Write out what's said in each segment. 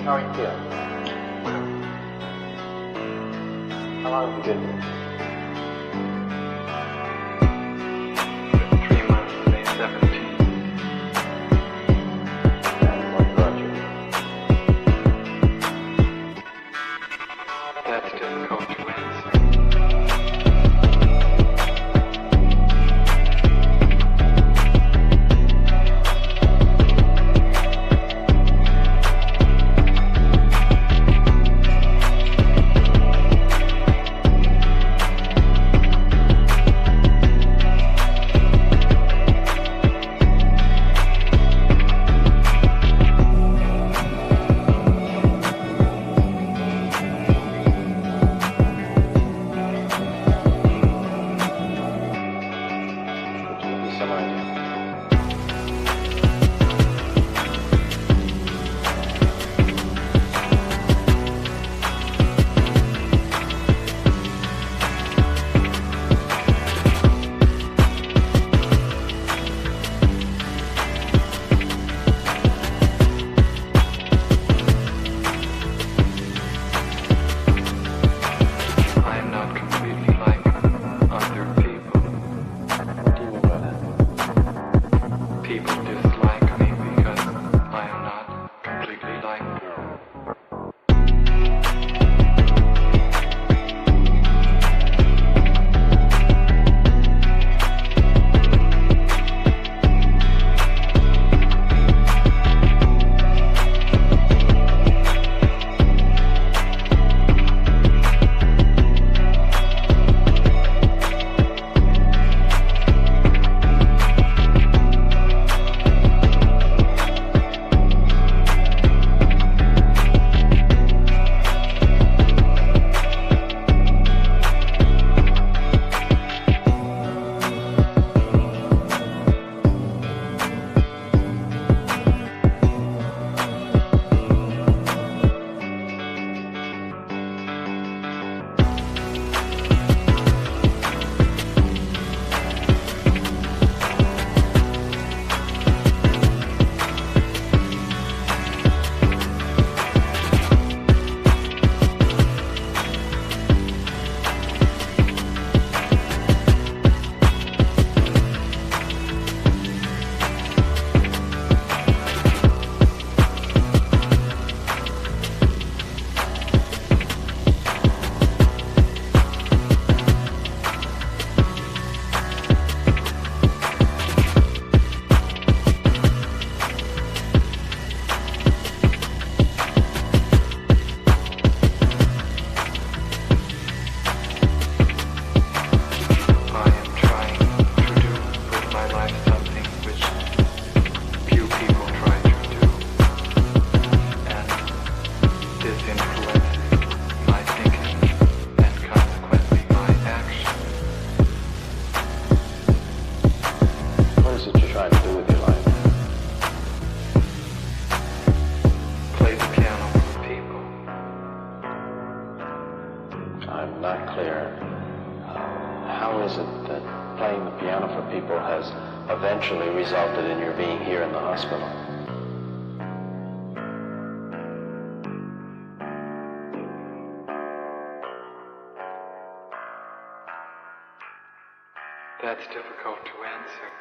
How are you feeling? How long have you been here? 3 months, May 17th. And what brought you here? That's difficult to answer. Eventually resulted in your being here in the hospital. That's difficult to answer.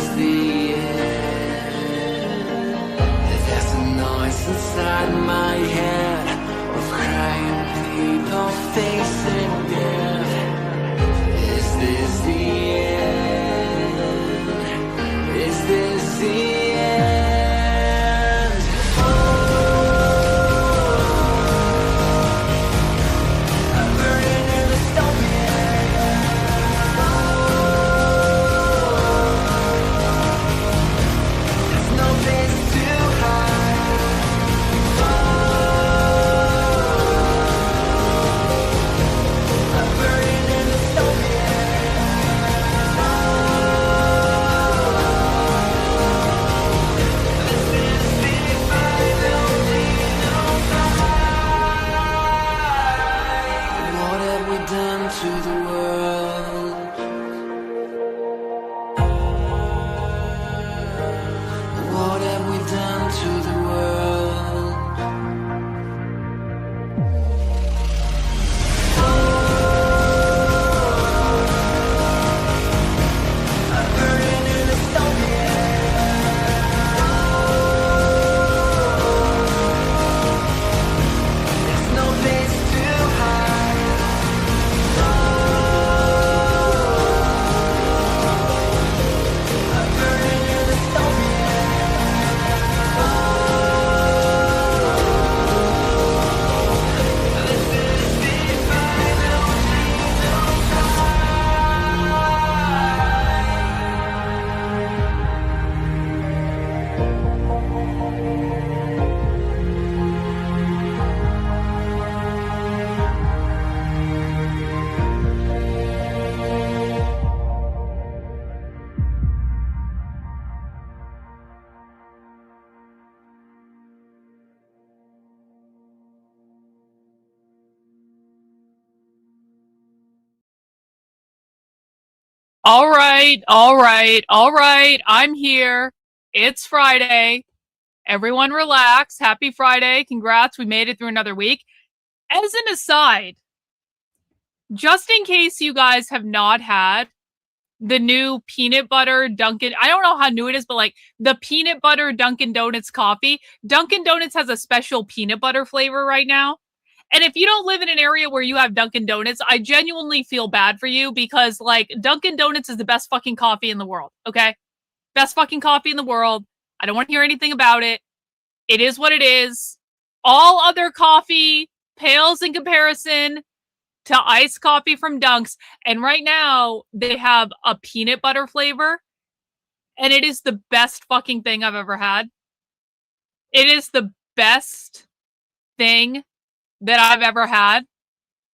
is the end. There's a noise inside my head of crying people facing death. Is this the end? Is this the end? I'm burning in the stone. There's no place to hide. I'm burning in the stone. This is the final fight. What have we done to the world? What have we done to the world? I'm burning in the stone. There's no place to hide. I'm burning in the stone. This is the final All right. I'm here. It's Friday. Everyone relax. Happy Friday. Congrats. We made it through another week. As an aside, just in case you guys have not had the new peanut butter Dunkin', I don't know how new it is, but like the peanut butter Dunkin' Donuts coffee, Dunkin' Donuts has a special peanut butter flavor right now. And if you don't live in an area where you have Dunkin' Donuts, I genuinely feel bad for you because, like, Dunkin' Donuts is the best fucking coffee in the world, okay? Best fucking coffee in the world. I don't want to hear anything about it. It is what it is. All other coffee pales in comparison to iced coffee from Dunks. And right now, they have a peanut butter flavor, and it is the best fucking thing I've ever had. It is the best thing that I've ever had.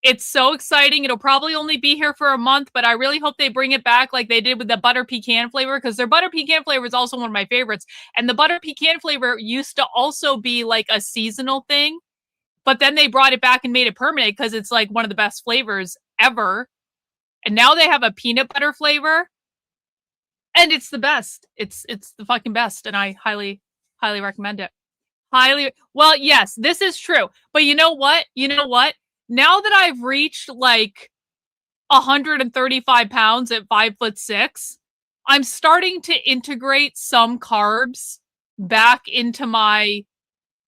It's so exciting. It'll probably only be here for a month, but I really hope they bring it back like they did with the butter pecan flavor, because their butter pecan flavor is also one of my favorites. And the butter pecan flavor used to also be like a seasonal thing, but then they brought it back and made it permanent because it's like one of the best flavors ever. And now they have a peanut butter flavor, and it's the best. It's the fucking best, and I highly recommend it. Well, yes, this is true. But you know what? Now that I've reached like 135 pounds at 5'6", I'm starting to integrate some carbs back into my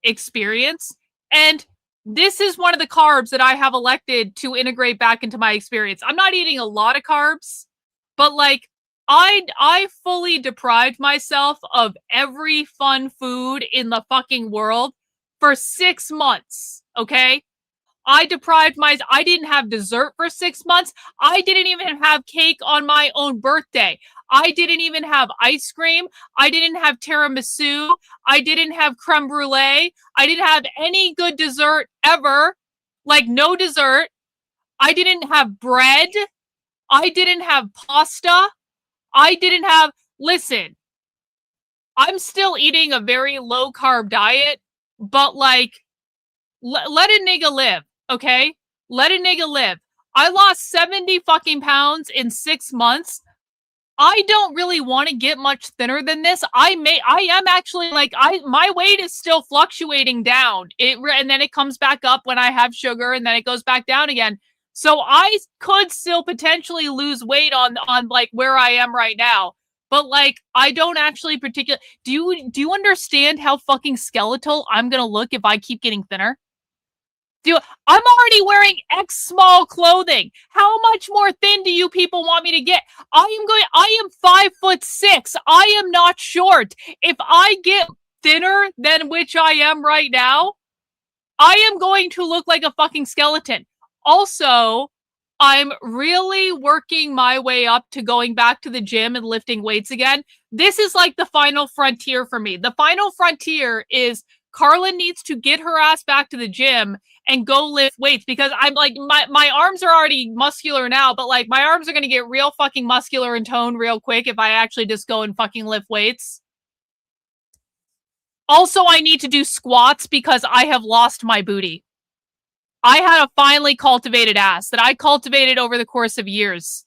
experience. And this is one of the carbs that I have elected to integrate back into my experience. I'm not eating a lot of carbs, but like I fully deprived myself of every fun food in the fucking world for 6 months, okay? I didn't have dessert for 6 months. I didn't even have cake on my own birthday. I didn't even have ice cream. I didn't have tiramisu. I didn't have creme brulee. I didn't have any good dessert ever. Like, no dessert. I didn't have bread. I didn't have pasta. Listen, I'm still eating a very low carb diet, but like, let a nigga live, okay? Let a nigga live. I lost 70 fucking pounds in 6 months. I don't really want to get much thinner than this. I am actually like, my weight is still fluctuating down. And then it comes back up when I have sugar, and then it goes back down again. So I could still potentially lose weight on like where I am right now. But like, I don't actually do you understand how fucking skeletal I'm gonna look if I keep getting thinner? I'm already wearing X small clothing. How much more thin do you people want me to get? I am 5'6". I am not short. If I get thinner than which I am right now, I am going to look like a fucking skeleton. Also, I'm really working my way up to going back to the gym and lifting weights again. This is like the final frontier for me. The final frontier is Karlyn needs to get her ass back to the gym and go lift weights, because I'm like, my arms are already muscular now, but like my arms are going to get real fucking muscular and toned real quick if I actually just go and fucking lift weights. Also, I need to do squats because I have lost my booty. I had a finely cultivated ass that I cultivated over the course of years,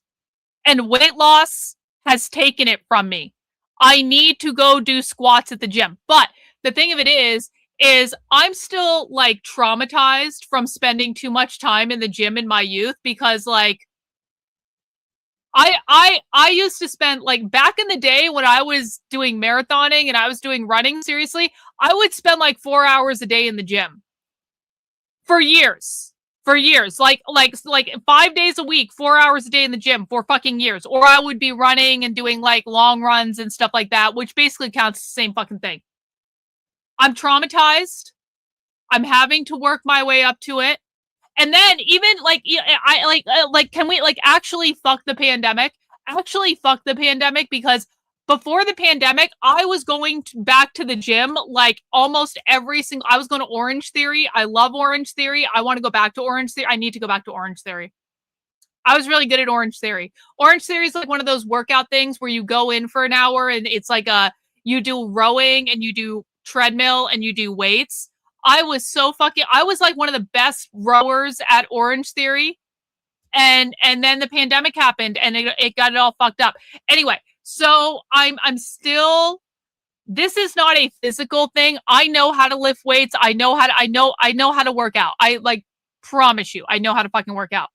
and weight loss has taken it from me. I need to go do squats at the gym. But the thing of it is I'm still like traumatized from spending too much time in the gym in my youth, because like I used to spend, like, back in the day when I was doing marathoning and I was doing running seriously, I would spend like 4 hours a day in the gym. For years. Like 5 days a week, 4 hours a day in the gym for fucking years. Or I would be running and doing like long runs and stuff like that, which basically counts the same fucking thing. I'm traumatized. I'm having to work my way up to it. And then even like, can we like actually fuck the pandemic? Actually fuck the pandemic, because before the pandemic, I was going back to the gym like almost every single. I was going to Orange Theory. I love Orange Theory. I want to go back to Orange Theory. I need to go back to Orange Theory. I was really good at Orange Theory. Orange Theory is like one of those workout things where you go in for an hour and it's like you do rowing and you do treadmill and you do weights. I was like one of the best rowers at Orange Theory. And then the pandemic happened and it got it all fucked up. Anyway, so I'm still, this is not a physical thing. I know how to lift weights. I know how to work out. I like promise you, I know how to fucking work out.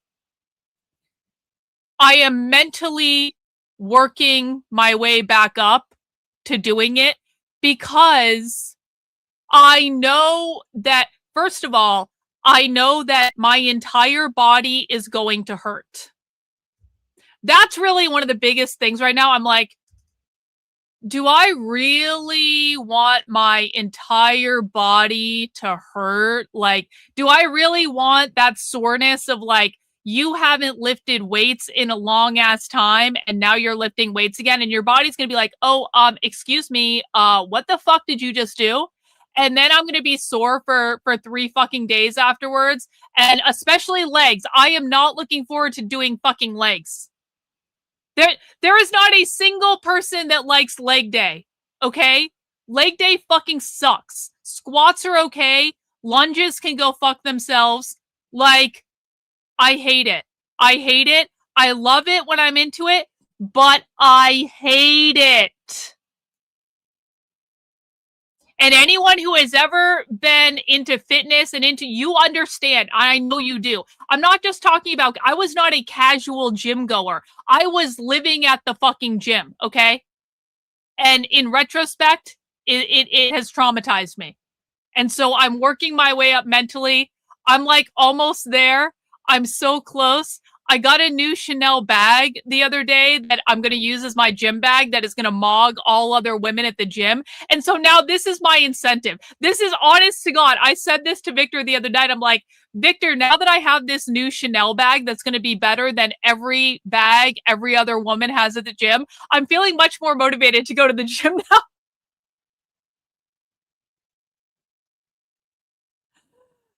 I am mentally working my way back up to doing it, because I know that, first of all, I know that my entire body is going to hurt. That's really one of the biggest things right now. I'm like, do I really want my entire body to hurt? Like, do I really want that soreness of like, you haven't lifted weights in a long ass time and now you're lifting weights again and your body's going to be like, oh, excuse me, what the fuck did you just do? And then I'm going to be sore for 3 fucking days afterwards. And especially legs. I am not looking forward to doing fucking legs. There is not a single person that likes leg day. Okay? Leg day fucking sucks. Squats are okay. Lunges can go fuck themselves. Like, I hate it. I hate it. I love it when I'm into it, but I hate it. And anyone who has ever been into fitness and you understand, I know you do. I'm not just talking about, I was not a casual gym goer. I was living at the fucking gym, okay? And in retrospect, it has traumatized me. And so I'm working my way up mentally. I'm like almost there. I'm so close. I got a new Chanel bag the other day that I'm going to use as my gym bag that is going to mog all other women at the gym. And so now this is my incentive. This is honest to God. I said this to Victor the other night. I'm like, Victor, now that I have this new Chanel bag that's going to be better than every bag every other woman has at the gym, I'm feeling much more motivated to go to the gym now.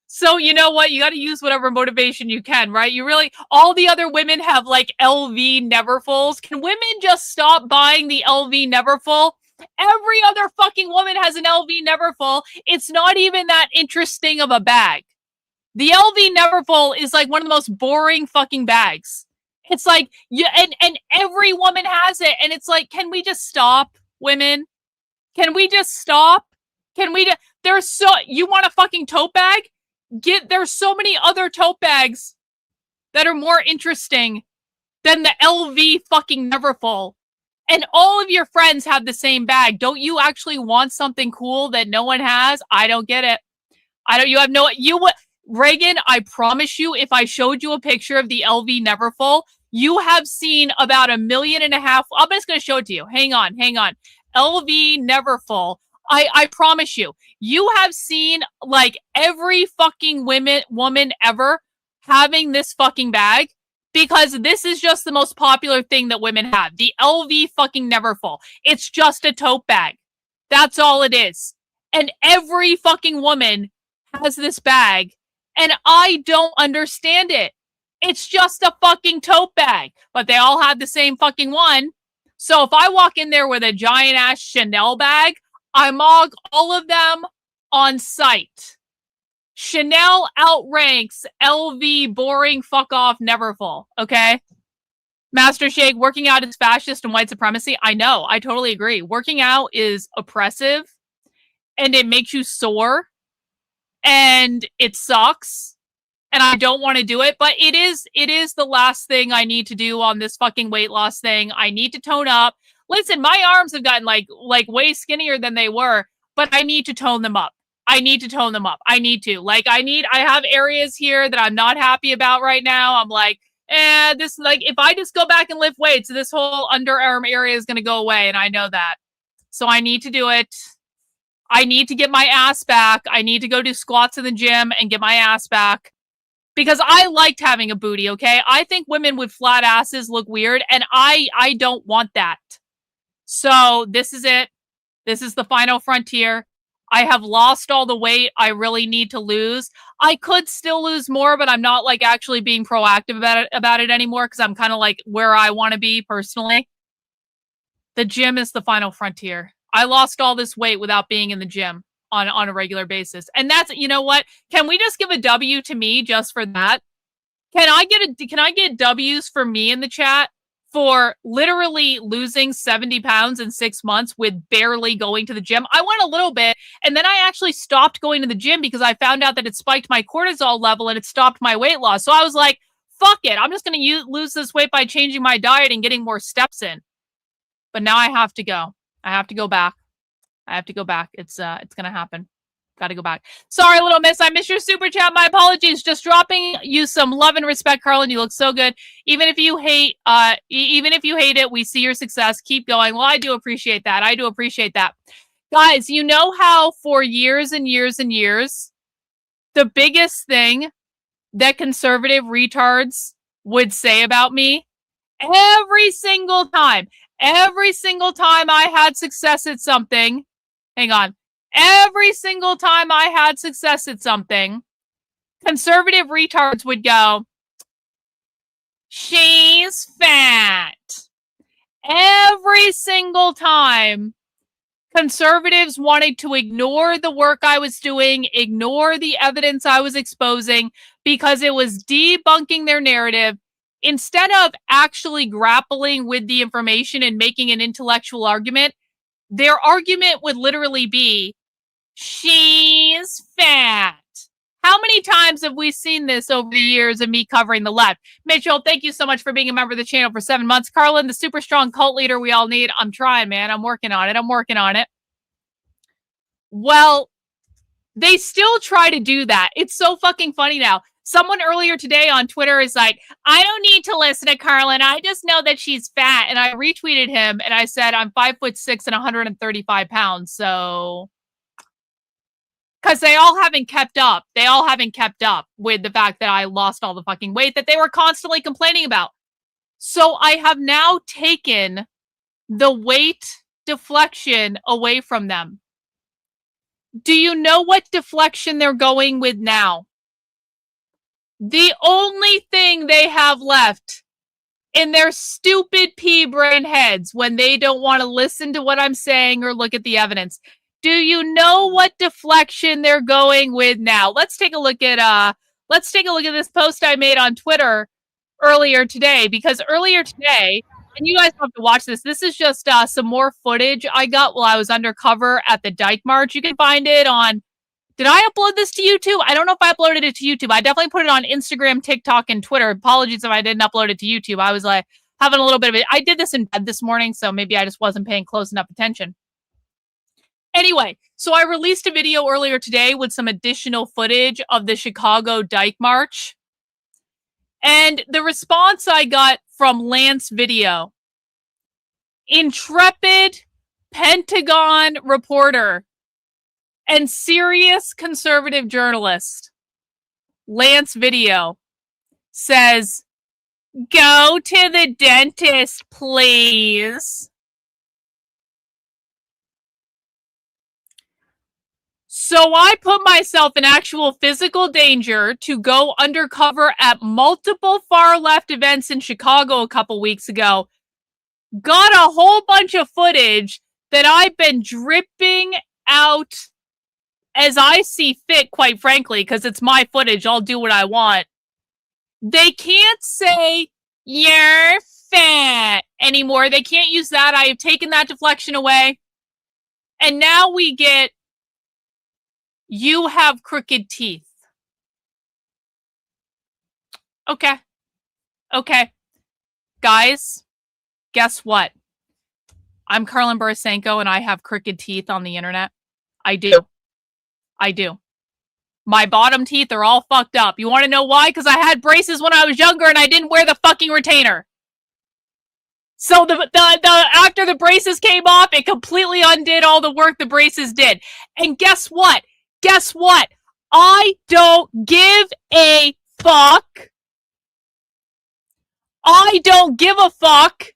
So you know what? You got to use whatever motivation you can, right? You really, all the other women have like LV Neverfulls. Can women just stop buying the LV Neverfull? Every other fucking woman has an LV Neverfull. It's not even that interesting of a bag. The LV Neverfull is like one of the most boring fucking bags. It's like, and every woman has it. And it's like, can we just stop, women? Can we just stop? You want a fucking tote bag? There's so many other tote bags that are more interesting than the LV fucking Neverfull. and all of your friends have the same bag. Don't you actually want something cool that no one has? I don't get it. Reagan, I promise you, if I showed you a picture of the LV Neverfull, you have seen about 1.5 million. I'm just going to show it to you. Hang on. LV Neverfull. I promise you, you have seen like every fucking woman ever having this fucking bag, because this is just the most popular thing that women have. The LV fucking Neverfull. It's just a tote bag. That's all it is. And every fucking woman has this bag, and I don't understand it. It's just a fucking tote bag, but they all have the same fucking one. So if I walk in there with a giant ass Chanel bag, I mog all of them on sight. Chanel outranks LV boring fuck off Neverfull, okay? Master Shake, working out is fascist and white supremacy. I know, I totally agree. Working out is oppressive, and it makes you sore, and it sucks, and I don't want to do it, but it is the last thing I need to do on this fucking weight loss thing. I need to tone up. Listen, my arms have gotten like way skinnier than they were, but I need to tone them up. I need to. I have areas here that I'm not happy about right now. I'm like, this, like, if I just go back and lift weights, this whole underarm area is going to go away, and I know that. So I need to do it. I need to get my ass back. I need to go do squats in the gym and get my ass back, because I liked having a booty, okay? I think women with flat asses look weird, and I don't want that. So this is it. This is the final frontier. I have lost all the weight I really need to lose. I could still lose more, but I'm not like actually being proactive about it anymore, because I'm kind of like where I want to be personally. The gym is the final frontier. I lost all this weight without being in the gym on a regular basis. And that's, you know what? Can we just give a W to me just for that? Can I get W's for me in the chat for literally losing 70 pounds in 6 months with barely going to the gym? I went a little bit, and then I actually stopped going to the gym because I found out that it spiked my cortisol level and it stopped my weight loss. So I was like, fuck it. I'm just going to lose this weight by changing my diet and getting more steps in. But now I have to go. I have to go back. It's going to happen. Got to go back. Sorry, little miss. I missed your super chat. My apologies. Just dropping you some love and respect, Karlyn. You look so good. Even if you hate it, we see your success. Keep going. Well, I do appreciate that. Guys, you know how for years and years and years, the biggest thing that conservative retards would say about me, every single time I had success at something, every single time I had success at something, conservative retards would go, she's fat. Every single time, conservatives wanted to ignore the work I was doing, ignore the evidence I was exposing, because it was debunking their narrative, instead of actually grappling with the information and making an intellectual argument. Their argument would literally be, she's fat. How many times have we seen this over the years of me covering the left? Mitchell, thank you so much for being a member of the channel for 7 months. Karlyn, the super strong cult leader we all need. I'm trying, man. I'm working on it. Well, they still try to do that. It's so fucking funny now. Someone earlier today on Twitter is like, I don't need to listen to Karlyn. I just know that she's fat. And I retweeted him and I said, I'm 5'6" and 135 pounds. So, because they all haven't kept up. With the fact that I lost all the fucking weight that they were constantly complaining about. So I have now taken the weight deflection away from them. Do you know what deflection they're going with now? The only thing they have left in their stupid pea brain heads when they don't want to listen to what I'm saying or look at the evidence. Do you know what deflection they're going with now? Let's take a look at this post I made on Twitter earlier today, because earlier today, and you guys have to watch this. This is just some more footage I got while I was undercover at the Dyke March. You can find it on. Did I upload this to YouTube? I don't know if I uploaded it to YouTube. I definitely put it on Instagram, TikTok, and Twitter. Apologies if I didn't upload it to YouTube. I was like, having a little bit of it. I did this in bed this morning, so maybe I just wasn't paying close enough attention. Anyway, so I released a video earlier today with some additional footage of the Chicago Dyke March. And the response I got from Lance Video, intrepid Pentagon reporter and serious conservative journalist, Lance Video, says, "Go to the dentist, please." So I put myself in actual physical danger to go undercover at multiple far left events in Chicago a couple weeks ago. Got a whole bunch of footage that I've been dripping out as I see fit, quite frankly, because it's my footage. I'll do what I want. They can't say, "You're fat" anymore. They can't use that. I have taken that deflection away. And now we get, "You have crooked teeth." Okay. Guys, guess what? I'm Karlyn Borysenko and I have crooked teeth on the internet. I do. My bottom teeth are all fucked up. You want to know why? Because I had braces when I was younger and I didn't wear the fucking retainer. So the after the braces came off, it completely undid all the work the braces did. And guess what? I don't give a fuck. I don't give a fuck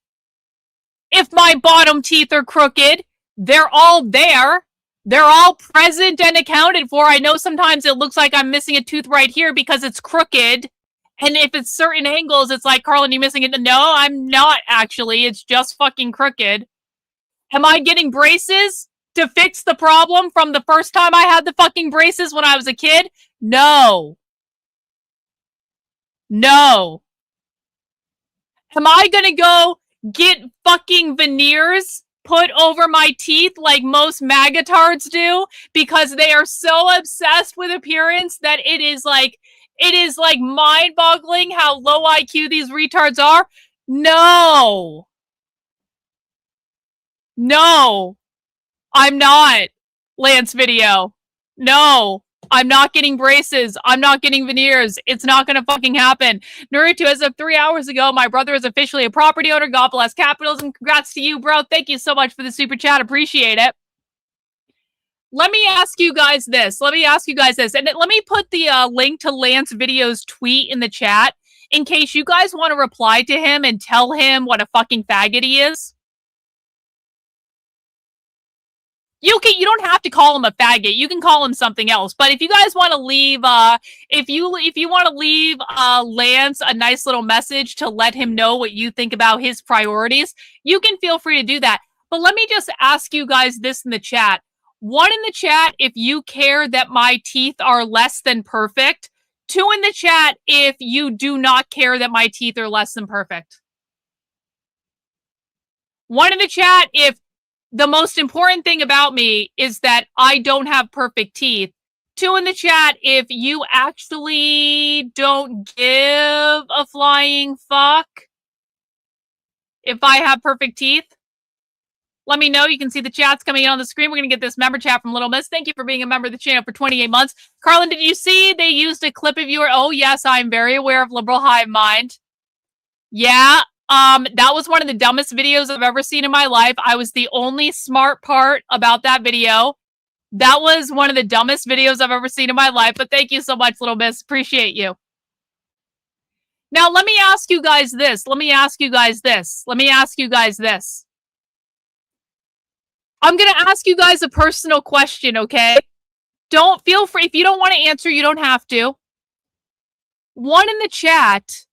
if my bottom teeth are crooked. They're all there. They're all present and accounted for. I know sometimes it looks like I'm missing a tooth right here because it's crooked. And if it's certain angles, it's like, "Karlyn, you missing it?" No, I'm not actually. It's just fucking crooked. Am I getting braces to fix the problem from the first time I had the fucking braces when I was a kid? No. Am I gonna go get fucking veneers put over my teeth like most magatards do because they are so obsessed with appearance that it is like mind-boggling how low IQ these retards are? No, I'm not. Lance Video. No, I'm not getting braces. I'm not getting veneers. It's not going to fucking happen. Naruto, as of 3 hours ago, my brother is officially a property owner. God bless capitalism. Congrats to you, bro. Thank you so much for the super chat. Appreciate it. Let me ask you guys this. And let me put the link to Lance Video's tweet in the chat in case you guys want to reply to him and tell him what a fucking faggot he is. You don't have to call him a faggot. You can call him something else. But if you guys want to leave, if you want to leave Lance a nice little message to let him know what you think about his priorities, you can feel free to do that. But let me just ask you guys this in the chat. One in the chat if you care that my teeth are less than perfect. Two in the chat if you do not care that my teeth are less than perfect. One in the chat if the most important thing about me is that I don't have perfect teeth. Two in the chat if you actually don't give a flying fuck if I have perfect teeth. Let me know. You can see the chats coming in on the screen. We're going to get this member chat from Little Miss. Thank you for being a member of the channel for 28 months. Karlyn, did you see they used a clip of your... Oh, yes, I'm very aware of Liberal Hive Mind. Yeah. That was one of the dumbest videos I've ever seen in my life. I was the only smart part about that video. That was one of the dumbest videos I've ever seen in my life, but thank you so much, Little Miss. Appreciate you. Now, let me ask you guys this. I'm going to ask you guys a personal question, okay? Don't feel free. If you don't want to answer, you don't have to. One in the chat,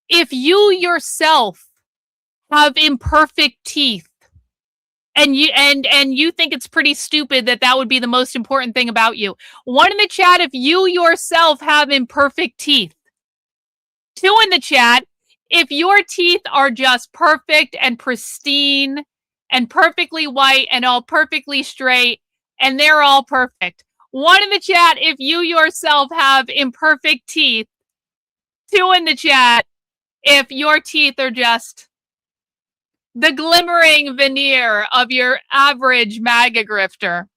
if you yourself have imperfect teeth and you think it's pretty stupid that would be the most important thing about you. One in the chat if you yourself have imperfect teeth. Two in the chat if your teeth are just perfect and pristine and perfectly white and all perfectly straight and they're all perfect. One in the chat if you yourself have imperfect teeth. Two in the chat if your teeth are just the glimmering veneer of your average MAGA grifter.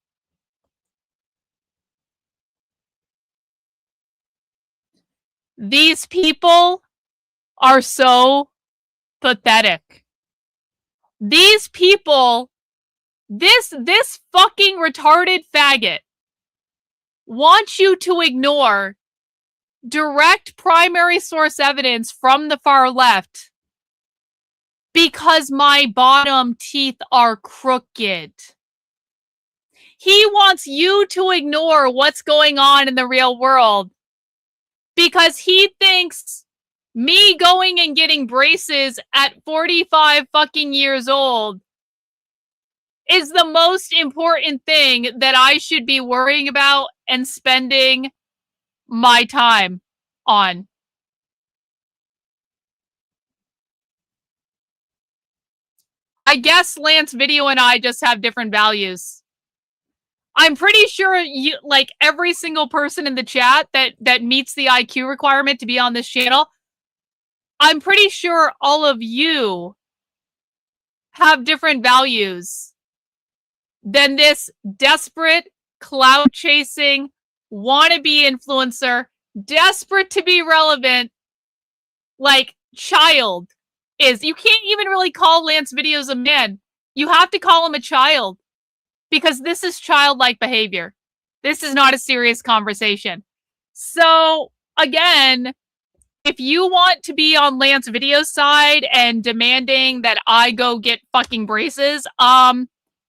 These people are so pathetic. These people, this fucking retarded faggot wants you to ignore direct primary source evidence from the far left because my bottom teeth are crooked. He wants you to ignore what's going on in the real world because he thinks me going and getting braces at 45 fucking years old is the most important thing that I should be worrying about and spending my time on. I guess Lance Video and I just have different values. I'm pretty sure you, like every single person in the chat that meets the IQ requirement to be on this channel, I'm pretty sure all of you have different values than this desperate, clout-chasing, wannabe influencer, desperate to be relevant, like, child is. You can't even really call Lance Videos a man. You have to call him a child because this is childlike behavior. This is not a serious conversation. So, again, if you want to be on Lance Video's side and demanding that I go get fucking braces,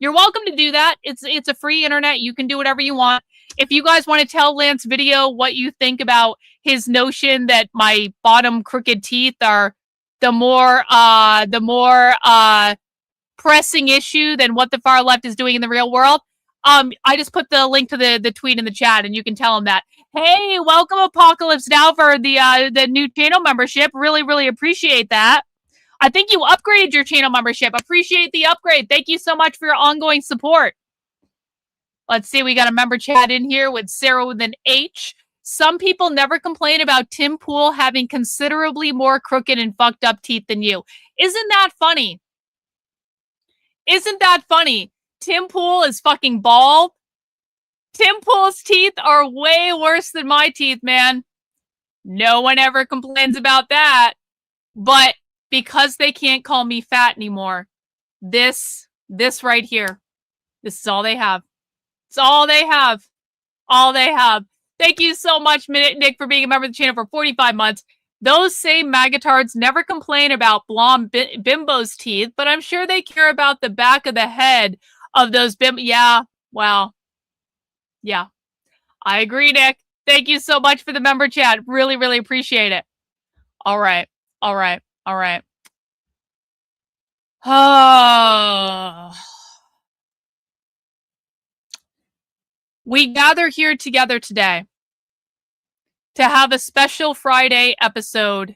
you're welcome to do that. It's a free internet. You can do whatever you want. If you guys want to tell Lance Video what you think about his notion that my bottom crooked teeth are the more pressing issue than what the far left is doing in the real world, I just put the link to the tweet in the chat, and you can tell him that. Hey, welcome Apocalypse Now for the new channel membership. Really, really appreciate that. I think you upgraded your channel membership. Appreciate the upgrade. Thank you so much for your ongoing support. Let's see, we got a member chat in here with Sarah with an H. Some people never complain about Tim Pool having considerably more crooked and fucked up teeth than you. Isn't that funny? Isn't that funny? Tim Pool is fucking bald. Tim Pool's teeth are way worse than my teeth, man. No one ever complains about that. But because they can't call me fat anymore, this right here, this is all they have. It's all they have. All they have. Thank you so much, Nick, for being a member of the channel for 45 months. Those same magatards never complain about blonde bimbo's teeth, but I'm sure they care about the back of the head of those Yeah, well, yeah. I agree, Nick. Thank you so much for the member chat. Really, really appreciate it. All right. All right. All right. We gather here together today to have a special Friday episode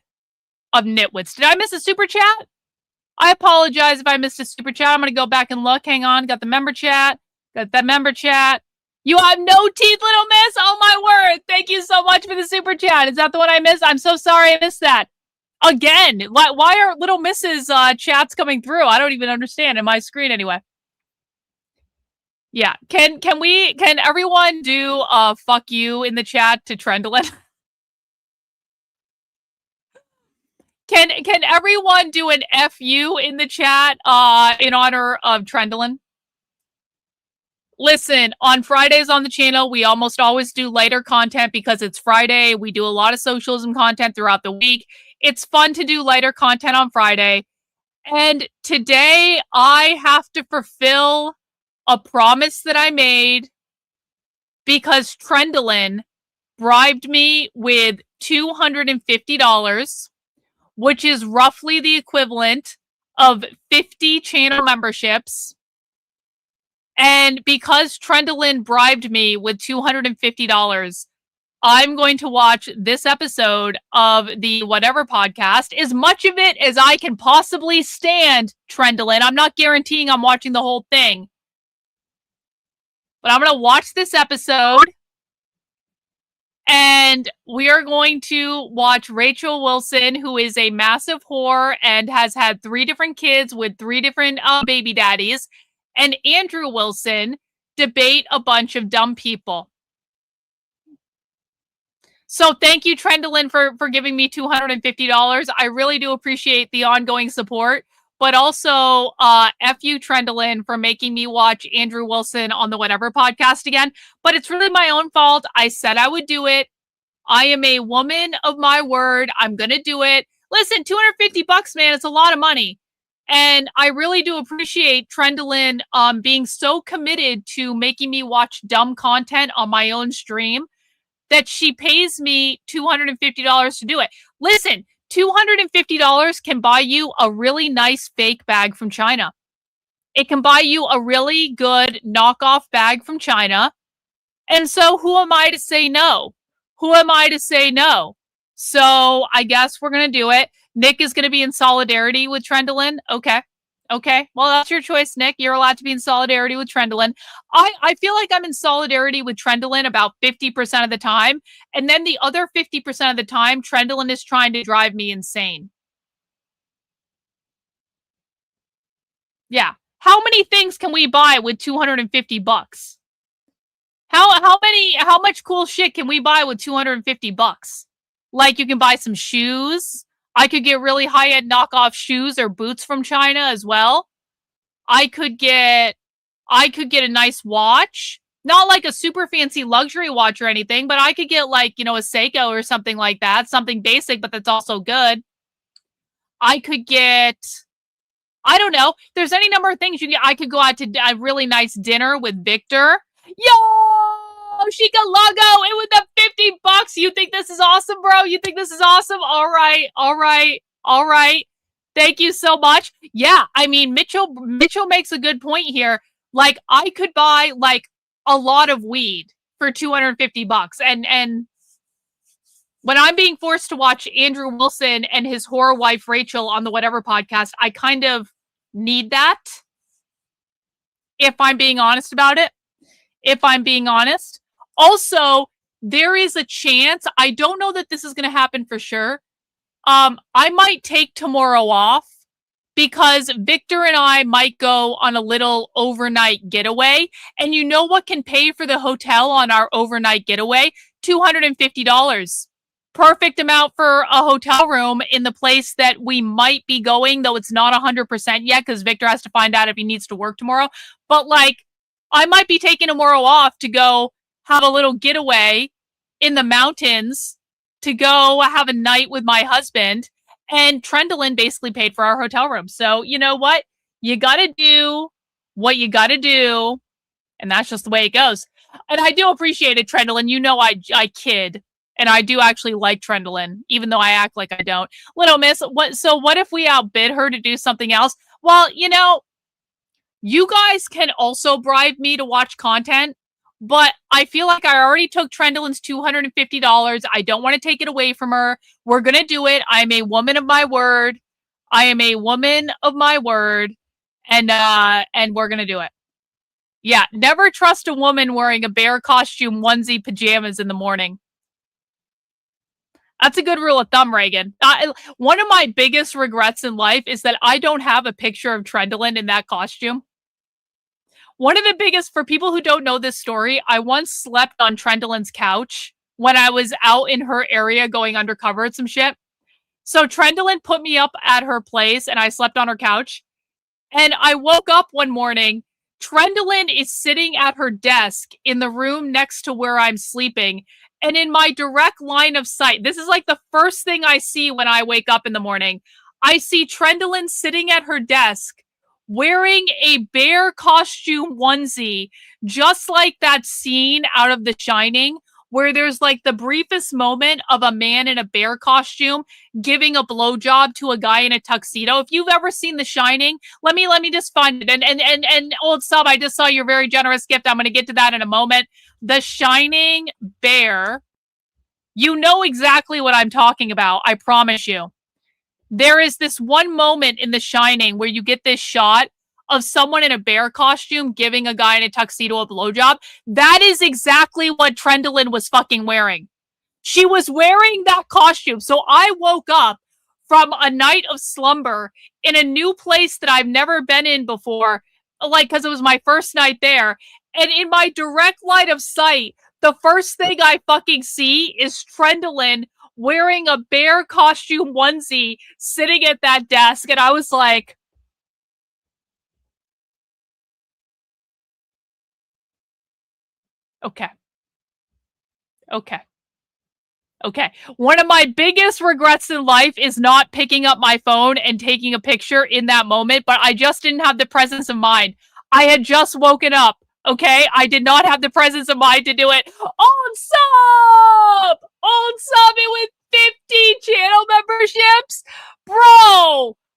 of Nitwits. Did I miss a super chat? I apologize if I missed a super chat. I'm going to go back and look. Hang on. Got the member chat. Got that member chat. You have no teeth, little miss? Oh, my word. Thank you so much for the super chat. Is that the one I missed? I'm so sorry I missed that. Again, why are little misses chats coming through? I don't even understand in my screen anyway. Yeah. Can everyone do fuck you in the chat to Trendlin? Can everyone do an FU in the chat in honor of Trendlin? Listen, on Fridays on the channel, we almost always do lighter content because it's Friday. We do a lot of socialism content throughout the week. It's fun to do lighter content on Friday. And today I have to fulfill a promise that I made because Trendlin bribed me with $250, which is roughly the equivalent of 50 channel memberships. And because Trendlin bribed me with $250, I'm going to watch this episode of the Whatever podcast, as much of it as I can possibly stand, Trendlin. I'm not guaranteeing I'm watching the whole thing. But I'm going to watch this episode. And we are going to watch Rachel Wilson, who is a massive whore and has had 3 different kids with 3 different baby daddies, and Andrew Wilson debate a bunch of dumb people. So thank you, Trendolyn, for giving me $250. I really do appreciate the ongoing support. But also, F you, Trendolyn, for making me watch Andrew Wilson on the Whatever podcast again. But it's really my own fault. I said I would do it. I am a woman of my word. I'm going to do it. Listen, $250, man, it's a lot of money. And I really do appreciate Trendolyn being so committed to making me watch dumb content on my own stream that she pays me $250 to do it. Listen, $250 can buy you a really nice fake bag from China. It can buy you a really good knockoff bag from China. And so who am I to say no? Who am I to say no? So I guess we're going to do it. Nick is going to be in solidarity with Trendolyn. Okay. Well, that's your choice, Nick. You're allowed to be in solidarity with Trendolyn. I feel like I'm in solidarity with Trendolyn about 50% of the time. And then the other 50% of the time, Trendolyn is trying to drive me insane. Yeah. How many things can we buy with $250? How much cool shit can we buy with $250? Like, you can buy some shoes. I could get really high-end knockoff shoes or boots from China as well. I could get a nice watch. Not like a super fancy luxury watch or anything, but I could get, like, you know, a Seiko or something like that. Something basic, but that's also good. I could get, I don't know. There's any number of things you can get. I could go out to a really nice dinner with Victor. Yo, Chica Logo, it was the $50. You think this is awesome, bro? You think this is awesome? All right. Thank you so much. Yeah, I mean, Mitchell makes a good point here. Like, I could buy like a lot of weed for $250, and when I'm being forced to watch Andrew Wilson and his whore wife Rachel on the Whatever podcast, I kind of need that. If I'm being honest about it. Also, there is a chance, I don't know that this is going to happen for sure. I might take tomorrow off because Victor and I might go on a little overnight getaway. And you know what can pay for the hotel on our overnight getaway? $250. Perfect amount for a hotel room in the place that we might be going, though it's not 100% yet because Victor has to find out if he needs to work tomorrow. But like, I might be taking tomorrow off to go have a little getaway in the mountains to go have a night with my husband. And Trendolyn basically paid for our hotel room. So you know what? You got to do what you got to do. And that's just the way it goes. And I do appreciate it, Trendolyn. You know, I kid. And I do actually like Trendolyn, even though I act like I don't. Little Miss, what if we outbid her to do something else? Well, you know, you guys can also bribe me to watch content, but I feel like I already took Trendolyn's $250. I don't want to take it away from her. We're going to do it. I'm a woman of my word. And we're going to do it. Yeah, never trust a woman wearing a bear costume, onesie, pajamas in the morning. That's a good rule of thumb, Reagan. One of my biggest regrets in life is that I don't have a picture of Trendolyn in that costume. One of the biggest, for people who don't know this story, I once slept on Trendolyn's couch when I was out in her area going undercover at some shit. So Trendolyn put me up at her place and I slept on her couch. And I woke up one morning, Trendolyn is sitting at her desk in the room next to where I'm sleeping. And in my direct line of sight, this is like the first thing I see when I wake up in the morning. I see Trendolyn sitting at her desk wearing a bear costume onesie, just like that scene out of The Shining, where there's like the briefest moment of a man in a bear costume giving a blowjob to a guy in a tuxedo. If you've ever seen The Shining, let me just find it. And old sub, I just saw your very generous gift. I'm going to get to that in a moment. The Shining bear. You know exactly what I'm talking about. I promise you. There is this one moment in The Shining where you get this shot of someone in a bear costume giving a guy in a tuxedo a blowjob. That is exactly what Trendolyn was fucking wearing. She was wearing that costume. So I woke up from a night of slumber in a new place that I've never been in before, like, because it was my first night there. And in my direct line of sight, the first thing I fucking see is Trendlin wearing a bear costume onesie sitting at that desk. And I was like, okay. One of my biggest regrets in life is not picking up my phone and taking a picture in that moment, but I just didn't have the presence of mind. I had just woken up, okay? I did not have the presence of mind to do it. Old subbing with 50 channel memberships?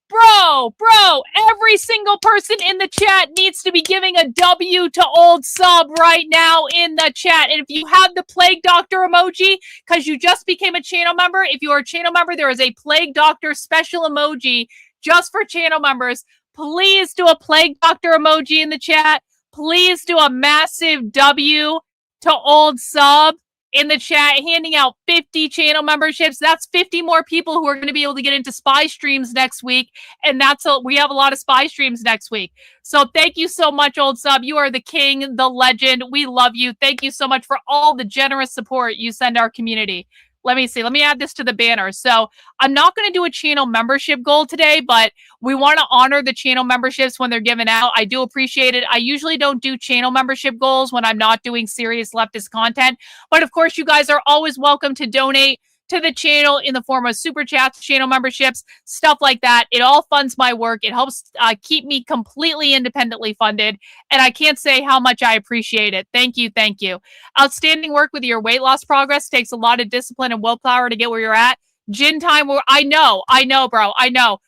Bro, every single person in the chat needs to be giving a W to old sub right now in the chat. And if you have the plague doctor emoji, because you just became a channel member, if you are a channel member, there is a plague doctor special emoji just for channel members. Please do a plague doctor emoji in the chat. Please do a massive W to old sub in the chat, handing out 50 channel memberships. That's 50 more people who are going to be able to get into spy streams next week. And we have a lot of spy streams next week. So thank you so much, old sub. You are the king, the legend. We love you. Thank you so much for all the generous support you send our community. Let me see. Let me add this to the banner. So I'm not going to do a channel membership goal today, but we want to honor the channel memberships when they're given out. I do appreciate it. I usually don't do channel membership goals when I'm not doing serious leftist content. But of course, you guys are always welcome to donate to the channel in the form of super chats, channel memberships, stuff like that. It all funds my work. It helps keep me completely independently funded. And I can't say how much I appreciate it. Thank you. Thank you. Outstanding work with your weight loss progress. Takes a lot of discipline and willpower to get where you're at. Gin time. I know, bro. I know.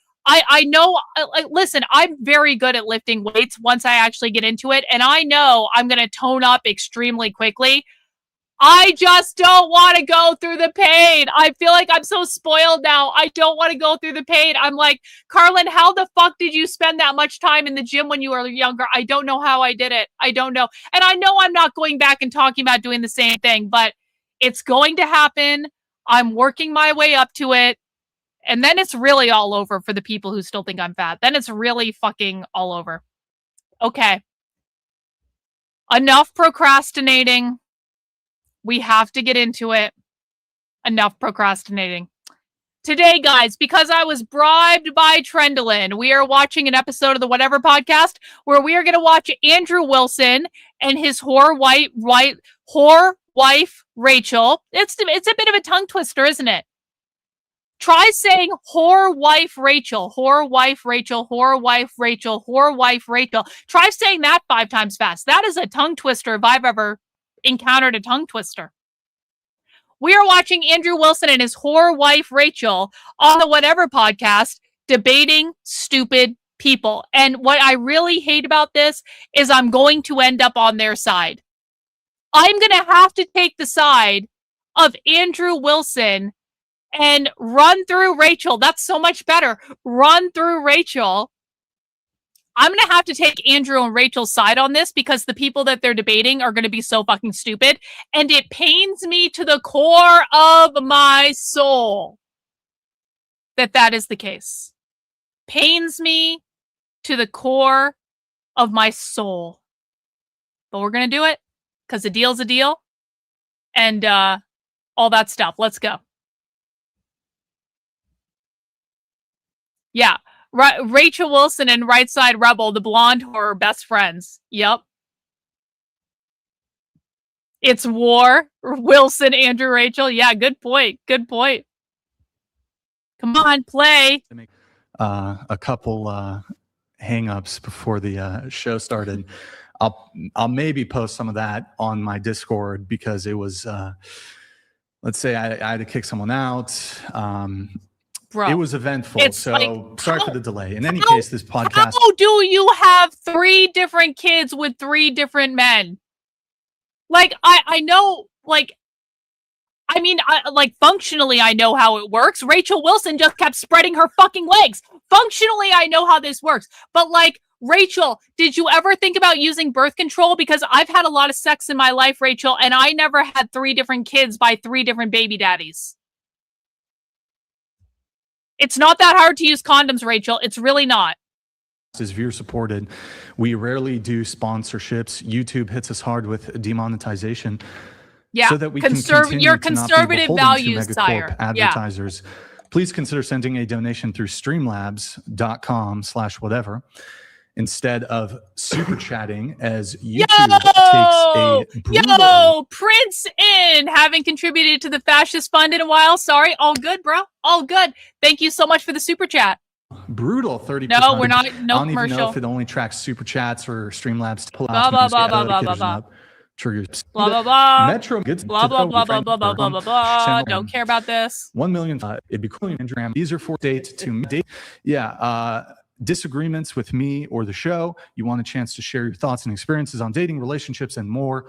Listen, I'm very good at lifting weights once I actually get into it. And I know I'm going to tone up extremely quickly. I just don't want to go through the pain. I feel like I'm so spoiled now. I don't want to go through the pain. I'm like, Karlyn, how the fuck did you spend that much time in the gym when you were younger? I don't know how I did it. I don't know. And I know I'm not going back and talking about doing the same thing, but it's going to happen. I'm working my way up to it. And then it's really all over for the people who still think I'm fat. Then it's really fucking all over. Okay. Enough procrastinating. We have to get into it. Enough procrastinating. Today, guys, because I was bribed by Trendlin, we are watching an episode of the Whatever podcast where we are going to watch Andrew Wilson and his whore wife, Rachel. It's a bit of a tongue twister, isn't it? Try saying whore wife Rachel, whore wife Rachel, whore wife Rachel, whore wife Rachel. Try saying that 5 times fast. That is a tongue twister if I've ever encountered a tongue twister. We are watching Andrew Wilson and his whore wife Rachel on the Whatever podcast debating stupid people. And what I really hate about this is I'm going to end up on their side. I'm going to have to take the side of Andrew Wilson and run through Rachel. That's so much better. Run through Rachel. I'm going to have to take Andrew and Rachel's side on this because the people that they're debating are going to be so fucking stupid. And it pains me to the core of my soul that is the case. Pains me to the core of my soul. But we're going to do it because a deal's a deal. And all that stuff. Let's go. Yeah. Rachel Wilson and Right Side Rebel, the blonde whore, best friends. Yep. It's war. Wilson, Andrew, Rachel. Yeah, good point. Good point. Come on, play. A couple hang-ups before the show started. I'll maybe post some of that on my Discord because it was, let's say I had to kick someone out. Bro, it was eventful, so like, sorry for the delay. In any case, this podcast... How do you have 3 different kids with 3 different men? Like, I know, like, I mean, like, functionally, I know how it works. Rachel Wilson just kept spreading her fucking legs. Functionally, I know how this works. But, like, Rachel, did you ever think about using birth control? Because I've had a lot of sex in my life, Rachel, and I never had 3 different kids by 3 different baby daddies. It's not that hard to use condoms, Rachel. It's really not. Is viewer supported. We rarely do sponsorships. YouTube hits us hard with demonetization. Yeah, So that we can continue your to not be conservative beholden values, to sire. megacorp advertisers. Please consider sending a donation through streamlabs.com/whatever instead of super chatting, as YouTube takes a brutal... Prince in, having contributed to the fascist fund in a while. Sorry, all good, bro. All good. Thank you so much for the super chat. Brutal 30%. No, we're not. No I don't commercial. even know if it only tracks super chats or Streamlabs to pull Blah, out blah, blah, blah, blah, blah, blah. triggers. Blah, blah, blah. Metro gets Blah, blah, blah, blah, blah, blah, blah, blah, blah. Don't care about this. 1 million. It'd be cool. These are for date to date. Yeah. Disagreements with me or the show. You want a chance to share your thoughts and experiences on dating, relationships, and more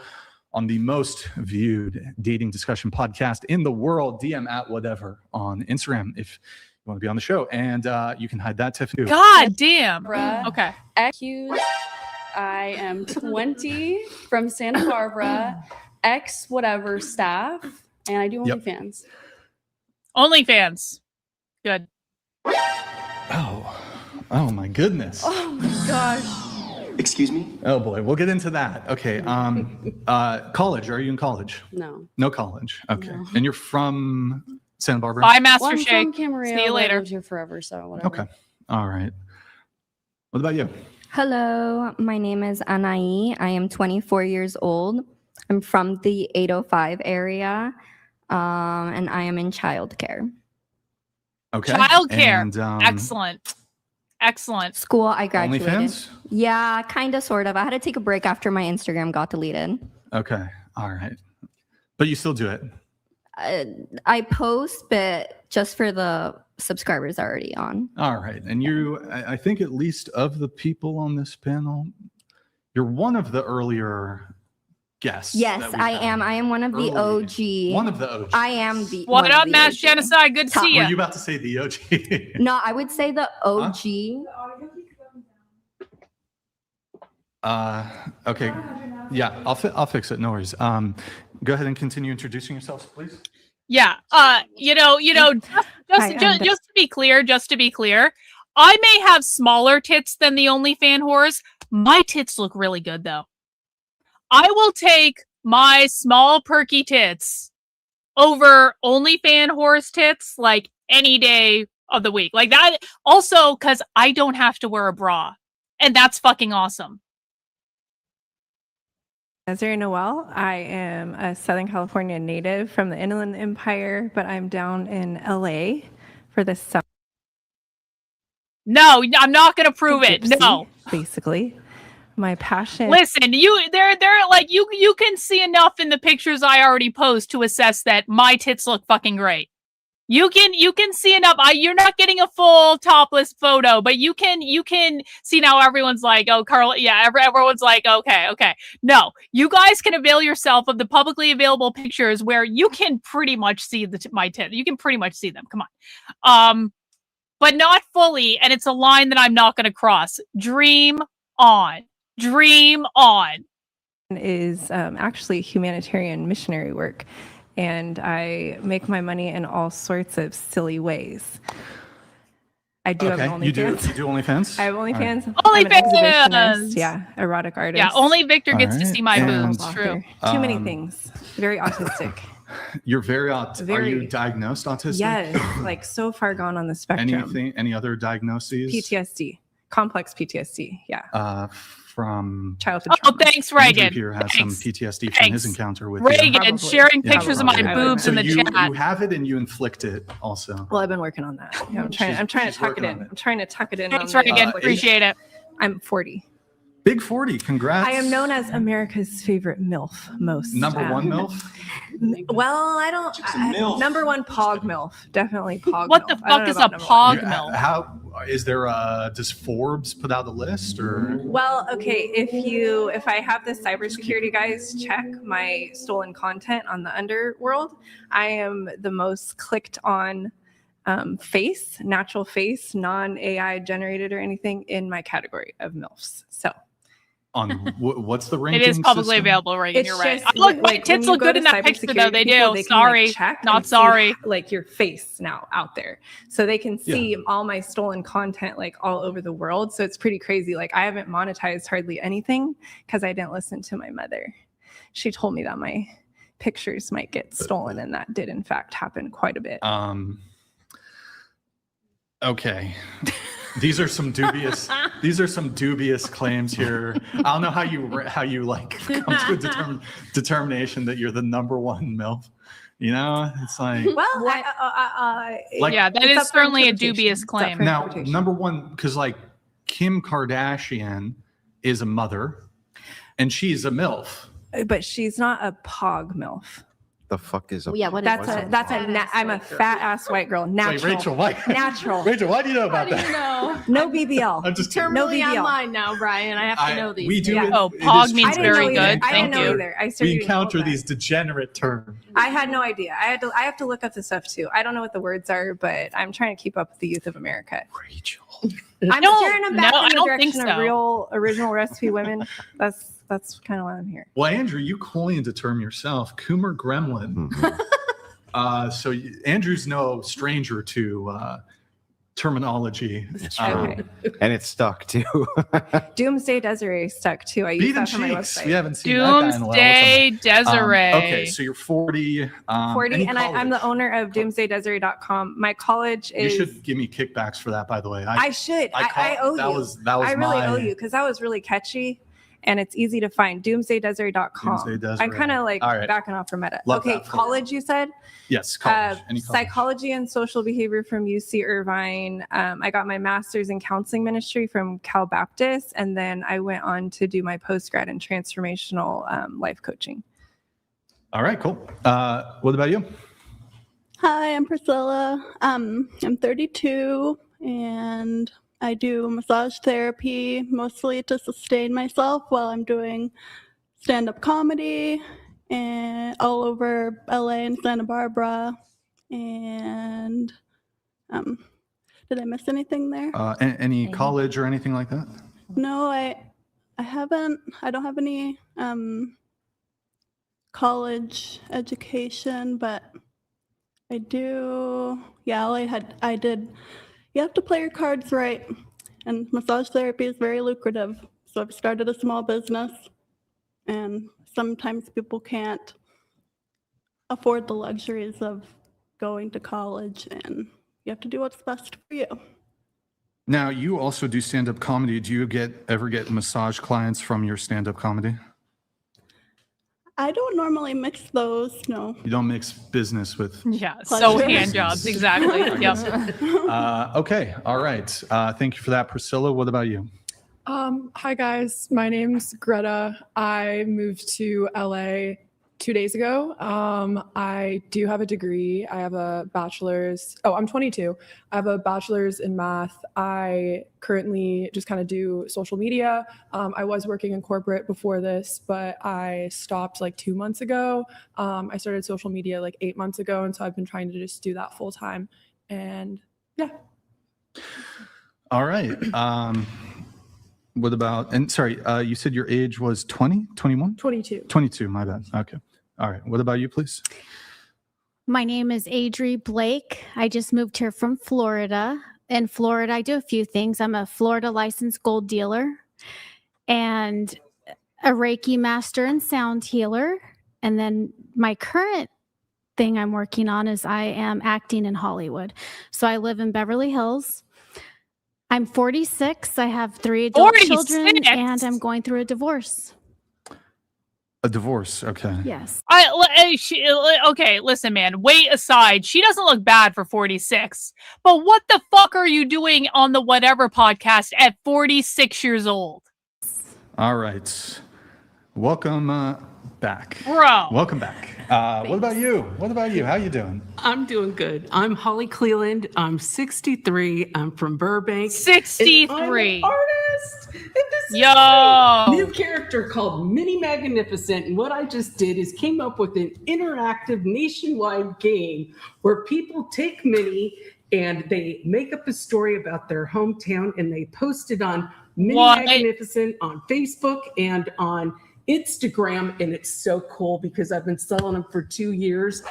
on the most viewed dating discussion podcast in the world. DM at whatever on Instagram if you want to be on the show. And you can hide that, Tiffany. God damn. Okay. Accused. I am 20 from Santa Barbara, ex whatever staff, and I do OnlyFans. OnlyFans. Good. Oh my goodness. Oh my gosh. Excuse me? Oh boy, we'll get into that. Okay. College. Are you in college? No. No college. Okay. No. And you're from Santa Barbara? Bye, Master Well, I'm Shake. from Camarillo. See you later. I lived here forever, so whatever. Okay. All right. What about you? Hello, my name is Anai. I am 24 years old. I'm from the 805 area, and I am in childcare. Okay. Childcare. And, Excellent. Excellent. School, I graduated. OnlyFans? Yeah, kind of, sort of. I had to take a break after my Instagram got deleted. Okay. All right. But you still do it? I post, but just for the subscribers already on. All right. And I think at least of the people on this panel, you're one of the earlier guests. Yes, that we I had. am. I am one of the Early. OG. One of the OG. I am the What one up, of the Mass OG. Genocide? Good to Top- see Were you. you about to say the OG? No, I would say the OG. Okay. Yeah, I'll fix it. No worries. Go ahead and continue introducing yourselves, please. Yeah. Just to be clear, I may have smaller tits than the OnlyFans whores. My tits look really good though. I will take my small perky tits over OnlyFans whores tits like any day of the week. Like that also because I don't have to wear a bra. And that's fucking awesome. Desiree Noel. I am a Southern California native from the Inland Empire, but I'm down in LA for this summer. No, I'm not gonna prove it. No. Basically. My passion. Listen, they're like you can see enough in the pictures I already post to assess that my tits look fucking great. You can see enough. You're not getting a full topless photo, but you can see now. Everyone's like, oh, Carl, yeah. Everyone's like, okay. No, you guys can avail yourself of the publicly available pictures where you can pretty much see my tit. You can pretty much see them. Come on, but not fully. And it's a line that I'm not going to cross. Dream on. Dream on. Is actually humanitarian missionary work. And I make my money in all sorts of silly ways. I do have an OnlyFans. You do OnlyFans? I have OnlyFans. Right. I'm an exhibitionist. Yeah, erotic artist. Yeah, only Victor gets to right. see my And- boobs. True. Too many things. Very autistic. You're very Are you Very- diagnosed autistic? Yes, like so far gone on the spectrum. Any other diagnoses? PTSD, complex PTSD. Yeah, From childhood Oh, trauma. thanks, Andrew Reagan. here has Thanks. some PTSD from his Thanks. encounter with you. Reagan Probably. sharing Yeah, pictures of my probably. boobs So in the you chat. have it and you inflict it also. Well, I've been working on that. Yeah, I'm trying to she's tuck it working in. on it. I'm trying to tuck it in. Thanks, on the- Reagan. Appreciate it. I'm 40. Big 40, congrats. I am known as America's favorite MILF most. Number one MILF? Well, I don't. Number one Pog MILF. Definitely Pog What MILF. the I don't fuck know is about a number one. Pog MILF? How is there does Forbes put out a list or Well, okay, if I have the cybersecurity guys check my stolen content on the underworld, I am the most clicked on natural face, non-AI generated or anything in my category of MILFs. So On what's the ranking? It is publicly system? available, Reagan. It's You're right. just, Look, like, my when tits you look go good to in that picture, though. cybersecurity They people, do. they can, like, Sorry. check Not and see, sorry. like, your face now out there. So they can see all my stolen content like all over the world. So it's pretty crazy. Like, I haven't monetized hardly anything because I didn't listen to my mother. She told me that my pictures might get stolen, and that did in fact happen quite a bit. Okay. These are some dubious claims here. I don't know how you like come to a determination that you're the number one MILF. You know, it's like, Well, like, Yeah, that it's is up for certainly a interpretation. dubious It's up claim. for now interpretation. number one, because like Kim Kardashian is a mother and she's a MILF. But she's not a pog MILF. The fuck is a Yeah, what is That's that? I'm a fat ass white girl. Natural. Wait, Rachel, why? Natural. Rachel, why do you know about that? No BBL. I'm just Terminally BBL. online now, Brian. I have to know these. We do. Yeah. Oh, it pog is means true. very know either. good. I Thank didn't know you. either. I started We reading all encounter that. these degenerate terms. I had no idea. I have to look up the stuff too. I don't know what the words are, but I'm trying to keep up with the youth of America. Rachel. I'm don't- steering them back no, in I the don't think direction of so. real original recipe women. That's kind of why I'm here. Well, Andrew, you coined the term yourself, Coomer Gremlin. So Andrew's no stranger to terminology. Okay. and it's stuck too. Doomsday Desiree stuck too. I use Beat and that for my Cheeks. website. We haven't seen that guy in a while. Doomsday Desiree. Okay, so you're 40. 40, any and I'm the college? owner of doomsdaydesiree.com. My college You is. should give me kickbacks for that, by the way. I should. I caught- owe that you. Was, that was I really my, owe you because that was really catchy, and it's easy to find. Doomsdaydesiree.com. Doomsday Desiree. I'm kind of like All right. backing off from Meta. Love Okay, that for you. college. You said. Yes, college. Any college. Psychology and social behavior from UC Irvine. I got my master's in counseling ministry from Cal Baptist, and then I went on to do my postgrad in transformational life coaching. All right, cool. What about you? Hi, I'm Priscilla. I'm 32 and I do massage therapy mostly to sustain myself while I'm doing stand-up comedy and all over LA and Santa Barbara. And did I miss anything there? Any college or anything like that? No, I haven't. I don't have any college education, but I do. Yeah, I did. You have to play your cards right, and massage therapy is very lucrative. So I've started a small business, and sometimes people can't afford the luxuries of going to college, and you have to do what's best for you. Now, you also do stand-up comedy. Do you ever get massage clients from your stand-up comedy? I don't normally mix those, no. You don't mix business with. Yeah, so Pleasure. hand jobs, exactly. Yep. Okay, all right. Thank you for that, Priscilla. What about you? Hi guys, my name's Greta. I moved to LA 2 days ago. I do have a degree. I have a bachelor's. Oh, I'm 22. I have a bachelor's in math. I currently just kind of do social media. I was working in corporate before this, but I stopped like 2 months ago. I started social media like 8 months ago. And so I've been trying to just do that full time. And yeah. All right. What about, and sorry, you said your age was 20, 21? 22. 22, my bad. Okay. All right. What about you, please? My name is Adri Blake. I just moved here from Florida. In Florida, I do a few things. I'm a Florida licensed gold dealer and a Reiki master and sound healer. And then my current thing I'm working on is I am acting in Hollywood. So I live in Beverly Hills. I'm 46. I have 3 adult 46? children and I'm going through a divorce. A divorce. Okay. Yes. Okay, listen, man. Wait aside. She doesn't look bad for 46. But what the fuck are you doing on the Whatever podcast at 46 years old? All right. Welcome back. Bro. Welcome back. What about you? What about you? How you doing? I'm doing good. I'm Holly Cleland. I'm 63. I'm from Burbank. 63. And I'm an artist. And this Yo. is my new character called Mini Magnificent. And what I just did is came up with an interactive nationwide game where people take Minnie and they make up a story about their hometown and they post it on Mini What? Magnificent on Facebook and on Instagram. And it's so cool because I've been selling them for 2 years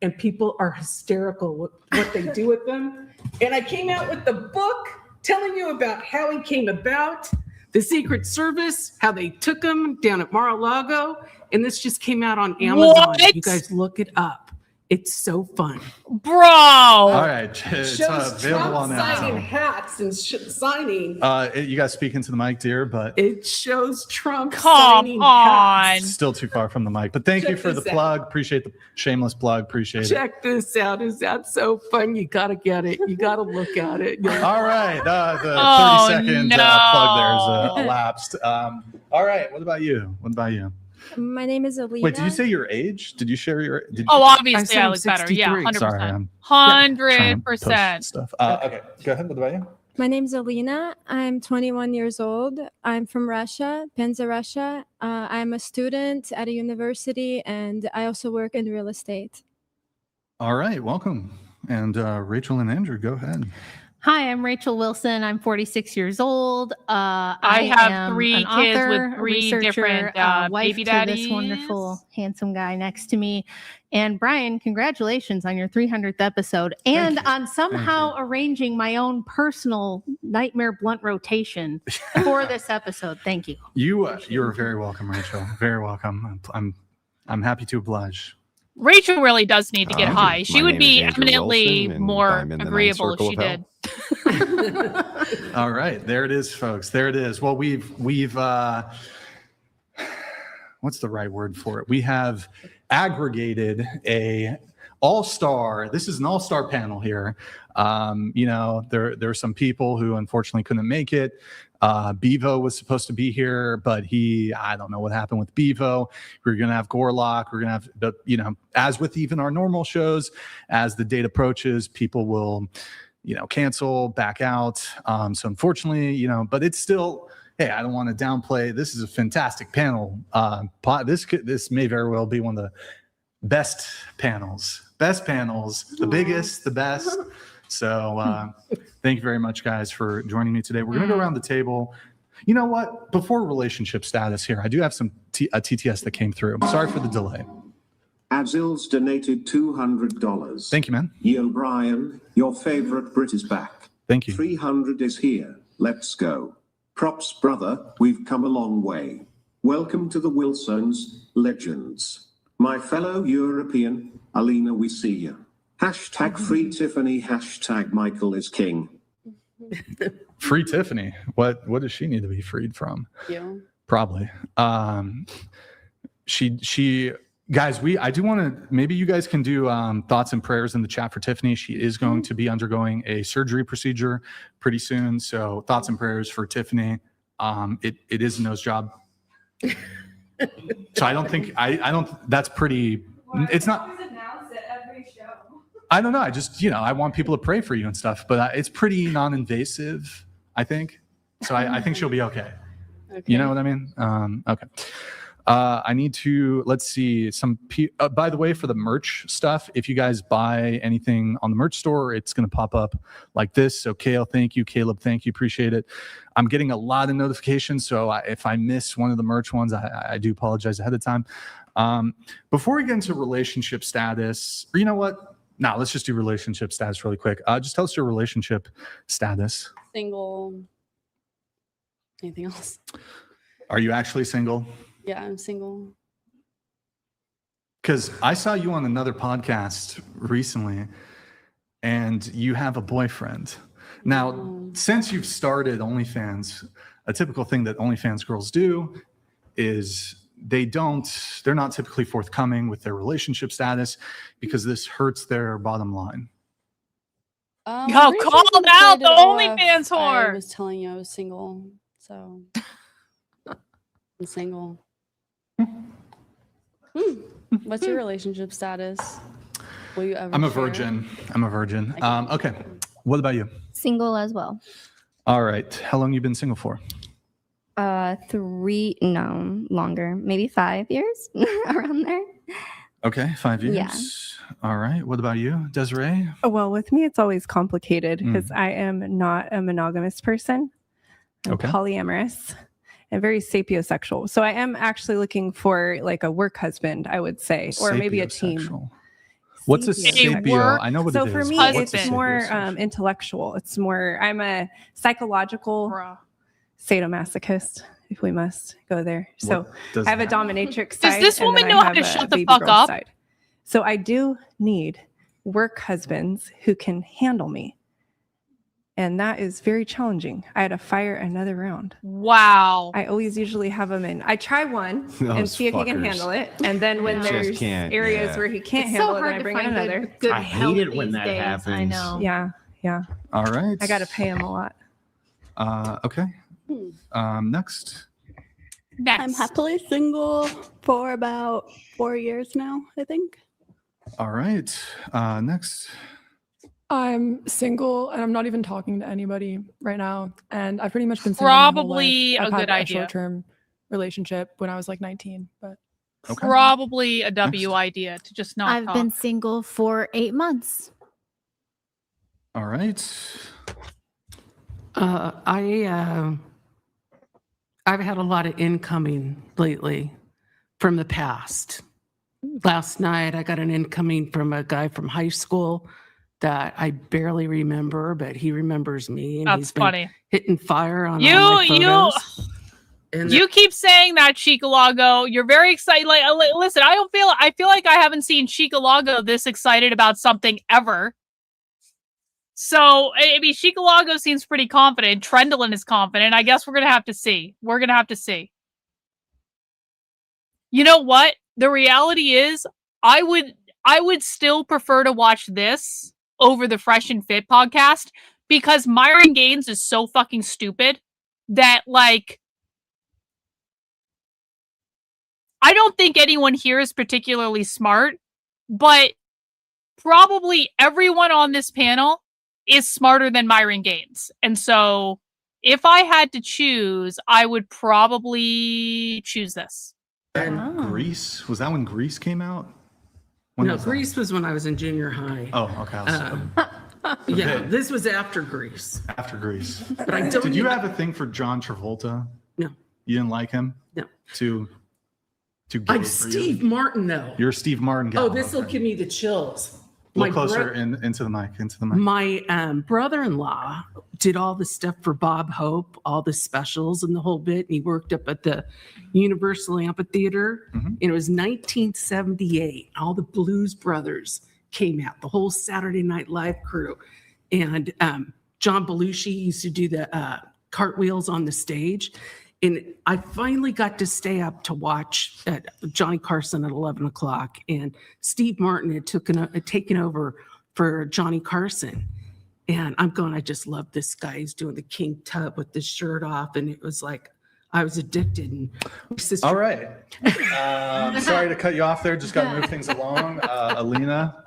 and people are hysterical with what they do with them. And I came out with the book telling you about how it came about, the Secret Service, how they took them down at Mar-a-Lago. And this just came out on Amazon. What? You guys look it up. It's so fun. Bro. All right, it's Shows available on Trump signing Amazon. hats and signing. You guys speak into the mic, dear, but It shows Trump Come signing on. hats. still too far from the mic. But thank you Check for the this out. plug. Appreciate the shameless plug. Appreciate it. Check this out. Is that so fun? You gotta get it. You gotta look at it. All right, the Oh, 30-second no. plug there's elapsed. All right, what about you? What about you? My name is Alina. Wait, did you say your age? Did you share your? Did you, Oh, obviously said I I'm look better. Yeah, 63. 100%. Sorry, I'm trying to post 100%. stuff. Okay, go ahead. What about you? My name's Alina. I'm 21 years old. I'm from Russia, Penza, Russia. I'm a student at a university, and I also work in real estate. All right, welcome. And Rachel and Andrew, go ahead. Hi, I'm Rachel Wilson. I'm 46 years old. I have am 3 an kids with author, a 3 researcher, different wife baby to daddies. this wonderful, handsome guy next to me. And Brian, congratulations on your 300th episode and on somehow arranging my own personal nightmare blunt rotation for this episode. Thank you. You're very welcome, Rachel. Very welcome. I'm happy to oblige. Rachel really does need to get high. She My would name be is Andrew eminently Wilson, and more I'm in the ninth agreeable if circle she of hell. did. All right, there it is, folks. There it is. Well, we've what's the right word for it? We have aggregated a all-star. This is an all-star panel here. There are some people who unfortunately couldn't make it. Bevo was supposed to be here, but I don't know what happened with Bevo. We're going to have Gorlock. We're going to have, as with even our normal shows, as the date approaches, people will, cancel, back out. So unfortunately, but it's still, hey, I don't want to downplay. This is a fantastic panel. This may very well be one of the best panels, the biggest, the best. So thank you very much, guys, for joining me today. We're going to go around the table. You know what? Before relationship status here, I do have some a TTS that came through. Sorry for the delay. Azil's donated $200. Thank you, man. Yo, Brian, your favorite Brit is back. Thank you. 300 is here. Let's go. Props, brother. We've come a long way. Welcome to the Wilsons, legends. My fellow European, Alina, we see you. Hashtag free Tiffany, hashtag Michael is king. Free Tiffany. What does she need to be freed from? You. Probably. She guys, I do want to, maybe you guys can do thoughts and prayers in the chat for Tiffany. She is going to be undergoing a surgery procedure pretty soon. So thoughts and prayers for Tiffany. It is a nose job. So I don't think, that's pretty, it's not. I don't know. I just, I want people to pray for you and stuff, but it's pretty non-invasive, I think. So I think she'll be okay. You know what I mean? Okay. I need to, let's see, by the way, for the merch stuff, if you guys buy anything on the merch store, it's going to pop up like this. So Kale, thank you. Caleb, thank you. Appreciate it. I'm getting a lot of notifications. So if I miss one of the merch ones, I do apologize ahead of time. Before we get into relationship status, or you know what? No, let's just do relationship status really quick. Just tell us your relationship status. Single. Anything else? Are you actually single? Yeah, I'm single. Because I saw you on another podcast recently, and you have a boyfriend. Now, since you've started OnlyFans, a typical thing that OnlyFans girls do is they're not typically forthcoming with their relationship status because this hurts their bottom line. Yo, called out the OnlyFans I whore. was telling you I was single, so I'm single. What's your relationship status? Will you ever? I'm a share? virgin. Okay. What about you? Single as well. All right. How long you been single for? 3, no, longer, maybe 5 years, around there. Okay, 5 years. Yeah. All right. What about you, Desiree? Well, with me, it's always complicated because I am not a monogamous person. I'm polyamorous and very sapiosexual. So I am actually looking for like a work husband, I would say, or maybe a team. What's a sapio? I know what it is. So for me, What's a it's more sapiosexual? intellectual. It's more, I'm a psychological sadomasochist, if we must go there. So does I have a that dominatrix Does side. this and woman then I know how have to a shut the baby fuck girl up? side. So I do need work husbands who can handle me. And that is very challenging. I had to fire another round. Wow. I always usually have him in. I try one and Those see if he can fuckers. handle it. And then when Just there's can't, areas yeah. where he can't It's handle so it, then hard I to bring in find another. good I hate help it when these that days. I happens. know. Yeah. All right. I got to pay him a lot. Okay. Next. I'm happily single for about 4 years now, I think. All right. Next. I'm single and I'm not even talking to anybody right now. And I've pretty much been single my whole Probably life. a I've good had idea. short-term relationship when I was like 19, but Probably a W idea to just not I've talk. been single for 8 months. All right. I've had a lot of incoming lately from the past. Last night, I got an incoming from a guy from high school that I barely remember, but he remembers me. And That's he's been funny. hitting fire on all my photos. You keep saying that, Chicalago. You're very excited. Like, listen, I feel like I haven't seen Chicalago this excited about something ever. So, I mean, Chicalago seems pretty confident. Trendlin is confident. I guess we're going to have to see. We're going to have to see. You know what? The reality is, I would still prefer to watch this over the Fresh and Fit podcast because Myron Gaines is so fucking stupid that, like, I don't think anyone here is particularly smart, but probably everyone on this panel is smarter than Myron Gaines. And so if I had to choose, I would probably choose this. And Grease? Was that when Grease came out? When No, was that? Grease was when I was in junior high. Oh, okay. Yeah, bit. this was after Grease. After Grease. But I don't Did you even- have a thing for John Travolta? No. You didn't like him? No. Too gay I'm for Steve you? Martin, though. You're a Steve Martin guy. Oh, this will give me the chills. A little closer into the mic. My brother-in-law did all the stuff for Bob Hope, all the specials and the whole bit. And he worked up at the Universal Amphitheater. And it was 1978. All the Blues Brothers came out, the whole Saturday Night Live crew. And John Belushi used to do the cartwheels on the stage. And I finally got to stay up to watch Johnny Carson at 11 o'clock. And Steve Martin had taken over for Johnny Carson. And I'm going, I just love this guy. He's doing the King Tub with the shirt off. And it was like, I was addicted. And my sister, All right. Sorry to cut you off there. Just got to move things along. Alina,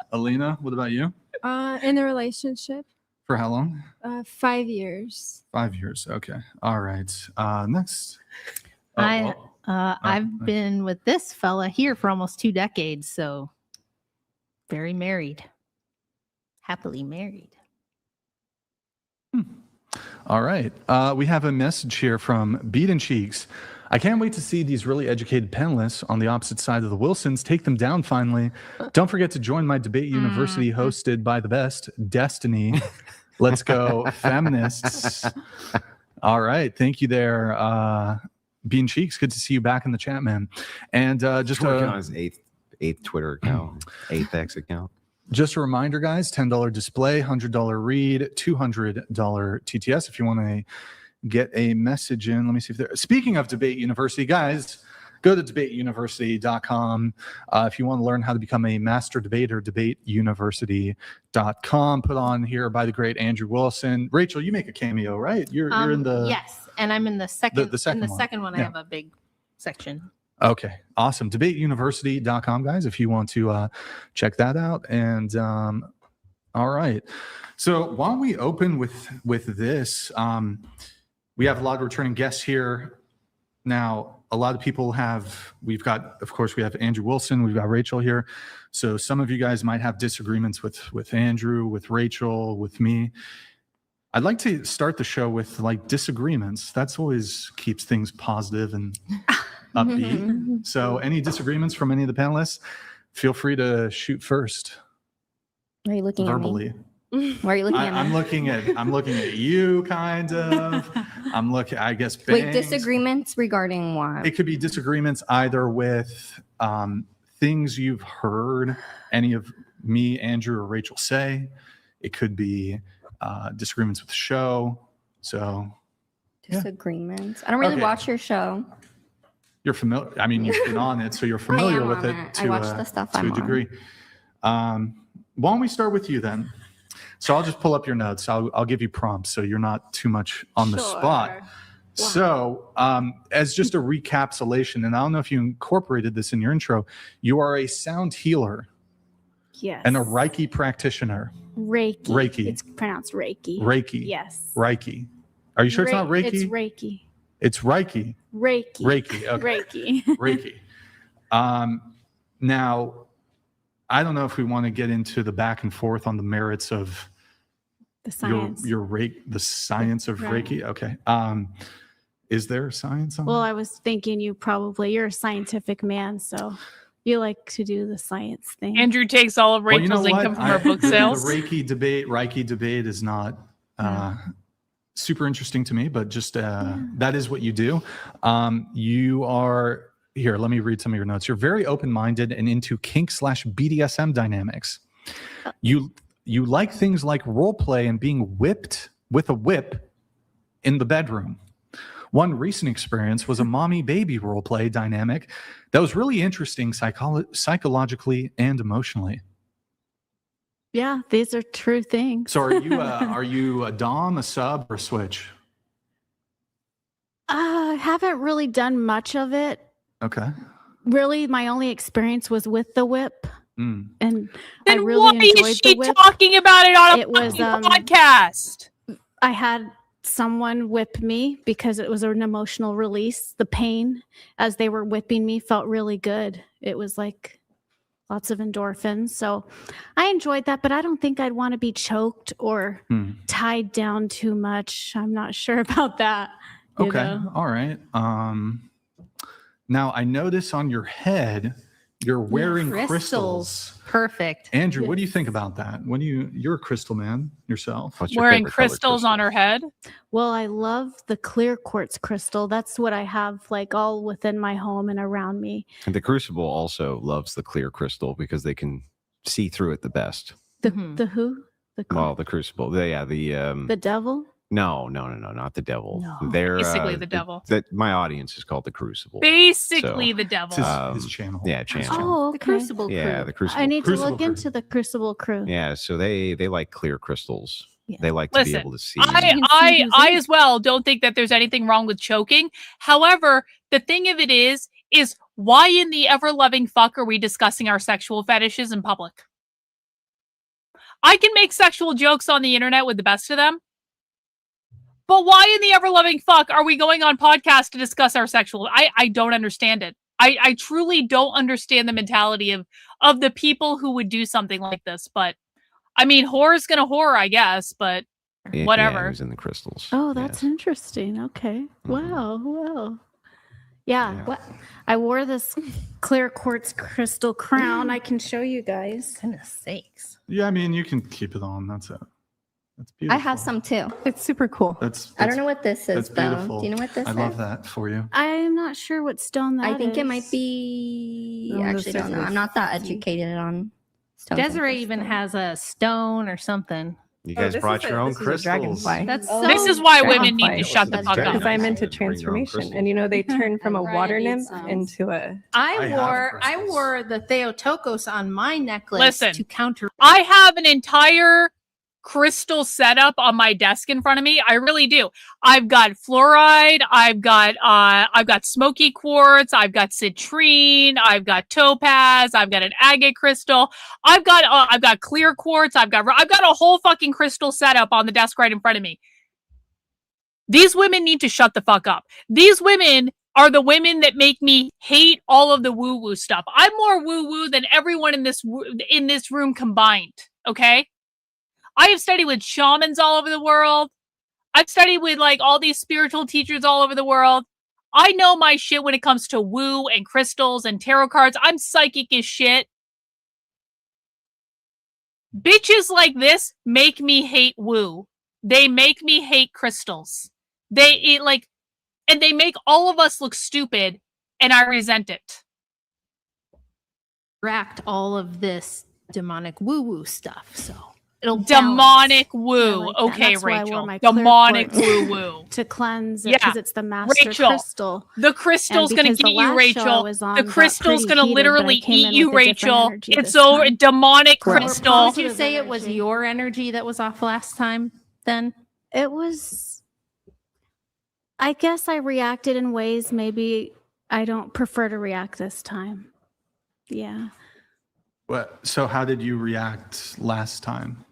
what about you? In a relationship, For how long? 5 years. 5 years. Okay. All right. Next. I've been with this fella here for almost 2 decades, so very married. Happily married. All right. We have a message here from Beaten Cheeks. I can't wait to see these really educated panelists on the opposite side of the Wilsons take them down finally. Don't forget to join my debate university hosted by the best, Destiny. Let's go, feminists. All right. Thank you there, Bean Cheeks. Good to see you back in the chat, man. And just working on his eighth Twitter account, 8th X account. Just a reminder, guys, $10 display, $100 read, $200 TTS if you want to get a message in. Let me see if there. Speaking of Debate University, guys, go to debateuniversity.com. If you want to learn how to become a master debater, debateuniversity.com. Put on here by the great Andrew Wilson. Rachel, you make a cameo, right? You're in the yes, and I'm in the second. the second in the one. second one, I Yeah. have a big section. Okay, awesome. Debateuniversity.com, guys, if you want to check that out. And all right. So while we open with this, we have a lot of returning guests here. Now, a lot of people we have Andrew Wilson, we've got Rachel here. So some of you guys might have disagreements with Andrew, with Rachel, with me. I'd like to start the show with like disagreements. That's always keeps things positive and upbeat. So any disagreements from any of the panelists, feel free to shoot first. Are you looking verbally. at me? Why are you looking at me? I'm looking at you, kind of. I'm looking, I guess. Wait, Bangs. disagreements regarding what? It could be disagreements either with things you've heard any of me, Andrew, or Rachel say. It could be disagreements with the show. So disagreements. I don't really watch your show. You're familiar. I mean, you've been on it, so you're familiar with it I watch the stuff to a degree. Why don't we start with you then? So I'll just pull up your notes. I'll give you prompts so you're not too much on the spot. Wow. So as just a recapitulation, and I don't know if you incorporated this in your intro, you are a sound healer. Yes. And a Reiki practitioner. Reiki. It's pronounced Reiki. Reiki. Yes. Reiki. Are you sure it's not Reiki? It's Reiki. It's Reiki. Reiki. Reiki. Okay. Reiki. Reiki. Now, I don't know if we want to get into the back and forth on the merits of the science. The science of Reiki. Okay. Is there science on Well, that? I was thinking you're a scientific man, so you like to do the science thing. Andrew takes all of Rachel's income from her book sales. The Reiki debate is not super interesting to me, but just that is what you do. You are here. Let me read some of your notes. You're very open-minded and into kink/BDSM dynamics. You like things like role play and being whipped with a whip in the bedroom. One recent experience was a mommy-baby role play dynamic that was really interesting psychologically and emotionally. Yeah, these are true things. So are you a dom, a sub, or a switch? I haven't really done much of it. Okay. Really, my only experience was with the whip. And then I really why enjoyed is she the whip. talking about it on a was, podcast? I had someone whip me because it was an emotional release. The pain as they were whipping me felt really good. It was like lots of endorphins. So I enjoyed that, but I don't think I'd want to be choked or tied down too much. I'm not sure about that. Okay. All right. Now I notice on your head you're wearing crystals. Perfect. Andrew, what do you think about that? You're a crystal man yourself. Wearing crystals on her head? Well, I love the clear quartz crystal. That's what I have like all within my home and around me. And the Crucible also loves the clear crystal because they can see through it the best. The who? The Crucible. The devil? No, not the devil. No. They're basically the devil. My audience is called the Crucible. Basically the devil. His channel. Yeah, channel. Oh, okay. The Crucible crew. Yeah, the Crucible. I need to Crucible look crew. into the Crucible crew. Yeah, so they like clear crystals. Yeah. They like to be able to see. I as well don't think that there's anything wrong with choking. However, the thing of it is why in the ever-loving fuck are we discussing our sexual fetishes in public? I can make sexual jokes on the internet with the best of them. But why in the ever-loving fuck are we going on podcasts to discuss our sexual? I don't understand it. I truly don't understand the mentality of the people who would do something like this. But, I mean, horror's gonna horror, I guess, but whatever. Yeah, it was in the crystals. Oh, that's interesting. Okay. Wow. Well. Yeah. What? I wore this clear quartz crystal crown. I can show you guys. Goodness sakes. Yeah, I mean, you can keep it on. That's beautiful. I have some too. It's super cool. I don't know what this is, That's though. beautiful. Do you know what this is? I love that for you. I'm not sure what stone that is. I think it might be. Actually, don't know. I'm not that educated on stones. Desiree even has a stone or something. You guys brought your own crystals. That's This is why women need to shut the fuck up. Because I'm into transformation, and they turn from a water nymph into a. I wore the Theotokos on my necklace to counter. I have an entire crystal setup on my desk in front of me. I really do. I've got fluoride. I've got smoky quartz. I've got citrine. I've got topaz. I've got an agate crystal. I've got clear quartz. I've got a whole fucking crystal setup on the desk right in front of me. These women need to shut the fuck up. These women are the women that make me hate all of the woo-woo stuff. I'm more woo-woo than everyone in this room combined, okay? I have studied with shamans all over the world. I've studied with like all these spiritual teachers all over the world. I know my shit when it comes to woo and crystals and tarot cards. I'm psychic as shit. Bitches like this make me hate woo. They make me hate crystals. And they make all of us look stupid, and I resent it. Racked all of this demonic woo-woo stuff, so it'll demonic balance. woo. like that. Okay, That's why I wore Rachel. my clear Demonic quartz woo-woo. to cleanse it Yeah. because it's the master Rachel, crystal. the crystal's And gonna because get the you, last show I Rachel. was on The got crystal's pretty gonna heated, but I literally came eat in you, with a different Rachel. energy It's this over. time. Demonic Or crystal. would you say it was your energy that was off last time then? It was, I guess I reacted in ways maybe I don't prefer to react this time. Yeah. So how did you react last time?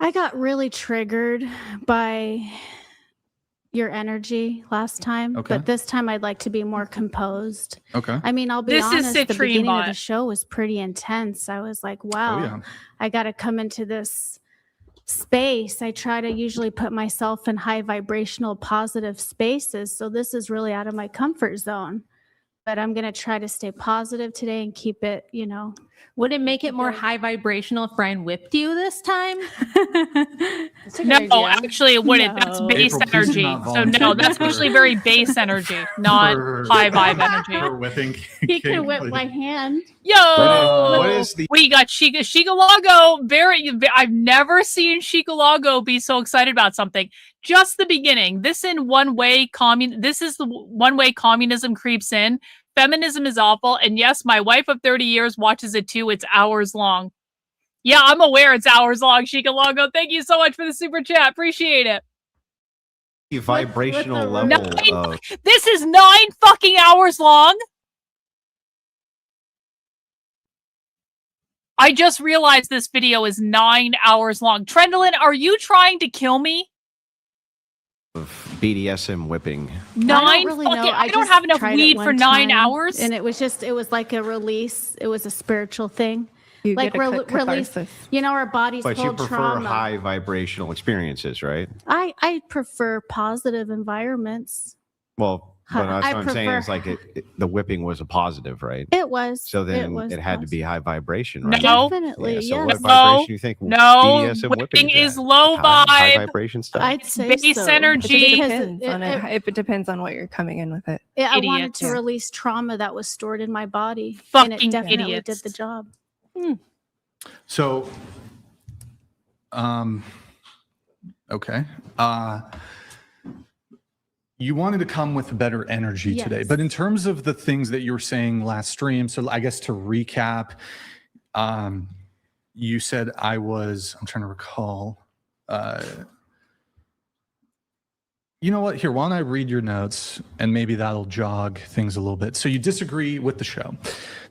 I got really triggered by your energy last time, Okay. but this time I'd like to be more composed. Okay. I mean, I'll be This is honest, the Citrine beginning of bot. the show was pretty intense. I was like, wow, yeah. I got to come into this space. I try to usually put myself in high vibrational positive spaces. So this is really out of my comfort zone. But I'm going to try to stay positive today and keep it, Would it make it more high vibrational if Brian whipped you this time? No, actually it wouldn't. That's No. base April, please do energy. not So volunteer no, that's for- actually very base energy, not high vibe energy. For whipping. He can whip my hand. Yo, What is the we got Shikalago. I've never seen Shikalago be so excited about something. Just the beginning. This is the one way communism creeps in. Feminism is awful, and yes, my wife of 30 years watches it too. It's hours long. Yeah, I'm aware it's hours long. Shikalago, thank you so much for the super chat. Appreciate it. vibrational the- level Nine- of This is 9 fucking hours long. I just realized this video is 9 hours long. Trendlin, are you trying to kill me? BDSM whipping? I don't really know. I don't just have enough tried it weed for one 9 time, hours. and it was like a release. It was a spiritual thing. You like get a release. catharsis. Our bodies But you hold prefer trauma. high vibrational experiences, right? I prefer positive environments. Well, but that's I what I'm saying is prefer- like the whipping was a positive, right? It was. So then was it had to be positive. high vibration, right? No. Definitely, Yeah, so yes. what No. vibration do you think No, BDSM whipping is at? low High vibe. vibration stuff? I'd say Base so. energy. Because Depends on it. It depends on what you're coming in with it. I wanted Idiots. to release trauma that was stored in my body, and Fucking it definitely idiots. did the job. So, okay. You wanted to come with better energy today, Yes. but in terms of the things that you were saying last stream, so I guess to recap, you said I'm trying to recall. You know what? Here, why don't I read your notes and maybe that'll jog things a little bit. So you disagree with the show.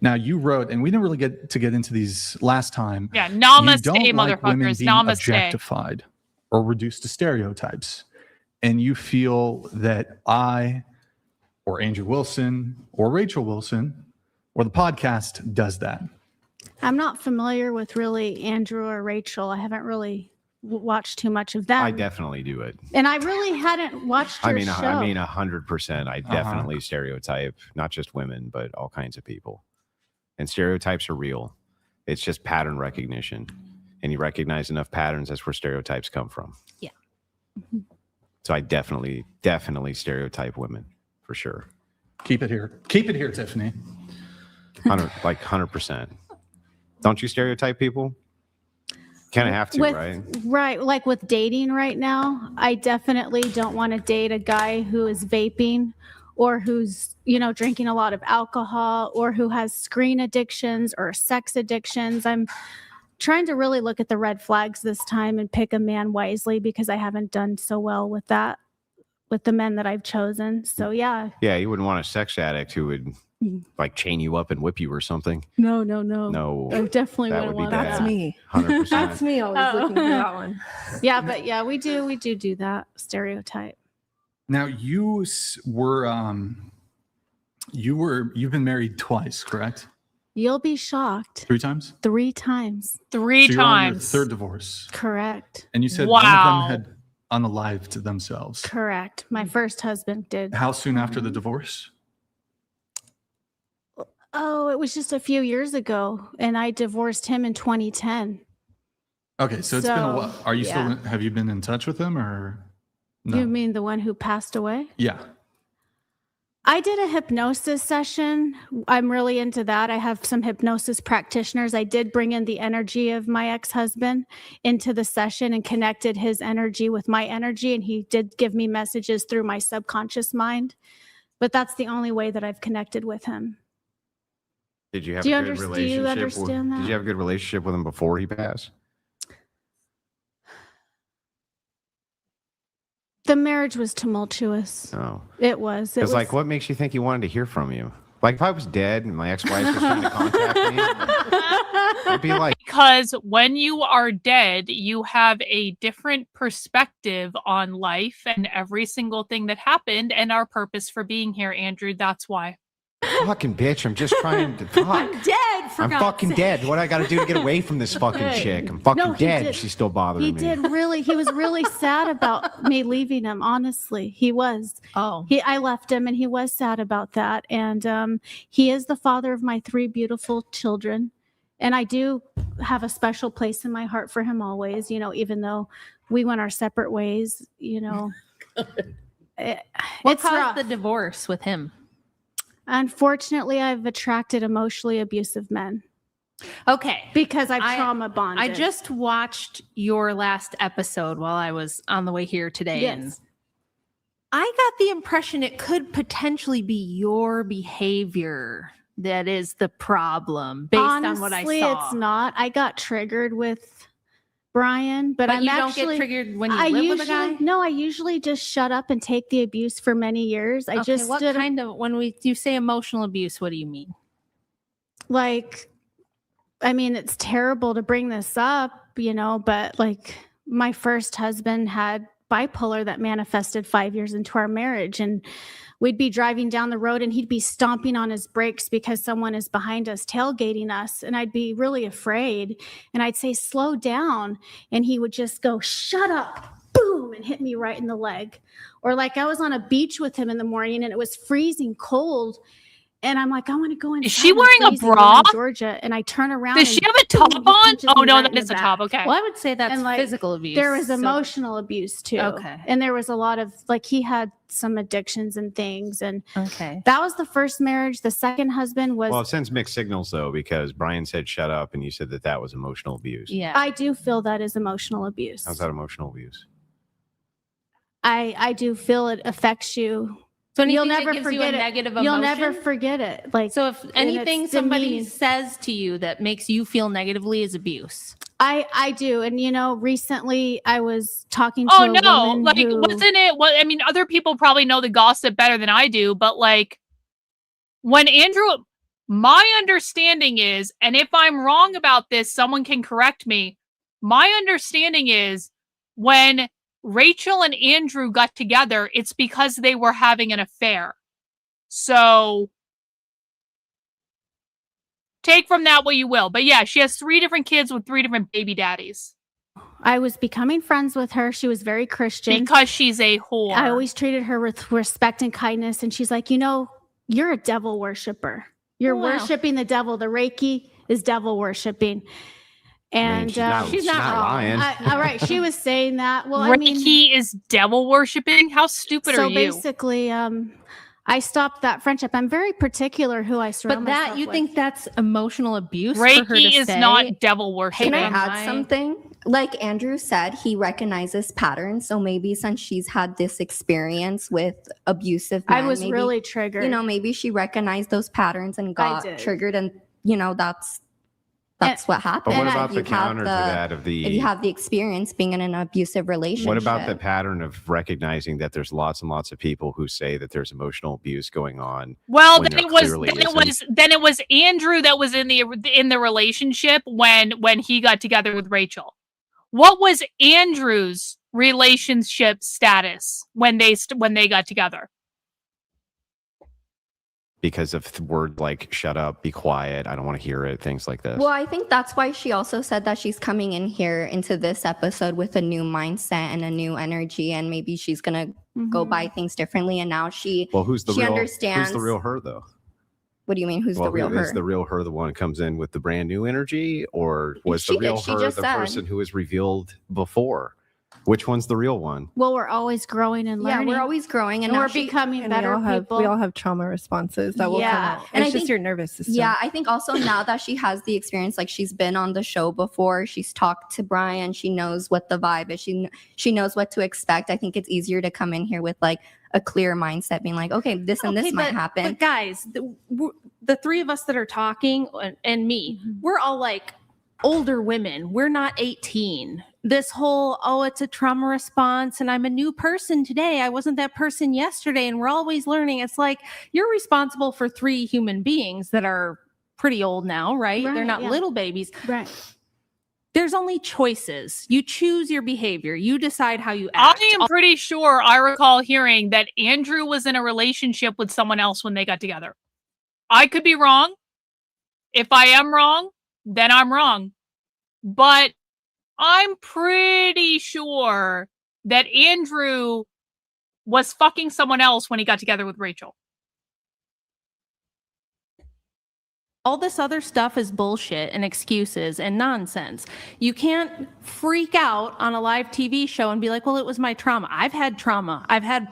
Now you wrote, and we didn't really get into these last time. Yeah, You namaste, don't like women motherfuckers. being Namaste. objectified or reduced to stereotypes. And you feel that I or Andrew Wilson or Rachel Wilson or the podcast does that. I'm not familiar with really Andrew or Rachel. I haven't really watched too much of them. I definitely do it. And I really hadn't watched your show. I mean 100%. I definitely stereotype not just women, but all kinds of people. And stereotypes are real. It's just pattern recognition. And you recognize enough patterns, that's where stereotypes come from. Yeah. So I definitely stereotype women for sure. Keep it here. Keep it here, Tiffany. 100%. Don't you stereotype people? Kind of have to, right? Right. Like with dating right now, I definitely don't want to date a guy who is vaping or who's, drinking a lot of alcohol or who has screen addictions or sex addictions. I'm trying to really look at the red flags this time and pick a man wisely because I haven't done so well with that with the men that I've chosen. So yeah. Yeah, you wouldn't want a sex addict who would like chain you up and whip you or something. No. No. I definitely that wouldn't would be want bad. That's me. 100%. That's me always looking for that one. Yeah, but yeah, we do that stereotype. Now you were You've been married twice, correct? You'll be shocked. 3 times? 3 times. Three So you're on your times. 3rd divorce. Correct. And you said one of them had unalived themselves. Correct. My first husband did. How soon after the divorce? Oh, it was just a few years ago, and I divorced him in 2010. Okay, so it's been a while. Are you yeah. still? Have you been in touch with him, or no? You mean the one who passed away? Yeah. I did a hypnosis session. I'm really into that. I have some hypnosis practitioners. I did bring in the energy of my ex-husband into the session and connected his energy with my energy, and he did give me messages through my subconscious mind. But that's the only way that I've connected with him. Did you have Do you a good understand- do you relationship? understand that? Did you have a good relationship with him before he passed? The marriage was tumultuous. Oh. It was. It's like, what makes you think he wanted to hear from you? Like, if I was dead and my ex-wife was trying to contact me, I'd be like, because when you are dead, you have a different perspective on life and every single thing that happened and our purpose for being here, Andrew. That's why. fucking bitch, I'm just trying to talk. I'm dead. For I'm God's fucking sake. dead. What do I got to do to get away from this fucking Hey. chick? I'm fucking No, he dead. did- She's still bothering He me. did really. He was really sad about me leaving him. Honestly, he was. Oh. I left him, and he was sad about that. And he is the father of my 3 beautiful children, and I do have a special place in my heart for him always. You know, even though we went our separate ways. You know, What it's caused rough. the divorce with him? Unfortunately, I've attracted emotionally abusive men. Okay. Because I've I- trauma bonded. I just watched your last episode while I was on the way here today. And Yes. I got the impression it could potentially be your behavior that is the problem based on what I Honestly, saw. it's not. I got triggered with Brian, but I'm you don't actually, get triggered when you I live usually, with a guy? No, I usually just shut up and take the abuse for many years. I Okay, just what did kind of when you say emotional abuse, what do you mean? like, I mean, it's terrible to bring this up, you know, but like my first husband had bipolar that manifested 5 years into our marriage, and we'd be driving down the road and he'd be stomping on his brakes because someone is behind us tailgating us, and I'd be really afraid, and I'd say slow down, and he would just go shut up, boom, and hit me right in the leg. Or like I was on a beach with him in the morning and it was freezing cold, and I'm like, I want to go inside. Is she It's wearing a freezing. We're bra? in Georgia, and I turn around. Does she and have a top boom, he on? punches Oh me no, right that in is the a back. top. Okay. Well, I would say that's And, like, physical abuse. There was so- emotional abuse too. Okay. And there was a lot of like he had some addictions and things, and Okay. that was the first marriage. The second husband was. Well, it sends mixed signals, though, because Brian said shut up, and you said that was emotional abuse. Yeah. I do feel that is emotional abuse. How's that emotional abuse? I do feel it affects you. So anything You'll that never gives you a forget it. negative You'll never emotion? forget it. Like So if and anything it's somebody demeaning. says to you that makes you feel negatively is abuse. I do, and you know, recently I was talking to Oh a no, woman like who, wasn't it? Well, I mean, other people probably know the gossip better than I do, but like when Andrew, my understanding is, and if I'm wrong about this, someone can correct me. My understanding is when Rachel and Andrew got together, it's because they were having an affair. So take from that what you will. But yeah, she has 3 different kids with 3 different baby daddies. I was becoming friends with her. She was very Christian. Because she's a whore. I always treated her with respect and kindness. And she's like, you know, you're a devil worshiper. You're Wow. worshiping the devil. The Reiki is devil worshiping. And she's not wrong. lying. All right. She was saying that. Well, I mean, Reiki is devil worshipping? How stupid so are you? basically, I stopped that friendship. I'm very particular who I surround But that myself you with. think that's emotional abuse for her to Reiki is say? not devil worshiping. Can I add my- something? Like Andrew said, he recognizes patterns. So maybe since she's had this experience with abusive men, I was maybe, really triggered. you know, maybe she recognized those patterns and got did. triggered, and you know, that's what happens. But what If about the you have counter to that of if you the? have the experience being in an abusive relationship? What about the pattern of recognizing that there's lots and lots of people who say that there's emotional abuse going on? Well, when then there it was clearly isn't? then it was Andrew that was in the relationship when he got together with Rachel. What was Andrew's relationship status when they got together? because of words like shut up, be quiet, I don't want to hear it, things like this. Well, I think that's why she also said that she's coming in here into this episode with a new mindset and a new energy, and maybe she's gonna go by things differently. And now she Well, she understands. who's the real her though? What do you mean? Who's the real her? Is the real her the one who comes in with the brand new energy, or was the real her the person who was revealed before? Which one's the real one? Well, we're always growing and learning. Yeah, we're always growing, and we're now becoming And better we all have trauma responses that will come out. And It's I just think your nervous system. Yeah, I think also now that she has the experience, like she's been on the show before, she's talked to Brian, she knows what the vibe is, she knows what to expect. I think it's easier to come in here with like a clear mindset, being like, okay, this and this might happen. But guys, the three of us that are talking and me, we're all like older women. We're not 18. This whole, oh, it's a trauma response and I'm a new person today. I wasn't that person yesterday and we're always learning. It's like you're responsible for 3 human beings that are pretty old now, right? They're not little babies. Right. There's only choices. You choose your behavior. You decide how you act. I am pretty sure I recall hearing that Andrew was in a relationship with someone else when they got together. I could be wrong. If I am wrong, then I'm wrong. But I'm pretty sure that Andrew was fucking someone else when he got together with Rachel. All this other stuff is bullshit and excuses and nonsense. You can't freak out on a live TV show and be like, well, it was my trauma. I've had trauma. I've had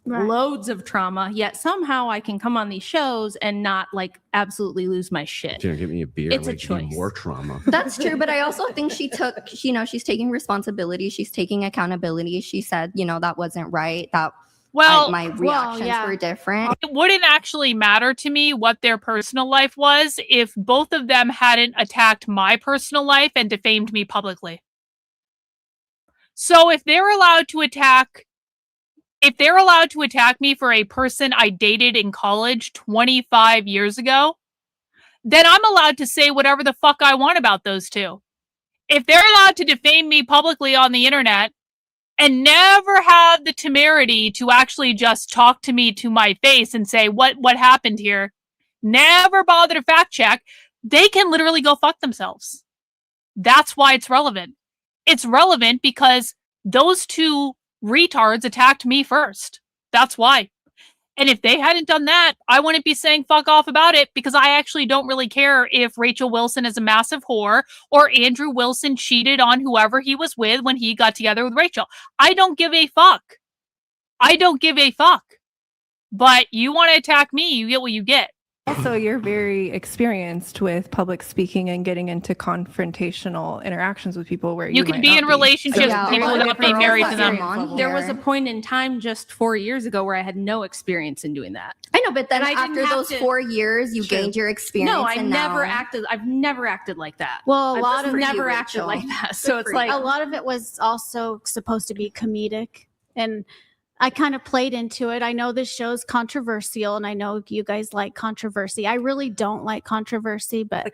loads of trauma, yet somehow I can come on these shows and not like absolutely lose my shit. Give me a beer. It's a and give me choice. more trauma. That's true, but I also think she took, she's taking responsibility. She's taking accountability. She said, that wasn't right. That my reactions were different. It wouldn't actually matter to me what their personal life was if both of them hadn't attacked my personal life and defamed me publicly. So if they're allowed to attack me for a person I dated in college 25 years ago, then I'm allowed to say whatever the fuck I want about those two. If they're allowed to defame me publicly on the internet and never have the temerity to actually just talk to me to my face and say what happened here, never bother to fact check, they can literally go fuck themselves. That's why it's relevant. It's relevant because those two retards attacked me first. That's why. And if they hadn't done that, I wouldn't be saying fuck off about it, because I actually don't really care if Rachel Wilson is a massive whore or Andrew Wilson cheated on whoever he was with when he got together with Rachel. I don't give a fuck. I don't give a fuck. But you want to attack me, you get what you get. Also, you're very experienced with public speaking and getting into confrontational interactions with people where you can be in relationships with people without being married to them. There was a point in time just 4 years ago where I had no experience in doing that. I know, but then And I didn't after have those to- 4 years, you gained your experience. No, and I've never acted like that. Well, I've a lot just of never acted like that. So it's like a lot of it was also supposed to be comedic, and I kind of played into it. I know this show's controversial, and I know you guys like controversy. I really don't like controversy, but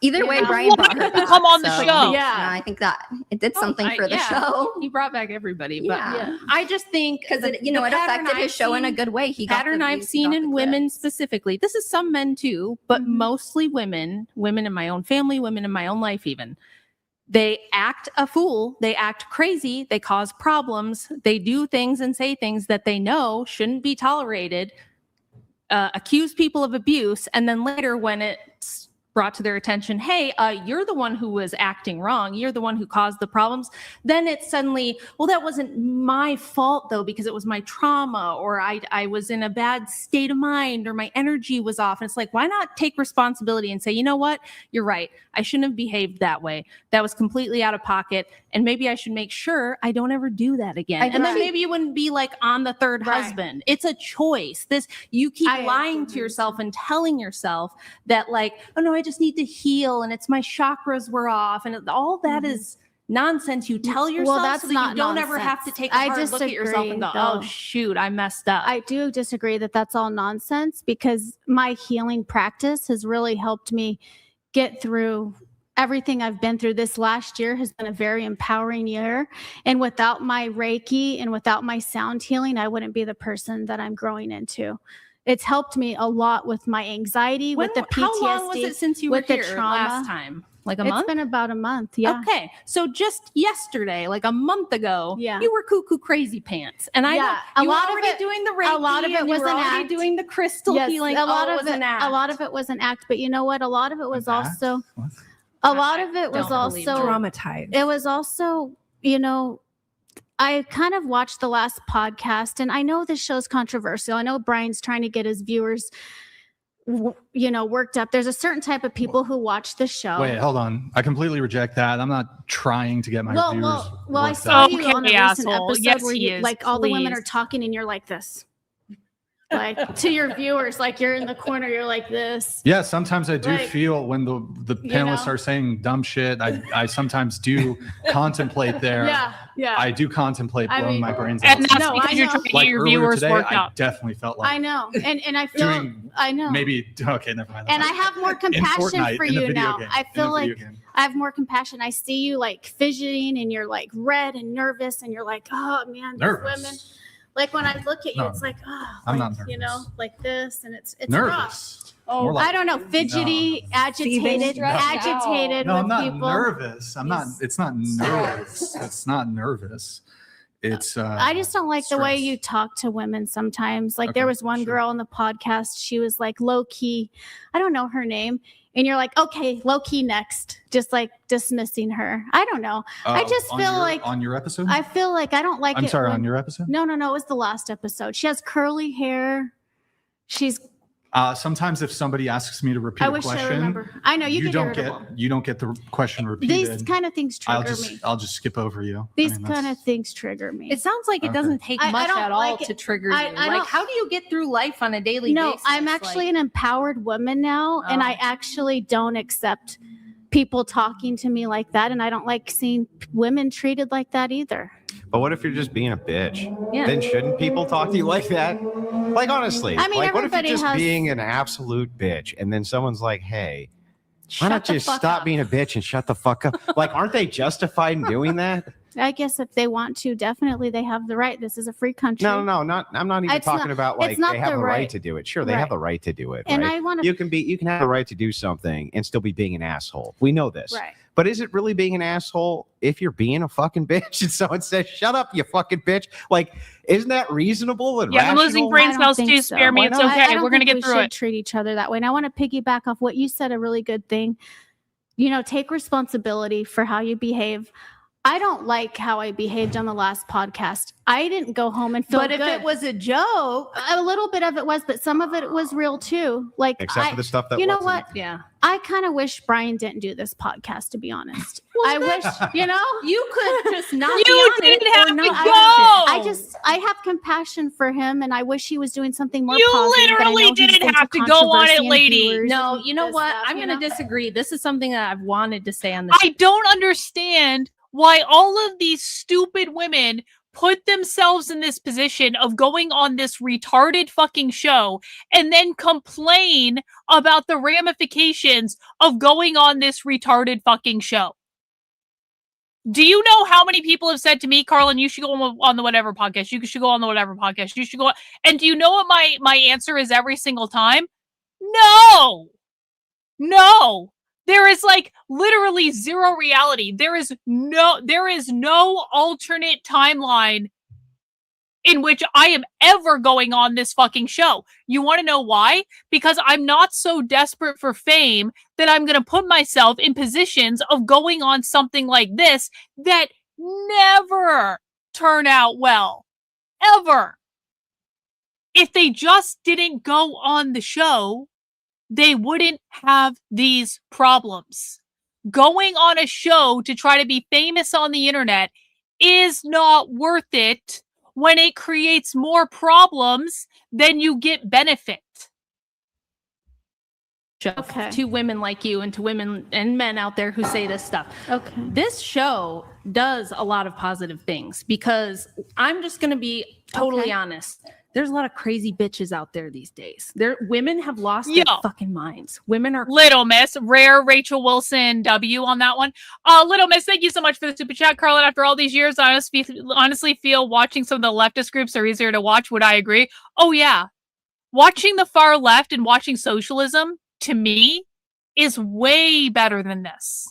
Either way, Brian brought her back, come on the so, show. Yeah, I think that it did something for the show. He brought back everybody, but Yeah. I just think Because the it pattern affected his show in a good way. He got pattern the I've views, he seen got in the women clicks. specifically. This is some men too, but mostly women in my own family, women in my own life even. They act a fool. They act crazy. They cause problems. They do things and say things that they know shouldn't be tolerated, accuse people of abuse, and then later when it's brought to their attention, hey, you're the one who was acting wrong. You're the one who caused the problems. Then it's suddenly, well, that wasn't my fault though, because it was my trauma, or I was in a bad state of mind, or my energy was off. And it's like, why not take responsibility and say, you know what? You're right. I shouldn't have behaved that way. That was completely out of pocket. And maybe I should make sure I don't ever do that again. And then maybe you wouldn't be like on the third husband. It's a choice. You keep lying to yourself and telling yourself that like, oh no, I just need to heal and it's my chakras were off, and all that is nonsense. You tell yourself so that you don't ever have to take a hard look at yourself and go, oh shoot, I messed up. I do disagree that that's all nonsense, because my healing practice has really helped me get through everything I've been through. This last year has been a very empowering year. And without my Reiki and without my sound healing, I wouldn't be the person that I'm growing into. It's helped me a lot with my anxiety, with the PTSD. How long was it since you were with the here trauma. last time? Like a It's month? been about a month. Yeah. Okay. So just yesterday, like a month ago, Yeah. you were cuckoo crazy pants. And I Yeah, know a you lot were of already it- doing the Reiki. a lot of it and was you were an already act. doing the crystal Yes, healing. a lot it of was it. an act. A lot of it was an act, but you know what? A lot of it was also. A lot of it was don't believe also traumatized. It was also, you know, I kind of watched the last podcast, and I know this show's controversial. I know Brian's trying to get his viewers, you know, worked up. There's a certain type of people who watch the show. Wait, hold on. I completely reject that. I'm not trying to get my viewers. Well, I worked saw up. you on a recent asshole. episode Yes, where he you, is. like, all the women Please. are talking, and you're like this, like to your viewers, like you're in the corner, you're like this. Yeah, sometimes I do Like, feel when the panelists know? are saying dumb shit, I sometimes do contemplate there. Yeah, yeah. I do contemplate I blowing mean- my brains out. And that's No, because I you're know. trying to get Like your earlier viewers today, worked I up. definitely felt like I know, and I feel, doing I know. maybe okay, never mind. And I have more compassion Fortnite, for in a you video now. game, I in a feel video like game. I have more compassion. I see you like fidgeting, and you're like red and nervous, and you're like, oh man, these Nervous? women. Like when I look at you, No, it's like, oh, I'm like, not you know, like this, and it's nervous. rough. More like- I don't know, fidgety, agitated, No. agitated No, with I'm not people. nervous. I'm not. It's not nervous. It's not nervous. It's. I just don't like the way stress. you talk to women sometimes. Like there Okay, was one girl on the podcast, she was like low key, I don't know her name. And you're like, okay, low key next, just like dismissing her. I don't know. I just on feel your- like on your episode. I feel like I don't like I'm it. sorry, when- on your episode. No, it was the last episode. She has curly hair. She's. Sometimes if somebody asks me to repeat I a wish question, I remember. I know you can don't get rid of them. you don't get the question repeated. These kind of things trigger me. I'll just skip over you. These I mean, kind of things trigger me. It sounds like it Okay. doesn't take I much don't at all like it. to trigger you. I Like, don't- how do you get through life on a daily No, basis? I'm actually Like, an empowered woman now, and Oh. I actually don't accept people talking to me like that, and I don't like seeing women treated like that either. But what if you're just being a bitch? Yeah. Then shouldn't people talk to you like that? Like honestly, I mean, like what if you're everybody just has- being an absolute bitch and then someone's like, "Hey, why Shut not the just fuck stop up." being a bitch and shut the fuck up?" Like, aren't they justified in doing that? I guess if they want to, definitely they have the right. This is a free country. No, I'm not even It's talking not- about it's like not they have the the right right. to do it. Sure, they have Right. the right to do it. And right? I wanna- you can have the right to do something and still be being an asshole. We know this. Right. But is it really being an asshole if you're being a fucking bitch and someone says, "Shut up, you fucking bitch"? Like, isn't that reasonable and Yeah, I'm rational? losing brain I don't cells think too. so. Spare me. Why It's not? okay. I don't We're gonna think get through should it. treat each other that way. And I want to piggyback off what you said. A really good thing. You know, take responsibility for how you behave. I don't like how I behaved on the last podcast. I didn't go home and feel but good. if it was a joke, a little bit of it was, but some of it was real too. Like, Except for the stuff that you know wasn't. what? yeah, I kind of wish Brian didn't do this podcast, to be honest. I wish, you know, you could just not. You be on didn't it or have to not go. watch it. I have compassion for him, and I wish he was doing something more You positive. but I literally know he's didn't into have to go on it, controversy and lady. viewers No, and you know this what? stuff, I'm you going to know? disagree. This is something that I've wanted to say on this. I don't understand why all of these stupid women put themselves in this position of going on this retarded fucking show and then complain about the ramifications of going on this retarded fucking show. Do you know how many people have said to me, Karlyn, you should go on the whatever podcast. You should go on the whatever podcast. You should go on. And do you know what my answer is every single time? No. No. There is like literally zero reality. There is no alternate timeline in which I am ever going on this fucking show. You want to know why? Because I'm not so desperate for fame that I'm going to put myself in positions of going on something like this that never turn out well. Ever. If they just didn't go on the show, they wouldn't have these problems. Going on a show to try to be famous on the internet is not worth it when it creates more problems than you get benefit. Okay. To women like you and to women and men out there who say this stuff. Okay. This show does a lot of positive things because I'm just going to be totally honest. There's a lot of crazy bitches out there these days. Women have lost their fucking minds. Women are Little Miss, rare Rachel Wilson W on that one. Little Miss, thank you so much for the super chat, Karlyn. After all these years, I honestly feel watching some of the leftist groups are easier to watch. Would I agree? Oh yeah. Watching the far left and watching socialism, to me, is way better than this.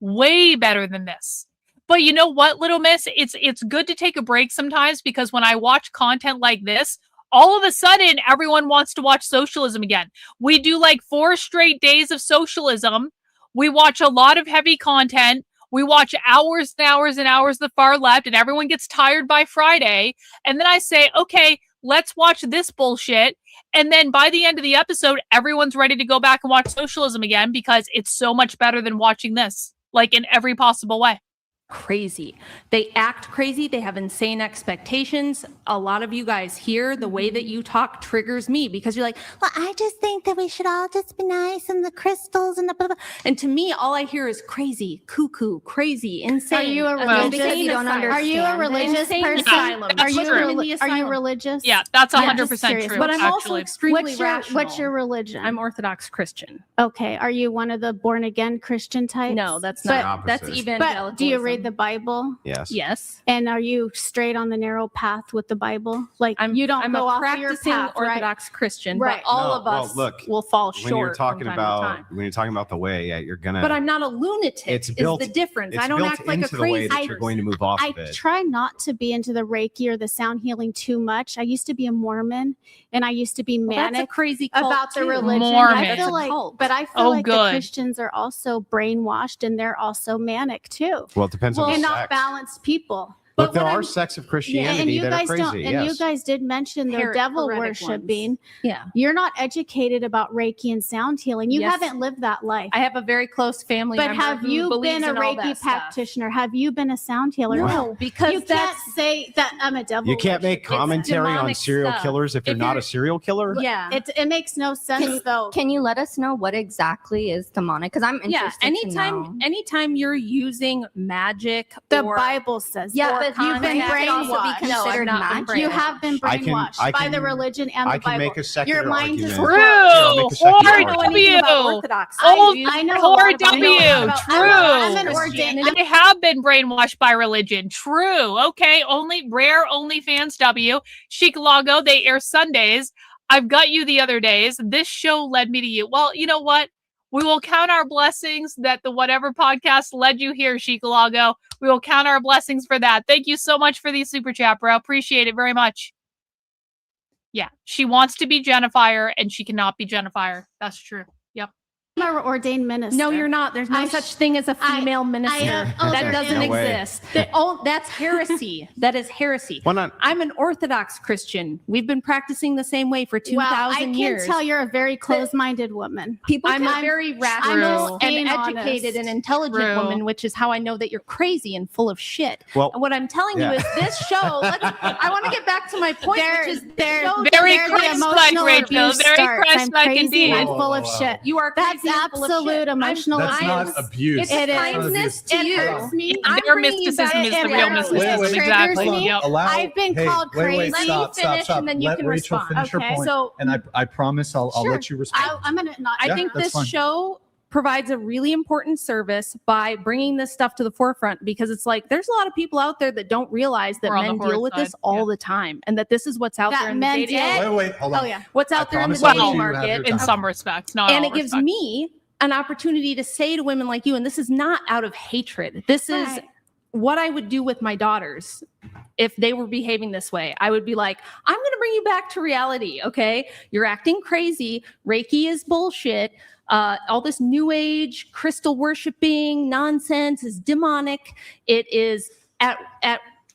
Way better than this. But you know what, Little Miss? It's good to take a break sometimes, because when I watch content like this, all of a sudden everyone wants to watch socialism again. We do like 4 straight days of socialism. We watch a lot of heavy content. We watch hours and hours and hours of the far left, and everyone gets tired by Friday. And then I say, okay, let's watch this bullshit. And then by the end of the episode, everyone's ready to go back and watch socialism again, because it's so much better than watching this, like in every possible way. Crazy. They act crazy. They have insane expectations. A lot of you guys here, the way that you talk triggers me, because you're like, well, I just think that we should all just be nice and the crystals and the blah, blah. And to me, all I hear is crazy, cuckoo, crazy, insane. Are you a religious person? Asylum. Are you religious? Yeah, that's Yeah, 100% just curious. true. But I'm also actually. extremely rational. What's your religion? I'm Orthodox Christian. Okay. Are you one of the born again Christian types? No, that's not. That's Opposite. evangelical. But do you read the Bible? Yes. Yes. And are you straight on the narrow path with the Bible? Like you don't I'm go a off of your practicing path, Orthodox Christian, Right. but all No, of us well, look, will fall when short. you're talking from time to time. about the way, yeah, you're gonna. But I'm not a lunatic. It's is built. the difference. It's I don't built act like a into the way crazy that you're going to move off I of it. try not to be into the Reiki or the sound healing too much. I used to be a Mormon, and I used to be Well, that's a manic crazy cult about the too. religion. Mormon. I That's feel a like, cult. but I feel Oh, like good. the Christians are also brainwashed, and they're also manic too, Well, it depends on and the not sex. balanced people. Look, But there what are I'm- sects of Yeah, Christianity and you that are guys crazy. don't. And yes. you guys did mention the devil Heretic worshiping. ones. Yeah. You're not educated about Reiki and sound healing. You Yes. haven't lived that life. I have a very close family But member have who you believes been a in all that Reiki stuff. practitioner? Have you been a sound healer? No, because you can't say that I'm a devil. You can't make worshiper. commentary on demonic serial stuff. killers if you're not a serial killer. Yeah. It makes no sense though. Can you let us know what exactly is demonic? Because I'm interested Yeah. to know. Anytime you're using magic, The or, Bible says Yeah, that. but you've been That could also be brainwashed. No, I've considered not been magic. You have been I can- brainwashed I by the can- religion and I the can Bible. make a secular Your mind is argument. True. I'll make a secular Or argument. know anything about W. Orthodox. Old I know a Or lot about- I know a lot W. about- True. I'm an ordained. I have been brainwashed by religion. True. Okay. Only rare OnlyFans W. Chic Logo. They air Sundays. I've got you the other days. This show led me to you. Well, you know what? We will count our blessings that the whatever podcast led you here, Chic Logo. We will count our blessings for that. Thank you so much for the super chat, bro. Appreciate it very much. Yeah. She wants to be Jennifer and she cannot be Jennifer. That's true. Yep. I'm an ordained minister. No, you're not. There's no such thing as a female minister. oh, that there doesn't is. No way. exist. That's heresy. That is heresy. Why not? I'm an Orthodox Christian. We've been practicing the same way for 2,000 Well, I years. can tell you're a very closed-minded woman. I'm a very rational and being educated honest. and intelligent True. woman, which is how I know that you're crazy and full of shit. Well, and what I'm telling yeah. you is this show, I want to get back to my point, which is they're show Very where the Christ-like, emotional Rachel. abuse Very starts. I'm Christ-like crazy indeed. and Whoa, full whoa, of whoa. shit. you are That's crazy and full of absolute shit. emotional That's not abuse. abuse. It's It is. kindness to It you. hurts me. I'm Their bringing you mysticism back- is the it real hurts. mysticism. It Exactly. triggers me. Yep. I've been called crazy. Stop, finish, and then you Let can Rachel respond. finish her Okay. point, So- and I promise I'll Sure. let you respond. I'm gonna not. I Yeah, think that's this fine. show provides a really important service by bringing this stuff to the forefront, because it's like there's a lot of people out there that don't realize that We're on men the deal horse with this side, all the time, and that this is what's out That there in the men dating deal- Wait, hold on. Oh yeah. what's out I there in the promise I'll dating let you have your market. time. In some respects, not And all it gives respects. me an opportunity to say to women like you, and this is not out of hatred, this is Right. what I would do with my daughters if they were behaving this way. I would be like, I'm going to bring you back to reality. Okay. You're acting crazy. Reiki is bullshit. All this new age crystal worshiping nonsense is demonic. It is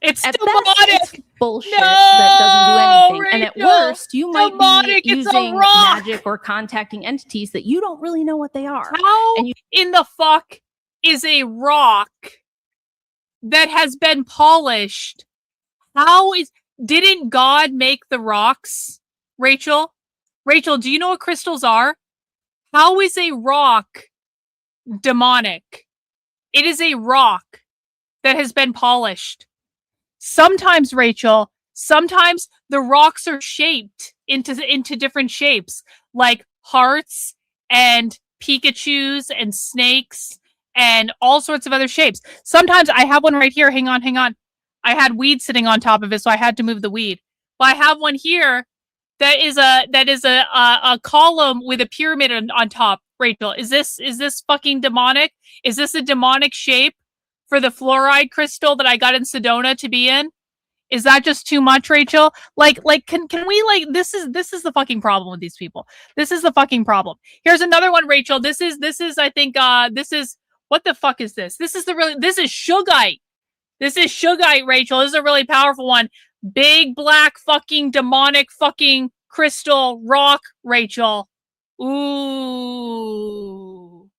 It's at demonic. best, it's bullshit No, that doesn't do anything. And at Rachel, worst, you might demonic, be it's a using rock. magic or contacting entities that you don't really know what they are. How And you- in the fuck is a rock that has been polished? Didn't God make the rocks? Rachel, do you know what crystals are? How is a rock demonic? It is a rock that has been polished. Sometimes, Rachel, the rocks are shaped into different shapes, like hearts and Pikachus and snakes and all sorts of other shapes. Sometimes I have one right here. Hang on. I had weed sitting on top of it, so I had to move the weed. But I have one here That is a column with a pyramid on top. Rachel, is this fucking demonic? Is this a demonic shape for the fluoride crystal that I got in Sedona to be in? Is that just too much, Rachel? Like, can we like, this is the fucking problem with these people. This is the fucking problem. Here's another one, Rachel. This is, I think, what the fuck is this? This is Shugite. This is Shugite, Rachel. This is a really powerful one. Big black fucking demonic fucking crystal rock, Rachel. Ooh.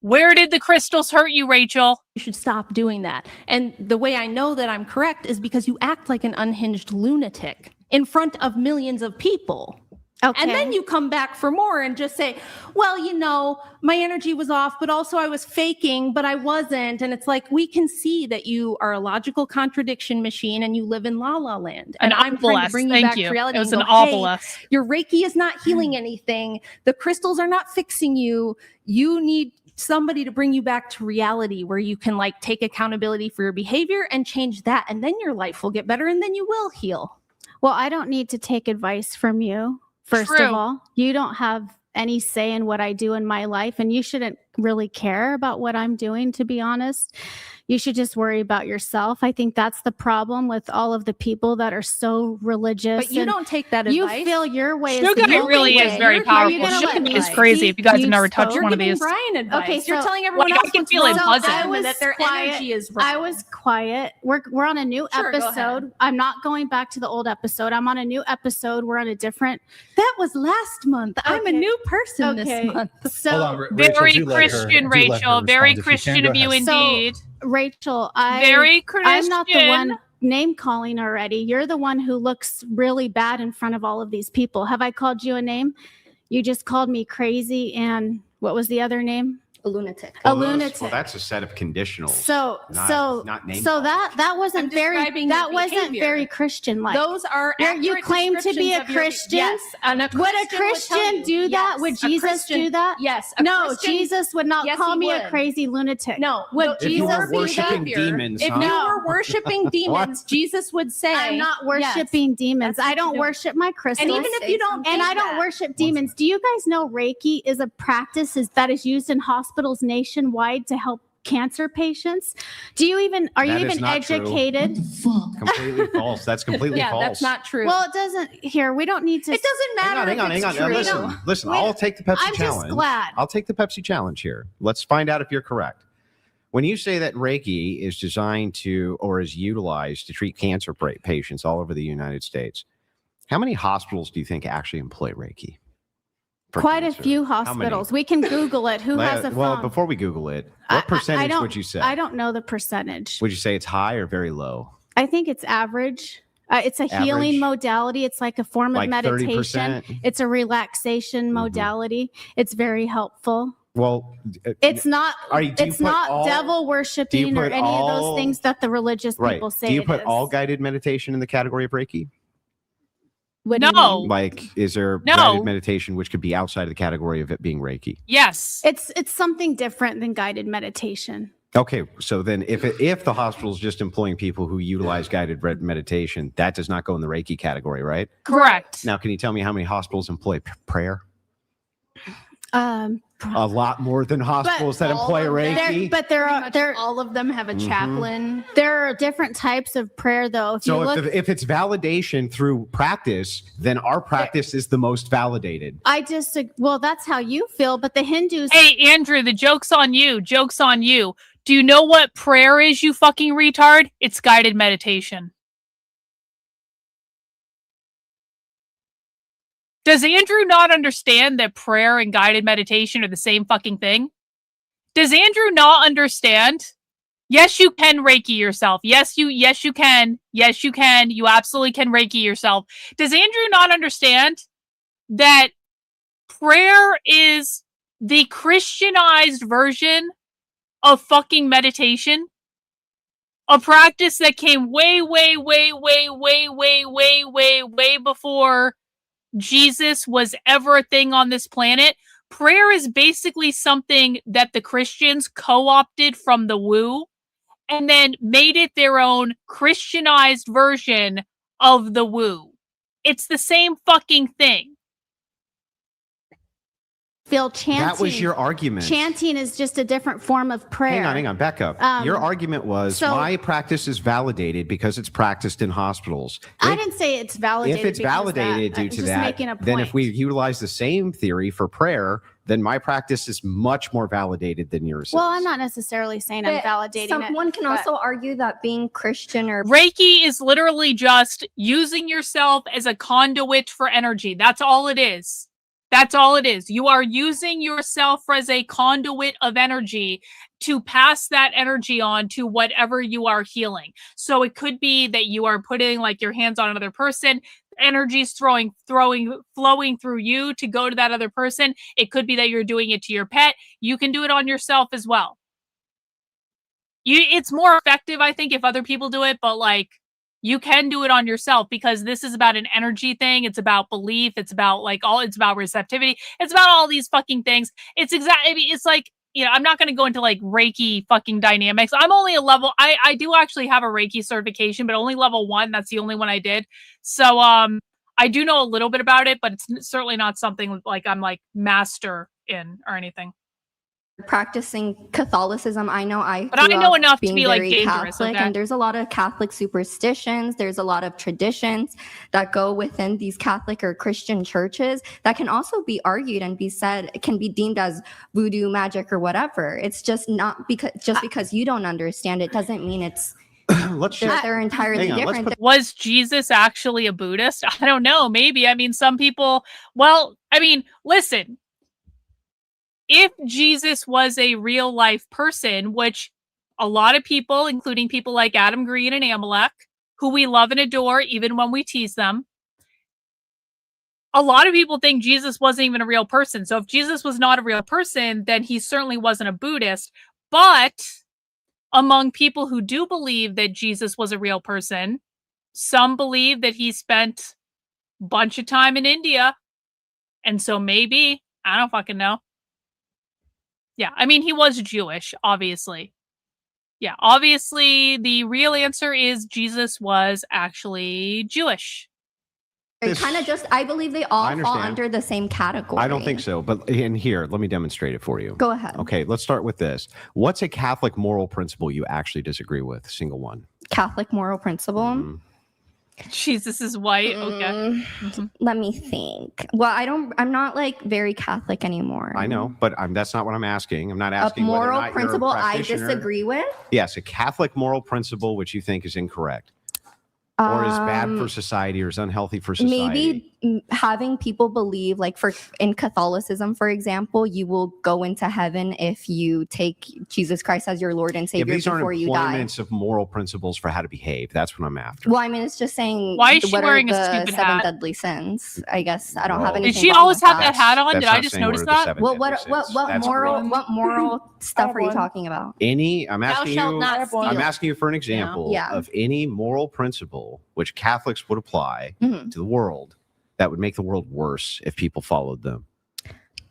Where did the crystals hurt you, Rachel? You should stop doing that. And the way I know that I'm correct is because you act like an unhinged lunatic in front of millions of people. Okay. And then you come back for more and just say, well, you know, my energy was off, but also I was faking, but I wasn't. And it's like, we can see that you are a logical contradiction machine and you live in La La Land. And I'm trying to bring you back to reality. It was and an go, obelisk. hey, your Reiki is not healing anything. The crystals are not fixing you. You need somebody to bring you back to reality where you can like take accountability for your behavior and change that. And then your life will get better and then you will heal. Well, I don't need to take advice from you. First True. of all, you don't have any say in what I do in my life, and you shouldn't really care about what I'm doing, to be honest. You should just worry about yourself. I think that's the problem with all of the people that are so religious. But you don't take that you advice. You feel your way is Shugite the only really way. is very powerful. Shugite is crazy. If you guys have never touched one of these. You're giving Brian advice. Okay, so you're telling everyone like, else I can what's feel it wrong buzzing. with them and that their energy is wrong. I was quiet. We're on a new Sure, go episode. ahead. I'm not going back to the old episode. I'm on a new episode. We're on a different. That was last month. I'm a new person this month. So Hold on, Rachel, very do let her- Christian, do let her Rachel. Very respond if you Christian can. of Go you ahead. indeed. Rachel, Very I'm not the Christian. one name calling already. You're the one who looks really bad in front of all of these people. Have I called you a name? You just called me crazy, and what was the other name? A lunatic. A lunatic. Well, that's a set of conditionals. So not name that wasn't I'm very describing that your wasn't behavior. very Christian like. Those are You accurate claim to be a descriptions of your- Christian. Yes, and a Would a Christian Christian would tell you. do that? Yes, Would a Jesus Christian- do that? Yes. a No, Christian- Jesus would not Yes, call he me a would. crazy lunatic. No. Would no, If you Jesus were do worshiping that? demons, If huh? you were worshiping demons, Jesus would say, I'm not yes. worshiping demons. That's I what don't you do. worship my crystals. And even if you don't and think I don't that- worship demons. Do you guys know Reiki is a practice that is used in hospitals nationwide to help cancer patients? Are you That is even not true. educated? Completely false. That's completely Yeah, false. that's not true. Well, it doesn't. Here, we don't need to. it doesn't matter. Hang on. if it's Now, true. listen. Wait, I'll take the Pepsi I'm challenge. just glad. I'll take the Pepsi challenge here. Let's find out if you're correct. When you say that Reiki is designed to or is utilized to treat cancer patients all over the United States, how many hospitals do you think actually employ Reiki? for Quite cancer? a few How many? hospitals. We can Google it. Who has a phone? Well, before we Google it, what percentage would you say? I don't know the percentage. Would you say it's high or very low? I think it's average. It's a healing Average? modality. It's like a form of Like meditation. 30%? It's a relaxation modality. It's very helpful. Well, It's not. do you It's put not all- devil do you worshiping or put any of all- those things that the religious right. people say. Do you it put is. all guided meditation in the category of Reiki? What do you No. mean? Like, is there No. guided meditation which could be outside of the category of it being Reiki? Yes. It's something different than guided meditation. Okay, so then if the hospital's just employing people who utilize guided meditation, that does not go in the Reiki category, right? Correct. Now, can you tell me how many hospitals employ prayer? Um, A lot more than hospitals that employ Reiki. but there are all of them have a Mhm. chaplain. There are different types of prayer, though. If you So look, if it's validation through practice, then our practice is the most validated. well, that's how you feel. But the Hindus, Hey, Andrew, the joke's on you. Joke's on you. Do you know what prayer is, you fucking retard? It's guided meditation. Does Andrew not understand that prayer and guided meditation are the same fucking thing? Does Andrew not understand? Yes, you can Reiki yourself. Yes, you can. Yes, you can. You absolutely can Reiki yourself. Does Andrew not understand that prayer is the Christianized version of fucking meditation? A practice that came way before Jesus was ever a thing on this planet. Prayer is basically something that the Christians co-opted from the woo and then made it their own Christianized version of the woo. It's the same fucking thing. Phil, chanting. That was your argument. Chanting is just a different form of prayer. Hang on, back up. Your argument was my practice is validated because it's practiced in hospitals. I didn't say it's validated. If it's validated due to that, then if we utilize the same theory for prayer, then my practice is much more validated than yours. Well, I'm not necessarily saying I'm validating Someone it. can also argue that being Christian or Reiki is literally just using yourself as a conduit for energy. That's all it is. That's all it is. You are using yourself as a conduit of energy to pass that energy on to whatever you are healing. So it could be that you are putting like your hands on another person, energy's flowing through you to go to that other person. It could be that you're doing it to your pet. You can do it on yourself as well. It's more effective, I think, if other people do it, but like you can do it on yourself because this is about an energy thing. It's about belief. It's about it's about receptivity. It's about all these fucking things. It's like, you know, I'm not going to go into like Reiki fucking dynamics. I'm only a level. I do actually have a Reiki certification, but only level 1. That's the only one I did. So, I do know a little bit about it, but it's certainly not something like I'm like master in or anything. practicing Catholicism. I know But I know enough to be like very dangerous. Catholic, Okay? and there's a lot of Catholic superstitions. There's a lot of traditions that go within these Catholic or Christian churches that can also be argued and be said, it can be deemed as voodoo magic or whatever. It's just not because you don't understand it doesn't mean it's they're entirely different. Was Jesus actually a Buddhist? I don't know. Maybe. I mean, some people. Well, I mean, listen. If Jesus was a real life person, which a lot of people, including people like Adam Green and Amalek, who we love and adore, even when we tease them, a lot of people think Jesus wasn't even a real person. So if Jesus was not a real person, then he certainly wasn't a Buddhist. But among people who do believe that Jesus was a real person, some believe that he spent a bunch of time in India. And so maybe, I don't fucking know. Yeah, I mean, he was Jewish, obviously. Yeah, obviously, the real answer is Jesus was actually Jewish. I believe they all fall under the same category. I don't think so. But in here, let me demonstrate it for you. Go ahead. Okay, let's start with this. What's a Catholic moral principle you actually disagree with? Single one. Catholic moral principle. Jesus is white. Okay. Let me think. Well, I'm not like very Catholic anymore. I know, but that's not what I'm asking. I'm not asking a whether or moral not principle you're a I practitioner. disagree with. Yes, a Catholic moral principle which you think is incorrect. Or is bad for society or is unhealthy for society. Maybe having people believe, like in Catholicism, for example, you will go into heaven if you take Jesus Christ as your Lord and Savior these aren't before you die. employments of moral principles for how to behave. That's what I'm after. Well, I mean, it's just saying. Why is she what wearing are a the stupid 7 hat? deadly sins? I guess I don't have anything. Did she wrong always with have that hat on? Did I just notice that? Well, what moral stuff are you talking about? I'm asking you for an example of any moral principle which Catholics would apply to the world that would make the world worse if people followed them.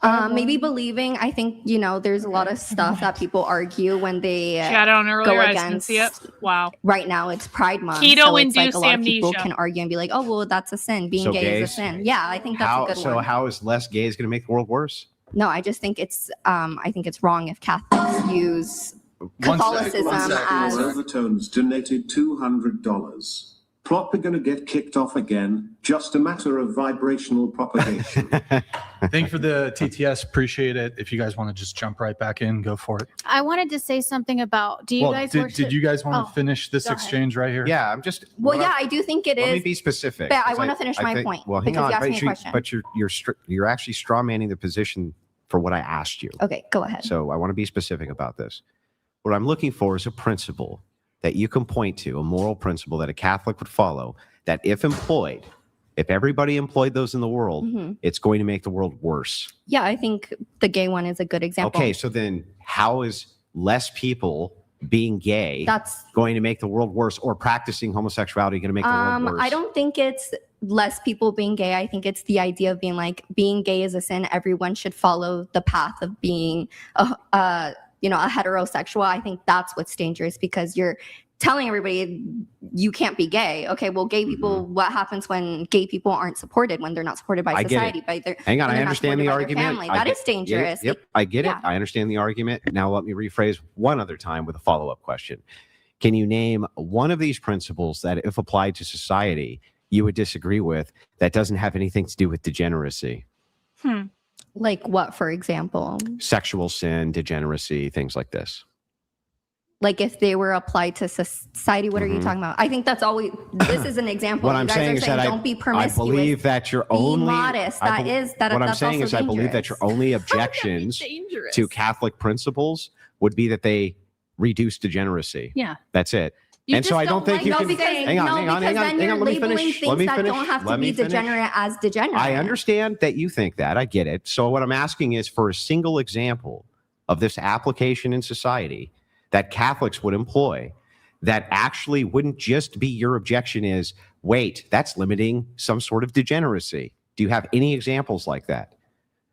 Maybe believing. I think there's a lot of stuff that people argue when they She had it on earlier. go I against. didn't see it. Wow. Right now it's Pride Month. So it's like Keto-induced a lot of people amnesia. can argue and be like, "Oh, well, that's a sin. Being So gay is gays? a sin." Yeah, I think that's a good So one. how is less gays going to make the world worse? No, I just think it's. I think it's wrong if Catholics use Catholicism as. Overtones donated $200. Plop are going to get kicked off again. Just a matter of vibrational propagation. Thank you for the TTS. Appreciate it. If you guys want to just jump right back in, go for it. I wanted to say something about. Do you guys? Did you guys want to finish this exchange right here? Yeah, I'm just. Well, yeah, I do think it is. Let me be specific. But I want to finish my point. Well, hang because on. you asked me a question. But you're actually straw manning the position for what I asked you. Okay, go ahead. So I want to be specific about this. What I'm looking for is a principle that you can point to, a moral principle that a Catholic would follow, that if everybody employed those in the world, it's going to make the world worse. Yeah, I think the gay one is a good example. Okay, so then how is less people being gay going to make the world worse, or practicing homosexuality going to make the world worse? I don't think it's less people being gay. I think it's the idea of being gay is a sin. Everyone should follow the path of being you know, a heterosexual, I think that's what's dangerous, because you're telling everybody you can't be gay. Okay, well, gay people, what happens when gay people aren't supported, when they're not supported by I get society, it. by their Hang on, when I they're not understand the supported by their argument. family? That is dangerous. Yep, I get it. I understand the argument. Now let me rephrase one other time with a follow-up question. Can you name one of these principles that, if applied to society, you would disagree with, that doesn't have anything to do with degeneracy? Like what, for example? Sexual sin, degeneracy, things like this. Like if they were applied to society, what are you talking about? I think that's all this is an example. What You I'm guys saying are is saying that don't be I promiscuous. believe that you're Be only modest. What I'm That's saying is also I believe that your only objections to Catholic principles would be that they reduce degeneracy. Yeah. That's it. You And so just I don't don't think like you no, can. because- Hang on, no, hang on, because hang on, then hang you're on. Let me labeling finish. things Let me that finish. don't have to Let me be finish. degenerate as degenerate. I understand that you think that. I get it. So what I'm asking is for a single example of this application in society that Catholics would employ that actually wouldn't just be your objection is, wait, that's limiting some sort of degeneracy. Do you have any examples like that?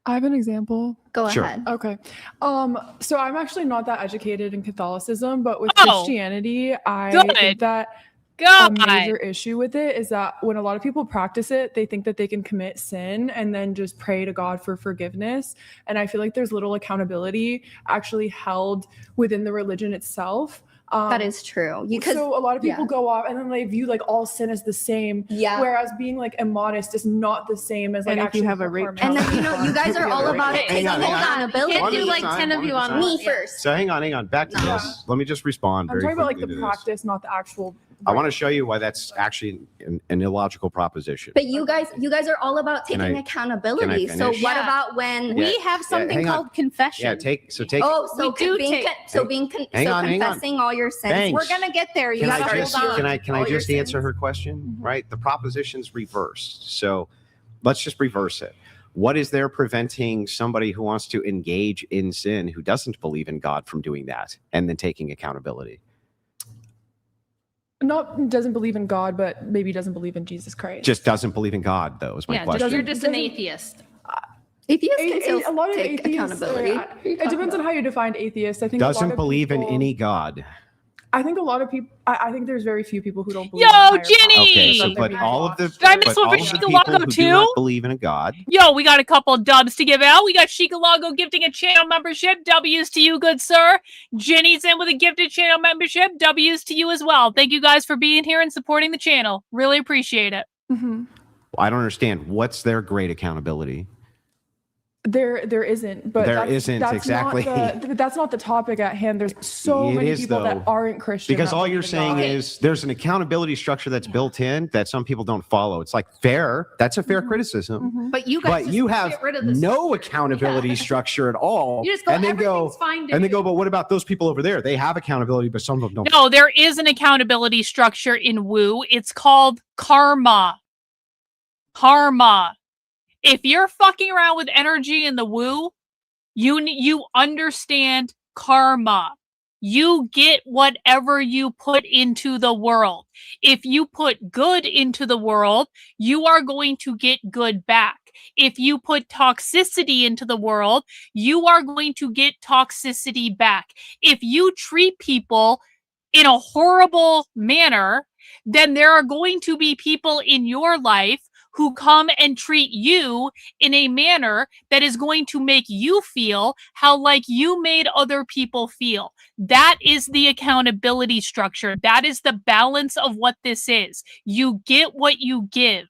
I have an example. Go Sure. ahead. Okay. So I'm actually not that educated in Catholicism, but with Christianity, I think that a major issue with it is that when a lot of people practice it, they think that they can commit sin and then just pray to God for forgiveness. And I feel like there's little accountability actually held within the religion itself. That is true. So a lot of people go off and then they view like all sin as the same. Yeah. Whereas being like immodest is not the same as like And if actually you have a rape And then, you know, you guys are all about it taking accountability. Can't do like 10 of you on Me first. So hang on. Back to this. Let me just respond I'm very talking about like quickly the to this. practice, not the actual. I want to show you why that's actually an illogical proposition. But you guys are all about Can taking I accountability. So finish? what about when We have something hang on. called confession. Yeah, take. Oh, so We do being take- Hang on. confessing all your sins. Thanks. We're gonna get there. You Can I gotta just hold on. can I just answer her question? Right, the proposition's reversed. So let's just reverse it. What is there preventing somebody who wants to engage in sin, who doesn't believe in God, from doing that and then taking accountability? Doesn't believe in God, but maybe doesn't believe in Jesus Christ. Just doesn't believe in God, though, is my Yeah, question. you're just an atheist. Atheists can still a lot of take atheists, accountability. it depends on how you define atheist. I think a lot Doesn't of believe in people- any God. I think a lot of people. I think there's very few people who don't believe. Yo, in higher power. Jenny! Okay, so but all of the Did I miss but one all for of the Shikalago people who do too? not believe in a God. Yo, we got a couple of dubs to give out. We got Shikalago gifting a channel membership. W's to you, good sir. Jenny's in with a gifted channel membership. W's to you as well. Thank you guys for being here and supporting the channel. Really appreciate it. I don't understand. What's their great accountability? There isn't, but There isn't, that's exactly. That's not the topic at hand. There's so It many is, people though. that aren't Christian. Because that all believe you're in saying God. is there's an accountability structure that's built in that some people don't follow. It's like fair. That's a fair criticism. But you guys But just you have get rid of this. no accountability structure at all. You just go, and then go, "Everything's fine to and then me." go, but what about those people over there? They have accountability, but some of them don't. No, there is an accountability structure in Woo. It's called karma. Karma. If you're fucking around with energy in the Woo, you understand karma. You get whatever you put into the world. If you put good into the world, you are going to get good back. If you put toxicity into the world, you are going to get toxicity back. If you treat people in a horrible manner, then there are going to be people in your life who come and treat you in a manner that is going to make you feel how like you made other people feel. That is the accountability structure. That is the balance of what this is. You get what you give.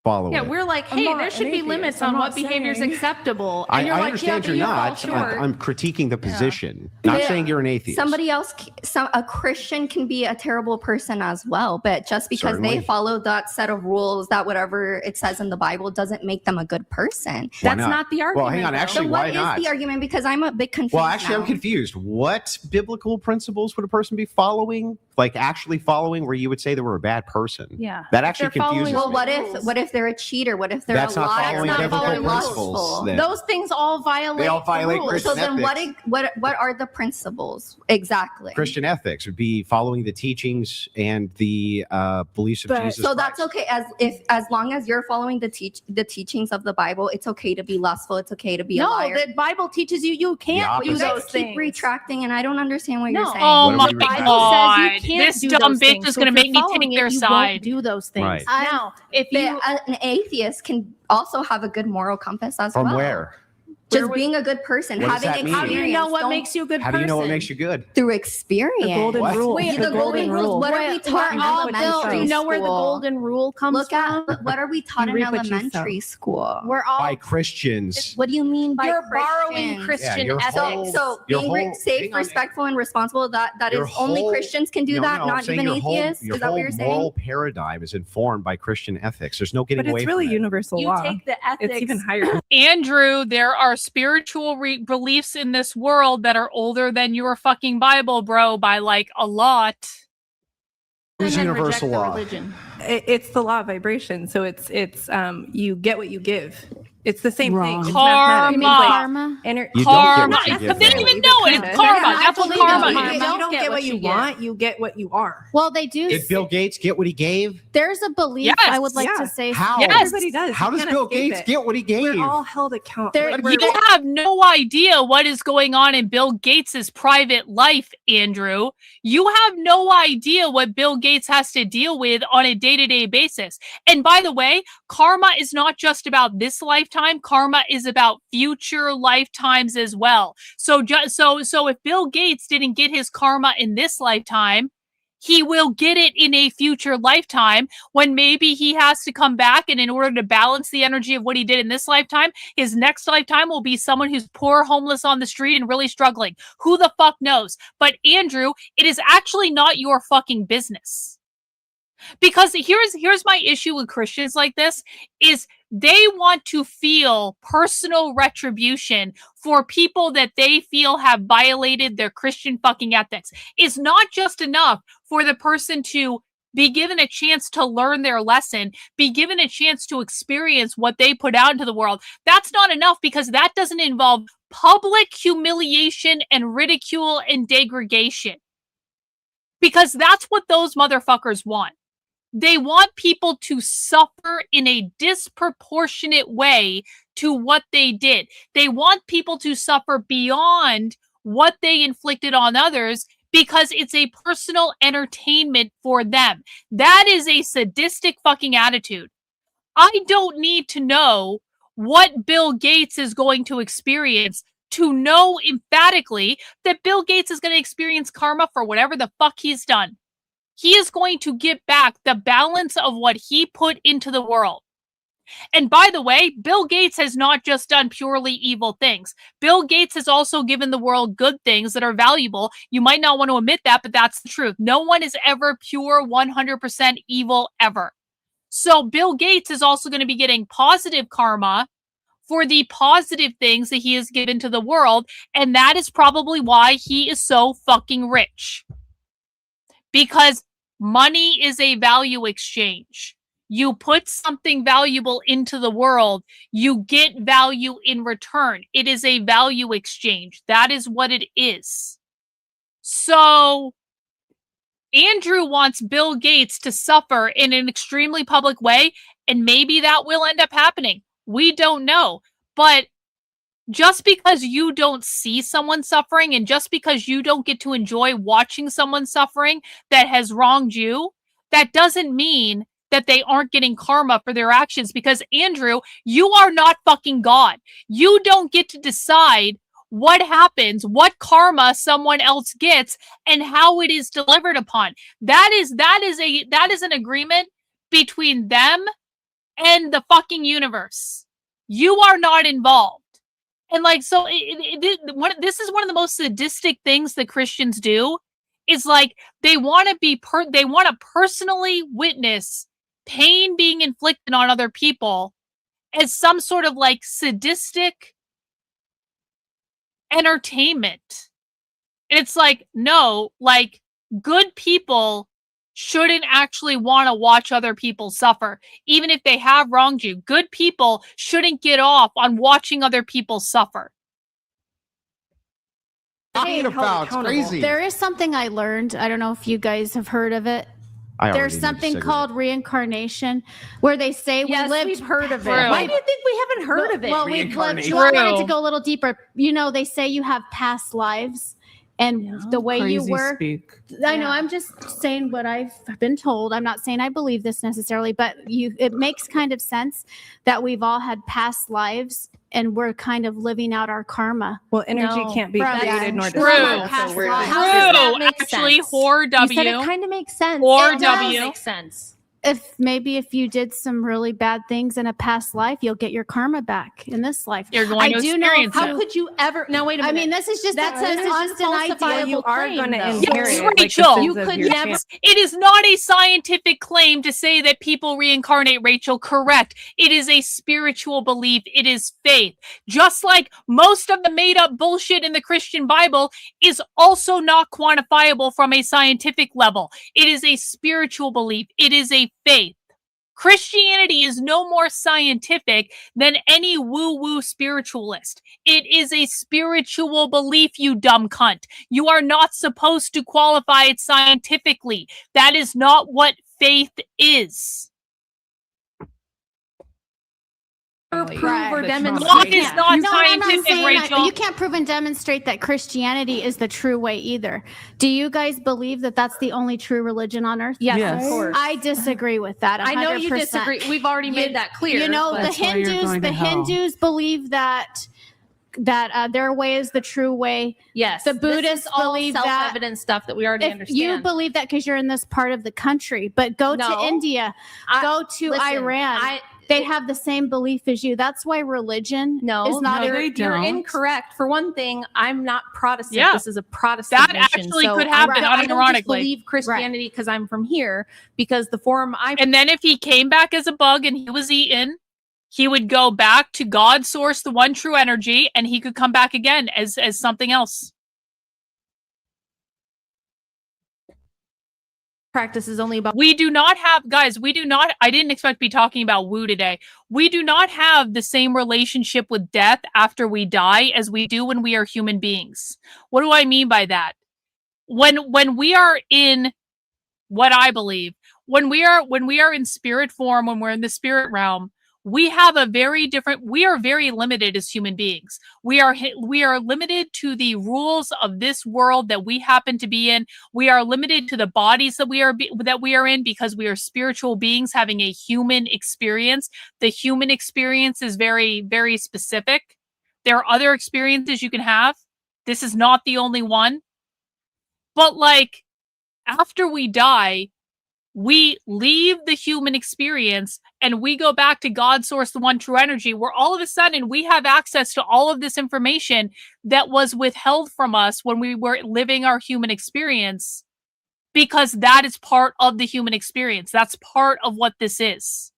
Follow Yeah, it. we're like, I'm hey, not there should an be atheist. limits I'm on not what behavior is saying- acceptable. And I you're like, understand yeah, you're but not. fall short. I'm critiquing the position. Not Yeah. saying you're an atheist. Somebody else, a Christian can be a terrible person as well, but just because Certainly. they follow that set of rules, that whatever it says in the Bible, doesn't make them a good person. Why not? Well, hang on. though. Actually, so why what is not? the argument? Because I'm a bit confused. Well, actually, now. I'm confused. What biblical principles would a person be following? Like actually following, where you would say they were a bad person? Yeah. That actually They're following- confuses Well, me. what if if they're a cheater? What if they're That's a not liar? following What if biblical they're principles, lustful? then. Those things all violate. They all violate the rules. Christian So then ethics. what are the principles exactly? Christian ethics would be following the teachings and the beliefs of Jesus. So that's okay as long as you're following the teachings of the Bible. It's okay to be lustful. It's okay to be a liar. No, the Bible teaches you can't do You guys those keep things. retracting, and I don't understand what No. you're saying. Oh my Bible god! says you can't This do dumb those bitch things. is So gonna if make you're me following take it, their you side. won't do those things. Right. Now, if you An atheist can also have a good moral compass as From well. where? Just being a good person, What does having that mean? experience. How do you know what Don't- makes you a good How person? do you know what makes you good? Through experience. The golden What? rule. Wait, the golden rule. What are we taught in elementary Do you know where the school? golden rule comes Look from? at what are we taught You in reap what you sow. elementary school? We're all By Christians. What do you mean by you're borrowing Christians? Christian your ethics. whole- So your being whole- safe, hang on. respectful, and responsible, that Your is only whole- Christians can do No, that, no, I'm not saying even your whole- atheists? Your Is that what whole you're moral saying? paradigm is informed by Christian ethics. There's no getting But away it's really from it. universal You law. take the ethics. It's even higher. Andrew, there are spiritual beliefs in this world that are older than your fucking Bible, bro, by like a lot. Who's and then universal reject the law? religion. It's the law of vibration. So it's you get what you give. It's the same thing. It's Karma. mathematics. You mean It's like karma? You Karma. don't get what you give. They don't even though. know it. It's Kinda. karma. Kinda. That's what Actually, karma no, is. you don't get what you want. You get what you are. Well, they do. Did Bill Gates get what he gave? There's a belief Yes. I would like Yeah. to say. How? Yes. Everybody does. How You does can't Bill escape Gates it. get what he gave? We're all held accountable. There- You have no idea what is going on in Bill Gates's private life, Andrew. You have no idea what Bill Gates has to deal with on a day-to-day basis. And by the way, karma is not just about this lifetime. Karma is about future lifetimes as well. So if Bill Gates didn't get his karma in this lifetime, he will get it in a future lifetime when maybe he has to come back, and in order to balance the energy of what he did in this lifetime, his next lifetime will be someone who's poor, homeless on the street and really struggling. Who the fuck knows? But Andrew, it is actually not your fucking business. Because here's my issue with Christians like this is they want to feel personal retribution for people that they feel have violated their Christian fucking ethics. It's not just enough for the person to be given a chance to learn their lesson, be given a chance to experience what they put out into the world. That's not enough, because that doesn't involve public humiliation and ridicule and degradation. Because that's what those motherfuckers want. They want people to suffer in a disproportionate way to what they did. They want people to suffer beyond what they inflicted on others because it's a personal entertainment for them. That is a sadistic fucking attitude. I don't need to know what Bill Gates is going to experience to know emphatically that Bill Gates is going to experience karma for whatever the fuck he's done. He is going to get back the balance of what he put into the world. And by the way, Bill Gates has not just done purely evil things. Bill Gates has also given the world good things that are valuable. You might not want to admit that, but that's the truth. No one is ever pure 100% evil ever. So Bill Gates is also going to be getting positive karma for the positive things that he has given to the world. And that is probably why he is so fucking rich. Because money is a value exchange. You put something valuable into the world, you get value in return. It is a value exchange. That is what it is. So Andrew wants Bill Gates to suffer in an extremely public way, and maybe that will end up happening. We don't know. But just because you don't see someone suffering, and just because you don't get to enjoy watching someone suffering that has wronged you, that doesn't mean that they aren't getting karma for their actions. Because Andrew, you are not fucking God. You don't get to decide what happens, what karma someone else gets, and how it is delivered upon. That is an agreement between them and the fucking universe. You are not involved. And like, so this is one of the most sadistic things that Christians do, is like they want to personally witness pain being inflicted on other people as some sort of like sadistic entertainment. And it's like, no, like good people shouldn't actually want to watch other people suffer, even if they have wronged you. Good people shouldn't get off on watching other people suffer. There is something I learned. I don't know if you guys have heard of it. I already There's need a something cigarette. called reincarnation, where they say Yes, we lived. we've heard of it. True. Why do you think we haven't heard of it? Well, we've lived. Reincarnation. Well, I wanted True. to go a little deeper. You know, they say you have past lives, and the way you Crazy were. speak. I know. I'm just saying what I've been told. I'm not saying I believe this necessarily, but it makes kind of sense that we've all had past lives and we're kind of living out our karma. Well, energy No, can't be from- created nor True. destroyed. Past So we're lives. How does that True. make Actually, sense? whore You said it W. kind of makes sense. Or It does W. make sense. If you did some really bad things in a past life, you'll get your karma back in this life. You're going to experience How it. could you ever? Now wait a minute. I mean, this is just That's this is just an unfalsifiable idea. You are claim, going to though. inherit Yes, like, the Rachel. sins You of could your never- family. It is not a scientific claim to say that people reincarnate, Rachel. Correct. It is a spiritual belief. It is faith. Just like most of the made up bullshit in the Christian Bible is also not quantifiable from a scientific level. It is a spiritual belief. It is a faith. Christianity is no more scientific than any woo-woo spiritualist. It is a spiritual belief, you dumb cunt. You are not supposed to qualify it scientifically. That is not what faith is. prove Right. or The demonstrate. God is not No, I'm not scientific, saying that, Rachel. but you can't prove and demonstrate that Christianity is the true way either. Do you guys believe that that's the only true religion on earth? Yes, Yes. of course. I disagree with that. I know you 100%. disagree. We've already made that clear. You know, but- the That's why you're Hindus, going to hell. believe that their way is the true way. yes, The this Buddhists is all believe that- self-evident stuff that we already If understand. you believe that because you're in this part of the country, but go No. to India, go to Listen, Iran. They have the same belief as you. That's why religion No, is not. No, they you're don't. incorrect. For one thing, I'm not Protestant. Yeah. This is a Protestant That nation. actually so could happen, I don't just unironically. believe Christianity because I'm from here. Because the form I And then if he came back as a bug and he was eaten, he would go back to God's source, the one true energy, and he could come back again as something else. practice is only about. We do not have, guys, I didn't expect to be talking about woo today. We do not have the same relationship with death after we die as we do when we are human beings. What do I mean by that? When we are in what I believe, when we are in spirit form, when we're in the spirit realm, we have we are very limited as human beings. We are limited to the rules of this world that we happen to be in. We are limited to the bodies that we are in because we are spiritual beings having a human experience. The human experience is very, very specific. There are other experiences you can have. This is not the only one. But like, after we die, we leave the human experience and we go back to God's source, the one true energy, where all of a sudden we have access to all of this information that was withheld from us when we were living our human experience, because that is part of the human experience. That's part of what this is.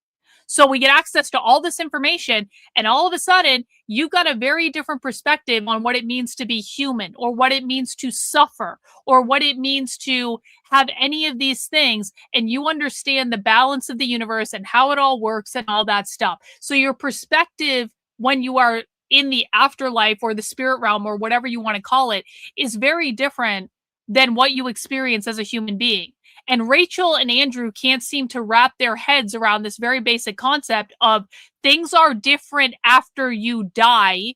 So we get access to all this information, and all of a sudden, you got a very different perspective on what it means to be human, or what it means to suffer, or what it means to have any of these things, and you understand the balance of the universe and how it all works and all that stuff. So your perspective when you are in the afterlife or the spirit realm or whatever you want to call it is very different than what you experience as a human being. And Rachel and Andrew can't seem to wrap their heads around this very basic concept of things are different after you die.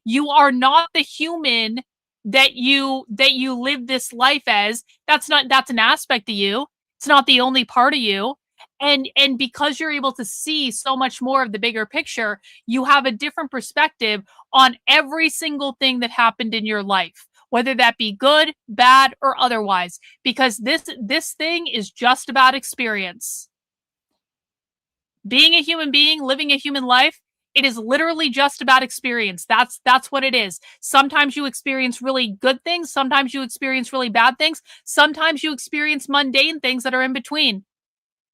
You are not the human that you live this life as. That's an aspect of you. It's not the only part of you. And because you're able to see so much more of the bigger picture, you have a different perspective on every single thing that happened in your life, whether that be good, bad, or otherwise, because this thing is just about experience. Being a human being, living a human life, it is literally just about experience. That's what it is. Sometimes you experience really good things. Sometimes you experience really bad things. Sometimes you experience mundane things that are in between.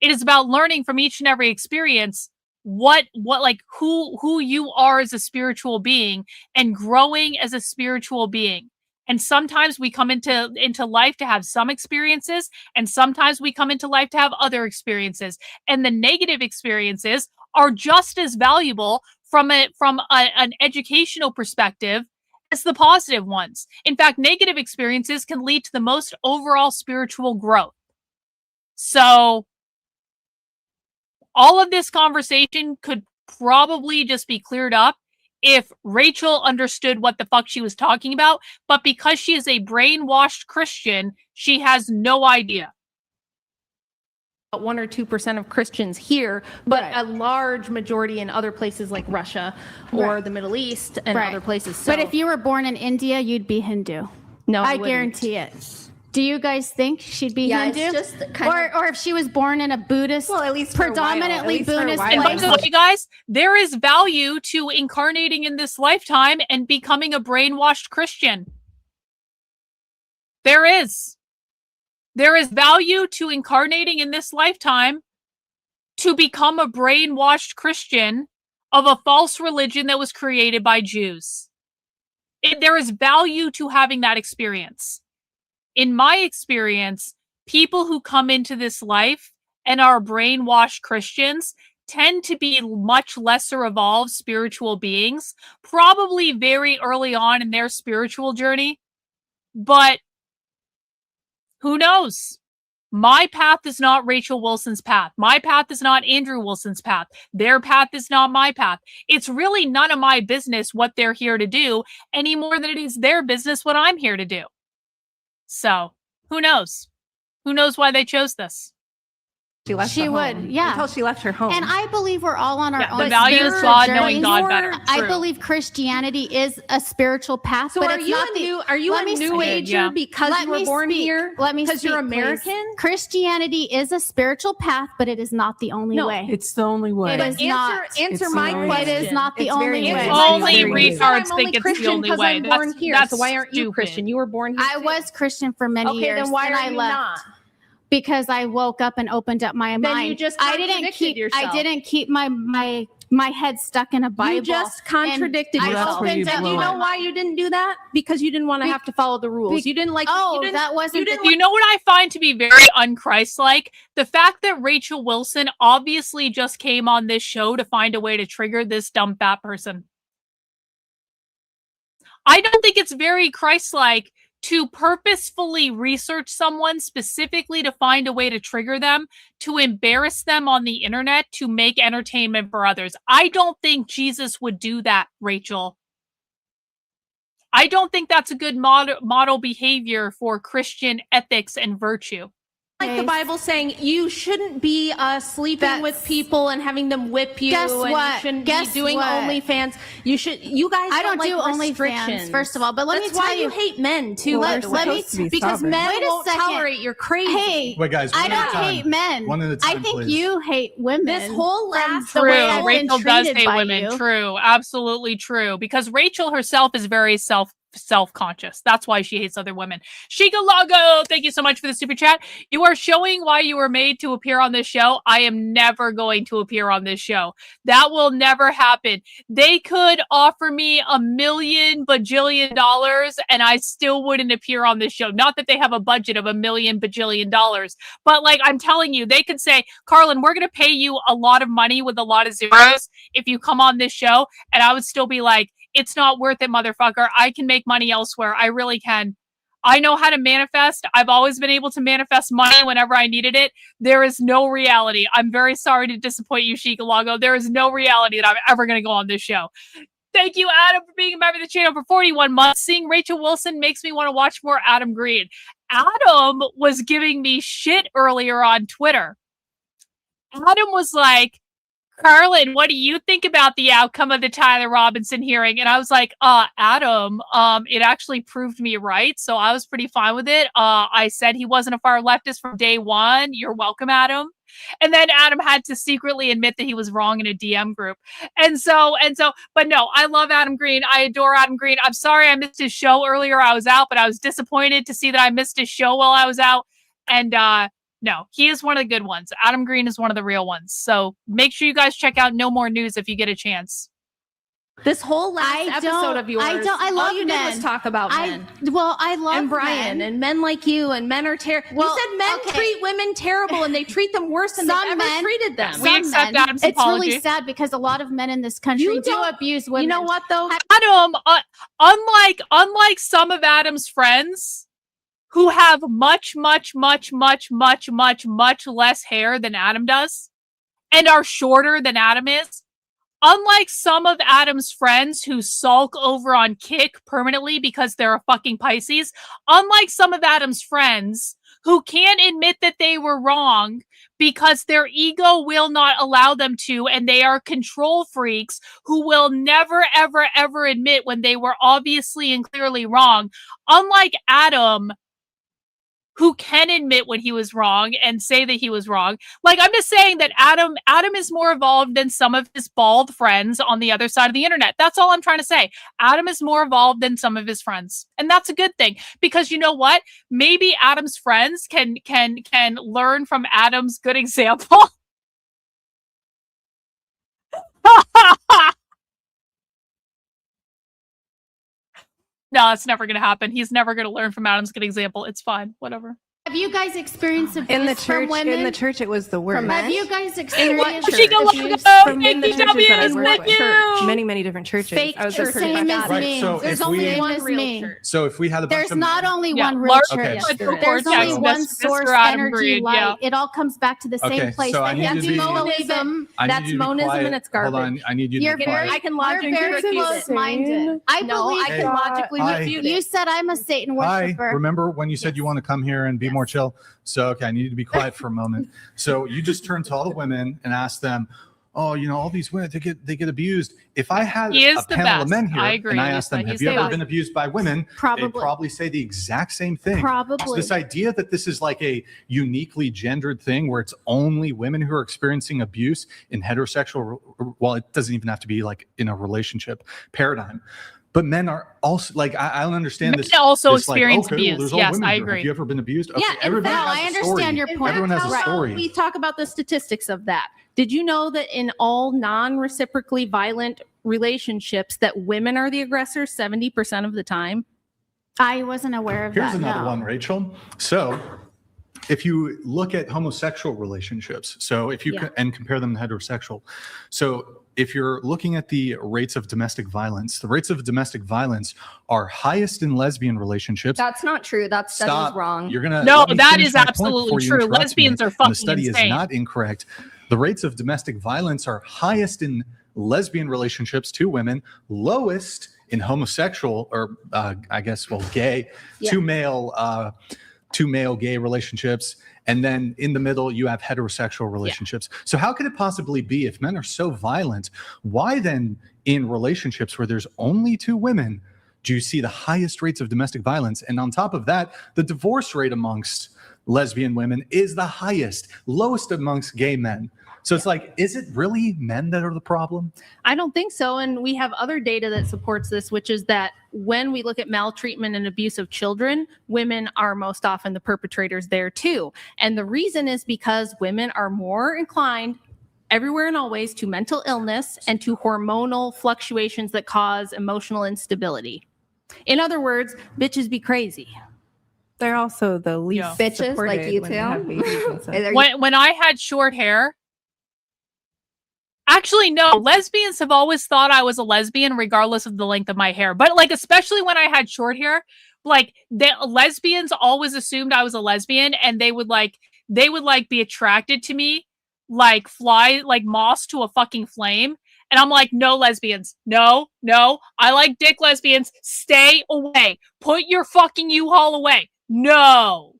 It is about learning from each and every experience who you are as a spiritual being and growing as a spiritual being. And sometimes we come into life to have some experiences, and sometimes we come into life to have other experiences. And the negative experiences are just as valuable from an educational perspective as the positive ones. In fact, negative experiences can lead to the most overall spiritual growth. So all of this conversation could probably just be cleared up if Rachel understood what the fuck she was talking about, but because she is a brainwashed Christian, she has no idea. 1 or 2% of Christians here, but a large majority in other places like Russia or the Middle East and other places. So, But if you were born in India, you'd be Hindu. No, I I wouldn't. guarantee it. Do you guys think she'd be Yeah, it's Hindu? just kind or if she was born in a Buddhist, Well, at least for a while. predominantly At least for a Buddhist while. And by place? the way, guys, there is value to incarnating in this lifetime and becoming a brainwashed Christian. There is. There is value to incarnating in this lifetime to become a brainwashed Christian of a false religion that was created by Jews. There is value to having that experience. In my experience, people who come into this life and are brainwashed Christians tend to be much lesser evolved spiritual beings, probably very early on in their spiritual journey. But who knows? My path is not Rachel Wilson's path. My path is not Andrew Wilson's path. Their path is not my path. It's really none of my business what they're here to do any more than it is their business what I'm here to do. So, who knows? Who knows why they chose this? She would, yeah. Until she left her home. And I believe we're all on our Yeah, own. the value is spiritual God, knowing journeys. God better. I True. believe Christianity is a spiritual path, So but are it's you not are you Let a me new speak. ager Yeah. because Let you were me born speak. here? Let me because you're speak, please. American? Christianity is a spiritual path, but it is not the only No, way. It's the only way. It is not. Answer It's my the only question. way. It is not the It's only very way. easy. It's only very You easy. said retards I'm only think it's the Christian only because way. I'm born here. That's So why aren't you stupid. Christian? You were born here. I too. was Christian for many Okay, years, then why and are I you left. not? Because I woke up and opened up my Then mind. you just I didn't contradicted keep. yourself. I didn't keep my head stuck in a Bible. You just contradicted And I yourself. where you opened up And do you blew know it. why you didn't do that? Because you didn't want to have to follow the rules. You didn't like. Oh, you didn't, that wasn't You the- didn't. You know what I find to be very unchristlike? The fact that Rachel Wilson obviously just came on this show to find a way to trigger this dumb fat person. I don't think it's very Christ-like to purposefully research someone specifically to find a way to trigger them, to embarrass them on the internet, to make entertainment for others. I don't think Jesus would do that, Rachel. I don't think that's a good model behavior for Christian ethics and virtue. Like the Bible saying you shouldn't be sleeping with people and having them whip you. Guess and what? You shouldn't Guess be doing what? OnlyFans. You should. You guys. I don't like do OnlyFans, restrictions. first of all, but let me That's tell why you- you hate men too. Let- by the let way. me- Supposed to be because sovereign. men Wait a won't second. tolerate your crazy. Hey, Wait, guys, I one at a don't time. hate men. One at a I time, think please. you hate women. This whole last the way True. I've been Rachel does treated hate by women. you. True. Absolutely true. Because Rachel herself is very self-conscious. That's why she hates other women. Sheikah Lago, thank you so much for the super chat. You are showing why you were made to appear on this show. I am never going to appear on this show. That will never happen. They could offer me $1 million bajillion and I still wouldn't appear on this show. Not that they have a budget of $1 million bajillion, but like I'm telling you, they could say, Karlyn, we're going to pay you a lot of money with a lot of zeros if you come on this show. And I would still be like, it's not worth it, motherfucker. I can make money elsewhere. I really can. I know how to manifest. I've always been able to manifest money whenever I needed it. There is no reality. I'm very sorry to disappoint you, Sheikah Lago. There is no reality that I'm ever going to go on this show. Thank you, Adam, for being a member of the channel for 41 months. Seeing Rachel Wilson makes me want to watch more Adam Green. Adam was giving me shit earlier on Twitter. Adam was like, Karlyn, what do you think about the outcome of the Tyler Robinson hearing? And I was like, Adam, it actually proved me right. So I was pretty fine with it. I said he wasn't a far leftist from day one. You're welcome, Adam. And then Adam had to secretly admit that he was wrong in a DM group. And so, but no, I love Adam Green. I adore Adam Green. I'm sorry I missed his show earlier. I was out, but I was disappointed to see that I missed his show while I was out. And, no, he is one of the good ones. Adam Green is one of the real ones. So make sure you guys check out No More News if you get a chance. This whole last episode of yours, I love all you men. did was talk about men. I love and Brian men. and men like you, and men are terrible. Well, you said men treat women terrible, and they treat them worse than they've ever treated them. We accept Adam's It's apology. really sad because a lot of men in this country do abuse women. You know what though? Adam, unlike some of Adam's friends who have much less hair than Adam does and are shorter than Adam is, unlike some of Adam's friends who sulk over on Kick permanently because they're a fucking Pisces, unlike some of Adam's friends who can't admit that they were wrong because their ego will not allow them to, and they are control freaks who will never, ever admit when they were obviously and clearly wrong, unlike Adam, who can admit when he was wrong and say that he was wrong. Like, I'm just saying that Adam is more evolved than some of his bald friends on the other side of the internet. That's all I'm trying to say. Adam is more evolved than some of his friends. And that's a good thing, because you know what? Maybe Adam's friends can learn from Adam's good example. No, it's never going to happen. He's never going to learn from Adam's good example. It's fine. Whatever. Have you guys experienced abuse In the from church, women? in the church, it was the worst. Have you guys experienced She can abuse look about from in the Nikki churches W. that I is worked with with. you. Many different churches. Fake I was church. there Same as Right, me. so There's if only we- one as me. So if we had a bunch There's of not only Yeah, one real large church. Okay. There's only Yes, one Mr. source, Adam energy, agreed, light. yeah. It all comes back to the same Okay, place. so I That need you to that's be- monism. I need That's you to be monism quiet. and it's Hold garbage. on, I need you to You're be very, quiet. I can you're logically very refute it. close-minded. I No, believe I can you. logically I- refute You it. said I'm a Satan Hi, worshiper. remember when you said you want to come here and be more chill? So, okay, I need you to be quiet for a moment. So you just turn to all the women and ask them, oh, you know, all these women, they get abused. If I had He is a the panel of best. men here I agree. and I asked them, He's have you the ever best. been abused by women? They'd Probably. probably say the exact same thing. So Probably. this idea that this is like a uniquely gendered thing where it's only women who are experiencing abuse in heterosexual, well, it doesn't even have to be like in a relationship paradigm. But men are also like, I don't understand Men this. also this, like, experience okay, well, abuse. there's all Yes, women I here. agree. Have you ever been abused? Okay, Yeah, in everybody fact, has I a understand story. your point. Everyone has a How about story. we talk about the statistics of that? Did you know that in all non-reciprocally violent relationships that women are the aggressors 70% of the time? I wasn't aware of Here's that. another no. one, Rachel. So if you look at homosexual relationships, so if you Yeah. and compare them to heterosexual, so if you're looking at the rates of domestic violence, the rates of domestic violence are highest in lesbian relationships. That's not true. That study Stop. is wrong. You're gonna No, let me that finish is my point absolutely before you true. interrupt me. Lesbians are And fucking the study insane. is not incorrect. The rates of domestic violence are highest in lesbian relationships, two women, lowest in homosexual or I guess, well, gay, Yeah. two male gay relationships. And then in the middle, you have heterosexual relationships. So how could it possibly be if men are so violent? Why then in relationships where there's only two women, do you see the highest rates of domestic violence? And on top of that, the divorce rate amongst lesbian women is the highest, lowest amongst gay men. So it's like, is it really men that are the problem? I don't think so. And we have other data that supports this, which is that when we look at maltreatment and abuse of children, women are most often the perpetrators there too. And the reason is because women are more inclined everywhere and always to mental illness and to hormonal fluctuations that cause emotional instability. In other words, bitches be crazy. They're also the least Bitches like supported you when they have too. babies and stuff. When I had short hair, actually, no, lesbians have always thought I was a lesbian regardless of the length of my hair. But like, especially when I had short hair, like the lesbians always assumed I was a lesbian, and they would be attracted to me, like fly like moths to a fucking flame. And I'm like, no, lesbians. No, I like dick lesbians. Stay away. Put your fucking U-Haul away. No.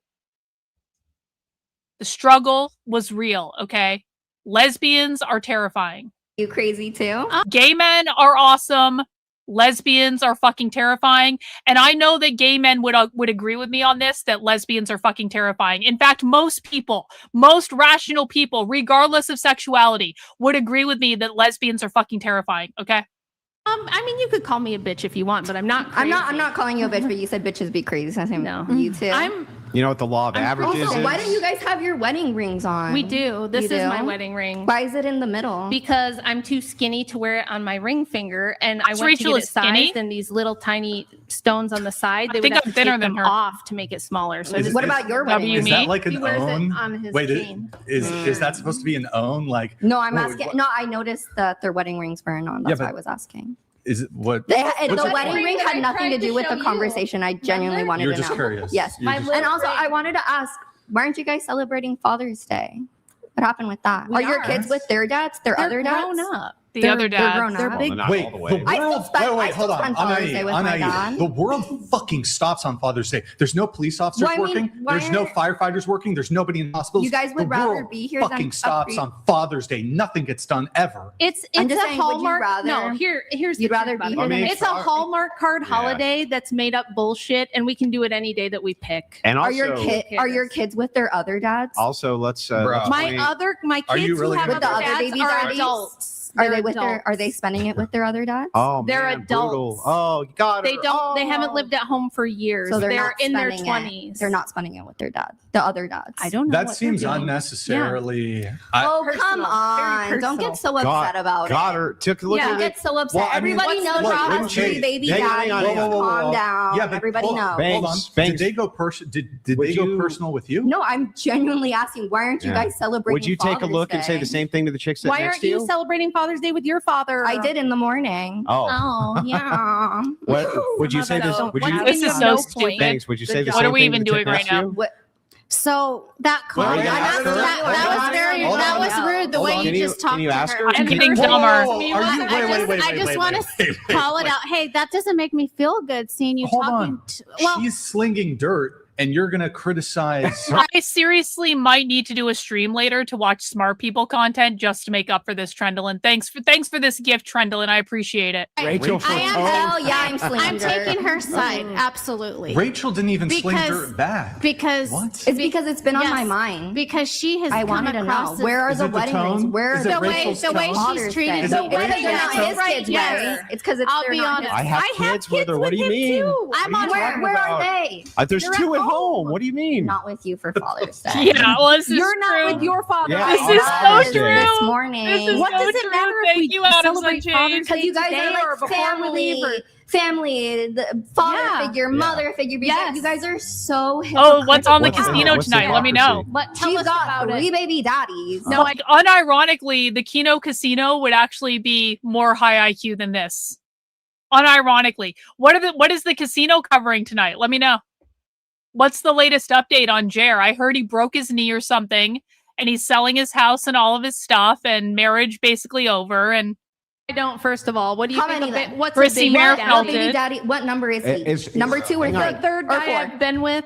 The struggle was real, okay? Lesbians are terrifying. You crazy too? Gay men are awesome. Lesbians are fucking terrifying. And I know that gay men would agree with me on this, that lesbians are fucking terrifying. In fact, most rational people, regardless of sexuality, would agree with me that lesbians are fucking terrifying, okay? I mean, you could call me a bitch if you want, but I'm not crazy. I'm not calling you a bitch, but you said bitches be crazy. So I think No. you too. You know what the law of averages Also, is? why don't you guys have your wedding rings on? We do. This You is do? my wedding ring. Why is it in the middle? Because I'm too skinny to wear it on my ring finger, and I went Rachel to get is it sized, skinny? and these little tiny stones on the side, they I would think have I'm to thinner take than them her. off to make it smaller. So I just What about your wedding Is ring? that like He an wears it own? on his Wait, chain. is that supposed to be an own? Like No, I'm wait, asking. what- No, I noticed that their wedding rings weren't on. That's Yeah, why I but- was asking. Is it what? The what's your wedding point? ring had nothing to do with the conversation. I genuinely wanted You're to just know. curious. Yes. You're just- And also, I wanted to ask, why aren't you guys celebrating Father's Day? What happened with that? We Are your are. kids with their dads? Their They're other dads? grown up. The other They're dads. grown They're up. big. Well, not Wait, all the the way. world, I still spend- I still hold on. spend Father's Day with my dad. The world fucking stops on Father's Day. There's no police officers Well, I mean, working. why There's no aren't- firefighters working. There's nobody in hospitals. You guys would the rather world be here than fucking stops upgrade- on Father's Day. Nothing gets done ever. It's I'm it's just a saying, would you Hallmark. rather- No, here's the You'd rather truth about be it. here I mean, than It's a Hallmark card Yeah. holiday that's made up bullshit, and we can do it any day that we pick. And also, Are your kids with their other dads? also let's Bro. My point- kids you really who have gonna- With the other other dads baby are daddies? adults. Are They're they with their? Are they spending it with their other dads? Oh, They're man, adults. brutal. Oh, you got They her. don't. They haven't Oh. lived at home for years. So they're they're not in their spending 20s. They're not spending it with their dad, the other dads. I don't know. That what seems they're doing. unnecessarily. Oh, Personal, come very on. Don't personal. get so upset Got, about got it. her. Took a look Yeah. at You it. get so upset. Well, I mean, Everybody what's- knows look, Rob wait, has three wait, baby hang on, daddies. hang on, hang on. Calm down. Yeah, but Everybody hold on, knows. hold on. Banks, Did Banks. they go Did Would they go you- personal with you? No, I'm genuinely asking. Why aren't you Yeah. guys celebrating? Would you take a Father's look and say Day? the same thing to the chicks that Why next aren't to you celebrating Father's Day with your father? I did in the morning. Oh. Oh, yeah. What would you say this? Don't- Would once you? again, This you is have so no stupid. point. Banks, would you say the What same are we thing even to the doing chick right next to now? you? What? So that Well, card, yeah, that ask her. was Hold on, very, hold that on. was rude. The Hold way on. you Can you- just talked can you to ask her. her? I'm getting Whoa, dumber. Are you? I just want to call it out. Hey, that doesn't make me feel good seeing you Hold talking. on. Well, She's slinging dirt, and you're gonna criticize. I seriously might need to do a stream later to watch smart people content just to make up for this, Trendlin. Thanks for this gift, Trendlin. I appreciate it. Rachel for I am tone. Hell yeah, I'm slinging I'm dirt. taking her side. Absolutely. Rachel didn't even sling Because- dirt back. Because What? It's because it's been on Yes. my mind. because she has I come wanted to know. across Where are Is the it the wedding rings? tone? Where are Is it the way Rachel's the way tone? she's Father's treated Day? Is The it me. way that Rachel's they're not tone? his Right kids, here. right? It's because it's I'll they're be not honest. I have kids with her. What do you mean? I'm What are on you her. talking Where are about? they? There's You're two at at home. What do you mean? Not with you for Father's Day. Yeah, well, this is You're not true. with your father. Yeah, This on is Father's so Day. true. This morning. This is What so does it true. matter if Thank we you, Adams celebrate Unchained. Father's Because Day you guys today are or like before we leave? family, the father Yeah. figure, mother figure. Because Yes. You guys are so Oh, what's on the What's the- casino what's the tonight? Let me know. hypocrisy? What? Tell She's us got about three it. baby daddies. No, like unironically, the KINO Casino would actually be more high IQ than this. Unironically, what is the casino covering tonight? Let me know. What's the latest update on Jer? I heard he broke his knee or something, and he's selling his house and all of his stuff, and marriage basically over. And I don't. First of all, what do you How think? many Of it? then? What's Chrissy a baby Mare daddy? felt What baby it. daddy? What number is he? It's- Number 2 or hang on. third? The third Or guy 4? I've been with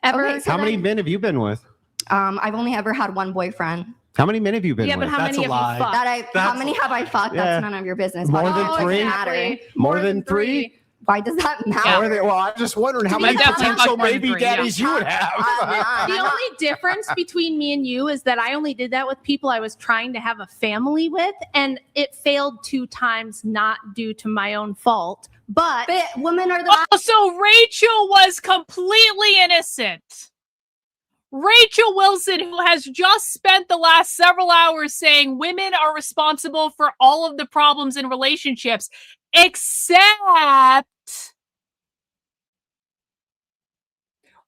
ever. Okay, so How many then- men have you been with? I've only ever had one boyfriend. How many men have you been Yeah, but with? how That's many a have lie. you fucked? That how That's- many have I fucked? Yeah. That's none of your business. More Why than does it three? matter? More than three? Why does that matter? Or they- well, I'm just wondering how To many be honest, potential more than baby three, yeah. daddies you would have. The only difference between me and you is that I only did that with people I was trying to have a family with, and it failed 2 times, not due to my own fault. But women are the also, Rachel was completely innocent. Rachel Wilson, who has just spent the last several hours saying women are responsible for all of the problems in relationships, except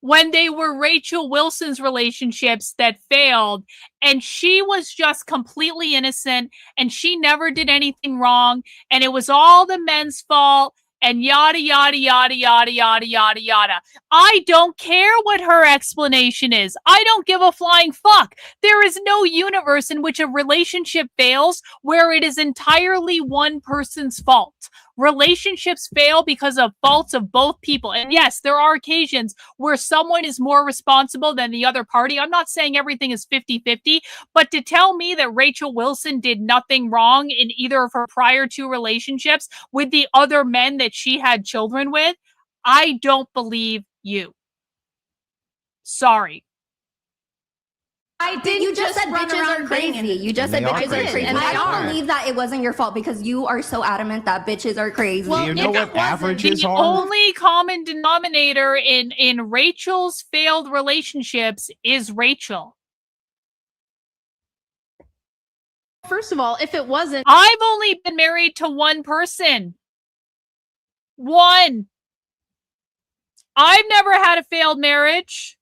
when they were Rachel Wilson's relationships that failed, and she was just completely innocent, and she never did anything wrong, and it was all the men's fault, and yada, yada, yada, yada, yada, yada, yada. I don't care what her explanation is. I don't give a flying fuck. There is no universe in which a relationship fails where it is entirely one person's fault. Relationships fail because of faults of both people. And yes, there are occasions where someone is more responsible than the other party. I'm not saying everything is 50-50, but to tell me that Rachel Wilson did nothing wrong in either of her prior 2 relationships with the other men that she had children with, I don't believe you. Sorry. I didn't You just said run bitches around are crazy. banging. You just And said they are bitches are crazy. crazy. And I they don't are. believe that it wasn't your fault because you are so adamant that bitches are crazy. Well, Do you if know it what wasn't averages The are? only common denominator in Rachel's failed relationships is Rachel. First of all, if it wasn't, I've only been married to one person. One. I've never had a failed marriage.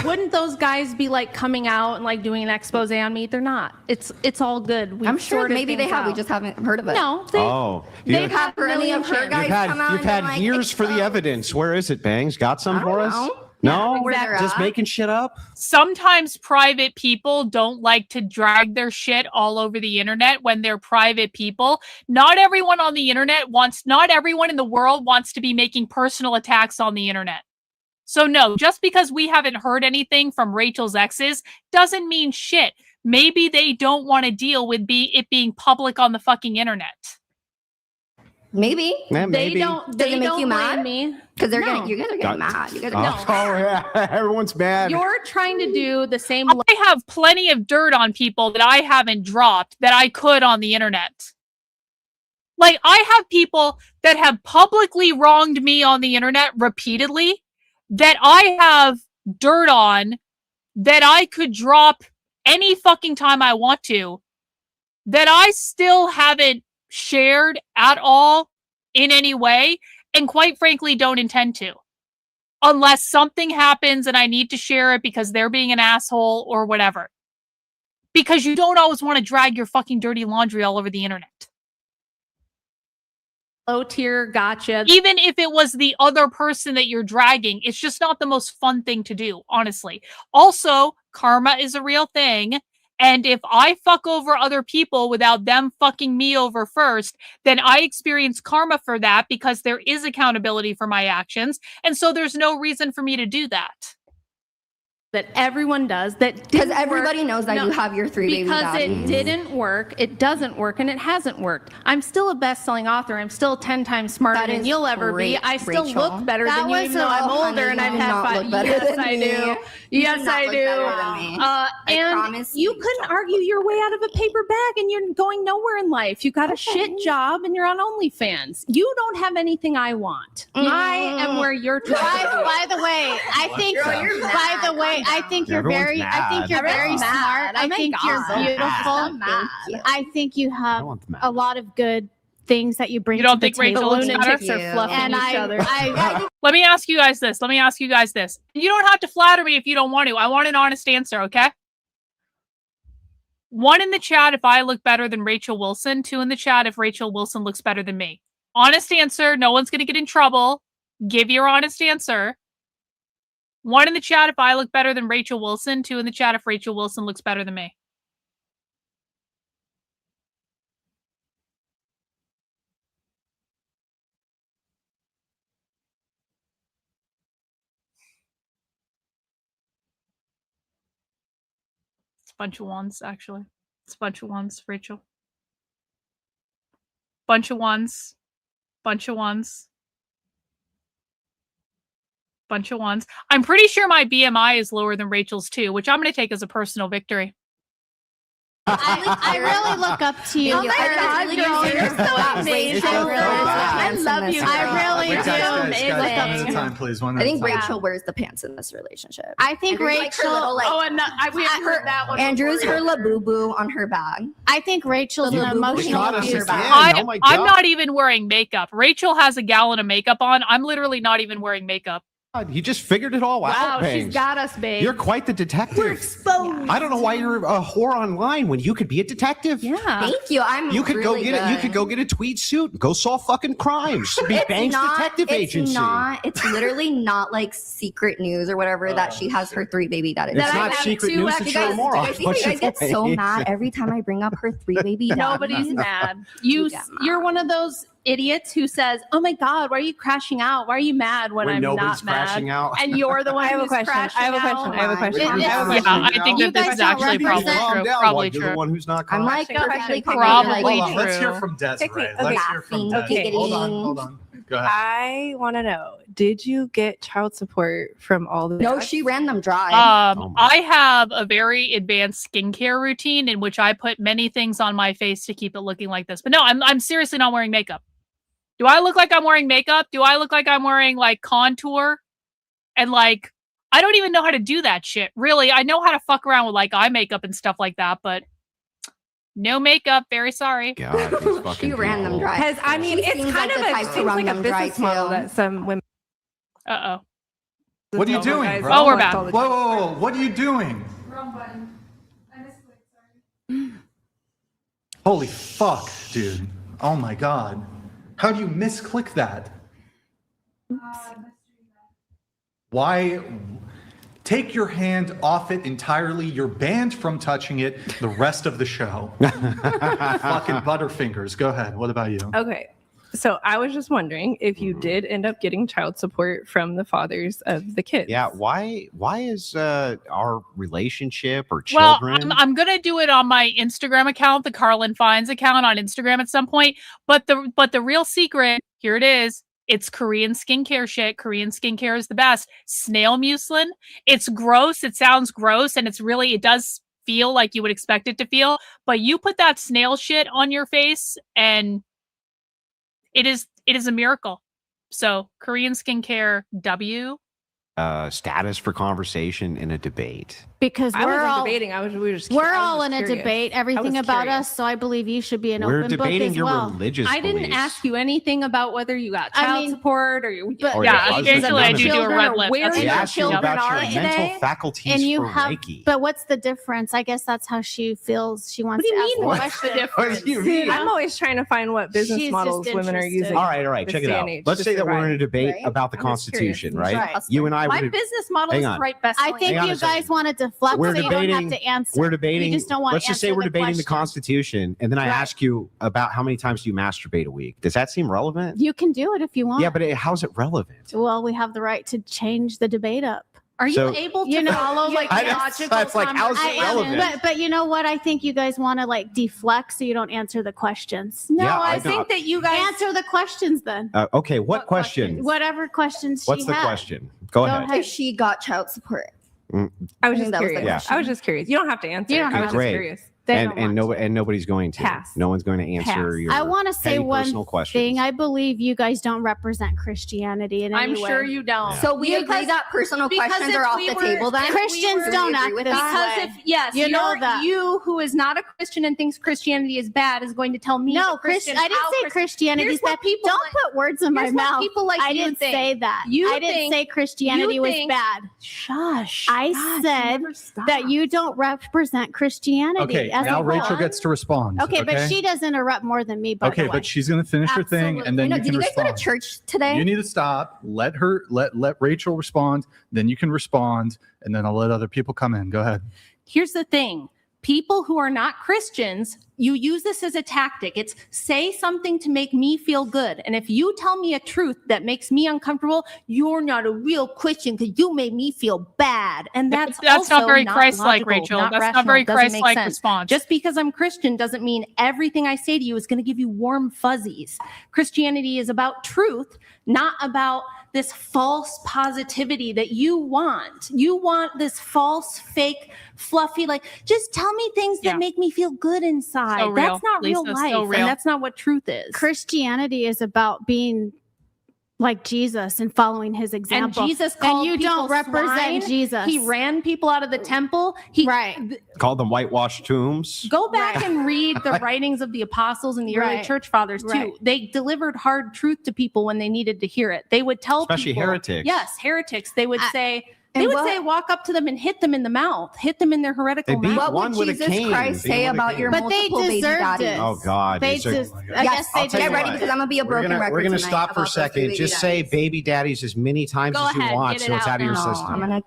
wouldn't those guys be like coming out and like doing an expose on me? They're not. It's all good. I'm sure maybe they have. We just haven't heard of it. No, They've had any of her guys come out You've and had like, years for the evidence. Where is it, Bangs? Got some I for don't us? know. No, where they're just at. making shit up. Sometimes private people don't like to drag their shit all over the internet when they're private people. Not everyone on the internet not everyone in the world wants to be making personal attacks on the internet. So no, just because we haven't heard anything from Rachel's exes doesn't mean shit. Maybe they don't want to deal with it being public on the fucking internet. Maybe. Yeah, They maybe. don't. Does They it make don't you mad? blame me Because you No. guys are getting mad. You guys Oh, are yeah, everyone's mad. You're trying to do the same. I have plenty of dirt on people that I haven't dropped that I could on the internet. Like, I have people that have publicly wronged me on the internet repeatedly that I have dirt on that I could drop any fucking time I want to, that I still haven't shared at all in any way, and quite frankly don't intend to. Unless something happens and I need to share it because they're being an asshole or whatever. Because you don't always want to drag your fucking dirty laundry all over the internet. Low tier, gotcha. Even if it was the other person that you're dragging, it's just not the most fun thing to do, honestly. Also, karma is a real thing. And if I fuck over other people without them fucking me over first, then I experience karma for that because there is accountability for my actions. And so there's no reason for me to do that. That everyone does. That Because everybody knows that you have your three baby Because daddies. it didn't work, it doesn't work, and it hasn't worked. I'm still a best-selling author. I'm still 10 times smarter That than is you'll ever be. great, I still Rachel. look better That than you, was even though a- I'm oh, older honey, and you I've do had not fun. look better Yes, than I me. do. You Yes, do not I look do. better than me. I And promise you couldn't argue your way out of a paper bag, and you're going nowhere in life. You got a shit job, and you're on OnlyFans. You don't have anything I want. I am where you're trying to be. By the way, I think. Girl, you're By the way, I think you're Everyone's very. I think mad. you're very Everyone's smart. mad. Oh I my think God. you're So beautiful. mad. Thank you. I think you have Everyone's mad. a lot of good things that you bring You don't to the think Rachel table. looks better? Lunatics are you. fluffing And each other. Let me ask you guys this. You don't have to flatter me if you don't want to. I want an honest answer, okay? 1 in the chat if I look better than Rachel Wilson. 2 in the chat if Rachel Wilson looks better than me. Honest answer. No one's going to get in trouble. Give your honest answer. 1 in the chat if I look better than Rachel Wilson. 2 in the chat if Rachel Wilson looks better than me. It's a bunch of ones, actually. It's a bunch of ones, Rachel. Bunch of ones. Bunch of ones. Bunch of ones. I'm pretty sure my BMI is lower than Rachel's too, which I'm going to take as a personal victory. I really look up to you. Oh my God, girl, you're so amazing. I love you. I really Wait, do. guys, one at a time, please. One at I a think time. Rachel wears the pants in this relationship. I think Andrew's like her Rachel. little, like, we haven't heard that one. Andrew's her Labubu on her bag. I think Rachel's an You emotional got us abuser. again. Oh my I'm God. not even wearing makeup. Rachel has a gallon of makeup on. I'm literally not even wearing makeup. He just figured it all Wow, out, she's Bangs. got us, babe. You're quite the detective. We're exposed. I don't know why you're a whore online when you could be a detective. Yeah. Thank you. I'm You could really go get it. You good. could go get a tweed suit. Go solve fucking crimes. Be It's Banks not- Detective Agency. It's literally not like secret news or whatever that she has her 3 baby daddies. It's That I not have secret 2 news extra- that You you're guys, a moron. do you guys get so mad every time I bring up her 3 baby daddies? Nobody's mad. You get mad. You're one of those idiots who says, "Oh my God, why are you crashing out? Why are you mad when When I'm nobody's not mad?" crashing out. And you're the one I have a who's question. crashing I have a question. out. I have a question. It- I have a it's- question. I think that this guys is don't actually probably represent- Calm true. down, Probably like you're true. the one who's not I'm calm. like Question. perfectly Probably like, Hold on, let's true. hear from Desiree. Okay, Let's okay. hear from Laughing, Desiree. giggling. Hold on. Go ahead. I want to know, did you get child support from all the No, she ran them dry. I have a very advanced skincare routine in which I put many things on my face to keep it looking like this. But no, I'm seriously not wearing makeup. Do I look like I'm wearing makeup? Do I look like I'm wearing like contour? And like, I don't even know how to do that shit. Really, I know how to fuck around with like eye makeup and stuff like that, but no makeup. Very sorry. God, these fucking She ran them people. dry. Because I mean, She it's seems kind like of the a, type to seems run like a them dry, business model too. that some women. Uh-oh. What are you doing, guys bro? Oh, we're collect back. all the Whoa, whoa, whoa, what are you doing? Wrong button. I misclicked, sorry. Holy fuck, dude. Oh my God. How do you misclick that? Why? Take your hand off it entirely. You're banned from touching it the rest of the show. Fucking Butterfingers. Go ahead. What about you? Okay. So I was just wondering if you did end up getting child support from the fathers of the kids. Yeah, why is our relationship or Well, children? I'm gonna do it on my Instagram account, the Karlyn Fines account on Instagram at some point. But the real secret, here it is. It's Korean skincare shit. Korean skincare is the best. Snail mucin. It's gross. It sounds gross, and it does feel like you would expect it to feel. But you put that snail shit on your face, and it is a miracle. So Korean skincare, W. Status for conversation in a debate. Because I we're wasn't all debating. We were just. we're I was all just in a curious. debate. I Everything was about curious. us. So I believe you should be an We're open book debating as your well. religious I didn't beliefs. ask you anything about whether you got I child mean, support or but- Or Yeah, your husband. eventually I do do a children red or lip. where That's We your it. asked you children about are your today. mental faculties And you for have, Reiki. but what's the difference? I guess that's how she feels. She wants What do you to ask mean, the what's question. the difference? What do you mean? I'm always trying to find what business She's models just women are interested. using. All right, this check it day out. and age Let's to say that we're in a survive. debate Right? about the I'm just curious. Constitution, right? Right. You and I My were business model hang is on. right best. I think Hang on you a second. guys want to deflect We're so you don't have debating- to answer. We're debating. You just don't want Let's to just say answer we're the debating the question. Constitution, and then I Right. ask you about how many times do you masturbate a week. Does that seem relevant? You can do it if you want. Yeah, but how's it relevant? Well, we have the right to change the debate up. Are you So- able to You know, follow you- like I know, logical it's like, how's it I am, relevant? but you know what? I think you guys want to like deflect so you don't answer the questions. No, Yeah, I I think know. that you guys Answer the questions then. Okay, what question? Whatever questions What's she the has. question? Go ahead. If she got child support. I was I think just that was the curious. question. I was just curious. You don't have to answer. You don't I have was to. just Great. curious. They And don't want to. nobody's going to. Pass. No one's going to answer Pass. your I want to say petty one personal questions. thing. I believe you guys don't represent Christianity in I'm any sure way. you don't. So we agree Because- that personal because questions if are off we the were- table then? if we Christians were- don't agree act with this that? Because way. if yes, You know you're- that. you who is not a Christian and thinks Christianity is bad is going to tell me No, that Christian. I didn't how say Christianity Here's is what bad. people Don't like- put words in my here's what mouth. people like I you didn't think. say that. You I didn't think- say Christianity you was think- bad. Shush. I Gosh, said never stop. that you don't represent Christianity. Okay, as a now whole. Rachel gets to respond. Okay, but she does interrupt more than me. By Okay, the way. but she's going to finish her thing, and then No, you did can you guys go respond. to church today? You need to stop. Let Rachel respond. Then you can respond, and then I'll let other people come in. Go ahead. Here's the thing. People who are not Christians, you use this as a tactic. It's say something to make me feel good. And if you tell me a truth that makes me uncomfortable, you're not a real Christian because you made me feel bad. And that's That's not also very Christ-like, logical, Rachel. not That's not rational, very doesn't make Christ-like sense. response. Just because I'm Christian doesn't mean everything I say to you is going to give you warm fuzzies. Christianity is about truth, not about this false positivity that you want. You want this false, fake, fluffy, like, just tell me things that make me feel good inside. So real. That's not real Lisa, life. so real. And that's not what truth is. Christianity is about being like Jesus and following his example. And Jesus and called you don't people represent swine. Jesus. He ran people out of the temple. Right. Call them whitewashed tombs. Go back and read the writings of the apostles and the early Right. church fathers too. Right. They delivered hard truth to people when they needed to hear it. They would tell Especially people, heretics. Yes, heretics. They would say, and they would what- say, walk up to them and hit them in the mouth, hit them in their heretical They beat mouth. one with a Jesus cane. Christ Beat say one with a about cane. your But they multiple baby deserved daddies? it. Oh God! They these are- just, I Yes, guess they I'll tell you get ready what. because I'm gonna be a broken record We're gonna tonight stop for a about those second. baby Just daddies. say baby daddies as many times Go as you ahead, want, get so it it's out out of your now. system. I'm gonna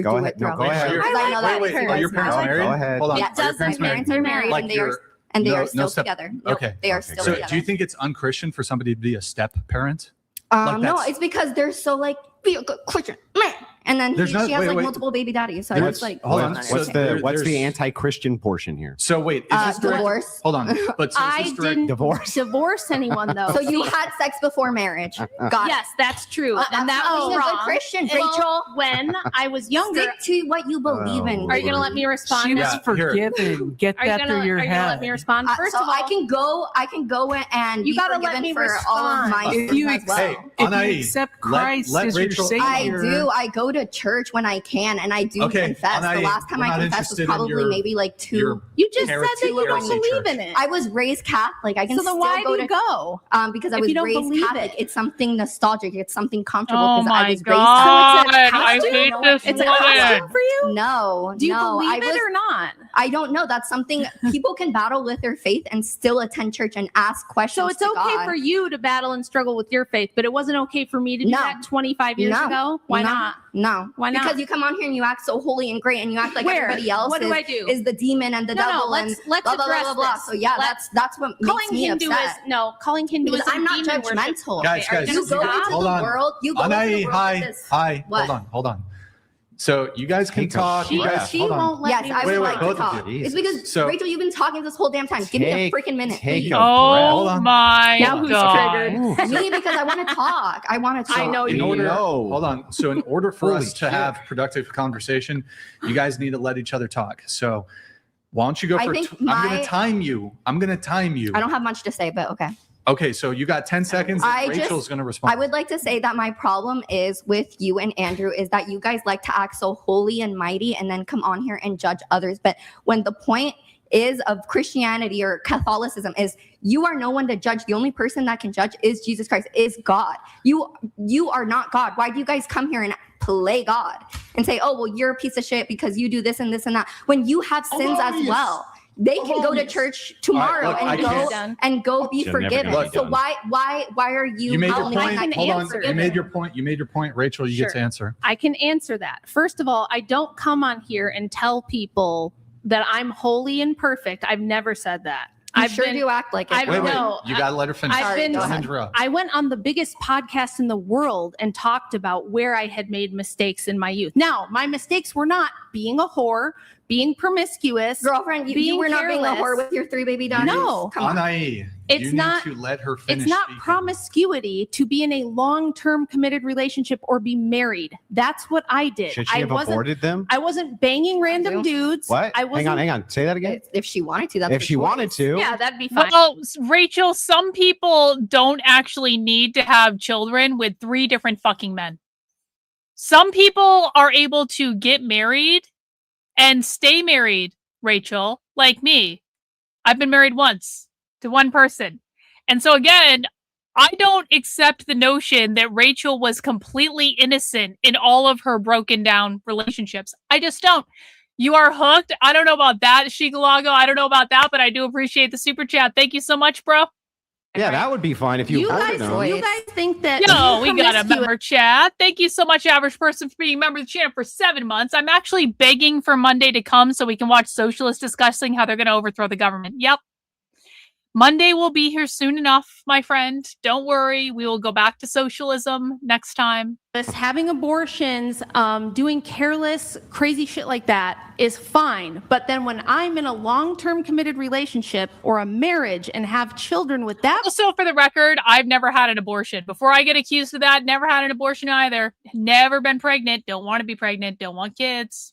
Go ahead. No, go ahead. Because I know that Wait, hurts are your parents now. married? Go ahead. Hold on. Yeah, Are your parents parents are married Like and they are you're- and they no- are no still step- together. Nope, Okay. they are still So together. do you think it's unchristian for somebody to be a step parent? No, that's- it's because they're so like be a good Christian. meh. And then There's she no- has wait, like wait. multiple baby daddies. So I What's- was like, hold on. What's So the there's- anti-Christian portion here? So wait, is this direct? divorce. Hold on, but so is I this direct? didn't Divorce? divorce anyone though. So you had sex before marriage. Got Yes, that's true. it. And that Being was a good wrong. Christian, And Rachel. when I was younger, Stick to what you believe in. are you going to let me respond? She was now? forgiven. Get Are you that gonna, through your are you gonna let me head. respond? First So of all, I can go and You be gotta let forgiven me for all of my respond. If you sins as well. Hey, if Anai, you accept let Christ as Rachel- your I savior, do. I go to church when I can, and I do Okay, confess. Anai, The last time we're I not confessed was interested in probably your- maybe like two. you just said Heresy- that you don't heresy believe church. in it. I was raised Catholic. I can So then still why go do you to go? because I if was you don't raised believe Catholic. it? It's something nostalgic. It's something comfortable Oh because I my was raised god! Catholic. I hate this It's a woman. costume for you? No, Do you no, believe I it was, or not? I don't know. That's something people can battle with their faith and still attend church and ask questions. So it's to okay God. for you to battle and struggle with your faith, but it wasn't okay for me to do No. that 25 years No. ago? Why No. not? No. Why not? Because you come on here and you act so holy and great, and you act like Where? everybody else What do is, I do? is the demon and the No, no, devil let's- and let's blah, blah, blah, address blah, blah. this. So yeah, Let's- that's what makes Calling me Hinduism, upset. no, calling Hinduism. Because I'm not demon worship. judgmental. Guys, Okay, are guys, you You go gonna into stop? hold the on. world. You go into Anai, the world hi, with this. hi. What? Hold on. So you guys can Take a talk. You guys, She hold on. won't let Yes, me I Wait, would wait, like both to of talk. you. It's because So- Rachel, you've been talking this whole damn time. Give me a freaking minute, take please. a Hold Oh on. my Now who's god! triggered? Me because I want to talk. I want to talk. I know In you. order, know. hold on. So in order for Holy us to shit. have productive conversation, you guys need to let each other talk. So why don't you go I for? think I'm going my- to time you. I'm going to time you. I don't have much to say, but okay. Okay, so you got 10 seconds. I And Rachel's just- going to respond. I would like to say that my problem is with you and Andrew is that you guys like to act so holy and mighty and then come on here and judge others. But when the point is of Christianity or Catholicism is you are no one to judge. The only person that can judge is Jesus Christ, is God. You are not God. Why do you guys come here and play God and say, oh, well, you're a piece of shit because you do this and this and that when you have sins as well? They can go to church tomorrow All right, look, I and go be Should never forgiven. gonna be So done. why are you? You made your calling point. that Hold on. answer? You made your point. You made your point. Rachel, you get Sure. to answer. I can answer that. First of all, I don't come on here and tell people that I'm holy and perfect. I've never said that. You I've sure been, do act like it. I've Wait, wait. no, You got to let her finish. I've Sorry, been- go Don't ahead. interrupt. I went on the biggest podcast in the world and talked about where I had made mistakes in my youth. Now, my mistakes were not being a whore, being promiscuous. Girlfriend, you being were not being a careless. whore with your 3 baby daughters. No. Come on. Anai, It's you not- need to let her finish. It's not speaking. promiscuity to be in a long-term committed relationship or be married. That's what I did. Should she I have wasn't aborted them? I wasn't banging random dudes. What? I wasn't. Hang on. Say that again. If she wanted to, that's If her she choice. wanted to. Yeah, that'd be fine. Well, Rachel, some people don't actually need to have children with 3 different fucking men. Some people are able to get married and stay married, Rachel, like me. I've been married once to one person. And so again, I don't accept the notion that Rachel was completely innocent in all of her broken down relationships. I just don't. You are hooked. I don't know about that, Shigalago. I don't know about that, but I do appreciate the super chat. Thank you so much, bro. Yeah, that would be fine if you You aborted guys, them. you guys think that Yo, being we got a promiscuous- member chat. Thank you so much, average person, for being a member of the channel for 7 months. I'm actually begging for Monday to come so we can watch socialists discussing how they're going to overthrow the government. Yep. Monday will be here soon enough, my friend. Don't worry. We will go back to socialism next time. having abortions, doing careless, crazy shit like that is fine. But then when I'm in a long-term committed relationship or a marriage and have children with that, Also, for the record, I've never had an abortion. Before I get accused of that, never had an abortion either. Never been pregnant. Don't want to be pregnant. Don't want kids.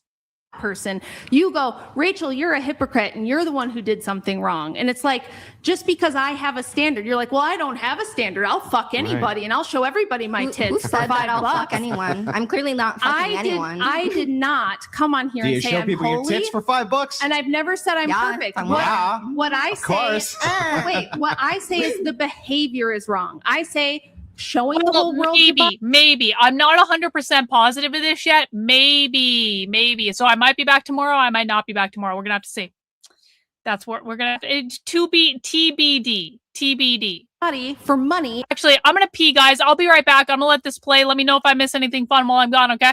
person, you go, Rachel, you're a hypocrite and you're the one who did something wrong. And it's like, just because I have a standard, you're like, well, I don't have a standard. I'll fuck anybody and I'll show everybody my tits. Who for said that I'll $5. fuck anyone? I'm clearly not fucking anyone. I did not come on here Do you and say show I'm people holy. your tits for $5? And I've never said I'm Yeah, perfect. I'm What, Yeah, what I of say, course. wait, what I say is the behavior is wrong. I say showing the Well, whole world your body. maybe. I'm not 100% positive of this yet. Maybe. So I might be back tomorrow. I might not be back tomorrow. We're going to have to see. That's what we're going to have to, it's TBD. body for money. Actually, I'm going to pee, guys. I'll be right back. I'm going to let this play. Let me know if I miss anything fun while I'm gone, okay?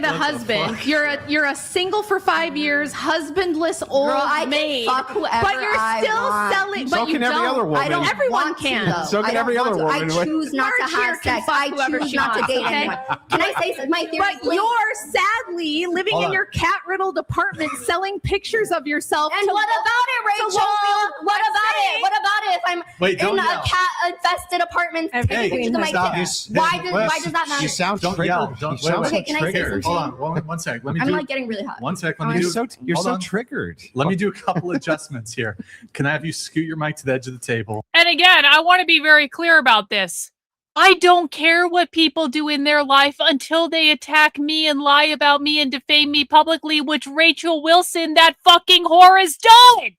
get a husband. You're a single for 5 years, husbandless old Girl, I can maid. fuck whoever But you're I still want. selling. So But you can every don't. other woman. I don't Everyone want to, can. though. So can I don't every want other to. woman. I choose not to Marge here have can sex. fuck I whoever choose she not to wants, date okay? anyone. Can I say something? My theory? But please? you're sadly living Hold in on. your cat-riddled apartment selling pictures of yourself. And to what about it, Rachel? What about it? What about it if I'm Wait, don't in a yell. cat-infested apartment taking Everything pictures of my stop. kids? Why does that matter? You sound Don't triggered. yell. Don't You sound wait, so Okay, can I say triggered. Hold something? on, one sec. Let me I'm do like getting really hot. one sec. Let me You're do. you're hold so on. triggered. Let me do a couple adjustments here. Can I have you scoot your mic to the edge of the table? And again, I want to be very clear about this. I don't care what people do in their life until they attack me and lie about me and defame me publicly, which Rachel Wilson, that fucking whore, has done.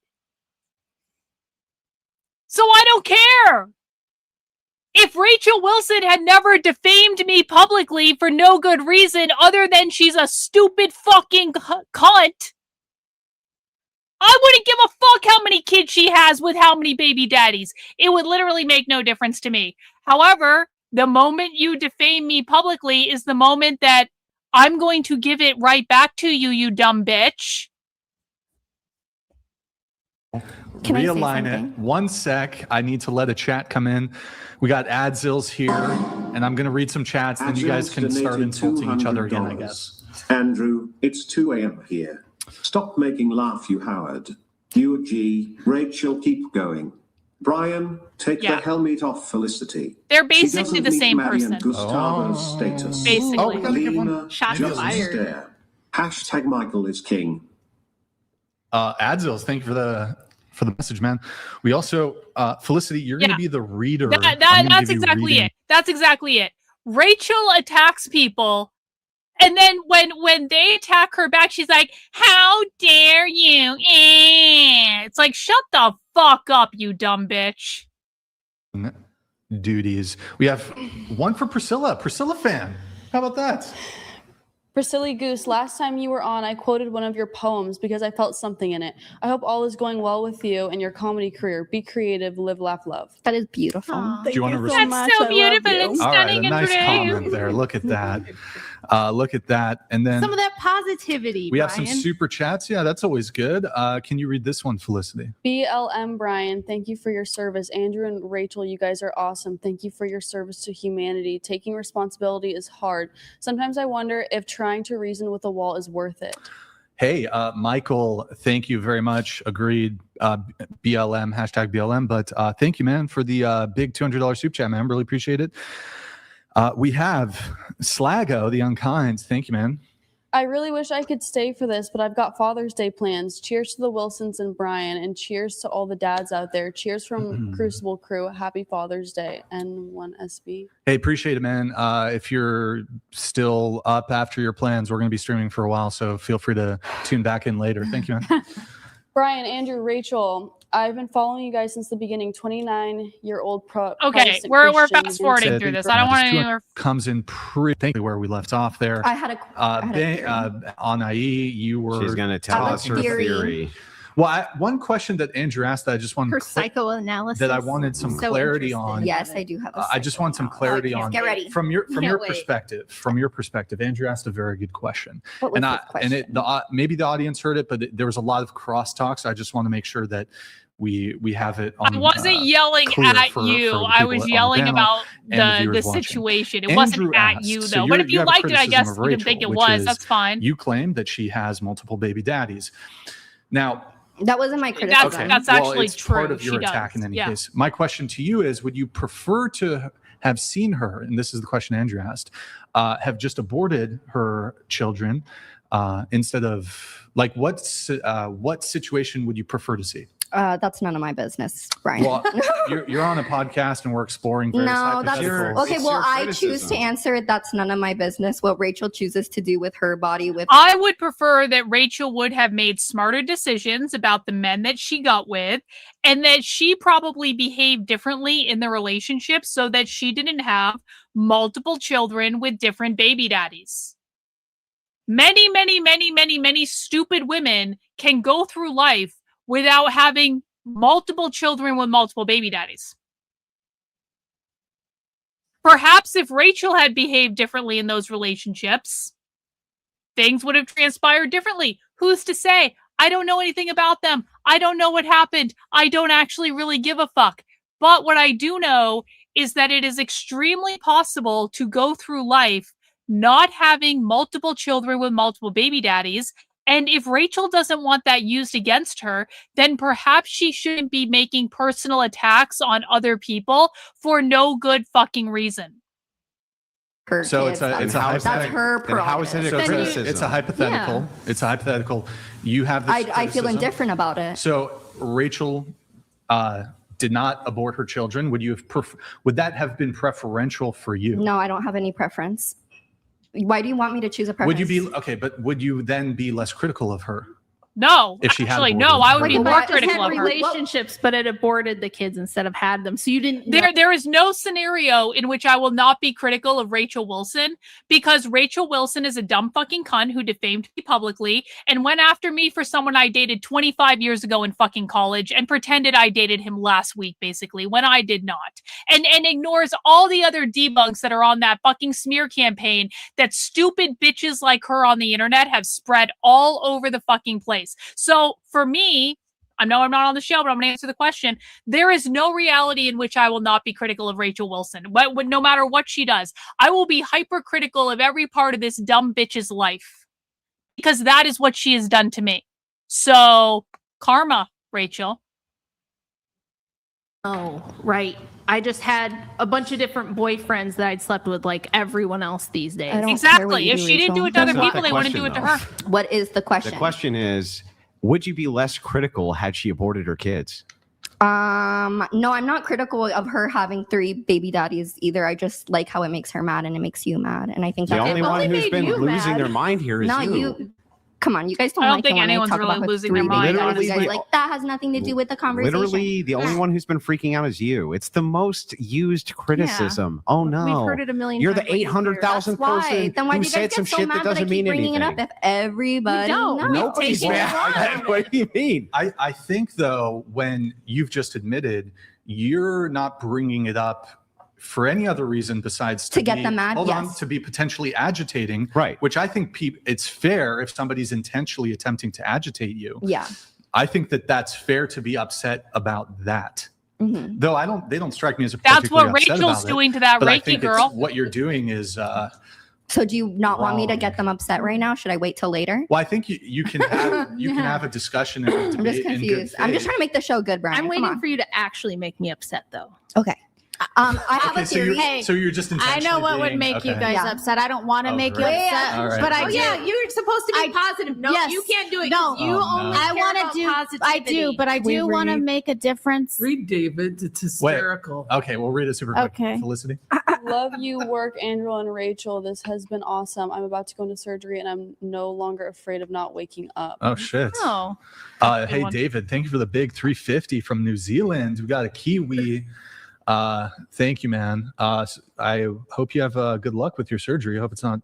So I don't care. If Rachel Wilson had never defamed me publicly for no good reason other than she's a stupid fucking cunt, I wouldn't give a fuck how many kids she has with how many baby daddies. It would literally make no difference to me. However, the moment you defame me publicly is the moment that I'm going to give it right back to you, you dumb bitch. Can I say Realign it. something? One sec. I need to let a chat come in. We got Adzils here, and I'm going to read some chats, then you guys can start insulting each other again, I guess. Andrew, it's 2 a.m. here. Stop making laugh, you Howard. You G, Rachel, keep going. Brian, take the helmet off Felicity. They're She basically doesn't the meet same Marian person. Gustavo's status. Basically. Oh, we gotta give one. Lena, Shots just fired. stare. Hashtag Michael is king. Adzils, thank you for the message, man. We also, Felicity, you're going to be the reader. That's exactly it. That's exactly it. Rachel attacks people, and then when they attack her back, she's like, "How dare you?" It's like, shut the fuck up, you dumb bitch. Duties. We have one for Priscilla. Priscilla fan. How about that? Priscilla Goose, last time you were on, I quoted one of your poems because I felt something in it. I hope all is going well with you and your comedy career. Be creative, live, laugh, love. That is beautiful. Do you want to That's respond? so beautiful and All right, stunning a and nice brave. comment there. Look at that. Look at that. And then Some of that positivity. we have some Brian. super chats. Yeah, that's always good. Can you read this one, Felicity? BLM Brian, thank you for your service. Andrew and Rachel, you guys are awesome. Thank you for your service to humanity. Taking responsibility is hard. Sometimes I wonder if trying to reason with a wall is worth it. Hey, Michael, thank you very much. Agreed. BLM, hashtag BLM. But thank you, man, for the big $200 soup chat, man. Really appreciate it. We have Slago, the Unkind. Thank you, man. I really wish I could stay for this, but I've got Father's Day plans. Cheers to the Wilsons and Brian, and cheers to all the dads out there. Cheers from Crucible Crew. Happy Father's Day. N1SB. Hey, appreciate it, man. If you're still up after your plans, we're going to be streaming for a while, so feel free to tune back in later. Thank you, man. Brian, Andrew, Rachel, I've been following you guys since the beginning. 29-year-old Okay, we're fast forwarding through this. I don't want any more. Comes in pretty where we left off there. I had a theory. Anai, you were. She's going to tell us her theory. Well, one question that Andrew asked that I just wanted Her psychoanalysis. that I wanted some So clarity interesting. on. Yes, I do have a I just want some clarity on Get ready. from your Can't wait. perspective. From your perspective, Andrew asked a very good question, What was and his question? maybe the audience heard it, but there was a lot of crosstalk. So I just want to make sure that we have it on. I wasn't yelling clear at for you. the I people was on the yelling panel about and the viewers watching. situation. It Andrew wasn't at asked, you, so though. But if you have a liked it, I criticism guess of you can think it Rachel, was. which is That's fine. You claim that she has multiple baby daddies. Now, That wasn't my criticism. That's well, actually it's true. part of your She does. attack in any Yeah. case. My question to you is, would you prefer to have seen her, and this is the question Andrew asked, have just aborted her children instead of, like, what situation would you prefer to see? That's none of my business, Brian. Well, you're on a podcast and we're exploring various No, that's hypotheticals. okay. Well, I choose to answer it. That's none of my business. What Rachel chooses to do with her body, with I would prefer that Rachel would have made smarter decisions about the men that she got with, and that she probably behaved differently in the relationship so that she didn't have multiple children with different baby daddies. Many, many, many, many, many stupid women can go through life without having multiple children with multiple baby daddies. Perhaps if Rachel had behaved differently in those relationships, things would have transpired differently. Who's to say? I don't know anything about them. I don't know what happened. I don't actually really give a fuck. But what I do know is that it is extremely possible to go through life not having multiple children with multiple baby daddies. And if Rachel doesn't want that used against her, then perhaps she shouldn't be making personal attacks on other people for no good fucking reason. her So kids. it's a that's her then how is it a prerogative. criticism? It's a hypothetical. It's a hypothetical. You have this I feel criticism. indifferent about it. So Rachel did not abort her children. Would you have would that have been preferential for you? No, I don't have any preference. Why do you want me to choose a preference? Would you be okay? But would you then be less critical of her? No, If she had actually, aborted. no. I would be Like, more what just critical had of her. relationships, but it aborted the kids instead of had them. So you didn't. There is no scenario in which I will not be critical of Rachel Wilson, because Rachel Wilson is a dumb fucking cunt who defamed me publicly and went after me for someone I dated 25 years ago in fucking college and pretended I dated him last week, basically, when I did not. And ignores all the other debunks that are on that fucking smear campaign that stupid bitches like her on the internet have spread all over the fucking place. So for me, I know I'm not on the show, but I'm going to answer the question. There is no reality in which I will not be critical of Rachel Wilson. No matter what she does, I will be hypercritical of every part of this dumb bitch's life, because that is what she has done to me. So, karma, Rachel. Oh, right. I just had a bunch of different boyfriends that I'd slept with, like everyone else these days. I don't care what Exactly. you If do, she didn't do it to Rachel. other That's not people, the they wouldn't do it to question, her. though. What is the question? The question is, would you be less critical had she aborted her kids? No, I'm not critical of her having 3 baby daddies either. I just like how it makes her mad and it makes you mad. And I think The that's only one who's been losing their mind here is No, you. Come on, you guys don't I don't like think it when I anyone's talk really about her losing 3 their baby mind, daddies. honestly. You guys like that has nothing to do with the conversation. Literally, the only one who's been freaking out is you. It's the most used criticism. Oh no, We've heard it a million You're times. the 800,000th Why? person Then why who do you said guys some get so shit mad that that I doesn't keep mean bringing anything. it up if everybody knows? Nobody's mad. What do you mean? I think though, when you've just admitted you're not bringing it up for any other reason besides To get them mad, hold on, yes. to be potentially agitating, right? Which I think it's fair if somebody's intentionally attempting to agitate you. Yeah. I think that's fair to be upset about that. Mhm. Though they don't strike me as a That's what particularly upset Rachel's about it, doing to that but I Reiki think girl. what you're doing is So do you not want me to Wrong. get them upset right now? Should I wait till later? well, I think you can have can have a discussion and a I'm debate just in good confused. I'm just faith. trying to make the show good, Brian. I'm Come waiting on. for you to actually make me upset, though. Okay. I have Okay, a so theory. you're just I intentionally know what would being- make you okay. guys Yeah. upset. I don't want to Oh, make great. you upset, All right. but I Oh do. yeah, you're supposed to be positive. No, Yes. you can't do it. No. 'cause you Oh, no. only I care want about to do. I do, positivity. but I do want to make a difference. Read David. It's hysterical. Okay, we'll read it super quick. Okay. Felicity. Love you, work, Andrew and Rachel. This has been awesome. I'm about to go into surgery and I'm no longer afraid of not waking up. Oh shit. Oh. Hey David, thank you for the big 350 from New Zealand. We got a Kiwi. Thank you, man. I hope you have good luck with your surgery. I hope it's not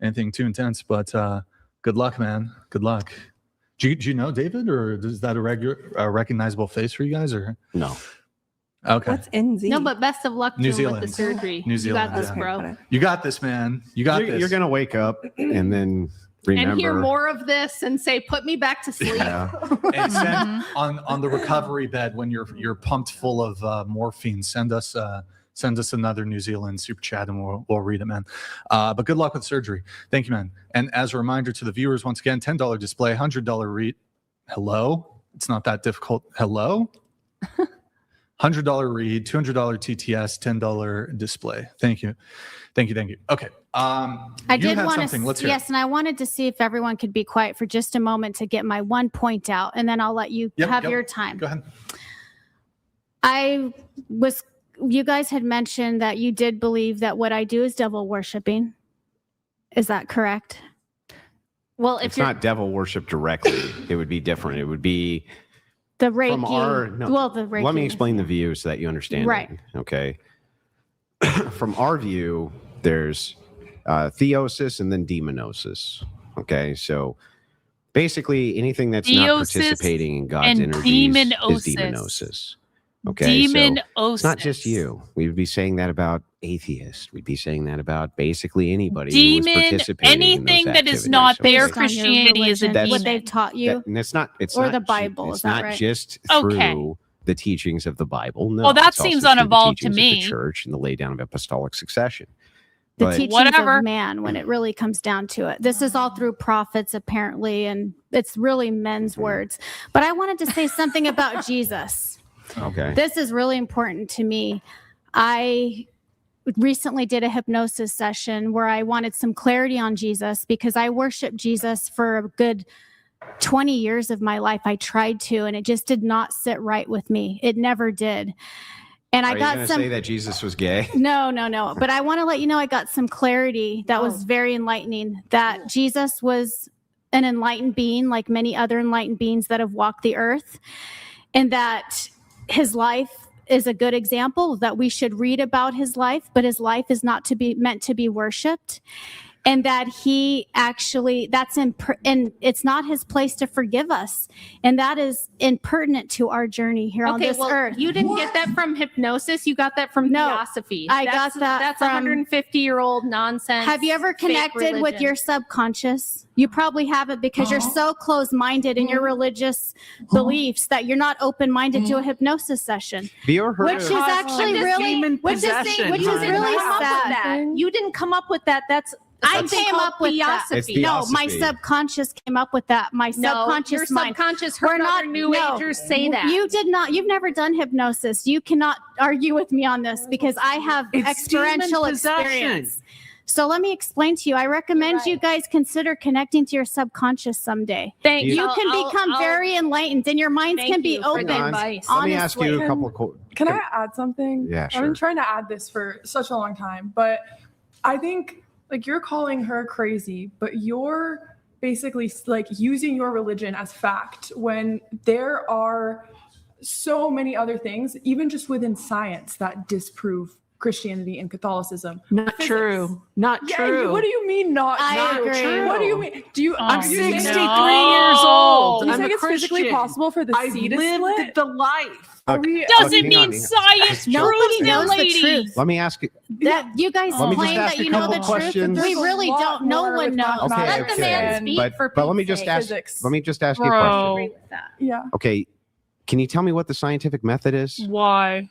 anything too intense, but good luck, man. Good luck. Do you know David, or is that a recognizable face for you guys, or no? Okay. What's NZ? No, but best of luck New to him with the Zealand. surgery. New Zealand, You got this, yeah. bro. You got this, man. You got this. You're gonna wake up and then remember. And hear more of this and say, "Put me back to sleep." Yeah. And send on the recovery bed when you're pumped full of morphine. Send us another New Zealand super chat and we'll read it, man. But good luck with surgery. Thank you, man. And as a reminder to the viewers, once again, $10 display, $100 read. Hello. It's not that difficult. Hello. $100 read, $200 TTS, $10 display. Thank you. Okay. I you did had want something. Let's to, hear it. yes, and I wanted to see if everyone could be quiet for just a moment to get my one point out, and then I'll let you have your time. Go ahead. You guys had mentioned that you did believe that what I do is devil worshiping. Is that correct? Well, if It's you're not devil worship directly. It would be different. It would be the Reiki, from our. No, well, the Reiki. let me explain the view so that you understand. Right. It, okay. From our view, there's theosis and then demonosis. Okay, so basically anything that's not Theosis participating in God's and energies demonosis. is demonosis. Okay, so Demonosis. it's not just you. We would be saying that about atheists. We'd be saying that about basically anybody who was participating in those anything that is activities, not okay? their Based on your Christianity is a religion, what demon. they've taught you, And it's not. It's or not the Bible. It's Is that not right? just Okay. through the teachings of the Bible. No, Well, that it's also seems through the unevolved to teachings of me. The church and the lay down of apostolic succession. the But teachings Whatever. of man, when it really comes down to it. This is all through prophets, apparently, and it's really men's words. But I wanted to say something about Jesus. okay, This is really important to me. I recently did a hypnosis session where I wanted some clarity on Jesus because I worshiped Jesus for a good 20 years of my life. I tried to, and it just did not sit right with me. It never did. And Are I you got going to some. say that Jesus was gay? No. But I want to let you know I got some clarity that was very enlightening, that Jesus was an enlightened being like many other enlightened beings that have walked the earth, and that his life is a good example, that we should read about his life, but his life is not to be meant to be worshipped. And that he actually, and it's not his place to forgive us. And that is impertinent to our journey here on this earth. You didn't get that from hypnosis. You got that from theosophy. I got that That's from 150-year-old nonsense. Have you ever connected with your subconscious? You probably haven't, because you're so closed-minded in your religious beliefs that you're not open-minded to a hypnosis session. Have you ever heard Which is actually really, which is really sad. You didn't come up with that. I came up with theosophy. that. No, my subconscious came up with that. My subconscious your mind. subconscious heard other New Agers say that. You did not. You've never done hypnosis. You cannot argue with me on this because I have experiential experience. So let me explain to you. I recommend you guys consider connecting to your subconscious someday. Thank you. You can become very enlightened, and your minds can be open. Let me ask you a couple. Can I add something? Yeah, sure. I've been trying to add this for such a long time, but I think like you're calling her crazy, but you're basically like using your religion as fact when there are so many other things, even just within science, that disprove Christianity and Catholicism. Not true. Not true. What do you mean not agree. true? What do you mean? I'm 63 years Do old. you I'm think a it's physically Christian. possible for the I've sea to lived split? the life. Doesn't mean science proves it, ladies. Let me ask you. That you guys Let me just claim ask that a you know couple the truth. questions. We really don't. No one knows. Okay, Let the man speak but let me just ask. Let me just ask you a question. Yeah. Okay, can you tell me what the scientific method is? Why?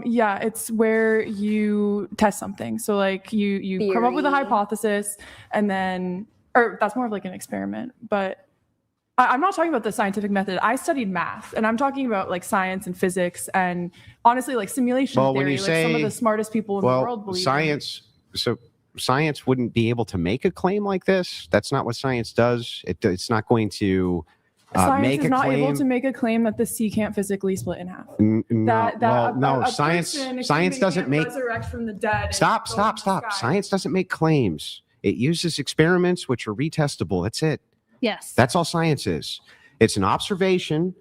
Yeah, it's where you test something. So like you come up with a hypothesis and then, or that's more of like an experiment, but I'm not talking about the scientific method. I studied math, and I'm talking about like science and physics and honestly like simulation theory. When you like say, some of the smartest people in the world believe. Science wouldn't be able to make a claim like this. That's not what science does. It's not going to Science make is a not claim. able to make a claim that the sea can't physically split in half. No, science doesn't make. Resurrect from the dead. Stop. Science doesn't make claims. It uses experiments which are retestable. That's it. Yes. That's all science is. It's an observation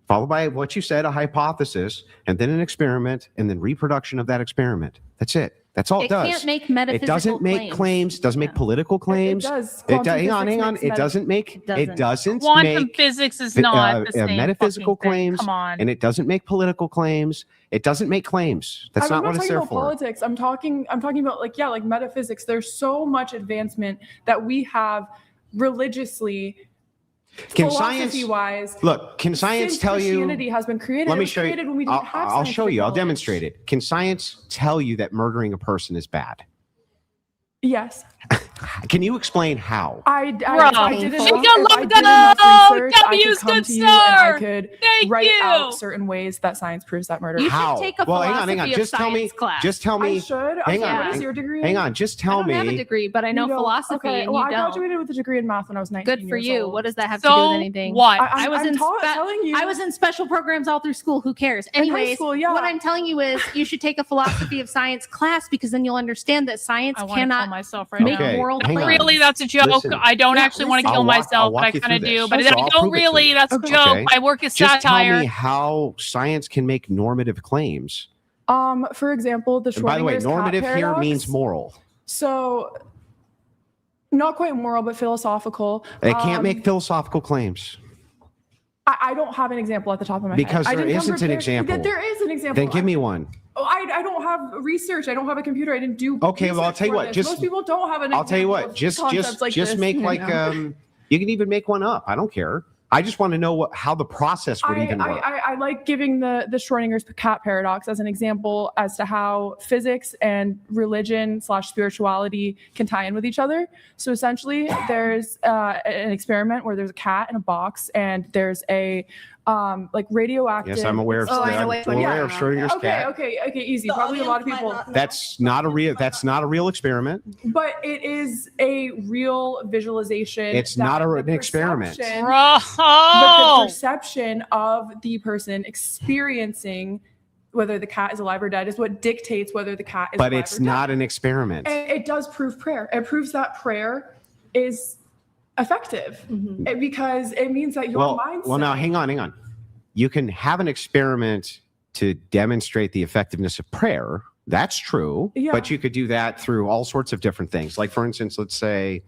followed by what you said, a hypothesis, and then an experiment, and then reproduction of that experiment. That's it. That's all it does. It can't make metaphysical It doesn't make claims. Doesn't make political claims. It does. Hang on. It doesn't make. It doesn't Quantum make physics is not the same metaphysical fucking thing. claims. Come on. And it doesn't make political claims. It doesn't make claims. That's not what it's there for. Politics. I'm talking about like metaphysics. There's so much advancement that we have religiously. Can science look? Can science tell you? Christianity has been created. Let me show you. When we didn't have I'll show you. I'll knowledge. demonstrate it. Can science tell you that murdering a person is bad? Yes. Can you explain how? I didn't. W's good I could Thank write you. out certain ways that science proves that murder. You How? should take a Well, hang philosophy on. of Just tell me. science class. Just tell me. I should. Hang Okay, on. what is your degree? Hang on. Just tell I don't have a me. degree, but I know You don't- philosophy, okay, and well, you I don't. graduated with a degree in math when I was 19 Good for years you. old. What does that have to do with anything? What? I'm in telling you. I was in special programs all through school. Who cares? In high Anyways, school, yeah. what I'm telling you is you should take a philosophy of science class because then you'll understand that science I want to kill cannot myself right make now. Okay, moral hang on. claims. Really, that's a joke. Listen. I don't actually want to kill I'll walk myself, but I you kind of through do. this. But So I I'll don't prove it to really. you. That's a Okay. joke. My work is Just tell satire. me how science can make normative claims. For example, the And by the way, Schrodinger's cat normative here paradox. means moral. So, not quite moral, but philosophical. It can't make philosophical claims. I don't have an example at the top of my Because head. there isn't an example. There is an example. Then give me one. I don't have research. I don't have a computer. I didn't do. Okay, well, I'll research tell you for what, this. just- most people don't have an. I'll tell you example what. of Just concepts like this, make you like know? you can even make one up. I don't care. I just want to know how the process would even work. I like giving the Schrodinger's cat paradox as an example as to how physics and religion / spirituality can tie in with each other. So essentially, there's an experiment where there's a cat in a box, and there's a like radioactive. Yes, I'm aware of. Oh, I know I'm which one aware you're of on. Schrodinger's cat. Okay, easy. Probably a lot of people. That's not a real experiment. But it is a real visualization. It's that not the an experiment. perception- Bro. But the perception of the person experiencing whether the cat is alive or dead is what dictates whether the cat is But alive it's or dead. not an experiment. And it does prove prayer. It proves that prayer is effective because it means that your mindset. Well, now hang on. You can have an experiment to demonstrate the effectiveness of prayer. That's true. Yeah. But you could do that through all sorts of different things. Like, for instance, let's say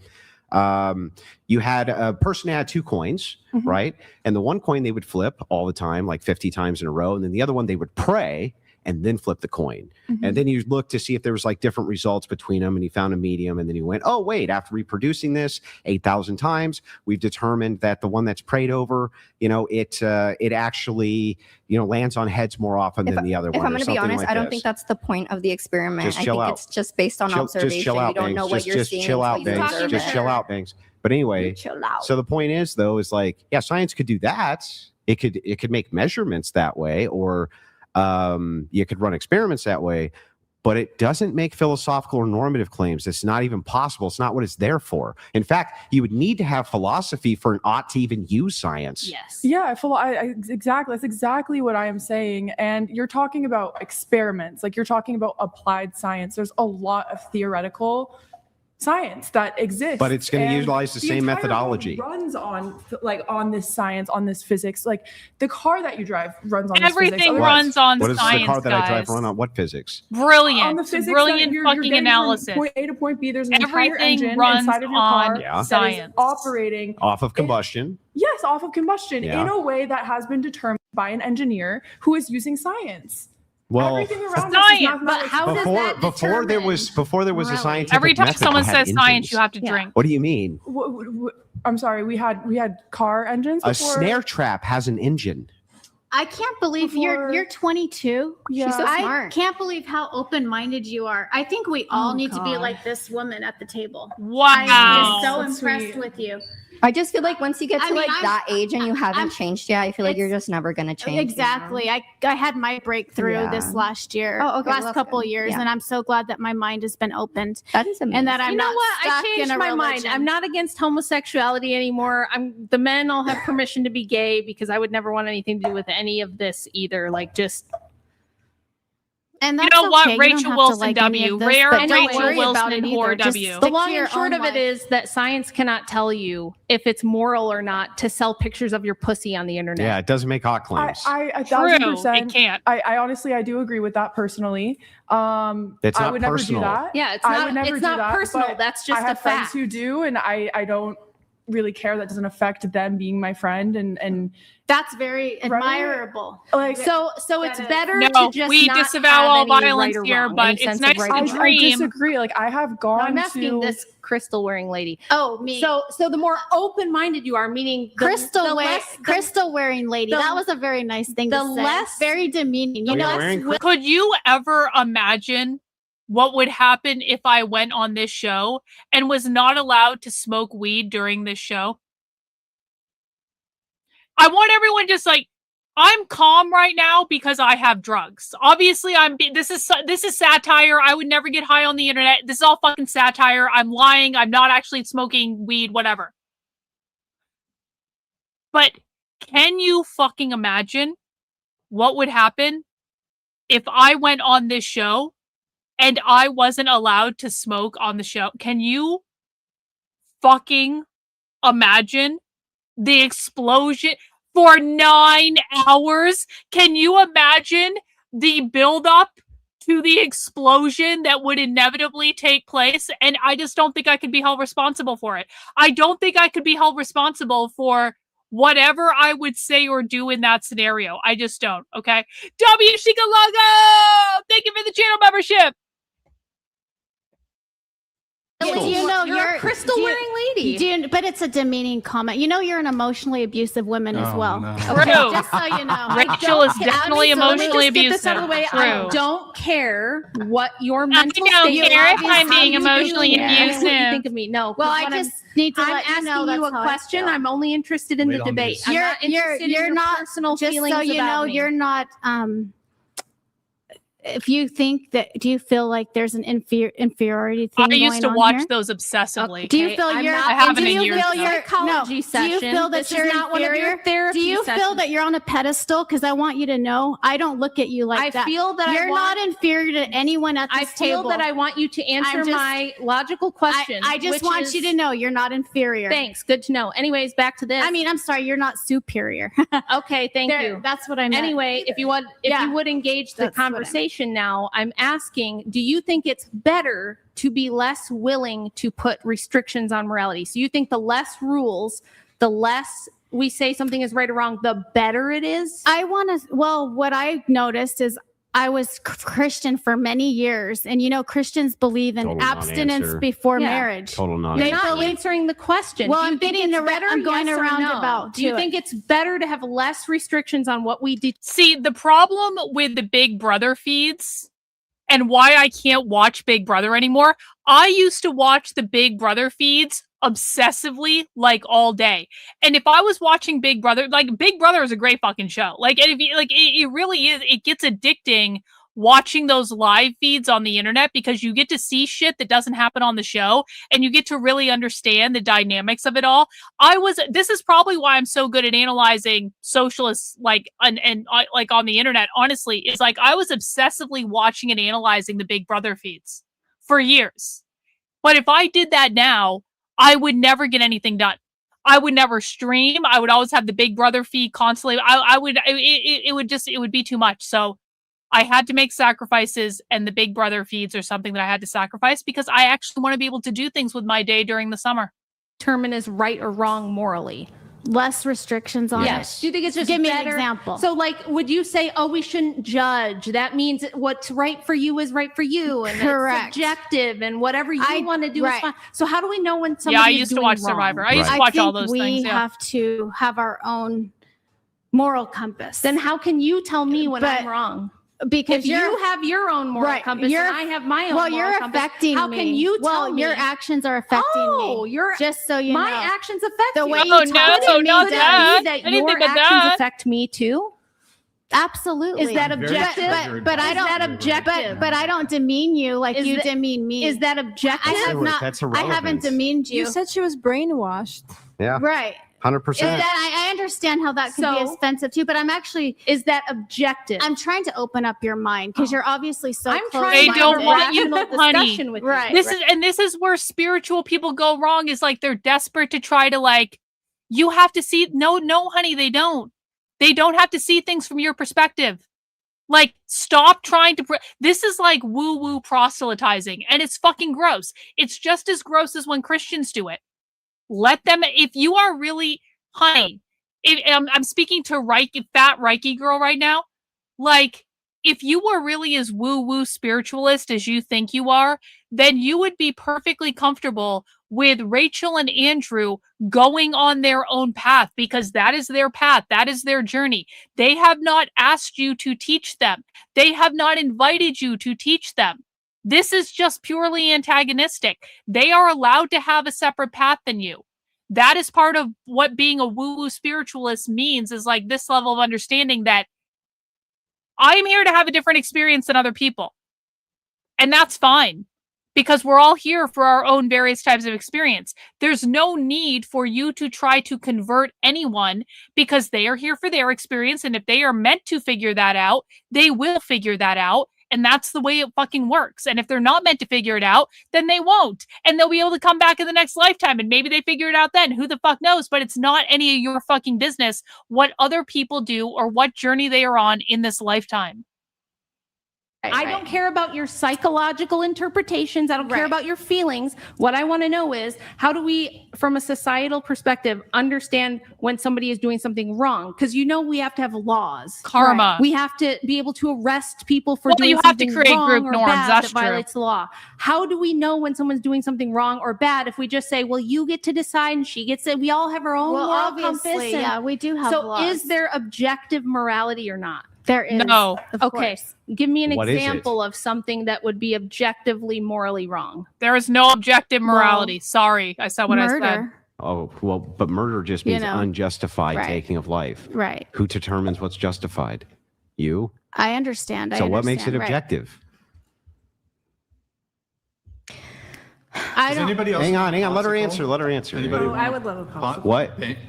you had a person had 2 coins, right? And the one coin they would flip all the time, like 50 times in a row. And then the other one they would pray and then flip the coin. And then you look to see if there was like different results between them, and you found a medium. And then you went, oh, wait, after reproducing this 8,000 times, we've determined that the one that's prayed over, it actually, lands on heads more often than the other one. If I'm or going to be something honest, like I don't this. think that's the point of the experiment. Just I chill think out. it's just based on observation. Just chill out, you don't know Banks. what you're just seeing. chill out, until you Banks. observe Just it. chill out, Banks. But anyway, Chill out. so the point is, though, is like, yeah, science could do that. It could make measurements that way, or you could run experiments that way. But it doesn't make philosophical or normative claims. It's not even possible. It's not what it's there for. In fact, you would need to have philosophy for an ought to even use science. Yes. Yeah, exactly. That's exactly what I am saying. And you're talking about experiments, like you're talking about applied science. There's a lot of theoretical science that exists, But it's going to and utilize the same entire methodology. world runs on this science, on this physics. Like the car that you drive runs on Everything this physics. runs on What is science, the car that I drive guys. run on? What physics? Brilliant. On the physics Brilliant that you're fucking getting analysis. From point A to point B, there's an entire Everything engine runs inside of your on car Yeah. that is science. operating Off of combustion. Yes, off of combustion Yeah. in a way that has been determined by an engineer who is using science. Well, Everything around Science. us is But mathematics. how does that before there was a scientific Every time method someone that had says science, engines. you have to drink. What do you mean? I'm sorry, we had car engines A before. snare trap has an engine. I can't believe you're 22. Yeah. She's so I smart. can't believe how open-minded you are. I think we all need to be God. like this woman at the table. Wow. I'm just so That's impressed sweet. with you. I just feel like once you get to I mean, I'm- that age and you haven't I'm- changed yet, I feel like you're it's- just never going to change. Exactly. I had my breakthrough Yeah. this last year, Oh, okay, last well, couple good. years, Yeah. and I'm so glad that my mind has been opened That is amazing. and that I'm You know not what? I stuck changed in a my mind. religion. I'm not against homosexuality anymore. The men all have permission to be gay because I would never want anything to do with any of this either. Like, just And You that's know what? okay. You don't Rachel have to Wilson like any W. of this, Rare but don't Rachel worry Wilson about it and either. whore Just W. stick the to long your and short own of it life. is that science cannot tell you if it's moral or not to sell pictures of your pussy on the internet. Yeah, it doesn't make hot claims. I True, 1,000%. it can't. I honestly, I do agree with that personally. It's I not would personal. never do that. Yeah, it's I not- would never it's do not that, personal. but That's just I a have friends fact. who do, and I don't really care. That doesn't affect them being my friend, and That's very admirable. like So it's better No, to just we not disavow have all any violence right or here, wrong, but any it's sense of nice right to or I, wrong. I dream. disagree. Like I have No, gone I'm asking to this crystal wearing lady. Oh, me. So the more open minded you are, meaning the crystal wearing lady. the- That was a very nice thing the to say. less- Very demeaning. You Oh, know, yeah, wearing Could you ever imagine what would happen if I went on this show and was not allowed to smoke weed during this show? I want everyone just like, I'm calm right now because I have drugs. Obviously, this is satire. I would never get high on the internet. This is all fucking satire. I'm lying. I'm not actually smoking weed, whatever. But can you fucking imagine what would happen if I went on this show and I wasn't allowed to smoke on the show? Can you fucking imagine the explosion for 9 hours? Can you imagine the buildup to the explosion that would inevitably take place? And I just don't think I could be held responsible for it. I don't think I could be held responsible for whatever I would say or do in that scenario. I just don't, okay? W. Shikalago! Thank you for the channel membership! Do you know You're a crystal wearing lady. But it's a demeaning comment. You know you're an emotionally abusive woman as well. True. Just so you know. Rachel is definitely emotionally Let me abusive. just get this out of the way. True. I don't care what your mental I don't state care is. if I'm being How you emotionally feel, what you abusive. think of me? No. Well, 'cause I what just need to I'm let you asking know you that's a how I question. feel. I'm only interested in the debate. I'm not interested in your not personal just feelings so you about know me. you're not if you think that, do you feel like there's an inferiority thing I used going to on watch here? those obsessively. Do you okay? feel I'm you're? not- I haven't do in you years, feel though. you're? Psychology Do you session. feel that This is you're not one of your inferior? therapy Do you feel sessions. that you're on a pedestal? Because I want you to know, I don't look at you like I that. feel that you're not inferior to anyone at this I feel table. that I want you to answer I'm just- my logical question. I just which want you is- to know you're not inferior. Thanks. Good to know. Anyways, back to this. I mean, I'm sorry, you're not superior. Okay, thank you. That's what I meant. Anyway, if you would engage the That's what I meant. conversation now, I'm asking, do you think it's better to be less willing to put restrictions on morality? So you think the less rules, the less we say something is right or wrong, the better it is? What I noticed is I was Christian for many years, and you know, Christians believe in Total abstinence non-answer. before Yeah. marriage. Total You're non-answer. not answering the question. Well, Do you I'm think getting it's around- better, I'm going yes or around no? about Do you to think it's better to have less restrictions on what we do? See, the problem with the Big Brother feeds and why I can't watch Big Brother anymore, I used to watch the Big Brother feeds obsessively, like all day. And if I was watching Big Brother, like Big Brother is a great fucking show. Like, and if you, like, it really is, it gets addicting watching those live feeds on the internet because you get to see shit that doesn't happen on the show and you get to really understand the dynamics of it all. This is probably why I'm so good at analyzing socialists, like, and like on the internet, honestly, is like I was obsessively watching and analyzing the Big Brother feeds for years. But if I did that now, I would never get anything done. I would never stream. I would always have the Big Brother feed constantly. It would be too much. So I had to make sacrifices, and the Big Brother feeds are something that I had to sacrifice because I actually want to be able to do things with my day during the summer. Determine is right or wrong morally. Less restrictions on Yes. it. Do you think it's just Give me better? an example. So, like, would you say, "Oh, we shouldn't judge"? That means what's right for you is right for you, and Correct. it's subjective, and whatever you want to do is right. fine. So, how do we know when somebody Yeah, I is used to doing watch wrong? Survivor. I used to watch all those things. We Yeah. have to have our own moral compass. Then how can you tell me when I'm wrong? Because if you have your own moral compass and I have my own moral compass, affecting how me. can you tell me? Your actions are affecting me. You're just so you my know. actions affect The you. way you talk to me Could it does. be that I didn't your think of actions that. affect me too? Absolutely. Is that objective? But I Is don't. that objective? But I don't demean you like you demean me. Is that objective? I have not. That's I haven't irrelevant. demeaned you. You said she was brainwashed. Yeah. Right. 100%. Is that I understand how that could be So- offensive too, but I'm actually is that objective? I'm trying to open up your mind because you're obviously so. I'm close trying They to don't have a want you, rational honey. discussion with you. Right. This is where spiritual people go wrong. Is like they're desperate to try to like. You have to see. No, honey, they don't. They don't have to see things from your perspective. Like, stop trying to. This is like woo-woo proselytizing, and it's fucking gross. It's just as gross as when Christians do it. Let them. If you are really, honey, I'm speaking to fat Reiki girl right now. Like, if you were really as woo-woo spiritualist as you think you are, then you would be perfectly comfortable with Rachel and Andrew going on their own path because that is their path. That is their journey. They have not asked you to teach them. They have not invited you to teach them. This is just purely antagonistic. They are allowed to have a separate path than you. That is part of what being a woo-woo spiritualist means, is like this level of understanding that I am here to have a different experience than other people. And that's fine, because we're all here for our own various types of experience. There's no need for you to try to convert anyone because they are here for their experience. And if they are meant to figure that out, they will figure that out. And that's the way it fucking works. And if they're not meant to figure it out, then they won't. And they'll be able to come back in the next lifetime and maybe they figure it out then. Who the fuck knows? But it's not any of your fucking business what other people do or what journey they are on in this lifetime. I don't care about your psychological interpretations. I don't care about your feelings. What I want to know is, how do we, from a societal perspective, understand when somebody is doing something wrong? Because we have to have laws. Karma. We have to be able to arrest people for Well, doing you have to something create wrong group or norms. bad That's that true. violates the law. How do we know when someone's doing something wrong or bad if we just say, well, you get to decide and she gets it? We all have our own Well, moral obviously, compass. and- yeah, we do have So laws. is there objective morality or not? There is. No. Okay. Give me an What is it? example of something that would be objectively morally wrong. There is no objective morality. Sorry, I said what I said. Murder. Oh, well, but murder just You means know. unjustified Right. taking of life. Right. Who determines what's justified? You? I understand. So what makes it understand, right. objective? I don't. Anybody else? Hang on. Let her answer. Anybody? Oh, I would love a popsicle.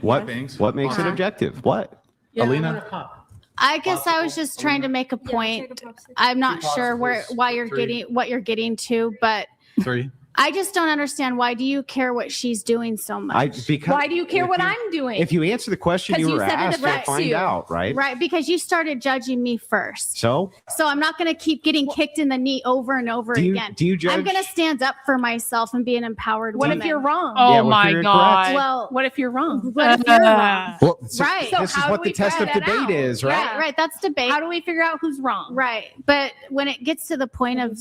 What? Bangs? What makes it Uh-huh. objective? What? Yeah, Alina? I want a pop. I guess I was just trying to make a point. I'm not sure why you're what you're getting to, but 3. I just don't understand, why do you care what she's doing so much? Because Why do you care what I'm doing? if you answer the question 'Cause you you were said it asked, you'll affects find you. out, right? Right, because you started judging me first. So So I'm not going to keep getting kicked in the knee over and over Do you- again. do you judge- I'm going to stand up for myself and be an empowered What woman. if you're wrong? Oh Yeah, what if my you're god. incorrect? Well, What if you're wrong? what if you're wrong? well, Right. this So is how what do the we test of figure that debate out? is, right? Right, right. That's debate. How do we figure out who's wrong? Right. But when it gets to the point of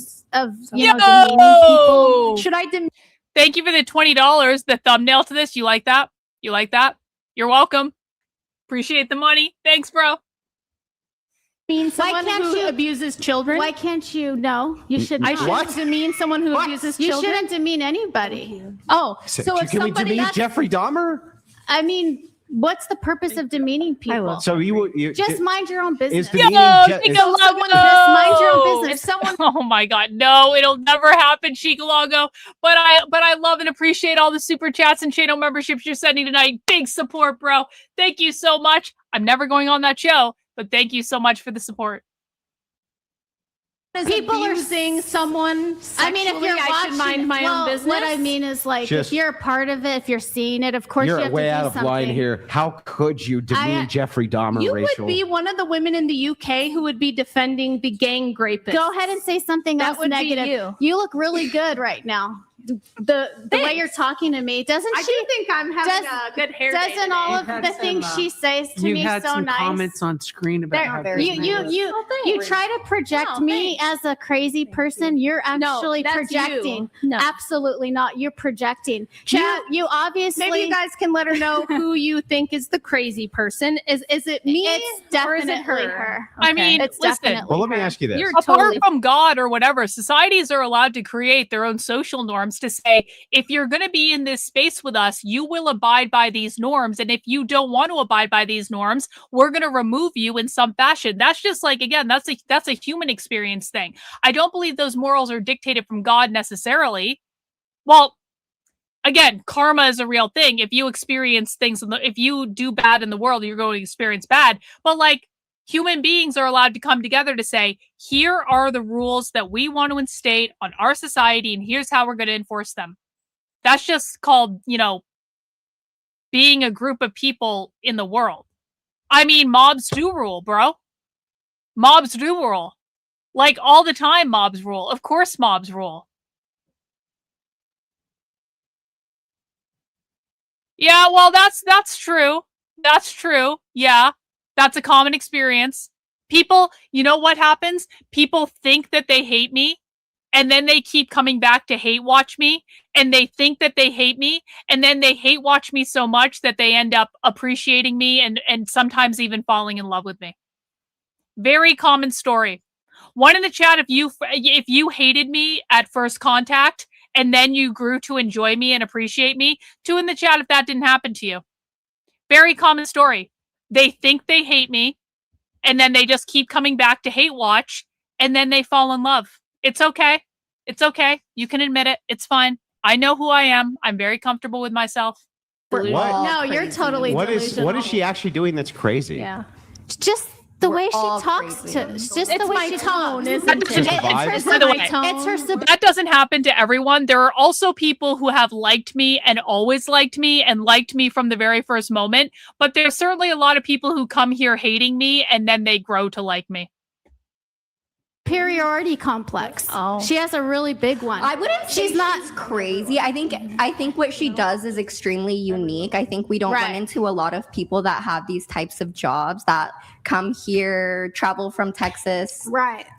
demeaning people, Yo! Should I Thank you for the $20. The thumbnail to this. You like that? You like that? You're welcome. Appreciate the money. Thanks, bro. demean someone can't who you- abuses children? why can't you? No, you should I not. shouldn't What? demean someone who abuses You children. shouldn't demean anybody. Oh, so if can we somebody demean Jeffrey Dahmer? I mean, what's the purpose of demeaning people? So you Just mind your own business. is demeaning Yo, ju- is- Chicalago! Just mind your own business. If someone Oh my god, no, it'll never happen, Chicalago. But I love and appreciate all the super chats and channel memberships you're sending tonight. Big support, bro. Thank you so much. I'm never going on that show, but thank you so much for the support. is People are abusing someone I mean, if sexually, you're I watching, should mind my well, own business. what I mean is, like, Just- if you're a part of it, if you're seeing it, of course you You're have way to do out of something. line here. How could you demean Jeffrey Dahmer, You Rachel? would be one of the women in the UK who would be defending the gang rapists. Go ahead and say something That else would be negative. you. look really good right now. The way you're talking to me, doesn't I she? do think I'm having a good hair day Doesn't all today. of the things she says to You me had so some nice? comments on screen about There, how you try to project Oh, me as a crazy person. You're actually that's projecting. you. No. Absolutely not. You're projecting. Chat, you obviously. Maybe you guys can let her know who you think is the crazy person. Is it me It's or is definitely it her. I mean, It's listen. definitely Well, let me her. ask you this. You're Apart totally from God or whatever, societies are allowed to create their own social norms to say, if you're going to be in this space with us, you will abide by these norms. And if you don't want to abide by these norms, we're going to remove you in some fashion. That's just like, again, that's a human experience thing. I don't believe those morals are dictated from God necessarily. Well, again, karma is a real thing. If you experience things, if you do bad in the world, you're going to experience bad. But like, human beings are allowed to come together to say, here are the rules that we want to instate on our society, and here's how we're going to enforce them. That's just called, being a group of people in the world. I mean, mobs do rule, bro. Mobs do rule. Like, all the time, mobs rule. Of course, mobs rule. Yeah, well, that's true. That's true. Yeah, that's a common experience. People, you know what happens? People think that they hate me, and then they keep coming back to hate watch me, and they think that they hate me, and then they hate watch me so much that they end up appreciating me and sometimes even falling in love with me. Very common story. One in the chat, if you hated me at first contact and then you grew to enjoy me and appreciate me. 2 in the chat if that didn't happen to you. Very common story. They think they hate me, and then they just keep coming back to hate watch, and then they fall in love. It's okay. It's okay. You can admit it. It's fine. I know who I am. I'm very comfortable with myself. What? No, you're totally What delusional. is she actually doing that's crazy? Yeah. Just the way she all talks crazy. to. It's just It's the way my she tone, talks. isn't it? Just a vibe? It's By her the way, it's her That doesn't happen to everyone. There are also people who have liked me and always liked me and liked me from the very first moment. But there's certainly a lot of people who come here hating me and then they grow to like me. superiority complex. She has a really big one. I wouldn't say she's crazy. I think what she does is extremely unique. I think we don't run into a lot of people that have these types of jobs that come here, travel from Texas,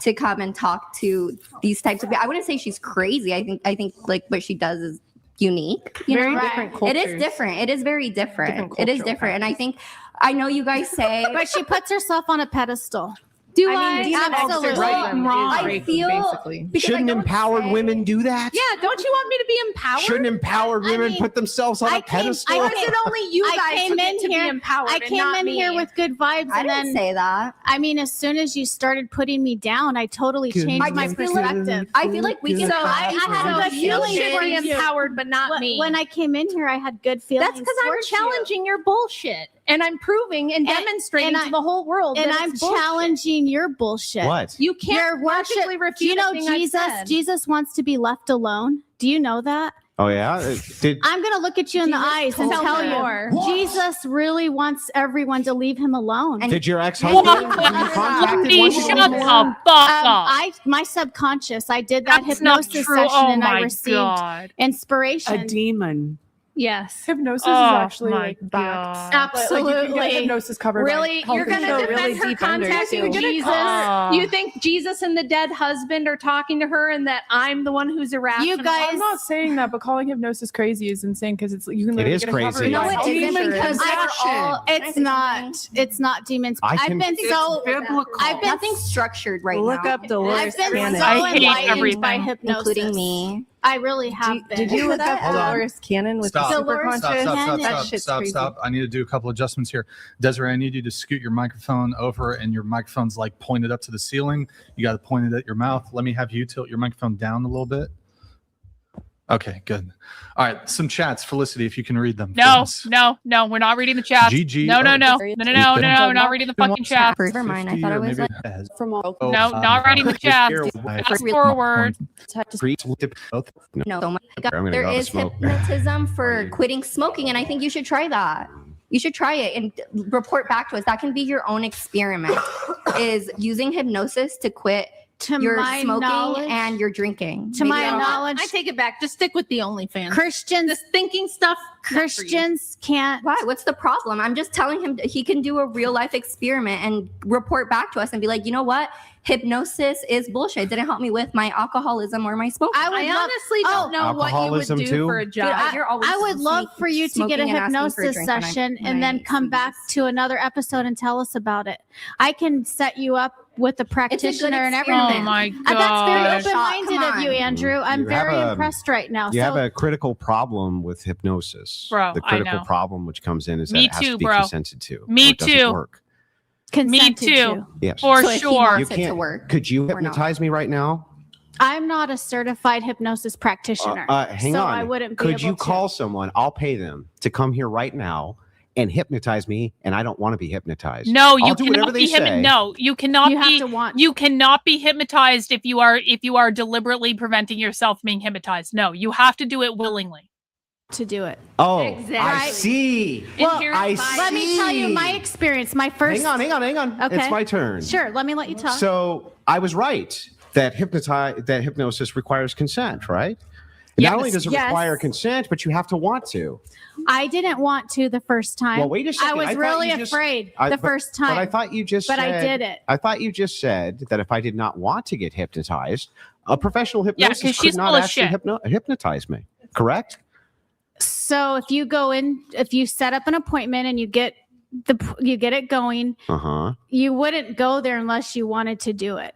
to come and talk to these types of people. I wouldn't say she's crazy. I think like what she does is unique. Very different cultures. It is different. It is very different. It is different. And I know you guys say, but she puts herself on a pedestal. Do I mean, absolutely wrong. I feel Shouldn't empowered women do that? Yeah, don't you want me to be empowered? Shouldn't empowered women put themselves on a pedestal? Or is it only you guys who get to be empowered? I came in here with good vibes. I and didn't then say that. I mean, as soon as you started putting me down, I totally changed my perspective. I feel like we can. So I had good feelings You should for be you. empowered, but not me. When I came in here, I had good feelings. That's because I'm towards you. challenging your bullshit, and I'm proving and demonstrating to the whole world. And that I'm it's bullshit. challenging your bullshit. What? You can't logically refute. Do you know anything I've Jesus? said. Jesus wants to be left alone. Do you know that? Oh yeah. I'm going to look at you in the eyes and told tell me you, more. Jesus really wants everyone to leave him alone. Did your ex-husband contacted one Shut the fuck up. My subconscious, I did that That's not hypnosis true. session Oh and I my received God. inspiration. A demon. Yes. Hypnosis Oh, is actually my like backed. God. Like, you can Absolutely. get hypnosis covered. Really? by You're going to defend her contacting Jesus? You think Jesus and the dead husband are talking to her and that I'm the one who's irrational? You guys- I'm not saying that, but calling hypnosis crazy is insane because it's you can. It literally is get crazy. covered No, by it health isn't insurance. because It's not. It's not demons. I I've can- been so. biblical. I've been Nothing structured right Look now. up Dolores I've been Cannon. so I hate enlightened everything. by hypnosis, including me. I really have been. Did you look up Hold on. Dolores Cannon with Stop. the Dolores super Cannon. conscious? That Stop. shit's Stop. crazy. Stop. I need to do a couple adjustments here. Desiree, I need you to scoot your microphone over, and your microphone's like pointed up to the ceiling. You got to point it at your mouth. Let me have you tilt your microphone down a little bit. Okay, good. All right, some chats. Felicity, if you can read them. No, please. no, we're not reading the chat. GG. No, Oh. no, we're not reading the fucking chat. Never mind. I 50 thought or it was maybe like it has. From all. Oh, No, not reading the chat. Fast forward. no. Oh my I'm God. gonna There go to is smoke. hypnotism for quitting smoking, and I think you should try that. You should try it and report back to us. That can be your own experiment. Is using hypnosis to quit To your my smoking knowledge, and your drinking. to my Maybe I'll- knowledge, I take it back. Just stick with the OnlyFans. Christians, This thinking stuff. not for you. Christians can't. Why? What's the problem? I'm just telling him he can do a real life experiment and report back to us and be like, you know what? Hypnosis is bullshit. It didn't help me with my alcoholism or my smoking. I would I love. honestly don't know what you would Alcoholism do too? for a Dude, job. you're always I would love sneak- for you to get a smoking and asking for a hypnosis drink when I'm- session and then when I come back to another episode and tell us about it. I can set you up with a practitioner and everything. Oh my That's very God. open-minded Come of you, on. Andrew. I'm You have very a- impressed right now. You So have a critical problem with hypnosis. Bro, the I critical know. problem which comes in is that Me it has too, to be bro. consented to. Me or it doesn't too. Work. Me consented too. to. Yes. For So if he sure. wants You it to can't. work. Could you or not. hypnotize me right now? I'm not a certified hypnosis practitioner. Hang so on. I wouldn't be Could you able to. call someone? I'll pay them to come here right now and hypnotize me, and I don't want to be hypnotized. No, I'll you do whatever cannot they be say. No, you cannot You have be. to want. You cannot be hypnotized if you are deliberately preventing yourself being hypnotized. No, you have to do it willingly. to do it. Oh, I Exactly. see. Well, I let me tell you see. my experience. My first. Hang on. Okay. It's my turn. Sure. Let me let you talk. So I was right that hypnosis requires consent, right? And not only does it Yes. require consent, but you have to want to. I didn't want to the first time. Well, wait a second. I was thought really you just- afraid I- the but- first time. But I thought you just But I said- did it. I thought you just said that if I did not want to get hypnotized, a professional 'cause hypnosis could she's not full of actually shit. hypnotize me. Correct? So if you go in, if you set up an appointment and you get it going, Uh-huh. you wouldn't go there unless you wanted to do it.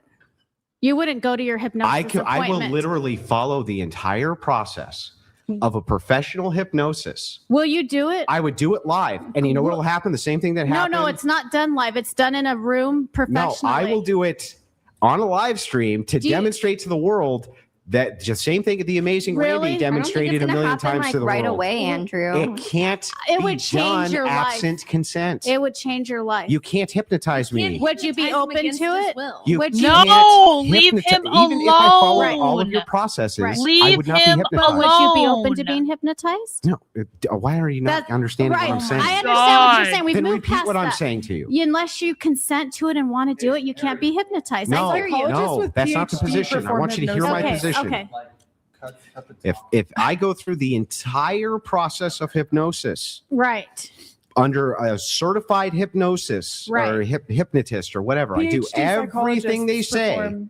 You wouldn't go to your hypnosis I appointment. will literally follow the entire process of a professional hypnosis. Will you do it? I would do it live. And you know what will happen? The same thing that No, happened. no, it's not done live. It's done in a room No, professionally. I will do it on a live stream to Do you- demonstrate to the world That just same thing that the amazing Really? Randy demonstrated a million times to the right world. away, Andrew. It can't It be would change done your life. absent consent. It would change your life. You can't hypnotize me. Would you be open to it? You Would can't No, leave hypnotize- him Even if I follow alone. all of your processes, I Leave would not be him hypnotized. But would you be open to alone. being hypnotized? No, why are you not understanding right. what I'm saying? I understand what you're saying. We've Then moved repeat past what I'm that. saying to you. Unless you consent to it and want to do it, you can't be hypnotized. No, I hear you. no, that's not the position. I want you to hear my Okay, position. Okay. If I go through the entire process of hypnosis Right. under a certified hypnosis or Right. hypnotist or whatever, I do PhD everything they psychologists say, perform-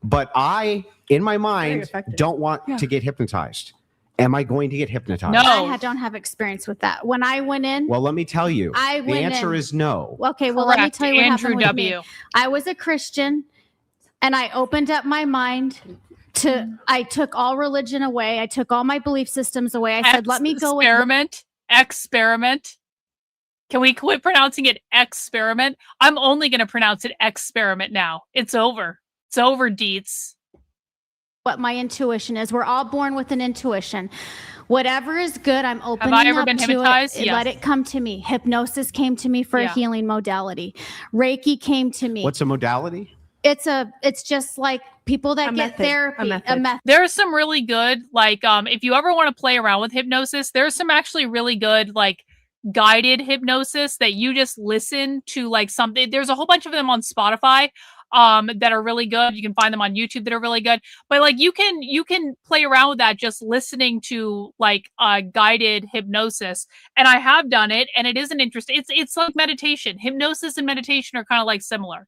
but I, in my mind, effective. don't want Yeah. to get hypnotized. Am I going to get hypnotized? Don't have experience with that. When I went in, Well, let me tell you. I the went answer in- is no. okay, well, let me Correct. tell you what Andrew happened with W. me. I was a Christian, and I opened up my mind to. I took all religion away. I took all my belief systems away. I said, "Let me go with Experiment. Can we quit pronouncing it experiment? I'm only going to pronounce it experiment now. It's over. It's over, Deets. what my intuition is. We're all born with an intuition. Whatever is good, I'm opening I ever up been to hypnotized? it. Yes. Let it come to me. Hypnosis came to me for a Yeah. healing modality. Reiki came to me. What's a modality? It's just like people that get therapy. A method. There's some really good, like, if you ever want to play around with hypnosis, there's some actually really good, like, guided hypnosis that you just listen to, like, something. There's a whole bunch of them on Spotify that are really good. You can find them on YouTube that are really good. But like you can play around with that just listening to like guided hypnosis. And I have done it, and it is an interesting. It's like meditation. Hypnosis and meditation are kind of like similar.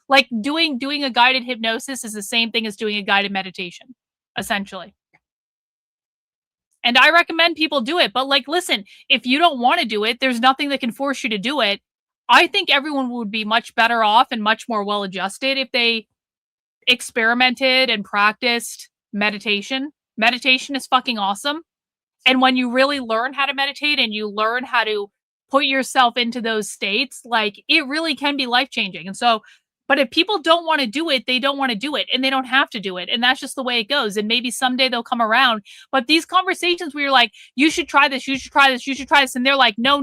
Like doing a guided hypnosis is the same thing as doing a guided meditation, essentially. And I recommend people do it. But like, listen, if you don't want to do it, there's nothing that can force you to do it. I think everyone would be much better off and much more well adjusted if they experimented and practiced meditation. Meditation is fucking awesome. And when you really learn how to meditate and you learn how to put yourself into those states, like it really can be life-changing. And so, but if people don't want to do it, they don't want to do it, and they don't have to do it. And that's just the way it goes. And maybe someday they'll come around. But these conversations where you're like, you should try this, you should try this, you should try this. And they're like, no.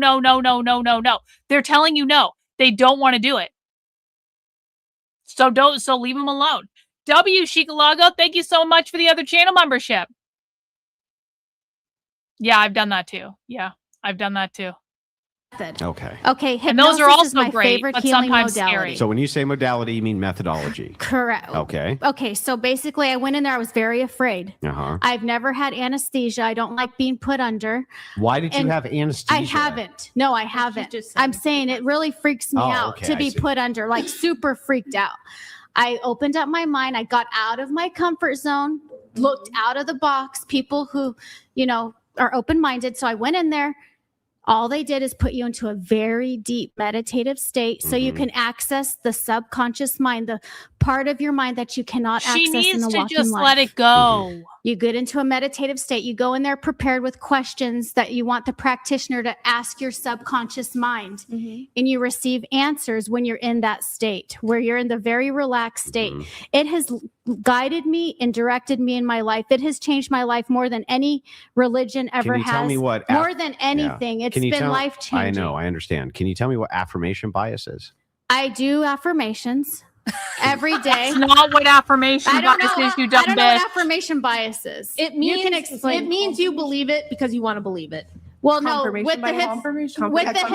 They're telling you no. They don't want to do it. So leave them alone. W Shikalago, thank you so much for the other channel membership. Yeah, I've done that too. Okay. Okay, And those are hypnosis also is my great, favorite but healing sometimes modality. scary. So when you say modality, you mean methodology. Correct. Okay. Okay, so basically I went in there, I was very afraid. Uh-huh. I've never had anesthesia. I don't like being put under. Why did you And have anesthesia? I haven't. No, I haven't. I'm saying it really freaks me Oh, out okay, to I be see. put under, like super freaked out. I opened up my mind. I got out of my comfort zone, looked out of the box, people who, are open-minded. So I went in there. All they did is put you into a very deep meditative state so you can access the subconscious mind, the part of your mind that you cannot She access in needs the to walking just life. let it go. You get into a meditative state. You go in there prepared with questions that you want the practitioner to ask your subconscious mind. And you receive answers when you're in that state, where you're in the very relaxed state. It has guided me and directed me in my life. It has changed my life more than any religion ever Can you has. tell me what more than anything. Yeah. It's Can you been tell- life-changing. I know, I understand. Can you tell me what affirmation bias is? I do affirmations every day. That's not what affirmation I don't bias know. is, you I dumb don't know bitch. what affirmation bias is. It means you can explain. It means you believe it because you want to believe it. Well, no, Confirmation with the bias. with the Confirmation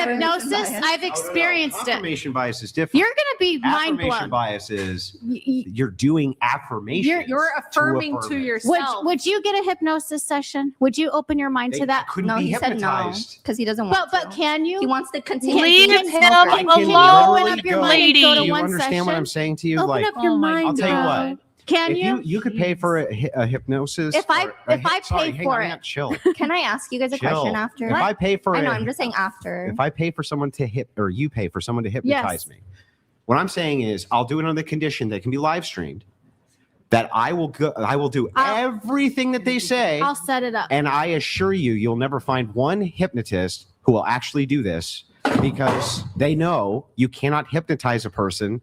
hypnosis, bias. I've experienced it. Affirmation bias is different. You're gonna be mind Affirmation blown. bias is you're doing affirmation. You're affirming to yourself. Would you get a hypnosis session? Would you open your mind to They that? couldn't be hypnotized. because he doesn't want But can you? He wants to continue. Leave being a him smoker. I can Can you alone, open up your go- mind and go to Do you one understand session? what I'm saying to you? Open like, up your mind. I'll tell you bro. what. Can If you? you could pay for a hypnosis. If I- or a if I sorry, pay hang for on, it. hang on, chill. Can I ask you guys a Chill. question after? If I pay for I know, a- I'm just saying after. If I pay for someone to or you pay for someone to hypnotize me, what I'm saying is I'll do it on the condition that it can be live streamed. That I will do everything that they say. I'll set it up. And I assure you, you'll never find one hypnotist who will actually do this because they know you cannot hypnotize a person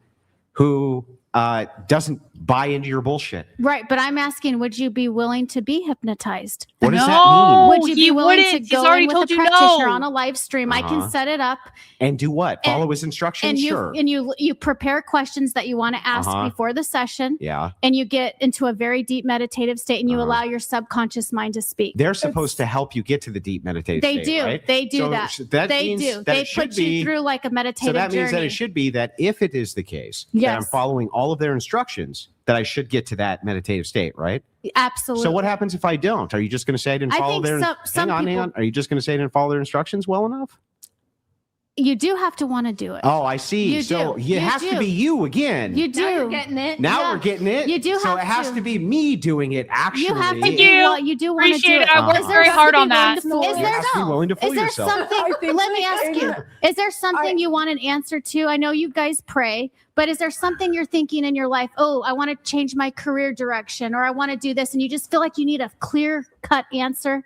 who doesn't buy into your bullshit. Right, but I'm asking, would you be willing to be hypnotized? What does that mean? Would you be willing to wouldn't. He's go already in with told a you practitioner no. on a live stream? I Uh-huh. can set it up, And do what? Follow his instructions? and Sure. you prepare questions that you want to ask Uh-huh. before the session, Yeah. and you get into a very deep meditative state, and you Uh-huh. allow your subconscious mind to speak. They're supposed to help you get to the deep meditative They state, do. right? They do So that. that They means do. that They it should put you be- through like a meditative So that means journey. that it should be that if it is the case that I'm Yes. following all of their instructions, that I should get to that meditative state, right? Absolutely. So what happens if I don't? Are you just going to say I didn't I follow think their? some hang people- on. Are you just going to say I didn't follow their instructions well enough? You do have to want to do it. Oh, I see. You So do. it You has to do. be you again. You do. Now you're getting it. Now Yeah. we're getting it. You do So have it has to. to be me doing it. Actually, You have to Thank do you. what you do want to do. Appreciate it. I worked Is there very hard on something that. Is You there have to be willing to fool Is there yourself. something? I think Let me like ask you. Is there something you want an answer to? I know you guys pray, but is there something you're thinking in your life? Oh, I want to change my career direction, or I want to do this, and you just feel like you need a clear-cut answer?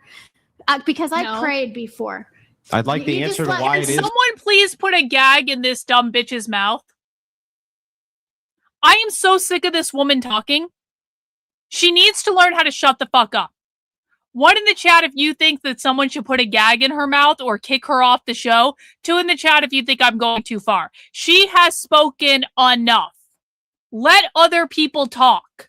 Because I No. prayed before. I'd like the You just answer to let- why Can it is. someone please put a gag in this dumb bitch's mouth? I am so sick of this woman talking. She needs to learn how to shut the fuck up. One in the chat if you think that someone should put a gag in her mouth or kick her off the show. Two in the chat if you think I'm going too far. She has spoken enough. Let other people talk.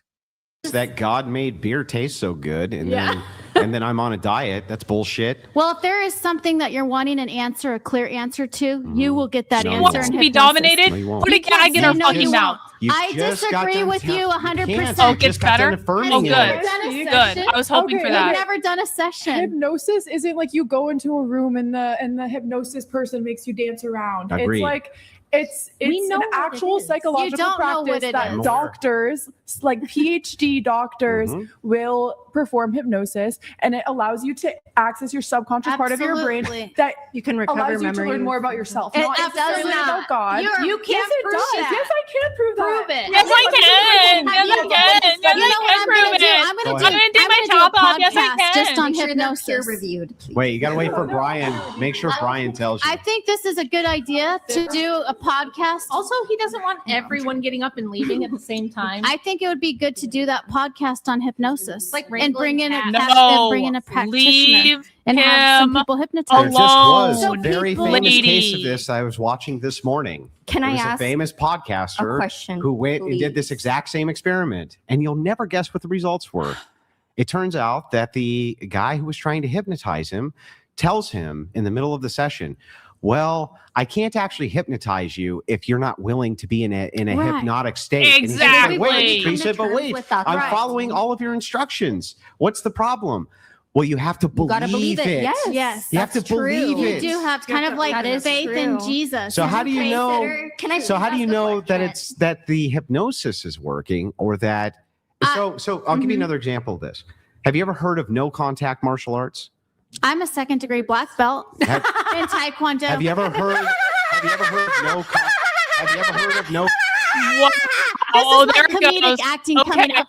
That God made beer taste so good, and Yeah. then I'm on a diet. That's bullshit. Well, if there is something that you're wanting an answer, a clear answer to, you will get that No, you answer. won't. in Wants to be hypnosis. dominated? No, you won't. Put a You can't gag in say her no, fucking you mouth. won't. You I just got disagree done with tell- you 100%. can't. Oh, You it just gets got done better? affirming Oh, it. good. Never done a Good. session. I was hoping Okay, for okay. I've that. never done a session. Hypnosis isn't like you go into a room and the hypnosis person makes you dance around. Agreed. It's like it's We know an what it actual is. psychological You don't know practice what it that is. doctors, like PhD doctors, Mhm. will perform hypnosis, and it allows you to access your subconscious part of your brain Absolutely. that You can allows recover you to memory. learn more about yourself. It not necessarily does not. about God. You Yes, can't it prove does. that. Yes, I can prove that. Prove it. Yes, I can. Have Yes, you- I can. You know Yes, what I I'm can gonna prove do? it. I'm gonna Go do. ahead. I'm gonna do I'm my gonna do top a off. Yes, I podcast just can. on Make sure they're peer hypnosis. reviewed, please. Wait, you got to wait for Brian. Make sure Brian tells you. I think this is a good idea to do a podcast. Also, he doesn't want everyone getting up and leaving at the same time. I think it would be good to do that podcast on hypnosis, Like and bring in a wrangling and No, bring in a practitioner leave and have some him people There hypnotize. just was So a very people- famous case of Lady. this I was watching this morning. Can There I was ask a famous podcaster a question, who went and did this please? exact same experiment, and you'll never guess what the results were. It turns out that the guy who was trying to hypnotize him tells him in the middle of the session, "Well, I can't actually hypnotize you if you're not willing to be in a Right. hypnotic state." And he said, Exactly. "But wait," Come he to said, "but terms wait, with that, I'm right. following all of your instructions. What's the problem?" Well, you have to You believe, gotta believe it. Yes, Yes, You have to that's true. believe You it. do have kind of like That is faith in true. Jesus. So how do you know? Can I? So how do you ask a know that question? it's that the hypnosis is working, or that? So I'll give you mhm. another example of this. Have you ever heard of no contact martial arts? I'm a second degree black belt Have, in Taekwondo. have you ever heard? Have you ever heard of no? Have you ever heard of no? Wow. This Oh, is there my it comedic goes. acting Okay. coming up.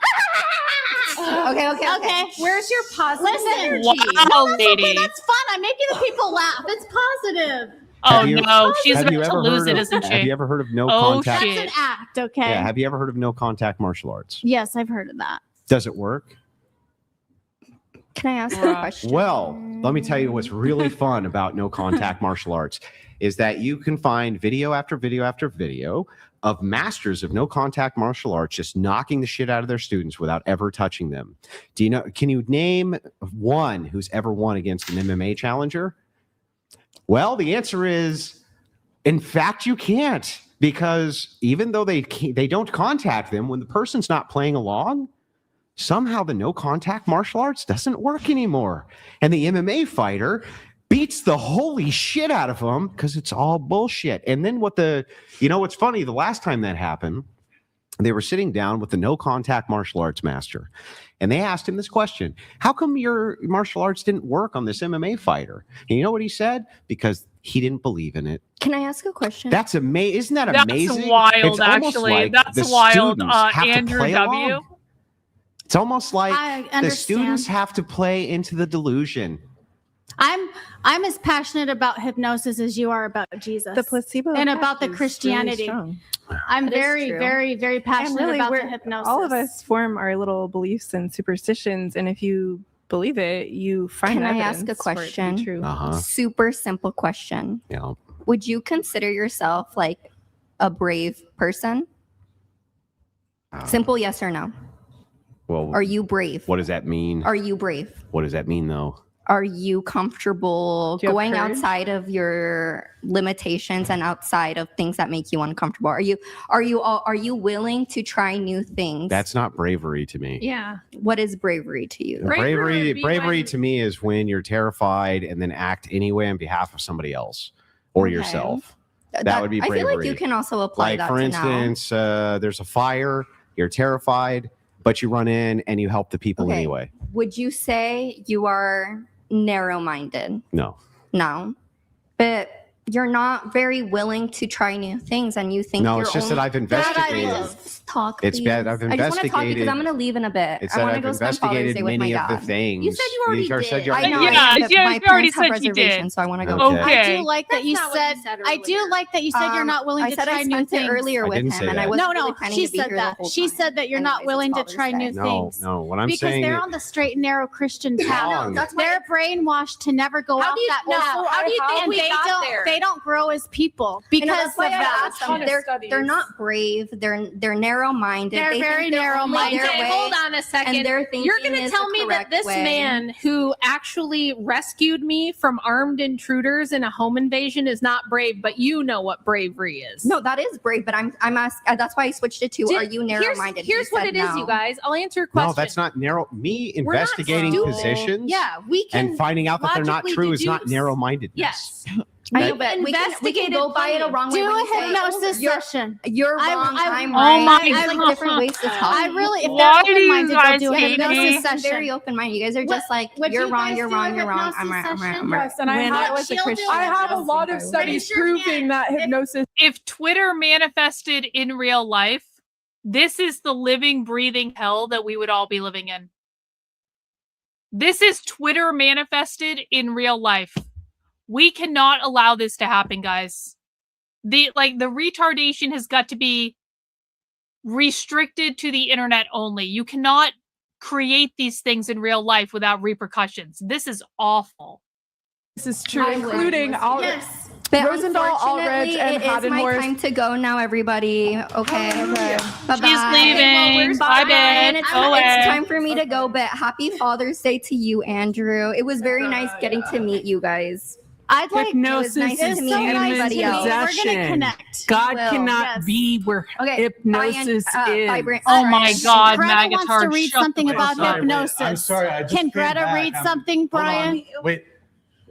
Okay. Where's your positive Listen. energy? Wow, Okay, lady. that's fun. I'm making the people laugh. It's positive. Oh Have you- no, she's have about you to ever lose heard it, of? isn't Have she? you ever heard of no Oh, contact? shit. That's an act, okay? Yeah. Have you ever heard of no contact martial arts? Yes, I've heard of that. Does it work? Can I ask a Bruh. question? Well, let me tell you what's really fun about no contact martial arts is that you can find video after video after video of masters of no contact martial arts just knocking the shit out of their students without ever touching them. Do you know? Can you name one who's ever won against an MMA challenger? Well, the answer is, in fact, you can't, because even though they don't contact them when the person's not playing along, somehow the no contact martial arts doesn't work anymore. And the MMA fighter beats the holy shit out of them because it's all bullshit. And then what's funny, the last time that happened, they were sitting down with the no contact martial arts master. And they asked him this question: how come your martial arts didn't work on this MMA fighter? And you know what he said? Because he didn't believe in it. Can I ask a question? That's amazing. Isn't that That's amazing? wild, It's almost actually. like That's the wild. students have to Andrew play W. along. It's almost like I the students understand. have to play into the delusion. I'm as passionate about hypnosis as you are about Jesus. The placebo and effect about the is Christianity. really strong. I'm That is very, true. very, very passionate And really, about the we're- hypnosis. all of us form our little beliefs and superstitions, and if you believe it, you find Can I evidence ask a for it to be question? true. Super simple question. Yeah. Would you consider yourself like a brave person? Simple yes or no. Well, Are you brave? What does that mean? Are you brave? What does that mean, though? Are you comfortable Do you have going courage? outside of your limitations and outside of things that make you uncomfortable? Are you willing to try new things? That's not bravery to me. Yeah. What is bravery to you? Bravery to me is when you're terrified and then act anyway on behalf of somebody else or Okay. yourself. That would be bravery. I feel like you can also apply Like, that for to instance, there's a fire, you're terrified, but you run in and you help the people Okay. anyway. Would you say you are narrow-minded? No. No. But you're not very willing to try new things, and you think No, you're it's just that only- I've investigated. Just talk, It's please. bad. I've I just want to talk investigated. because I'm going to leave in a bit. It's I that want to I've go spend Father's investigated Day with my many of the dad. things. You said you already said did. you I already know. did. I Yeah, did. My you already parents have said you did. reservations, so I want to go. Okay. I do like that you said. I do like that you said you're not willing I to said try I new spent things. it earlier I with didn't him, say and I that. was No, really no, planning she to be said here the that. whole She time. said that you're not Anyways, willing to it's try Father's new Day. things. No, what I'm because saying. they're on the straight and narrow Christian path. That's They're brainwashed to never go How off do you- that no, path. how do you think and we they got don't, there? They don't grow as people I because know, that's why of I that. asked them. They're not brave. They're narrow-minded. They're They very think they're only narrow-minded. their Okay, way, hold on a second. and their thinking You're going to is tell the me that correct this way. man who actually rescued me from armed intruders in a home invasion is not brave, but you know what bravery is. No, that is brave, but I'm asking. That's why I switched it to. Are you narrow-minded? Here's You what said it is, no. you guys. I'll answer your question. No, that's not narrow. Me We're not investigating stupid. positions Yeah, we can and finding out that they're not logically true is not deduce. narrow-mindedness. Yes. I know, but we can go by it a wrong way. Do when a you say, hypnosis you're, session. You're wrong. I'm Oh right. my There's like God. different ways to talk. I really, if Why they're do you open-minded, guys they'll do a hate me? hypnosis I'm session. very open-minded. You guys are just like, would you're you wrong, guys you're do a wrong, you're wrong. I'm hypnosis right, I'm right, I'm session? right. Yes, and I When have, I was a Christian, I have a I don't lot think of I would. studies Raise your hand. proving that hypnosis. If Twitter manifested in real life, this is the living, breathing hell that we would all be living in. This is Twitter manifested in real life. We cannot allow this to happen, guys. The retardation has got to be restricted to the internet only. You cannot create these things in real life without repercussions. This is awful. This is true, including all. Yes. But Rosendahl, unfortunately, Aldrich, and it is my Hadenhorst. time to go now, everybody. Okay. Bye-bye. She's leaving. Bye, And bitch. it's, Go it's away. time for me to go, but happy Father's Day to you, Andrew. It was very nice getting to meet you guys. I'd like Hypnosis it was nice is to meet human everybody else. We're possession. gonna connect. God Will. cannot Yes. be where Okay. hypnosis is. Oh my God, Greta wants Magatar, to read shut something the about fuck up. hypnosis. I'm sorry. I just Can came Greta back. read I'm- something, hold on. Brian? Wait.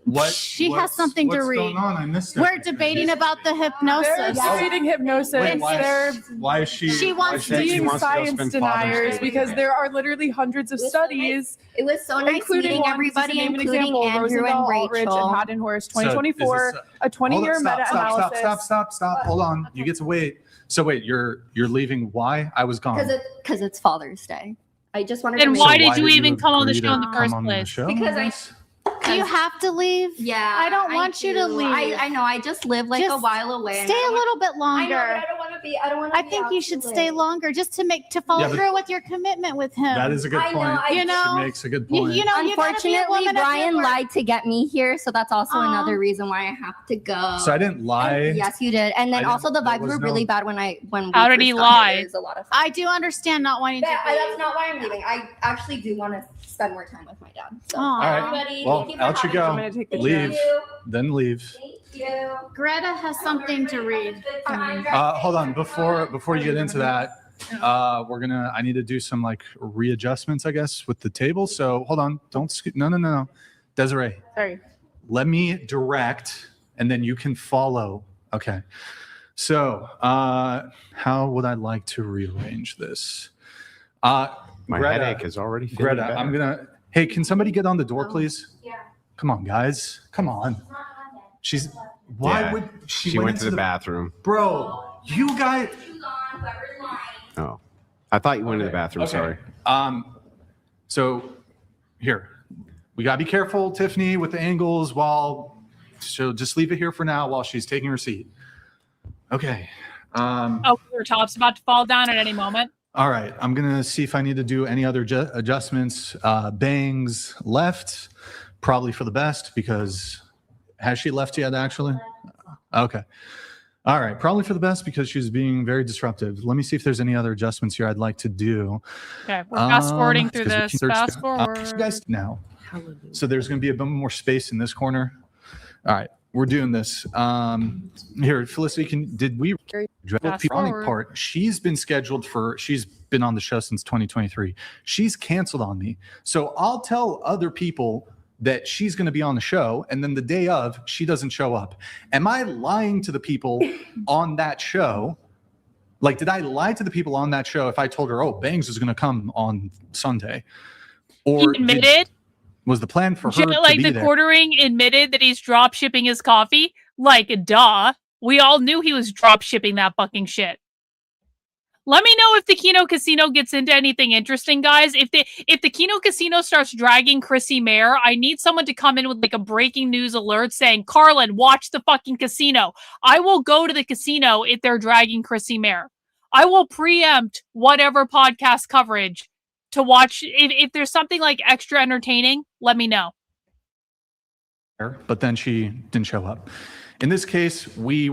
What? She has something to what's read. going on? I missed it. We're debating about the They're hypnosis. debating hypnosis. Wait, They're why is she? She why wants is to she being wants to go science spend Father's deniers Day? because there are literally hundreds of studies. It was so nice including meeting one, everybody, just to name an including example, Andrew Rosendahl, and Aldrich, Rachel. and Hadenhorst, So, is 2024, this, a 20-year Hold on, meta-analysis. Stop. Hold on. You get to wait. So wait, you're leaving. Why? I was gone. Because it's Father's Day. I just wanted Then to. why make did you even come on the agree show in to the come first on the place? show? Because Do you have to leave? Yeah. I don't want you to do. leave. I know. I just live like a Just while away. and Stay I a don't little bit want- longer. I know, but I don't want to be. I don't want to. I think you should stay longer just to follow Yeah, but- through with your commitment with him. That is a good I know, point. I- You know, She makes a good You, point. you know, you gotta be a Unfortunately, woman of your Brian word. lied to get me here, so that's also Aw. another reason why I have to go. So I didn't lie. And yes, you did. And then I also the didn't- there vibes were was really no- bad when we How did first he got lie? here. It was a lot of. I do understand not wanting to But be. that's not why I'm leaving. I actually do want to spend more time with my dad. So, Aw. All right. everybody, Well, thank you for out you having go. me. I'm gonna take the Leave. Thank you. Then leave. Thank you. Greta has something to read. Hold on. Before you get into that, I need to do some like readjustments, I guess, with the table. So hold on. Don't no. Desiree, Sorry. let me direct and then you can follow. Okay. So how would I like to rearrange this? My Greta, headache is already feeling Greta, better. I'm gonna. Hey, can somebody get on the door, please? Yeah. Come on, guys. Come on. She's. Why Yeah, would she went to into the bathroom. Bro, you guys. Oh, I thought you went to the bathroom. Okay. Sorry. So here, We gotta be careful, Tiffany, with the angles so just leave it here for now while she's taking her seat. Okay. Your top's about to fall down at any moment. All right. I'm gonna see if I need to do any other adjustments. Bangs left, probably for the best because has she left yet actually? Okay. All right. Probably for the best because she's being very disruptive. Let me see if there's any other adjustments here I'd like to do. Okay. We're fast forwarding through this. Fast forward. Guys, now. So there's going to be a bit more space in this corner. All right. We're doing this. Here, Felicity, did we address the ironic part? She's been on the show since 2023. She's canceled on me. So I'll tell other people that she's going to be on the show, and then the day of, she doesn't show up. Am I lying to the people on that show? Like, did I lie to the people on that show if I told her, oh, Bangs is going to come on Sunday? Or he admitted? Was the plan for her to like be the there? Quartering admitted that he's drop shipping his coffee? Like, duh. We all knew he was drop shipping that fucking shit. Let me know if the Kino Casino gets into anything interesting, guys. If the Kino Casino starts dragging Chrissy Mayer, I need someone to come in with like a breaking news alert saying, Karlyn, watch the fucking casino. I will go to the casino if they're dragging Chrissy Mayer. I will preempt whatever podcast coverage to watch. If there's something like extra entertaining, let me know. But then she didn't show up. In this case, we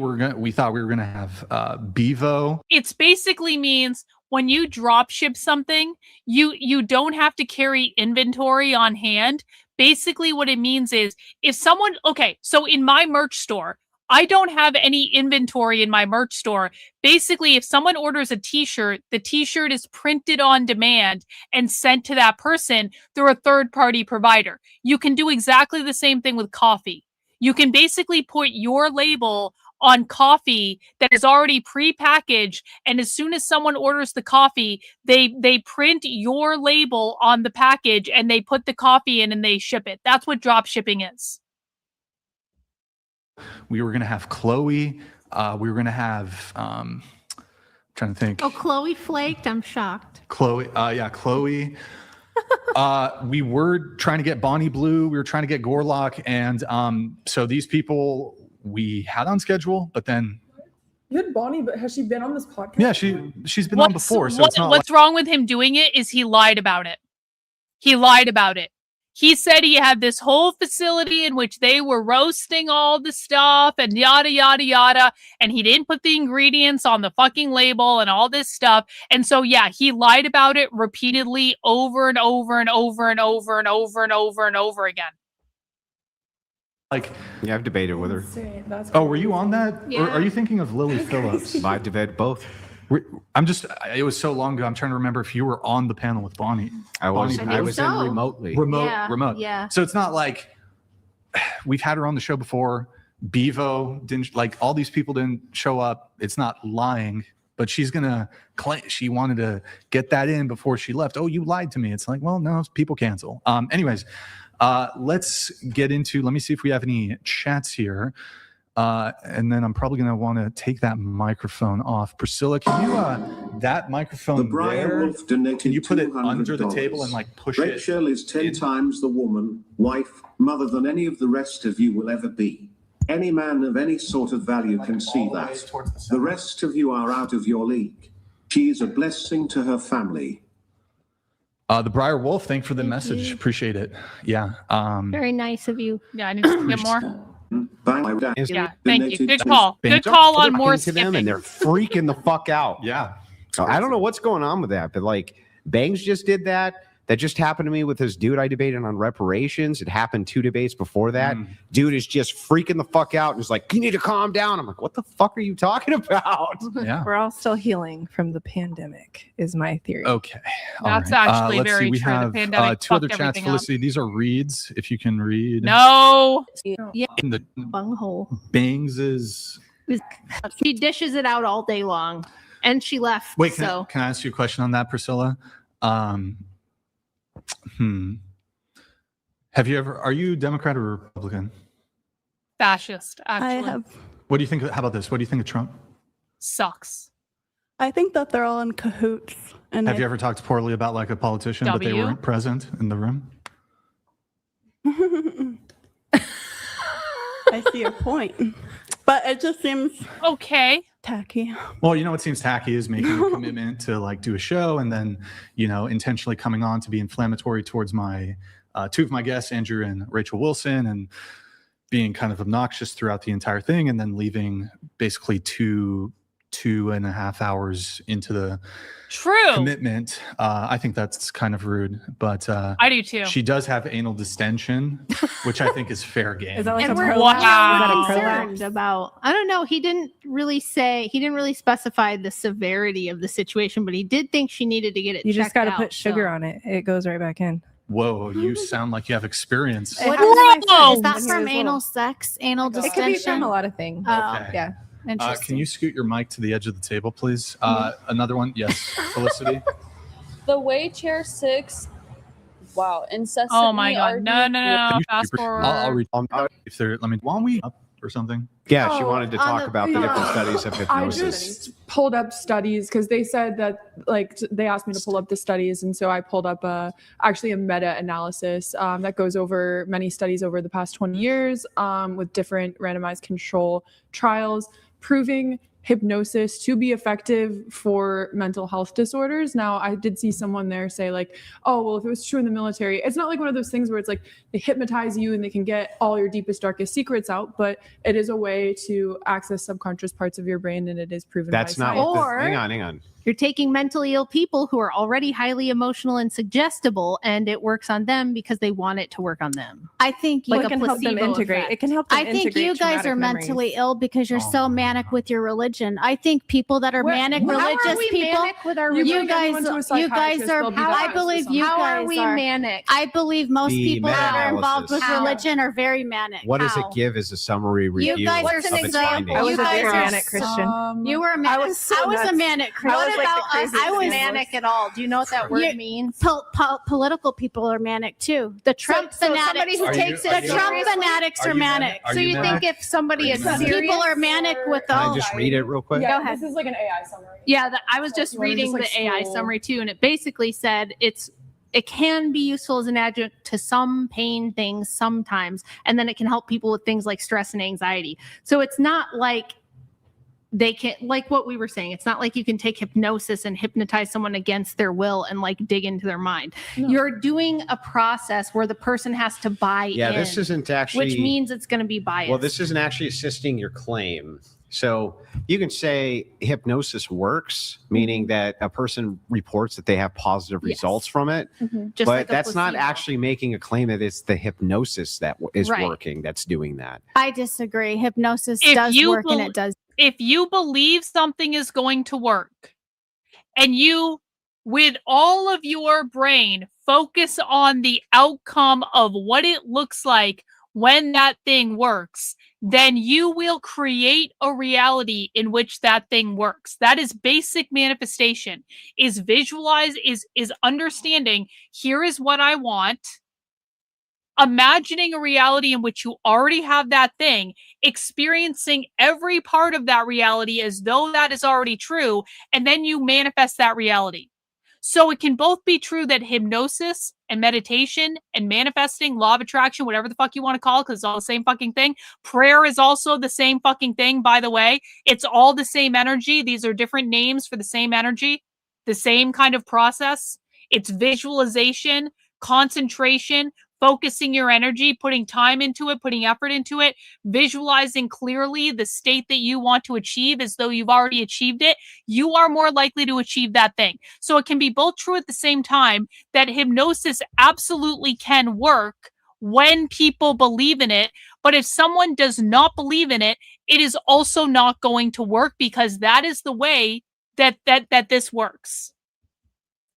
thought we were gonna have Bevo. It's basically means when you drop ship something, you don't have to carry inventory on hand. Basically what it means is if someone, okay, so in my merch store, I don't have any inventory in my merch store. Basically, if someone orders a t-shirt, the t-shirt is printed on demand and sent to that person through a third-party provider. You can do exactly the same thing with coffee. You can basically put your label on coffee that is already pre-packaged, and as soon as someone orders the coffee, they print your label on the package and they put the coffee in and they ship it. That's what drop shipping is. We were gonna have Chloe. We were gonna have trying to think. Oh, Chloe flaked. I'm shocked. Chloe. Yeah, Chloe. We were trying to get Bonnie Blue. We were trying to get Gorlock, and so these people we had on schedule, but then You had Bonnie, but has she been on this podcast? yeah, she's been on before. So it's not what's wrong with him doing it is he lied about it. He lied about it. He said he had this whole facility in which they were roasting all the stuff and yada, yada, yada. And he didn't put the ingredients on the fucking label and all this stuff. And so, yeah, he lied about it repeatedly over and over and over and over and over and over and over again. Like, yeah, I've debated with her. Oh, were you on that? Yeah. Or are you thinking of Lily Phillips? I've debated both. It was so long ago. I'm trying to remember if you were on the panel with Bonnie. I was in remotely. Remote. Yeah. So it's not like we've had her on the show before. Bevo didn't, like, all these people didn't show up. It's not lying, but she's gonna claim she wanted to get that in before she left. Oh, you lied to me. It's like, well, no, people cancel. Anyways, let's get into. Let me see if we have any chats here. And then I'm probably going to want to take that microphone off. Priscilla, can you, that microphone there, can you put it under the table and like push it? Rachel is 10 times the woman, wife, mother than any of the rest of you will ever be. Any man of any sort of value can see that. The rest of you are out of your league. She is a blessing to her family. The Briar Wolf, thanks for the message. Appreciate it. Yeah. Very nice of you. Yeah, I need to get more. Yeah, thank you. Good call. Good call on more to them, and they're freaking the fuck out. Yeah. So I don't know what's going on with that, but like Bangs just did that. That just happened to me with this dude I debated on reparations. It happened 2 debates before that. Dude is just freaking the fuck out and is like, you need to calm down. I'm like, what the fuck are you talking about? Yeah. We're all still healing from the pandemic, is my theory. Okay. That's actually let's very see. We true. have The pandemic 2 other fucked chats, everything up. Felicity. These are reads, if you can read. No. Yeah. In the bunghole. Bangs is. She dishes it out all day long, and she left. Wait, so can I ask you a question on that, Priscilla? Have you ever? Are you Democrat or Republican? Fascist, actually. I have. What do you think? How about this? What do you think of Trump? Sucks. I think that they're all in cahoots. And Have you ever talked poorly about like a politician, but they W? weren't present in the room? I see your point, but it just seems okay tacky. Well, what seems tacky is making a commitment to like do a show and then, intentionally coming on to be inflammatory towards my two of my guests, Andrew and Rachel Wilson, and being kind of obnoxious throughout the entire thing, and then leaving basically 2.5 hours into the commitment. I think that's kind of rude, but I do too. She does have anal distension, which I think is fair game. Is that like And a we're prolapse? Is that a concerned prolapse? about, I don't know, he didn't really specify the severity of the situation, but he did think she needed to get it You just checked got to out, put sugar so. on it. It goes right back in. Whoa, you sound like you have experience. Is that from anal sex? Anal It distension? could be from a lot of things. Oh, Okay. Yeah. Can you scoot your mic to the edge of the table, please? Another one? Yes, Felicity. The way chair 6, wow, incessantly Oh my God. No. Can you- Fast forward. I'll read if there. Let me. Why don't we up or something? Yeah, she Oh, wanted to on talk the- about the different studies of I hypnosis. just pulled up studies because they said that they asked me to pull up the studies, and so I pulled up actually a meta-analysis that goes over many studies over the past 20 years with different randomized control trials proving hypnosis to be effective for mental health disorders. Now, I did see someone there say like, oh, well, if it was true in the military, it's not like one of those things where it's like they hypnotize you and they can get all your deepest, darkest secrets out, but it is a way to access subconscious parts of your brain, and it is proven That's by not science. what hang on. You're taking mentally ill people who are already highly emotional and suggestible, and it works on them because they want it to work on them. I think Well, you it can help them placebo integrate. effect. It can help them I think integrate you guys traumatic are memories. mentally ill because you're so manic with your religion. I think people that are manic how are religious we people, manic with our you religion? guys, you guys are. I believe you How guys are we are. manic? I believe most The people that are involved with meta-analysis. religion are very manic. What does it give as a summary review You guys are of its findings? I was You a guys very are manic Christian. You were a manic. I was a nuts. manic Christian. What was like the about us? craziest I was thing. manic at all. Do you know what that word You- means? Political people are manic too. The Trump so fanatics. somebody who Are takes you- it are you- Trump seriously? fanatics Are are you manic. manic? Are So you manic? think if somebody is Are you manic? serious, People are manic with Can I all. just read it real quick? Yeah, Go ahead. this is like an AI summary. yeah, I was just You wanna reading just, like, the AI scroll. summary too, and it basically said it can be useful as an adjunct to some pain things sometimes, and then it can help people with things like stress and anxiety. So it's not like they can, like what we were saying, it's not like you can take hypnosis and hypnotize someone against their will and like dig into their mind. No. You're doing a process where the person has to buy Yeah, in, this isn't actually. which means it's going to be biased. Well, this isn't actually assisting your claim. So you can say hypnosis works, meaning that a person reports that they have positive results from it, Just but like a that's not placebo. actually making a claim that it's the hypnosis that is Right. working that's doing that. I disagree. Hypnosis If does you work and bel- it does. If you believe something is going to work and you, with all of your brain, focus on the outcome of what it looks like when that thing works, then you will create a reality in which that thing works. That is basic manifestation, is is understanding, here is what I want, imagining a reality in which you already have that thing, experiencing every part of that reality as though that is already true, and then you manifest that reality. So it can both be true that hypnosis and meditation and manifesting, law of attraction, whatever the fuck you want to call it, because it's all the same fucking thing. Prayer is also the same fucking thing, by the way. It's all the same energy. These are different names for the same energy, the same kind of process. It's visualization, concentration, focusing your energy, putting time into it, putting effort into it, visualizing clearly the state that you want to achieve as though you've already achieved it. You are more likely to achieve that thing. So it can be both true at the same time that hypnosis absolutely can work when people believe in it. But if someone does not believe in it, it is also not going to work, because that is the way that this works.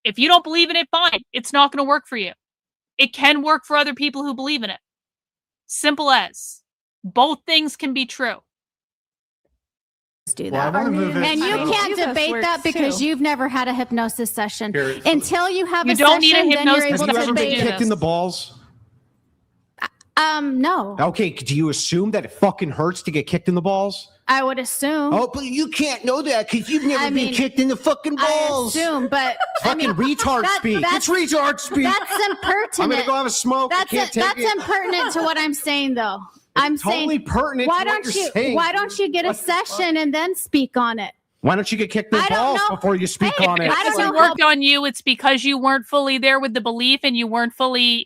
If you don't believe in it, fine. It's not going to work for you. It can work for other people who believe in it. Simple as. Both things can be true. Do Well, I that. wanna move it- And you I mean, can't Jesus debate works that because too. you've never had a hypnosis session. Here, Until you have You a don't session, need a then you're hypnosis able Have you to ever been debate kicked it. in the balls? No. Okay, do you assume that it fucking hurts to get kicked in the balls? I would assume. Oh, but you can't know that because you've never been kicked in the fucking balls. I assume, but fucking retard speak. It's retard speak. That's impertinent. I'm gonna go have a smoke. That's impertinent to what I'm saying, though. I'm totally saying pertinent. Why to what don't you're you? saying. Why don't you get a session and then speak on it? Why don't you get kicked in the balls before you speak on it? I don't know. Worked on you. It's because you weren't fully there with the belief, and you weren't fully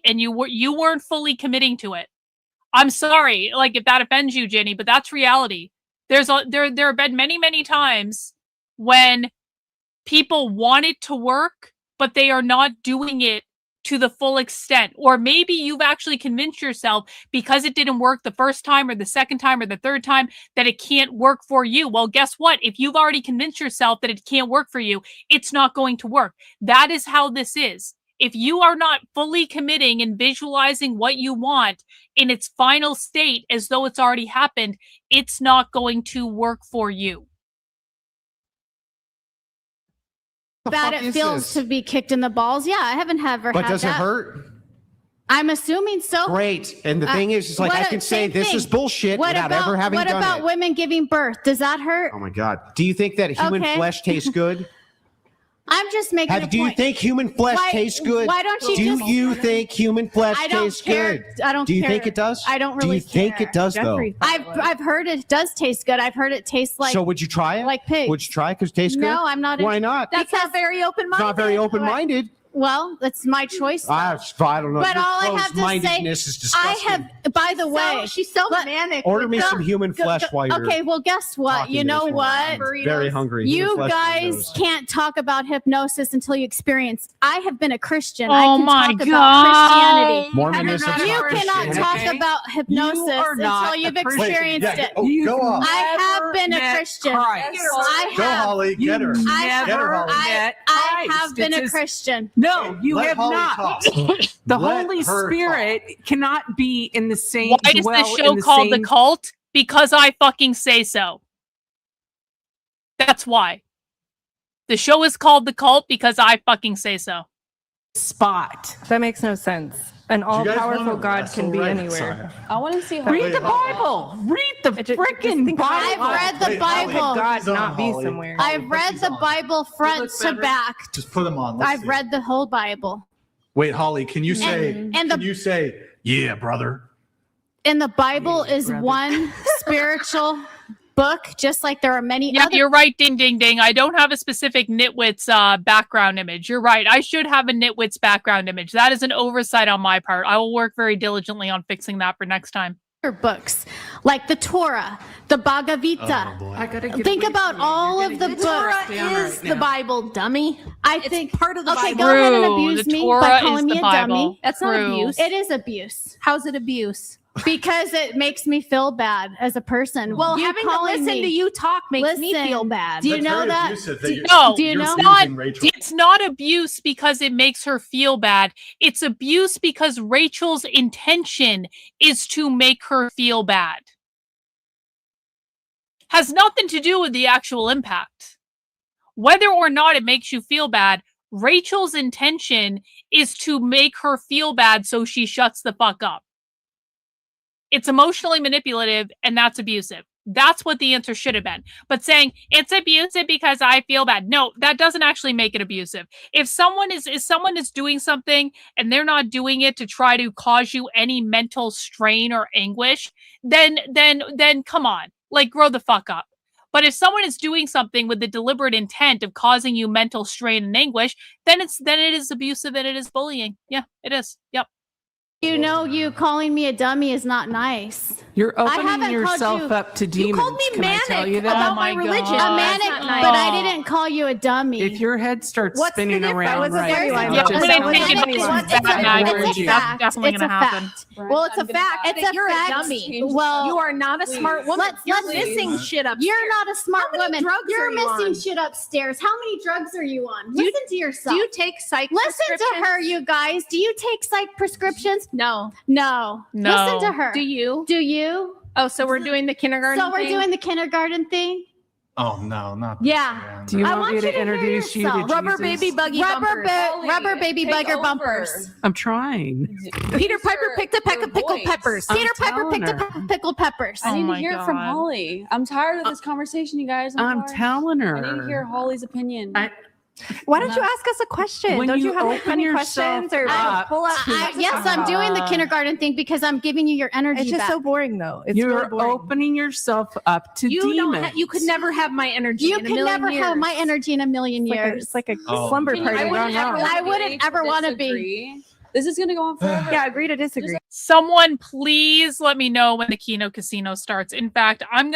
committing to it. I'm sorry, like if that offends you, Jenny, but that's reality. There have been many times when people want it to work, but they are not doing it to the full extent. Or maybe you've actually convinced yourself because it didn't work the first time or the second time or the third time that it can't work for you. Well, guess what? If you've already convinced yourself that it can't work for you, it's not going to work. That is how this is. If you are not fully committing and visualizing what you want in its final state as though it's already happened, it's not going to work for you. Bad it feels to be kicked in the balls. Yeah, I haven't ever had that. But does it hurt? I'm assuming so. Great. And the thing is like I can say this is bullshit without ever having done it. What about women giving birth? Does that hurt? Oh my God. Do you think that human flesh tastes good? I'm just making a point. Do you think human flesh tastes good? Why don't you Do you think human flesh tastes good? I don't care. Do you think it does? I don't really care. Do you think it does though? I've heard it does taste good. I've heard it tastes like. So would you try it? Like pigs. Would you try it because it tastes good? No, I'm not. Why not? That's not very open-minded. It's not very open-minded. Well, that's my choice. I don't know. But Your all I have to say, closed-mindedness is disgusting. I have. By the way, she's so manic. Order me some human flesh while you're. Okay, well, guess what? You know what? Very hungry. You guys can't talk about hypnosis until you experience. I have been a Christian. Oh I can my talk God. about Christianity. Mormonism. You cannot talk about hypnosis until you've experienced it. Go on. I have been a Christian. I Go, have. Holly. Get her. Get her, Holly. I have been a Christian. No, you Let have Holly not. talk. The Let Holy her Spirit cannot be in the same. Why is this show called The Cult? Because I fucking say so. That's why. The show is called The Cult because I fucking say so. Spot. That makes no sense. An all-powerful God can be anywhere. I want to see how. Read the Bible. Read the freaking Bible. I've read the Bible. God not be somewhere. I've read the Bible front to back. Just put them on. Let's I've see. read the whole Bible. Wait, Holly, can you say? And Can you say? Yeah, brother. And the Bible is one spiritual book, just like there are many Yeah, other. you're right. Ding, ding, ding. I don't have a specific Nitwits background image. You're right. I should have a Nitwits background image. That is an oversight on my part. I will work very diligently on fixing that for next time. Books like the Torah, the Bhagavad Gita. I gotta get Think away about from you. all You're of the gonna books. get this down is right the now. Bible, dummy. I think part of the okay, Bible. go ahead and True. abuse The me Torah by is calling me the a Bible. dummy. That's not True. abuse. It is abuse How's it abuse? because it makes me feel bad as a person. Well, You having to calling listen me- to you talk makes me Listen, feel bad. Do you That's know very that? abusive that Do- you're- No, do you you're know? abusing Rachel. It's not abuse because it makes her feel bad. It's abuse because Rachel's intention is to make her feel bad. Has nothing to do with the actual impact. Whether or not it makes you feel bad, Rachel's intention is to make her feel bad so she shuts the fuck up. It's emotionally manipulative, and that's abusive. That's what the answer should have been. But saying it's abusive because I feel bad, no, that doesn't actually make it abusive. If someone is doing something and they're not doing it to try to cause you any mental strain or anguish, then come on, like grow the fuck up. But if someone is doing something with the deliberate intent of causing you mental strain and anguish, then it is abusive and it is bullying. Yeah, it is. Yep. You know, you calling me a dummy is not nice. You're I opening haven't called yourself you- up to You demons. called me Can I tell manic you that? about Oh my my religion. God. A That's manic, not nice. but I didn't call you a dummy. If your head starts What's the spinning difference? around What's the right difference? now, Yeah, just I'm gonna don't take let it me back. watch It's that bad night. language. a That's fact. definitely It's gonna a happen. fact. Well, it's a fact It's that a you're fact. a dummy. Well, You are not a smart woman. You're missing shit upstairs. You're not a smart How many woman. drugs You're are you missing on? shit upstairs. How many drugs are you on? Do you- Listen to yourself. Do you take psych Listen to prescriptions? her, you guys. Do you take psych prescriptions? No. No. No. Listen to her. Do you? Do you? Oh, so we're doing the kindergarten So we're thing? doing the kindergarten thing? Oh no, not Yeah. Do you I want me to hear introduce you to yourself. Jesus? Rubber baby bugger bumpers. I'm trying. Peter Piper picked a peck of pickled peppers. I'm Peter Piper telling picked a her. peck of pickled peppers. I need to hear it from Holly. I'm tired of this conversation, you guys. I'm tired. telling I need to her. hear Holly's opinion. Why don't you ask us a question? When Don't you you have open any yourself questions or up pull out? Yes, I'm doing the kindergarten thing because I'm giving you your energy It's just back. so boring, though. It's You're really boring. opening yourself up to demons. You could never have my energy. You in a can million never have years. my energy in a million years. It's like a Oh, slumber no. party. I wouldn't gone ever wrong. I wouldn't ever want to be. This is gonna go on forever. Yeah, agree to disagree. Someone please let me know when the Kino Casino starts. In fact, I'm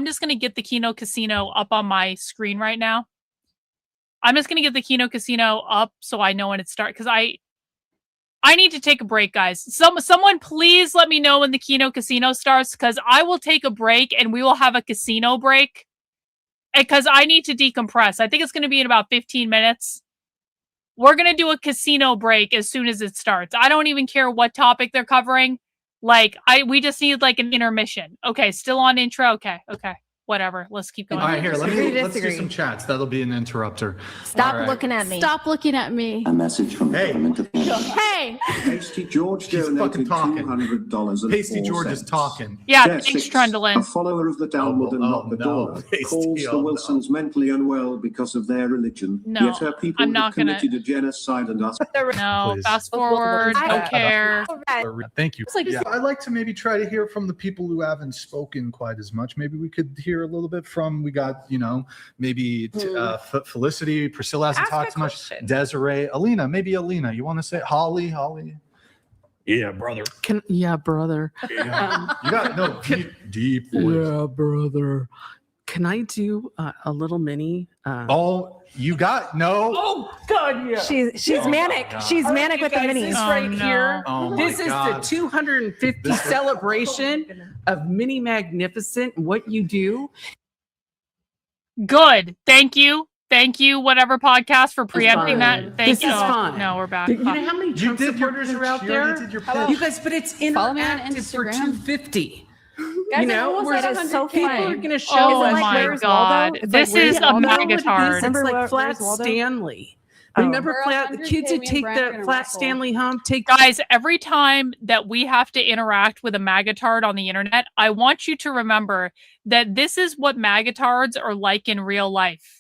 just gonna get the Kino Casino up on my screen right now. I'm just gonna get the Kino Casino up so I know when it starts because I need to take a break, guys. Someone please let me know when the Kino Casino starts because I will take a break and we will have a casino break because I need to decompress. I think it's gonna be in about 15 minutes. We're going to do a casino break as soon as it starts. I don't even care what topic they're covering. Like, we just need like an intermission. Okay, still on intro. Okay. Whatever. Let's keep going. All right, here, let's do some chats. That'll be an interrupter. Stop All right. looking at me. Stop looking at me. A message from the government of Hey. Pasty George donated $200 and Pasty 4 George is cents. talking. Yeah, Chair thanks, 6, Trundlin. a follower of the Talmud and not the Torah, calls the Wilsons mentally unwell because of their religion. No, Yet her people I'm have not gonna- committed a genocide and us. No, Please. fast forward. Don't care. Thank you. like- Yeah, I'd like to maybe try to hear from the people who haven't spoken quite as much. Maybe we could hear a little bit from, we got, maybe Felicity, Priscilla hasn't Ask talked a too much, question. Desiree, Alina, you want to say Holly? Yeah, brother. Brother. Yeah. You got deep voice. Yeah, brother. Can I do a little mini? You got no. Oh God, yeah. She's Oh, my manic. God. She's manic with the Guys, minis. This right no. here. Oh, my This is God. the 250 celebration of Mini Magnificent. What you do? Good. Thank you. Whatever podcast for preempting that. Thank This you. is fun. No, we're back. You know how many Trump supporters are out there? You guys, but it's Follow me on interactive for Instagram. 250. Guys, You know, almost we're at just 100K. people are going to show Oh us. my Where's God. Waldo? It's This like, is where's a Waldo? megatard. It's Remember like where's Flat Waldo? Stanley. Oh. Remember We're Flat? at The kids 100K, that me and take Brian are the gonna Flat wrestle. Stanley home take. Guys, every time that we have to interact with a magatard on the internet, I want you to remember that this is what magatards are like in real life.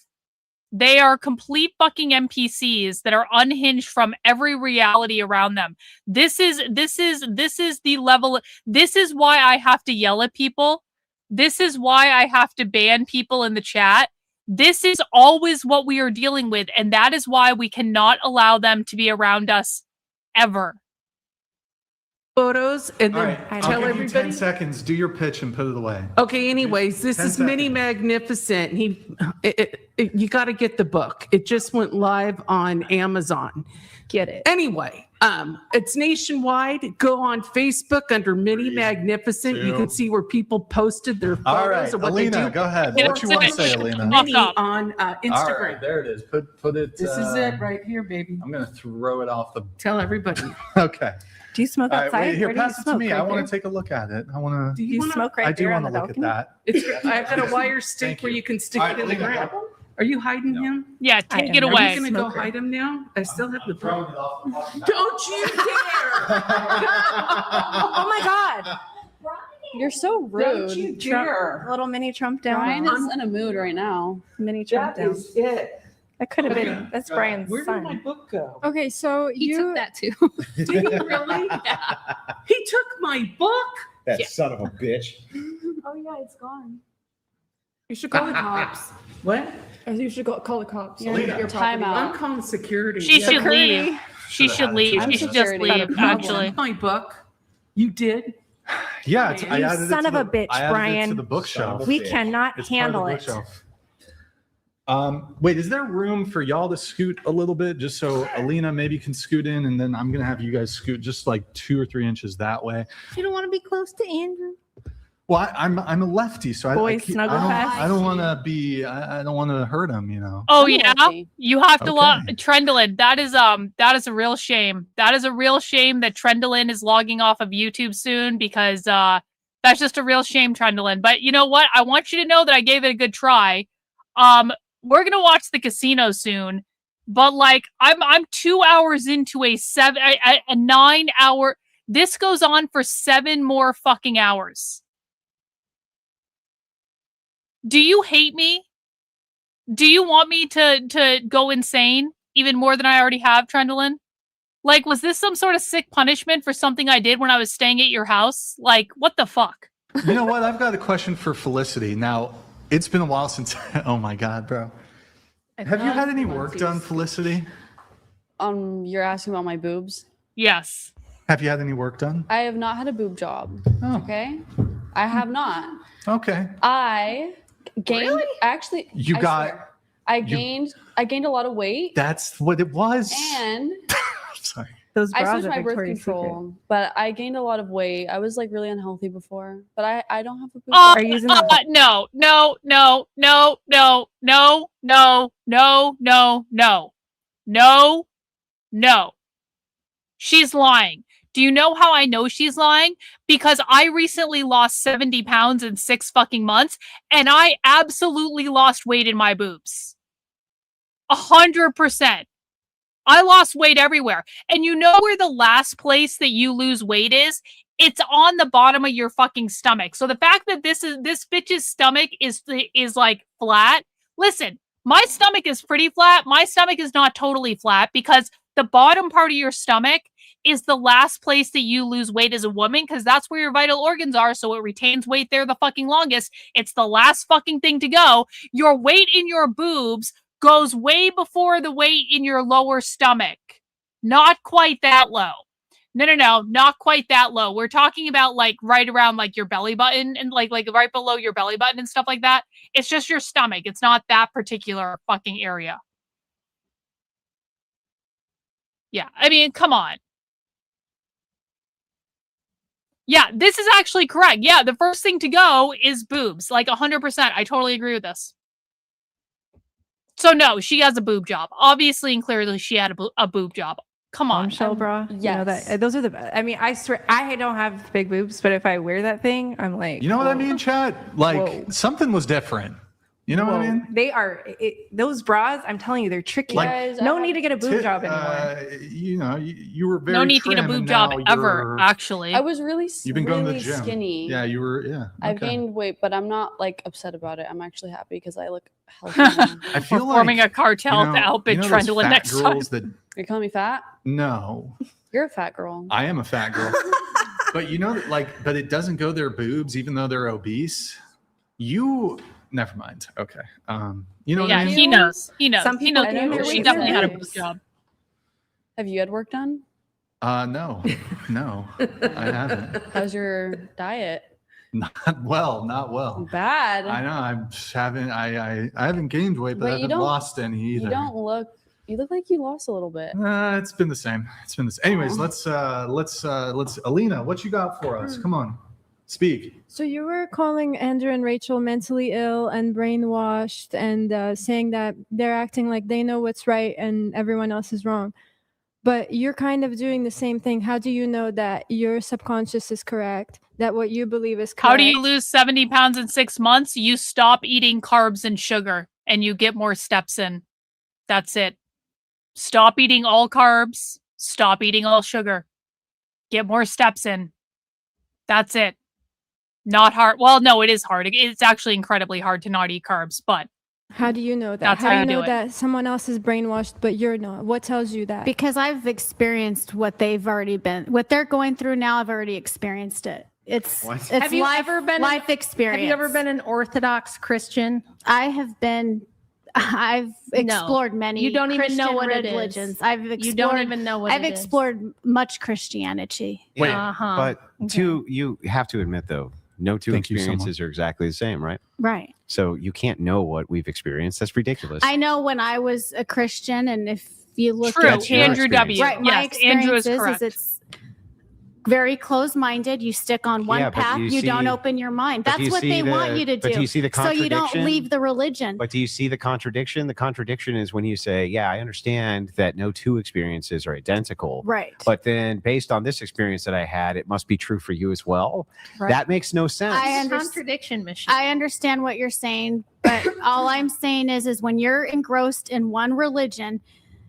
They are complete fucking NPCs that are unhinged from every reality around them. This is the level. This is why I have to yell at people. This is why I have to ban people in the chat. This is always what we are dealing with, and that is why we cannot allow them to be around us ever. Photos and All then right, I'll tell give you everybody. 10 seconds. Do your pitch and put it away. Okay. Anyways, this 10 is Mini Magnificent. You got to get the book. It just went live on Amazon. Get it. Anyway, it's nationwide. Go on Facebook under Mini Magnificent. You can see where people posted their photos All right, of what they Alina, do. go ahead. What you want to say, Alina? Mini on Instagram. All right, there it is. Put it. This is it right here, baby. I'm gonna throw it off the. Tell everybody. Okay. Do you smoke All right, outside? wait, here, Where do you pass it to smoke? me. Right I want there? to take a look at it. I want to. Do you wanna- smoke right I do there on want the to look at balcony? that. I've got a wire stick where you can stick All it right, in the Alina, ground. Are you hiding him? Yeah, I take am it not. Are away. you going to go Smoker. hide him now? I still have the Throwing book. it off the podcast. Don't you dare! Oh my God. You're so rude. Don't you dare! Little mini Trump down. Brian is in a mood right now. Mini Trump That down. is it. That could have Okay. been. That's Brian's Where did my son. book go? Okay, so He you took that too. Did he really? He took my book. That son of a bitch. Oh yeah, it's gone. You should call the cops. What? You should call the cops. Yeah, Get get your time property out. I'm calling security. She Yeah. should leave. She should leave. I'm She should just security. leave, Not a problem. actually. My book. You did. Yeah, it's, I You added son it of to a bitch, I added it to Brian. the bookshelf. We cannot It's part of the handle it. bookshelf. Wait, is there room for y'all to scoot a little bit, just so Alina maybe can scoot in, and then I'm gonna have you guys scoot just like 2 or 3 inches that way. You don't want to be close to Andrew. Well, I'm a lefty, so Boys, snuggle fest. I don't want to be. I don't want to hurt him. You know. Oh I'm yeah, lucky. you have to log Okay. Trendlin. That is a real shame. That is a real shame that Trendlin is logging off of YouTube soon because that's just a real shame, Trendlin. But you know what? I want you to know that I gave it a good try. We're gonna watch the casino soon, but like I'm 2 hours into a 9 hour. This goes on for 7 more fucking hours. Do you hate me? Do you want me to go insane even more than I already have, Trendolin? Like, was this some sort of sick punishment for something I did when I was staying at your house? Like, what the fuck? You know what? I've got a question for Felicity. Now, it's been a while since. Oh my God, bro. Have you had any work done, Felicity? You're asking about my boobs? Yes. Have you had any work done? I have not had a boob job. Oh. Okay? I have not. Okay. I gained actually I gained a lot of weight. That's what it was. And sorry. Those I bras switched are my birth Victoria's control, but I gained a lot of weight. I was like really unhealthy before, but I don't have a boob Oh, job. Are you using that? no. She's lying. Do you know how I know she's lying? Because I recently lost 70 pounds in 6 fucking months, and I absolutely lost weight in my boobs. 100%. I lost weight everywhere. And you know where the last place that you lose weight is? It's on the bottom of your fucking stomach. So the fact that this bitch's stomach is like flat. Listen, my stomach is pretty flat. My stomach is not totally flat because the bottom part of your stomach is the last place that you lose weight as a woman because that's where your vital organs are. So it retains weight there the fucking longest. It's the last fucking thing to go. Your weight in your boobs goes way before the weight in your lower stomach. Not quite that low. No, not quite that low. We're talking about like right around like your belly button and like right below your belly button and stuff like that. It's just your stomach. It's not that particular fucking area. Yeah, I mean, come on. Yeah, this is actually correct. Yeah, the first thing to go is boobs. Like 100%. I totally agree with this. So no, she has a boob job. Obviously and clearly she had a boob job. Come on. Bombshell bra. Yes. You know that, those are the best. I mean, I swear, I don't have big boobs, but if I wear that thing, I'm like, You know what I mean, Chad? Like Whoa. something was different. You know what I mean? They are those bras. I'm telling you, they're tricky. Like- no need to get a boob job anymore. You know, you were very No need to get a trim, boob and job now ever, you're- actually. I was really You've been going to the really gym. skinny. Yeah, you were. Yeah. I've okay. gained weight, but I'm not like upset about it. I'm actually happy because I look healthy now. I feel We're forming like, a cartel you know, to outbid you know those Trendolin fat next time. girls that You're calling me fat? no, You're a fat girl. I am a fat girl. But you know that, like, but it doesn't go their boobs, even though they're obese. Never mind. Okay. You know what Yeah, I mean? he knows. He knows. Some He people knows. gain their She weight definitely had a with boob job. Have you had work done? No, I haven't. How's your diet? Not well. Bad. I know. I haven't gained weight, but I you haven't don't- lost any either. You look like you lost a little bit. It's been the same. Anyways, let's Alina, what you got for us? Come on, speak. So you were calling Andrew and Rachel mentally ill and brainwashed and saying that they're acting like they know what's right and everyone else is wrong. But you're kind of doing the same thing. How do you know that your subconscious is correct? That what you believe is correct? How do you lose 70 pounds in 6 months? You stop eating carbs and sugar and you get more steps in. That's it. Stop eating all carbs. Stop eating all sugar. Get more steps in. That's it. Not hard. Well, no, it is hard. It's actually incredibly hard to not eat carbs, but How do you know that? That's how how do you you know do it. that someone else is brainwashed but you're not? What tells you that? Because I've experienced what they're going through now. I've already experienced it. It's Have you life, ever been life experience. Have you ever been an Orthodox Christian? I've explored many. You don't even know Christian what it is. religions. I've explored, You don't even know what I've it is. explored much Christianity. Wait, Uh-huh. but you have to admit though, no two Thank you so experiences are exactly the same, right? Right. So you can't know what we've experienced. That's ridiculous. I know when I was a Christian, and if you look True. at your Andrew W. right, my Yes, Andrew is experience correct. it's very closed-minded. You stick on one Yeah, but path. you You don't see- open your mind. but do That's you what see they want the- you to do. but do you see the so you don't contradiction? leave the religion. But do you see the contradiction? The contradiction is when you say, yeah, I understand that no two experiences are identical. Right. But then based on this experience that I had, it must be true for you as well. Right. That makes no sense. Contradiction, Michelle. I understand what you're saying, but all I'm saying is when you're engrossed in one religion,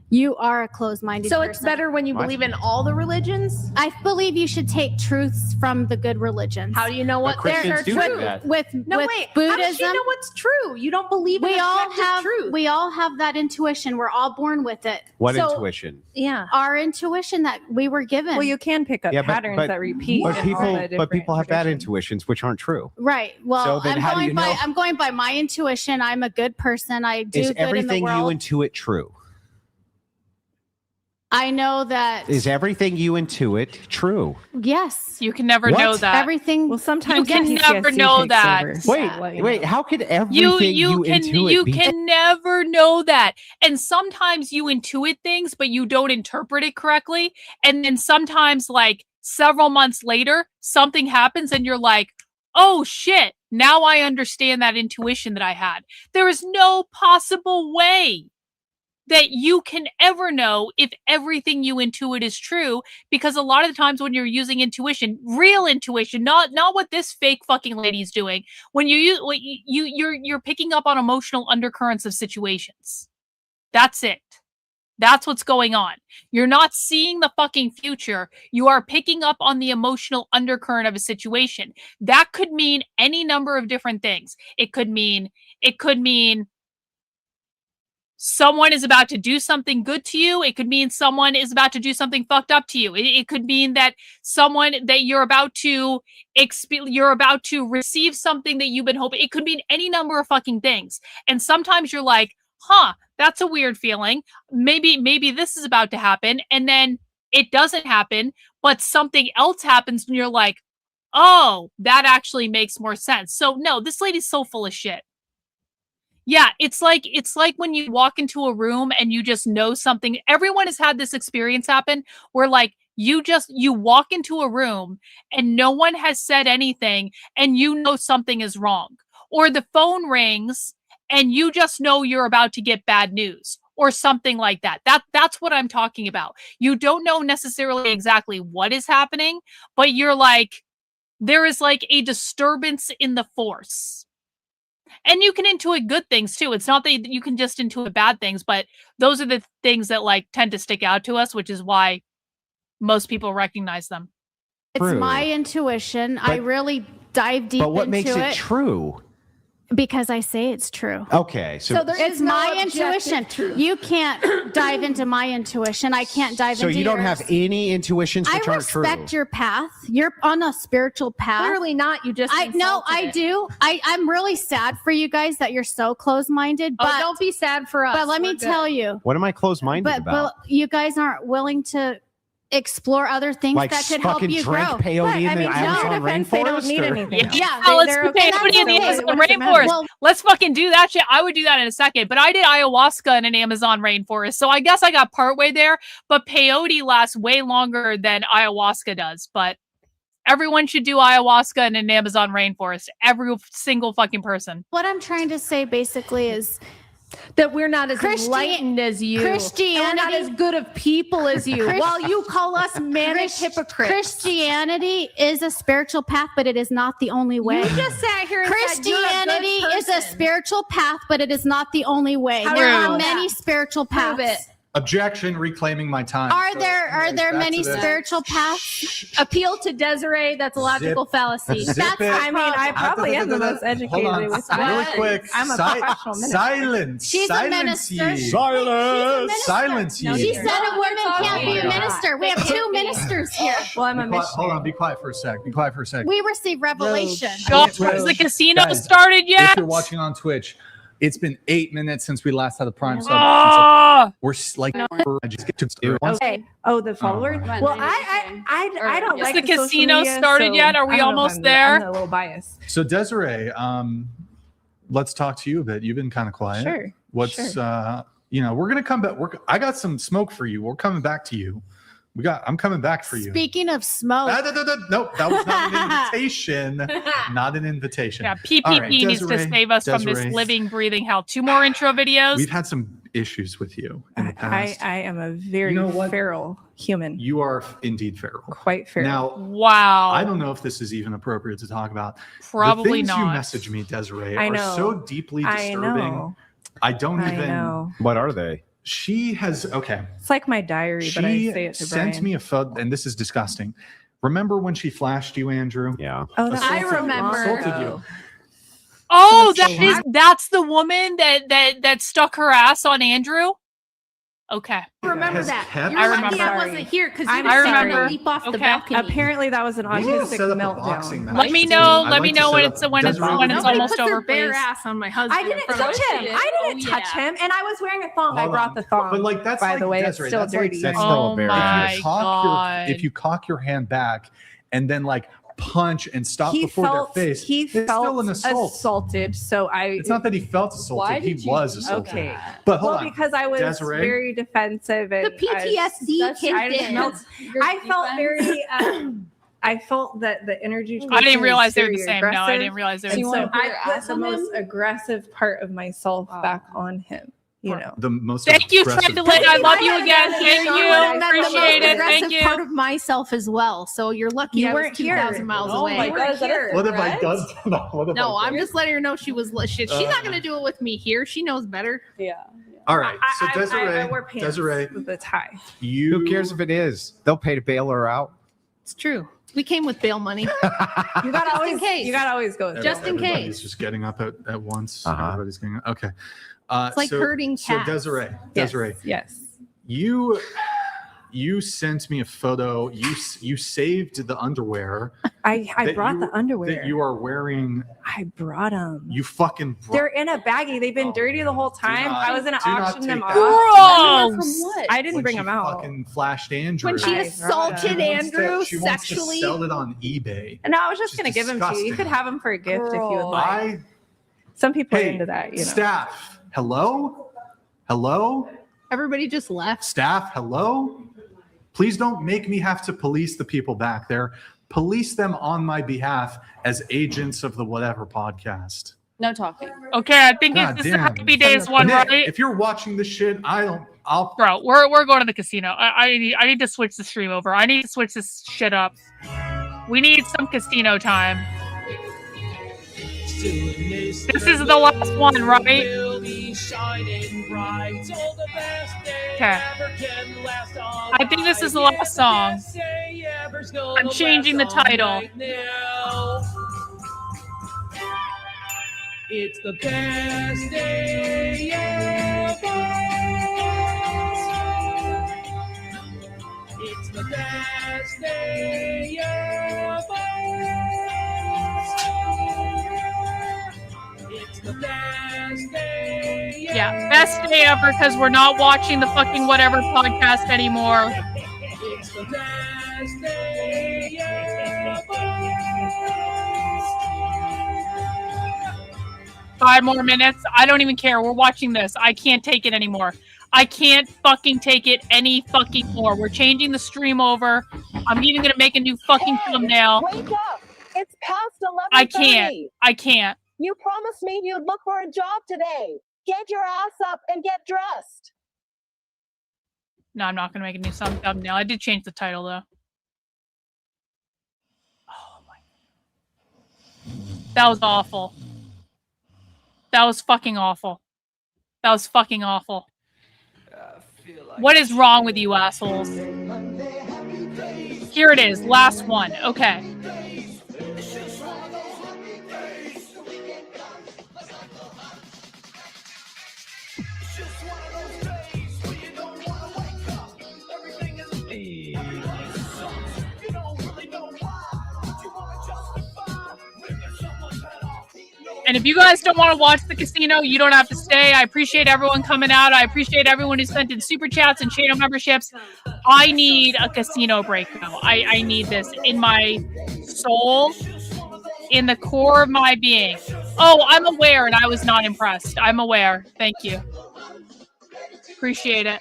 you are a closed-minded So person. it's better when you believe in all the religions? I believe you should take truths from the good religions. How do you know what they're Christians do true? that. With No, with wait. Buddhism, How does she know what's true? You don't believe in we all objective have truth. we all have that intuition. We're all born with it. What So, intuition? Yeah, our intuition that we were given. Well, you can pick up patterns that repeat. But in all people, the but different people have bad intuitions, which aren't true. Right. Well, So then how do you know? I'm going by my intuition. I'm a good person. I do Is good in the everything you world. intuit true? I know that. Is everything you intuit true? Yes. You can never What? know that. Everything. Well, You sometimes can PTSD never know takes that. over. Wait, how could everything you intuit you be can never know that. And sometimes you intuit things, but you don't interpret it correctly. And then sometimes, like several months later, something happens, and you're like, "Oh shit! Now I understand that intuition that I had." There is no possible way that you can ever know if everything you intuit is true, because a lot of the times when you're using intuition, real intuition, not what this fake fucking lady's doing, when you're picking up on emotional undercurrents of situations. That's it. That's what's going on. You're not seeing the fucking future. You are picking up on the emotional undercurrent of a situation. That could mean any number of different things. It could mean someone is about to do something good to you. It could mean someone is about to do something fucked up to you. It could mean that you're about to receive something that you've been hoping. It could mean any number of fucking things. And sometimes you're like, huh, that's a weird feeling. Maybe this is about to happen. And then it doesn't happen, but something else happens and you're like, oh, that actually makes more sense. So no, this lady's so full of shit. Yeah, it's like when you walk into a room and you just know something. Everyone has had this experience happen where like you walk into a room and no one has said anything and you know something is wrong. Or the phone rings and you just know you're about to get bad news or something like that. That's what I'm talking about. You don't know necessarily exactly what is happening, but you're like, there is like a disturbance in the force. And you can intuit good things too. It's not that you can just intuit bad things, but those are the things that like tend to stick out to us, which is why most people recognize them. It's my intuition. I really dive deep But what into makes it true? Because I say it's true. Okay, so It's my intuition. You can't dive into my intuition. I can't dive so into you don't yours. have any intuitions which I aren't true. respect your path. You're on a spiritual path. Clearly not. You just I do. I'm really sad for you guys that you're so close-minded. But don't be sad for us. But let me We're tell good. you. What am I closed-minded about? But you guys aren't willing to explore other things Like that could help fucking you drink grow. peyote in the Amazon rainforest? They don't need anything. Yeah, let's they're do okay. peyote in the So Amazon what does it matter? rainforest. Let's fucking do that shit. I would do that in a second, but I did ayahuasca in an Amazon rainforest, so I guess I got partway there. But peyote lasts way longer than ayahuasca does. But everyone should do ayahuasca in an Amazon rainforest. Every single fucking person. What I'm trying to say basically is that we're not as enlightened as you. Christianity, and we're not as good of people as you. While you call us manic hypocrites. Christianity is a spiritual path, but it is not the only way. You just sat here and said you're a good Christianity is a person. spiritual path, but it is not the only way. How There do you are know many that? spiritual Prove paths. Objection, reclaiming my time. Are So, there back many to this. spiritual paths? Appeal to Desiree. That's a logical fallacy. Zip That's it. I mean, I probably am the most Hold educated on, with really that. quick. I'm a professional minister. Silence. She's a Silence minister. ye. Silence. Silence ye. She said a woman can't be a minister. We have two ministers here. Well, I'm a Be quiet- missionary. Hold on, be quiet for a sec. Be quiet for a sec. We receive revelation. God, has the casino Guys, started yet? If you're watching on Twitch, it's been 8 minutes since we last had the Prime sub. Ah! We're like, I just get to do it once. Okay. Oh, the followers. my Well, I don't Has like the social casino media, started so yet? Are we I don't know if almost I'm there? a little biased. So Desiree, let's talk to you a bit. You've been kind of quiet. Sure. What's Sure. we're gonna come back. I got some smoke for you. We're coming back to you, I'm coming back for you. Speaking of smoke. Nope, that was not an invitation. Not an invitation. Yeah, PPP All right, needs to Desiree, save us from this Desiree. living, breathing hell. 2 more intro videos. We've had some issues with you in the past. I am a very feral human. You are indeed feral. Quite feral. Now, wow. I don't know if this is even appropriate to talk about. Probably the things not. you message me, Desiree, I are know. so deeply I disturbing. know. I don't I even. know. What are they? She has It's like my diary, but I She say it to sent Brian. me a photo, and this is disgusting. Remember when she flashed you, Andrew? Yeah. Oh, that's I so long remember. Assaulted ago. you. Oh, That's so that's the woman that stuck her ass on Andrew? Okay. Remember Has that. kept- You're I lucky remember. I wasn't here because you I'm would have seen her remember. leap off the Okay. balcony. Apparently, that was an We need to set autistic up a boxing meltdown. match. Let me too. know. I'd Let like me to know set when up- it's when it's Desiree, when it's Nobody almost puts their over, bare please. ass on my husband. I didn't in front touch of him. me. I didn't Oh, touch yeah. him, and I was wearing a thong. I Hold brought on. the thong. But like that's by like, the way, Desiree, it's still that's like dirty. saying- That's still Oh a bear. my if you cock God. if you cock your hand back and then like punch and stop he before felt their face, he it's felt still an assault. assaulted. So It's not that he felt assaulted; he was assaulted. Okay. But hold Well, on, because I was Desiree? very defensive and The PTSD I kicked in. felt, I felt very. I felt that the energy. I didn't was realize they were the very same. No, I aggressive. didn't realize they were And the so same. I put the most aggressive part of myself back on him. You know. The most Thank you, aggressive- Trendlin. I love you again. Yeah, Thank yeah, you. yeah. And then the Appreciate most it. aggressive Thank you. part of myself as well. So you're lucky You I was weren't here. 2,000 miles Oh away. my God, is that a What have I threat? done? What have No, I I'm done? just letting her know she was shit. She's not gonna do it with me here. She knows better. Yeah. All right, so I Desiree, wear pants Desiree, with a tie. you. Who cares if it is? They'll pay to bail her out. It's true. We came with bail money. You gotta Just always in case. You gotta always go. with Just that. in Everybody's case. just getting up at once. Uh-huh. Everybody's getting okay. It's like herding So cats. Desiree, Yes, Desiree, Yes. you sent me a photo. You saved the underwear. I that brought you- the underwear. that you are wearing. I brought them. You fucking. They're in a baggie. They've been dirty the whole time. not- I was gonna do not auction them take off. that. Gross. From what? I didn't when bring she them out. Fucking flashed Andrew. When she I assaulted Andrew She wants to sexually. sell it on eBay. No, I was just Which gonna is give them to you. You disgusting. could have them for a gift if you would Girl. like. Some people are Hey, into that, you know. staff, hello, hello, Everybody just left. staff, hello. Please don't make me have to police the people back there. Police them on my behalf as agents of the whatever podcast. No talking. Okay, I think God it's the damn. Happy Days one, Nick, right? if you're watching this shit, I'll. Bro, we're going to the casino. I need to switch the stream over. I need to switch this shit up. We need some casino time. This is the last one, right? Okay. I think this is the last song. I'm changing the title. It's the best day ever. It's the best day ever. It's the best day ever. Yeah, best day ever because we're not watching the fucking whatever podcast anymore. It's the best day ever. 5 more minutes. I don't even care. We're watching this. I can't take it anymore. I can't fucking take it any fucking more. We're changing the stream over. I'm even gonna make a new fucking thumbnail. Wake up! It's past 11:30. I can't. I can't. You promised me you'd look for a job today. Get your ass up and get dressed. No, I'm not gonna make a new thumbnail. I did change the title though. Oh my. That was awful. That was fucking awful. That was fucking awful. What is wrong with you assholes? Here it is. Last one. Okay. And if you guys don't want to watch the casino, you don't have to stay. I appreciate everyone coming out. I appreciate everyone who sent in super chats and channel memberships. I need a casino break though. I need this in my soul, in the core of my being. Oh, I'm aware and I was not impressed. I'm aware. Thank you. Appreciate it.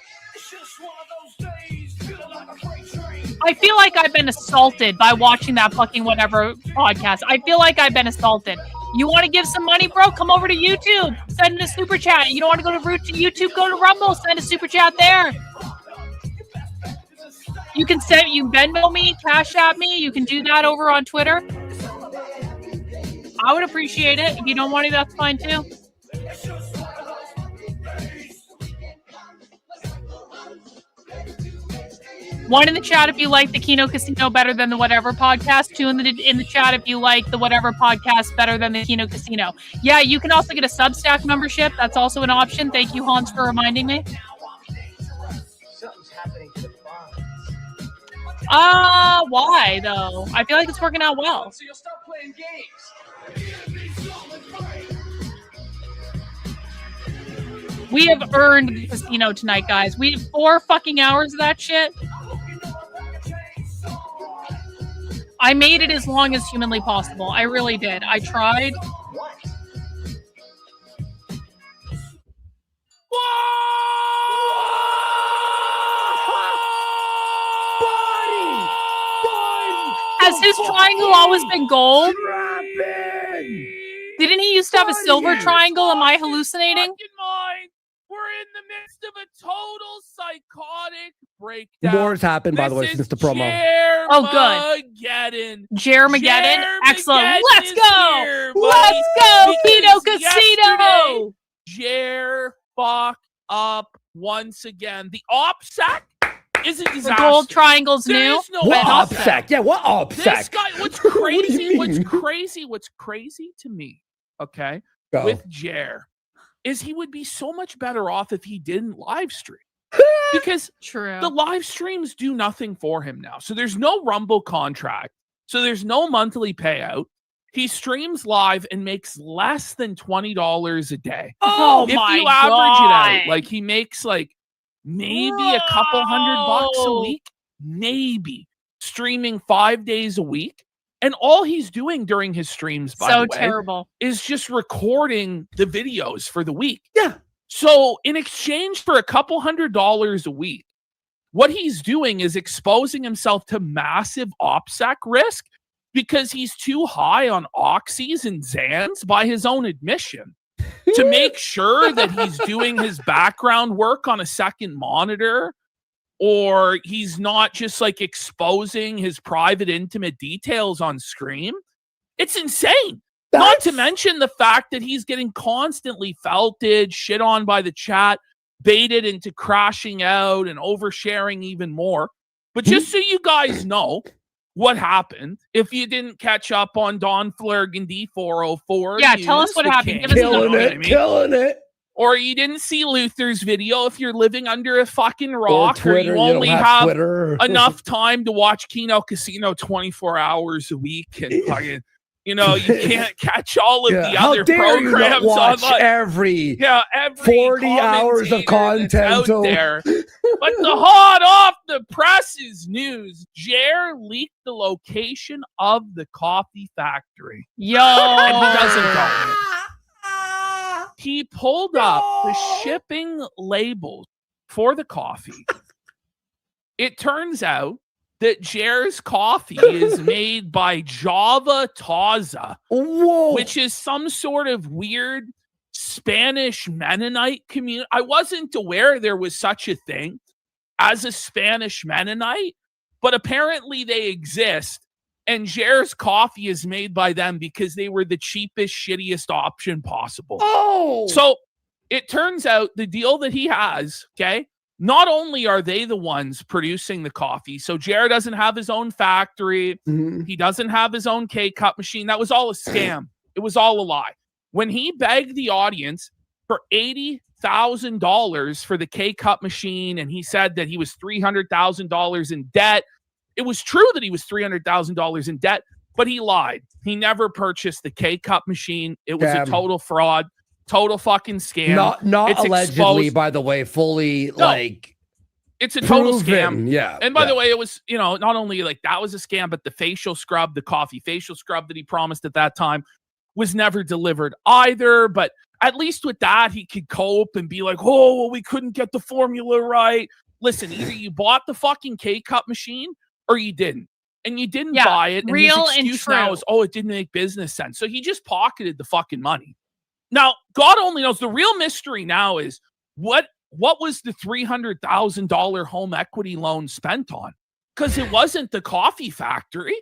I feel like I've been assaulted by watching that fucking whatever podcast. I feel like I've been assaulted. You want to give some money, bro? Come over to YouTube. Send a super chat. You don't want to go to YouTube? Go to Rumble. Send a super chat there. You can Venmo me, Cash App me. You can do that over on Twitter. I would appreciate it. If you don't want it, that's fine too. One in the chat if you like the KINO Casino better than the Whatever podcast. Two in the chat if you like the Whatever podcast better than the KINO Casino. Yeah, you can also get a Substack membership. That's also an option. Thank you, Hans, for reminding me. Something's happening to the bonds. Why though? I feel like it's working out well. So you'll start playing games. We have earned the casino tonight, guys. We have 4 fucking hours of that shit. I made it as long as humanly possible. I really did. I tried. Has his triangle always been gold? Didn't he used to have a silver triangle? Am I hallucinating? We're in the midst of a total psychotic breakdown. More has happened, by the way, since the promo. Oh, good. Jermageddon. Excellent. Let's go. Here, Let's go. KINO Casino. Jer fucked up once again. The OPSEC is a disaster. The gold triangle's There new. is no What OPSEC. OPSEC? Yeah, what OPSEC? This guy, what's What do crazy, you what's mean? crazy to me, okay, Go. with Jer, is he would be so much better off if he didn't live stream. Because the live streams do nothing for him now. So there's no Rumble contract. So there's no monthly payout. He streams live and makes less than $20 a day. Oh if my you average God. it out, like he makes like maybe a couple $100 a week, maybe streaming 5 days a week. And all he's doing during his streams, by the way, terrible, is just recording the videos for the week. Yeah. So in exchange for a couple $100 a week, what he's doing is exposing himself to massive OPSEC risk because he's too high on oxys and Xans by his own admission to make sure that he's doing his background work on a second monitor, or he's not just like exposing his private, intimate details on screen. It's insane. Not to mention the fact that he's getting constantly felted, shit on by the chat, baited into crashing out and oversharing even more. But just so you guys know what happened, if you didn't catch up on Don Flurg and D404. Yeah, tell us what happened. Give us Killing it. Or you didn't see Luther's video if you're living under a fucking rock, or Twitter, you you don't only have have Twitter. enough time to watch KINO Casino 24 hours a week, and fucking, you know, you can't catch all of the How other dare you not programs watch online. every 40 hours of content out there. But the hot off the presses news: Jer leaked the location of the coffee factory. Yo, and he doesn't go. He pulled up the shipping labels for the coffee. It turns out that Jer's coffee is made by Java Taza, which is some sort of weird Spanish Mennonite community. I wasn't aware there was such a thing as a Spanish Mennonite, but apparently they exist. And Jer's coffee is made by them because they were the cheapest, shittiest option possible. So it turns out the deal that he has, okay, not only are they the ones producing the coffee, so Jer doesn't have his own factory. He doesn't have his own K-Cup machine. That was all a scam. It was all a lie. When he begged the audience for $80,000 for the K-Cup machine, and he said that he was $300,000 in debt, it was true that he was $300,000 in debt, but he lied. He never purchased the K-Cup machine. It was a total fraud, total fucking scam. Not It's allegedly, exposed. by the way, fully It's a total proven, scam. yeah, And by yeah. the way, it was, you know, not only like that was a scam, but the facial scrub, the coffee facial scrub that he promised at that time was never delivered either. But at least with that, he could cope and be like, oh, well, we couldn't get the formula right. Listen, either you bought the fucking K-Cup machine or you didn't. And you didn't Yeah, buy it. And real his and excuse now true. is, oh, it didn't make business sense. So he just pocketed the fucking money. Now, God only knows. The real mystery now is what was the $300,000 home equity loan spent on? Because it wasn't the coffee factory.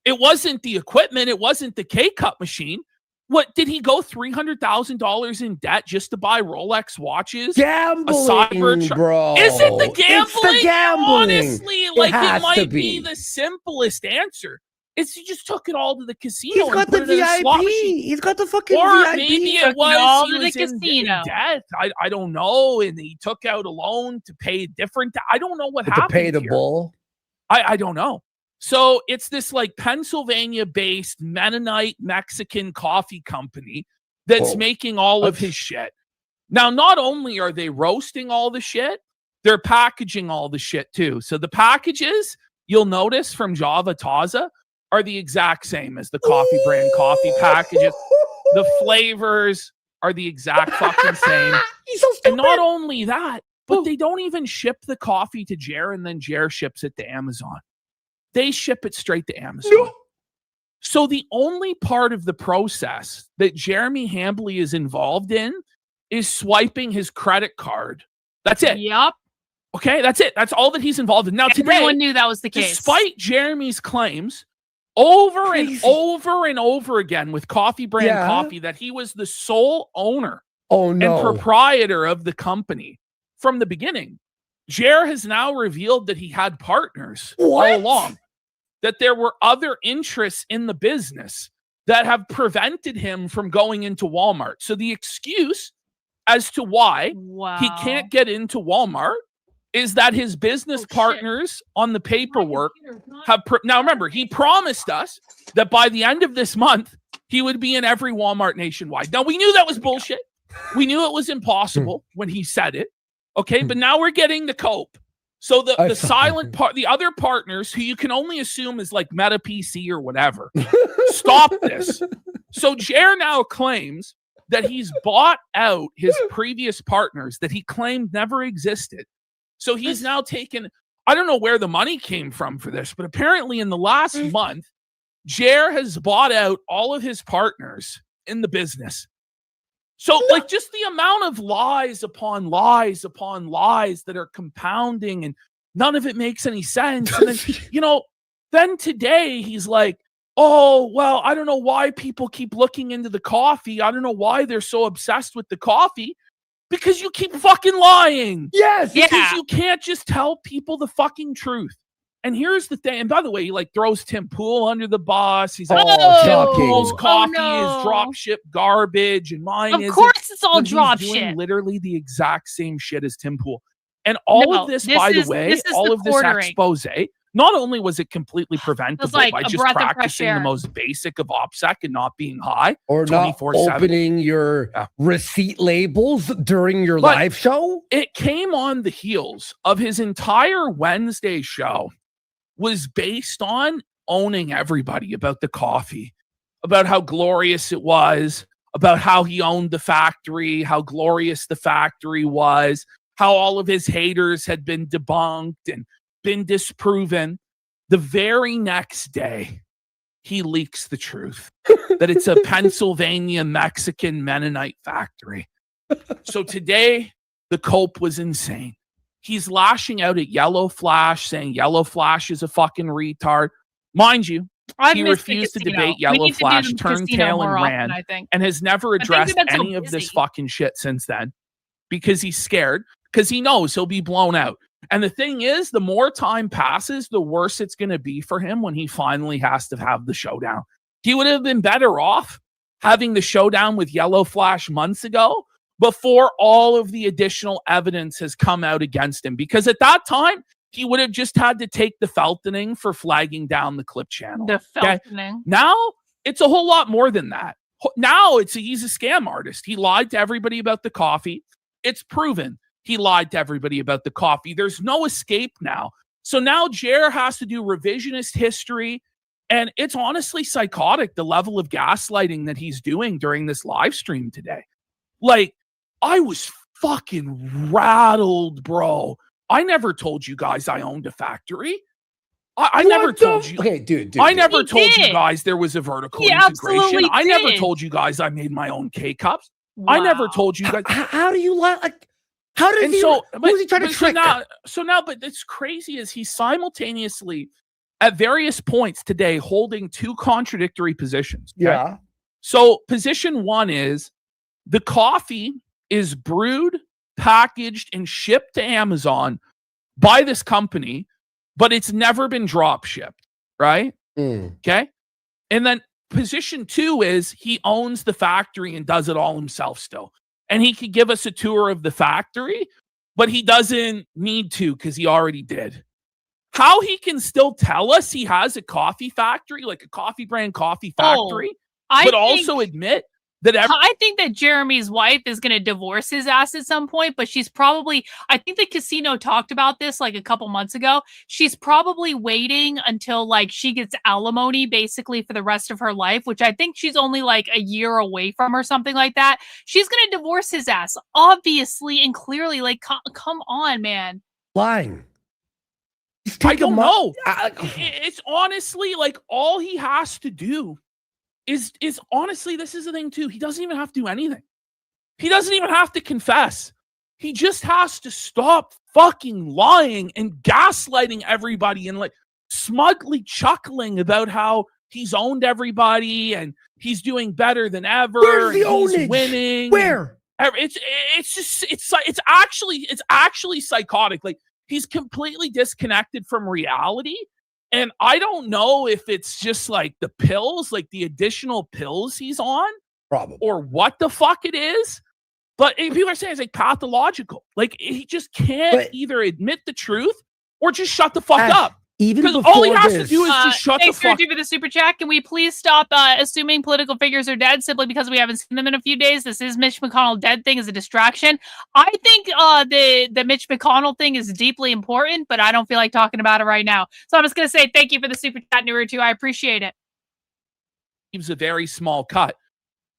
It wasn't the equipment. It wasn't the K-Cup machine. What, did he go $300,000 in debt just to buy Rolex watches? Gambling, bro. Is it the gambling? It's the gambling. Honestly, like has it to might be. be the simplest answer. It's he just took it all to the casino. He's got and put the it in a slot VIP. machine. He's got the fucking Or VIP. maybe it Took it was all he to the was in casino. debt. I don't know, and he took out a loan to pay a different. I don't know what To happened pay the here. bull. I don't know. So it's this like Pennsylvania-based Mennonite Mexican coffee company that's Whoa. making all of his shit. Now, not only are they roasting all the shit, they're packaging all the shit too. So the packages, you'll notice from Java Taza, are the exact same as the coffee brand coffee packages. The flavors are the exact fucking same. He's so stupid. And not only that, but they don't even ship the coffee to Jer and then Jer ships it to Amazon. They ship it straight to Amazon. No. So the only part of the process that Jeremy Hambley is involved in is swiping his credit card. That's it. Yup. Okay, that's it. That's all that he's involved in. Now Everyone today, knew that was the case. despite Jeremy's claims over and Crazy. over and over again with Coffee Brand Yeah. Coffee that he was the sole owner Oh no. and proprietor of the company from the beginning. Jer has now revealed that he had partners What? all along, that there were other interests in the business that have prevented him from going into Walmart. So the excuse as to why he can't get into Walmart is that his business partners on the paperwork have now remember, he promised us that by the end of this month he would be in every Walmart nationwide. Now we knew that was bullshit. We knew it was impossible when he said it. Okay, but now we're getting the cope. So the silent part, the other partners who you can only assume is like Meta PC or whatever, stop this. So Jer now claims that he's bought out his previous partners that he claimed never existed. So he's now taken, I don't know where the money came from for this, but apparently in the last month, Jer has bought out all of his partners in the business. So like just the amount of lies upon lies upon lies that are compounding and none of it makes any sense. And then, then today he's like, oh, well, I don't know why people keep looking into the coffee. I don't know why they're so obsessed with the coffee. Because you keep fucking lying. Yes. Because you can't just tell people the fucking truth. And here's the thing. And by the way, he like throws Tim Pool under the bus. He's like, Tim Pool's coffee is drop ship garbage and mine isn't. Of course it's all But he's drop doing shit. literally the exact same shit as Tim Pool. And all of this, by the way, all of this expose, not only was it completely preventable like by a just breath of fresh practicing the air. most basic of OPSEC and not being high Or not 24/7. opening your receipt labels during your But live show. It came on the heels of his entire Wednesday show was based on owning everybody about the coffee, about how glorious it was, about how he owned the factory, how glorious the factory was, how all of his haters had been debunked and been disproven. The very next day, he leaks the truth that it's a Pennsylvania Mexican Mennonite factory. So today, the cope was insane. He's lashing out at Yellow Flash, saying Yellow Flash is a fucking retard. Mind you, he refused to debate Yellow Flash, turned tail and ran, and has never addressed any of this fucking shit since then because he's scared, because he knows he'll be blown out. And the thing is, the more time passes, the worse it's going to be for him when he finally has to have the showdown. He would have been better off having the showdown with Yellow Flash months ago before all of the additional evidence has come out against him. Because at that time, he would have just had to take the Feltoning for flagging down the clip channel. The Feltoning. Now, it's a whole lot more than that. Now, he's a scam artist. He lied to everybody about the coffee. It's proven. He lied to everybody about the coffee. There's no escape now. So now Jer has to do revisionist history. And it's honestly psychotic, the level of gaslighting that he's doing during this live stream today. Like, I was fucking rattled, bro. I never told you guys I owned a factory. I never told you. Okay, dude. I never He told you did. guys there was a vertical He absolutely integration. I never did. told you guys I made my own K-cups. I never told you guys. How do you like? How does And he? so, who's he trying to trick? So now, but it's crazy is he's simultaneously at various points today holding two contradictory positions. Okay? Yeah. So position one is the coffee is brewed, packaged, and shipped to Amazon by this company, but it's never been drop shipped, right? Okay. And then position two is he owns the factory and does it all himself still. And he could give us a tour of the factory, but he doesn't need to because he already did. How he can still tell us he has a coffee factory, like a coffee brand coffee factory, but also admit that I think that Jeremy's wife is going to divorce his ass at some point, but she's probably, I think the casino talked about this like a couple months ago. She's probably waiting until like she gets alimony basically for the rest of her life, which I think she's only like a year away from or something like that. She's going to divorce his ass, obviously and clearly. Like, come on, man. Lying. I don't know. It's honestly like all he has to do is honestly, this is the thing too. He doesn't even have to do anything. He doesn't even have to confess. He just has to stop fucking lying and gaslighting everybody and like smugly chuckling about how he's owned everybody and he's doing better than ever. Where's the and he's ownage? winning. Where? It's actually psychotic. Like he's completely disconnected from reality. And I don't know if it's just like the pills, like the additional pills he's on, probably, or what the fuck it is. But people are saying it's like pathological. Like he just can't either admit the truth or just shut the fuck up. Even because all he has to do is just shut the Thanks fuck for the super chat. Can we please stop assuming political figures are dead simply because we haven't seen them in a few days? This is Mitch McConnell dead thing is a distraction. I think the Mitch McConnell thing is deeply important, but I don't feel like talking about it right now. So I'm just going to say thank you for the super chat, Nuru2. I appreciate it. Leaves a very small cut.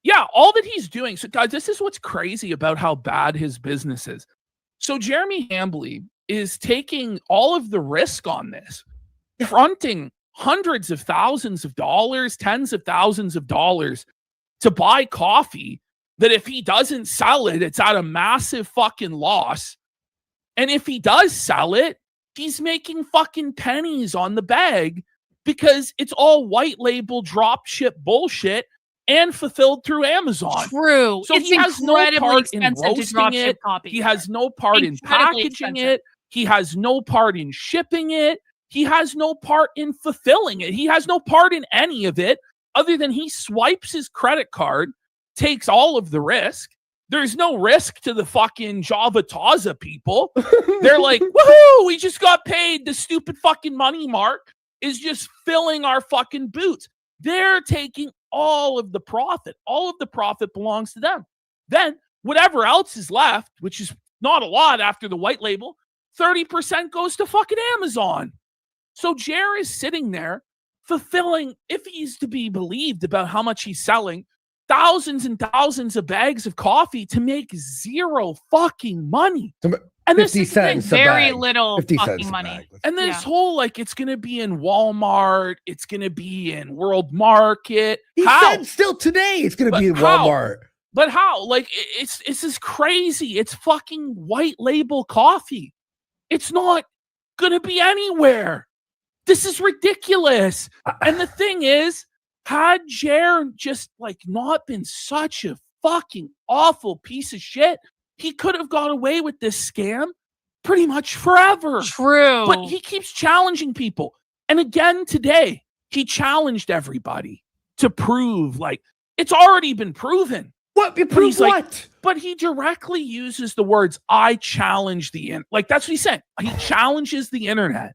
Yeah, all that he's doing. So guys, this is what's crazy about how bad his business is. So Jeremy Hambley is taking all of the risk on this, fronting hundreds of thousands of dollars, tens of thousands of dollars to buy coffee that if he doesn't sell it, it's at a massive fucking loss. And if he does sell it, he's making fucking pennies on the bag because it's all white label drop ship bullshit and fulfilled through Amazon. True. So It's he has no incredibly part in expensive to roasting drop ship it. coffee. He has no part in Incredibly packaging expensive. it. He has no part in shipping it. He has no part in fulfilling it. He has no part in any of it other than he swipes his credit card, takes all of the risk. There's no risk to the fucking Java Taza people. They're like, woohoo, we just got paid. The stupid fucking money mark is just filling our fucking boots. They're taking all of the profit. All of the profit belongs to them. Then whatever else is left, which is not a lot after the white label, 30% goes to fucking Amazon. So Jer is sitting there fulfilling, if he's to be believed about how much he's selling, thousands and thousands of bags of coffee to make zero fucking money. And this is the thing, very little fucking money. And this whole, like, it's going to be in Walmart. It's going to be in World Market. He said still today it's going to be in Walmart. But how? Like, it's just crazy. It's fucking white label coffee. It's not going to be anywhere. This is ridiculous. And the thing is, had Jer just, like, not been such a fucking awful piece of shit, he could have got away with this scam pretty much forever. True. But he keeps challenging people. And again today, he challenged everybody to prove, like, it's already been proven. What? You prove what? But he directly uses the words, I challenge the internet. Like, that's what he said. He challenges the internet.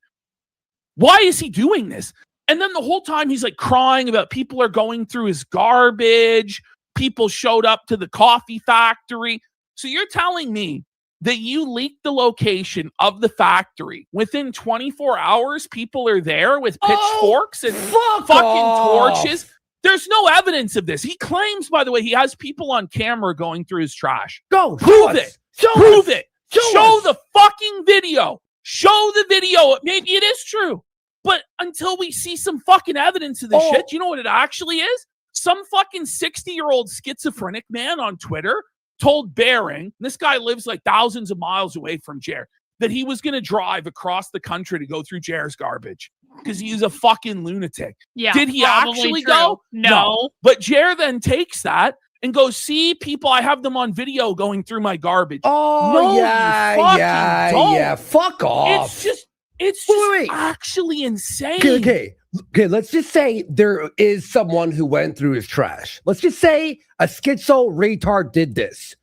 Why is he doing this? And then the whole time he's like crying about people are going through his garbage. People showed up to the coffee factory. So you're telling me that you leaked the location of the factory. Within 24 hours, people are there with pitchforks and fucking torches. There's no evidence of this. He claims, by the way, he has people on camera going through his trash. Prove it. Prove it. Show the fucking video. Show the video. Maybe it is true. But until we see some fucking evidence of this shit, you know what it actually is? Some fucking 60-year-old schizophrenic man on Twitter told Bering, this guy lives like thousands of miles away from Jer, that he was going to drive across the country to go through Jer's garbage because he's a fucking lunatic. Yeah, did he probably actually true. go? No. But Jer then takes that and goes, see, people, I have them on video going through my garbage. Oh, no, yeah, you fucking yeah, don't. yeah. Fuck off. It's just actually insane. Okay, let's just say there is someone who went through his trash. Let's just say a schizo retard did this.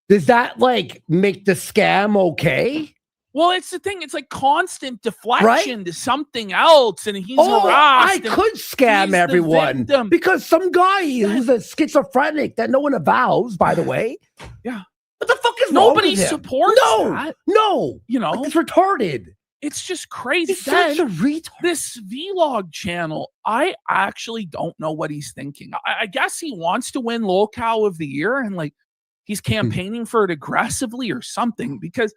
Does that like make the scam okay? Well, it's the thing. It's like constant deflection to something else, and he's harassed. I could scam everyone because some guy who's a schizophrenic that no one avows, by the way. Yeah. What the fuck is Nobody wrong with him? supports that. No. You know, like, it's retarded. It's just crazy. He's such a retard. This vlog channel, I actually don't know what he's thinking. I guess he wants to win Lolcow of the Year, and like he's campaigning for it aggressively or something, because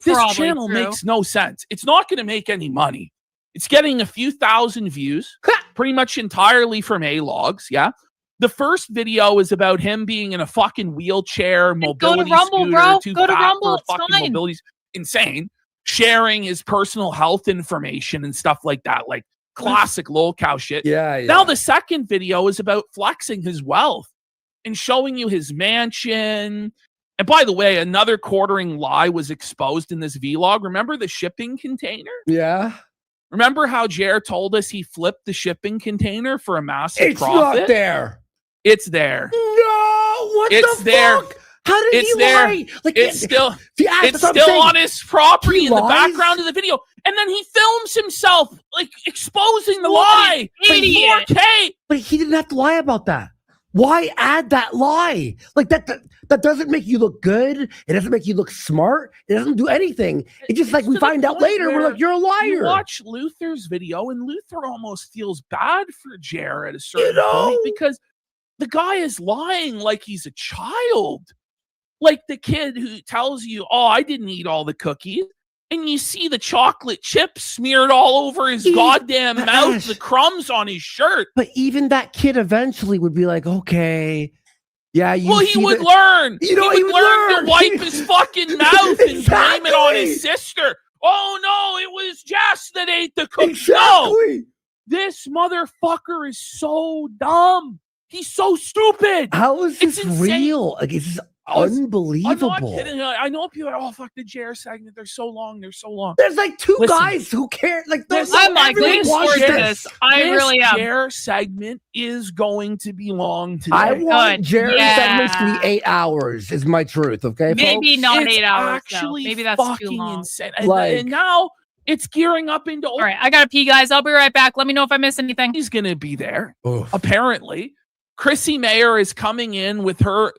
this Probably channel true. makes no sense. It's not going to make any money. It's getting a few thousand views, pretty much entirely from A-logs. Yeah. The first video is about him being in a fucking wheelchair, mobility Rumble, scooter, bro. too Go to fat Rumble, for it's fucking fine. mobility's insane. Sharing his personal health information and stuff like that, like classic lolcow shit. Yeah. Now the second video is about flexing his wealth and showing you his mansion. And by the way, another quartering lie was exposed in this vlog. Remember the shipping container? Yeah. Remember how Jer told us he flipped the shipping container for a massive profit? It's not there. It's there. No, what It's the there. fuck? How did It's he there. lie? Like, It's still, that's it's what I'm still saying. on his property He in the lies? background of the video. And then he films himself, like, exposing the What lie. an in idiot. 4K. But he didn't have to lie about that. Why add that lie? Like that doesn't make you look good. It doesn't make you look smart. It doesn't do anything. It's just like we to the find out point later, we're where like, you're a liar. You watch Luther's video, and Luther almost feels bad for Jer at a certain know? point, because the guy is lying like he's a child. Like the kid who tells you, oh, I didn't eat all the cookies. And you see the chocolate chips smeared all over his goddamn mouth, the crumbs on his shirt. But even that kid eventually would be like, okay, yeah, you. Well, he would learn. You know, he would learn to wipe his fucking mouth and blame it on Exactly. his sister. Oh no, it was Jess that ate the cookies. Exactly. No, this motherfucker is so dumb. He's so stupid. How is It's this insane. real? Like, it's I'm unbelievable. not kidding. I know people are, oh, fuck the Jer segment. They're so long. They're so long. There's like two Listen. guys who care. Like, Listen, I'm like, everyone looking wants forward to this. this. I really am. Jer segment is going to be long today. I want Good. Jared Yeah. segments to be 8 hours. Is my truth. Okay, Maybe folks? not It's 8 hours. Though. actually Maybe that's too fucking long. insane. Like- and now it's gearing up into. All right, I gotta pee, guys. I'll be right back. Let me know if I miss anything. He's going to be there. Oof. Apparently, Chrissy Mayer is coming in with her,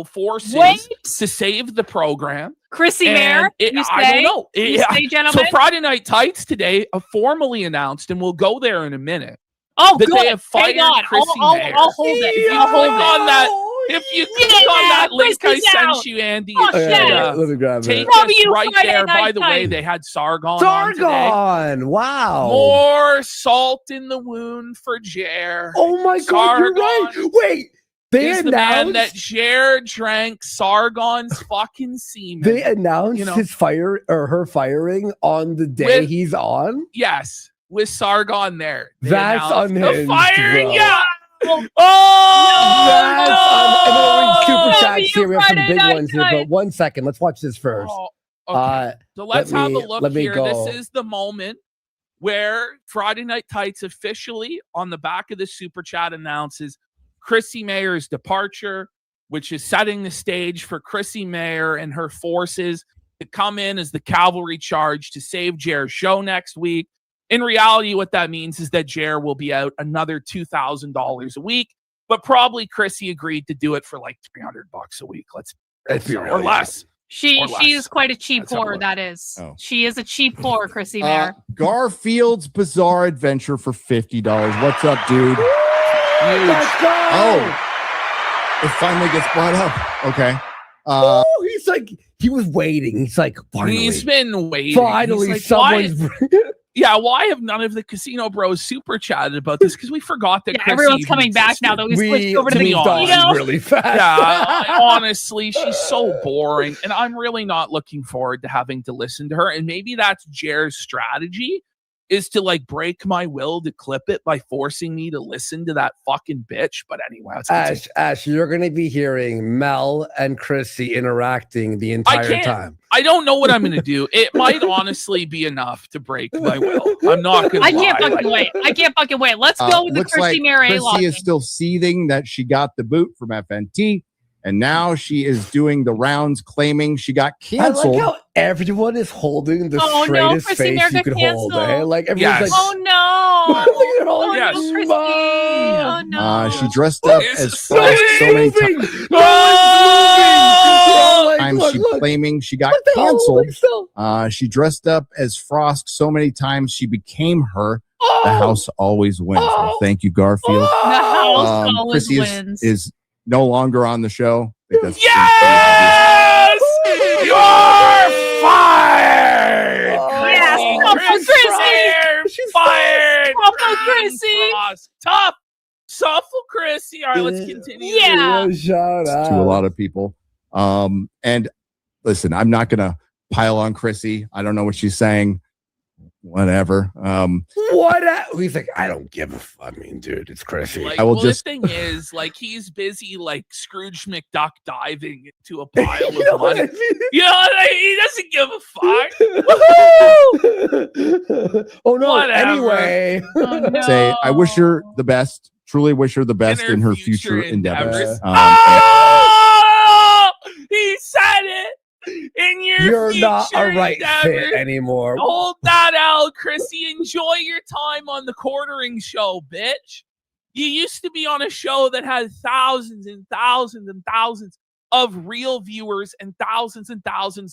forces Wait. to save the program. Chrissy And Mayer, it- you I stay? don't know. You Yeah. stay, So gentlemen? Friday Night Tights today formally announced, and we'll go there in a minute, Oh, that good. they have fired Hang on. Chrissy Mayer. I'll hold it. If you Click hold it. on that. If you click on that link I Chrissy's sent out. you, Andy, Oh, it should, shit. Let me grab take it. us W right Friday there. By Night the way, Tights. they had Sargon on today. Sargon. Wow. More salt in the wound for Jer. Oh my God, you're right. Sargon Wait, they is the man announced. that Jer drank Sargon's fucking semen. They announced You know? his fire or her firing on the day With- he's on. Yes, with Sargon there. They That's announced unhinged, the firing. bro. Yeah. That's Oh, and then we'll read super no. chats here. We have some Friday big Night ones here, but Tights. 1 second. Let's watch this first. Oh, okay. So let's let have me- a look let me here. go. This is the moment where Friday Night Tights officially on the back of the super chat announces Chrissy Mayer's departure, which is setting the stage for Chrissy Mayer and her forces to come in as the cavalry charge to save Jer's show next week. In reality, what that means is that Jer will be out another $2,000 a week, but probably Chrissy agreed to do it for like $300 a week. Let's be or real, less. She Or less. is quite a cheap That's how it whore, works. that is. Oh. She is a cheap whore, Chrissy Mayer. Garfield's Bizarre Adventure for $50. What's up, dude? Let's go. Oh, it finally gets brought up. Okay. Oh, he's like, he was waiting. He's like, finally. He's been waiting. Finally, He's like, someone's. Yeah, why have none of the casino bros super chatted about this? Because we forgot that Yeah, Chrissy everyone's even coming back now that we switched over to the be honest. casino. really fast. Yeah, honestly, she's so boring, and I'm really not looking forward to having to listen to her. And maybe that's Jer's strategy, is to like break my will to clip it by forcing me to listen to that fucking bitch. But anyway, let's continue. Ash, you're going to be hearing Mel and Chrissy interacting the entire time. I don't know what I'm going to do. It might honestly be enough to break my will. I'm not going to I can't fucking wait. I can't fucking wait. Let's go with the Looks Chrissy like Mary Chrissy logic. is still seething that she got the boot from FNT, and now she is doing the rounds claiming she got canceled. I like how everyone is holding the Oh, no, straightest Chrissy face Mary you got could hold. canceled. Eh? Like everyone's Yes. like, Oh no! look at all Yes. no, Chrissy! Oh no! She dressed up It's as so Frost so many moving. times. No one's moving. Times Look, she look. claiming she got Look, they're all canceled. holding still. She dressed up as Frost so many times she became her. Oh. The house always wins. Well, Oh. thank you, Garfield. The house always Chrissy wins. is no longer on the show. I think that's Yes! You're fired! Yes, Suffer Chrissy! You're fired! Suffer Chrissy! Tough! Suffer Chrissy! All right, let's continue. Yeah. Shout out to a lot of people. And listen, I'm not gonna pile on Chrissy. I don't know what she's saying. Whatever. He's like, I don't give a fuck. I mean, dude, it's Chrissy. Like, I will well, just- the thing is, like, he's busy, like, Scrooge McDuck diving into a pile of You know what money. I mean? You know what I mean? He doesn't give a fuck. Oh no. Whatever. Anyway. Oh, no. Say, I wish her the best. Truly wish her the best her in her future future endeavors. endeavors. And- Oh! He said it! In your You're future not a right endeavors. fit anymore. Hold that out, Chrissy. Enjoy your time on the quartering show, bitch. You used to be on a show that had thousands and thousands and thousands of real viewers and thousands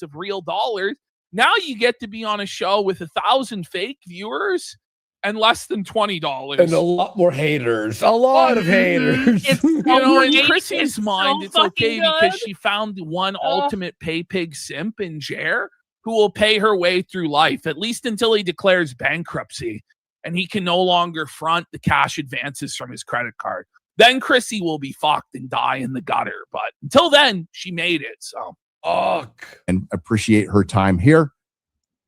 of real dollars. Now you get to be on a show with 1,000 fake viewers and less than $20. And a lot more haters. A lot of haters. It's You know, in great. Chrissy's It's mind, so it's okay fucking because good. she found one ultimate pay pig simp in Jer who will pay her way through life, at least until he declares bankruptcy and he can no longer front the cash advances from his credit card. Then Chrissy will be fucked and die in the gutter. But until then, she made it. So, and appreciate her time here.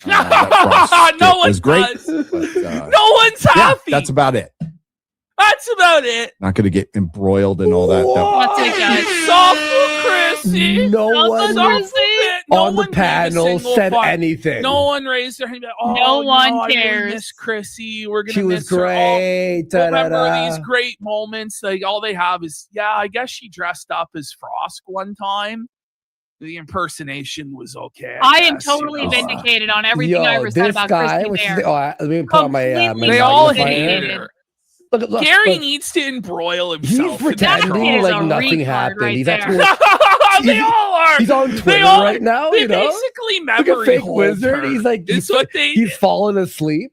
no one was great. does. But, No one's yeah, happy. that's about it. That's about it. Not going to get embroiled in all that. That's it, guys. Softball Chrissy. No one on the one gave a panel single said fuck. anything. No one raised their hand. Oh, No one I really cares. miss Chrissy. We're gonna She was miss her. great. Oh, remember Da-da-da. these great moments? Like all they have is, yeah, I guess she dressed up as Frost one time. The impersonation was okay. I am guess, you totally know. vindicated on everything I ever said this about guy, Chrissy which is Bear. let me put on my Completely They all magnifying hated here. her. Look, Gary look. needs to embroil He's himself. in that pretending drama. like nothing retard happened. right He's there. actually They all are. he's on They Twitter all- right now. They You know, basically like a memory fake hold wizard. her. He's like It's what they he's fallen asleep.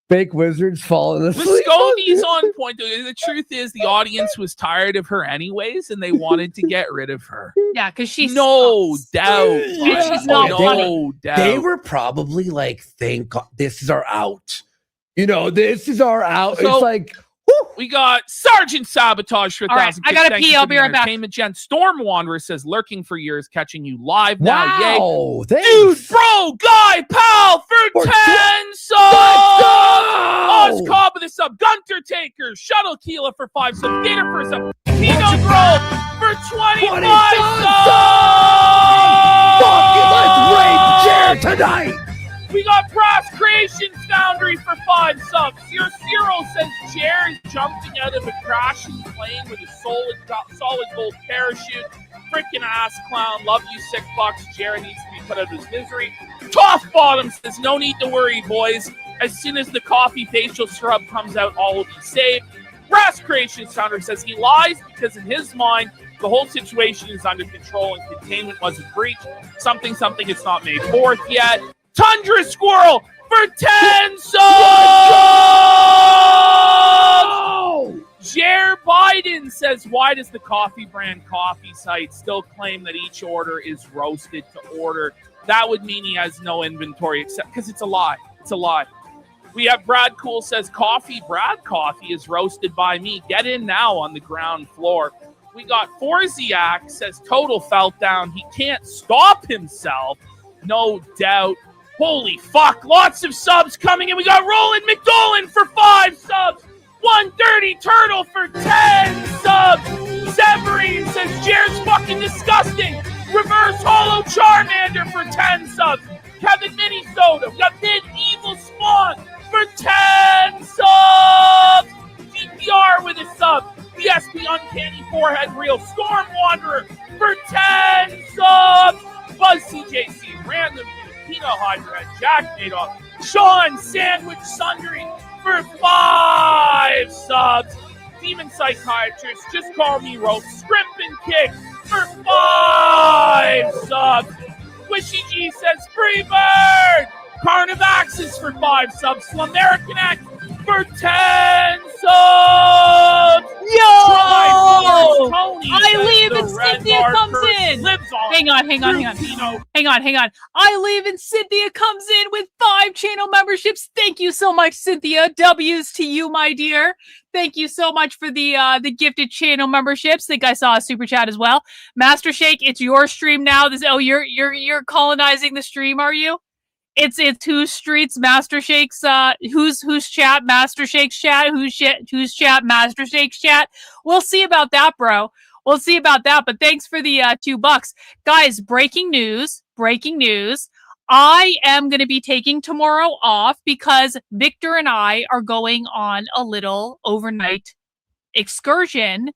Fake wizards falling asleep. Visconti's on point. The truth is, the audience was tired of her anyways, and they wanted to get rid of her. Yeah, because she's No doubt. Yeah. she's not Oh, No doubt. They were probably like, "Thank God, this is our out." You know, this is our out. So- it's like, We got Sergeant Sabotage for All right, 1,000. I gotta Thank pee. you I'll for be the right back. entertainment gen. Storm Wanderer says, lurking for years, catching you live now. Yay. wow, Dude, thanks. bro, guy, pal, for 10 subs. Let's Oz Cobb with a sub. Gunter Taker. Shuttle Keela for 5 subs. Gator for a sub. Kino Grove for 25 subs. Fucking let's raid Jared tonight. We got Brass Creation Foundry for 5 subs. Your Cyril says Jared's jumping out of a crashing plane with a solid gold parachute. Freaking ass clown. Love you, $6. Jared needs to be put out of his misery. Tough Bottom says, no need to worry, boys. As soon as the coffee facial scrub comes out, all will be saved. Brass Creation Founder says he lies because in his mind, the whole situation is under control and containment wasn't breached. Something it's not made forth yet. Tundra Squirrel for 10 subs! Jer Biden says, why does the coffee brand coffee site still claim that each order is roasted to order? That would mean he has no inventory except because it's a lie. It's a lie. We have Brad Cool says, coffee, Brad Coffee is roasted by me. Get in now on the ground floor. We got Forziak says, total felt down. He can't stop himself. No doubt. Holy fuck, lots of subs coming in. We got Roland McDolan for 5 subs. 130 Turtle for 10 subs. Severine says, Jared's fucking disgusting. Reverse Hollow Charmander for 10 subs. Kevin Minnesota. We got Medieval Spawn for 10 subs. DPR with a sub. BSP Uncanny Forehead Real. Storm Wanderer for 10 subs. Buzz CJC. Random Pino Hydra. Jack Madoff. Sean Sandwich Sundering for 5 subs. Demon Psychiatrist. Just call me Rope. Scrimp and Kick for 5 subs. Squishy G says free bird. Carnivaxis for 5 subs. American X for 10 subs. Yo! Tony I says leave the and red Cynthia bar comes curse in. lives on. Hang on. I leave and Cynthia comes in with 5 channel memberships. Thank you so much, Cynthia. W's to you, my dear. Thank you so much for the gifted channel memberships. Think I saw a super chat as well. Master Shake, it's your stream now. You're colonizing the stream, are you? It's whose streets, Master Shake's whose chat, Master Shake's chat, whose chat, Master Shake's chat. We'll see about that, bro. We'll see about that. But thanks for the $2. Guys, breaking news. I am going to be taking tomorrow off because Victor and I are going on a little overnight excursion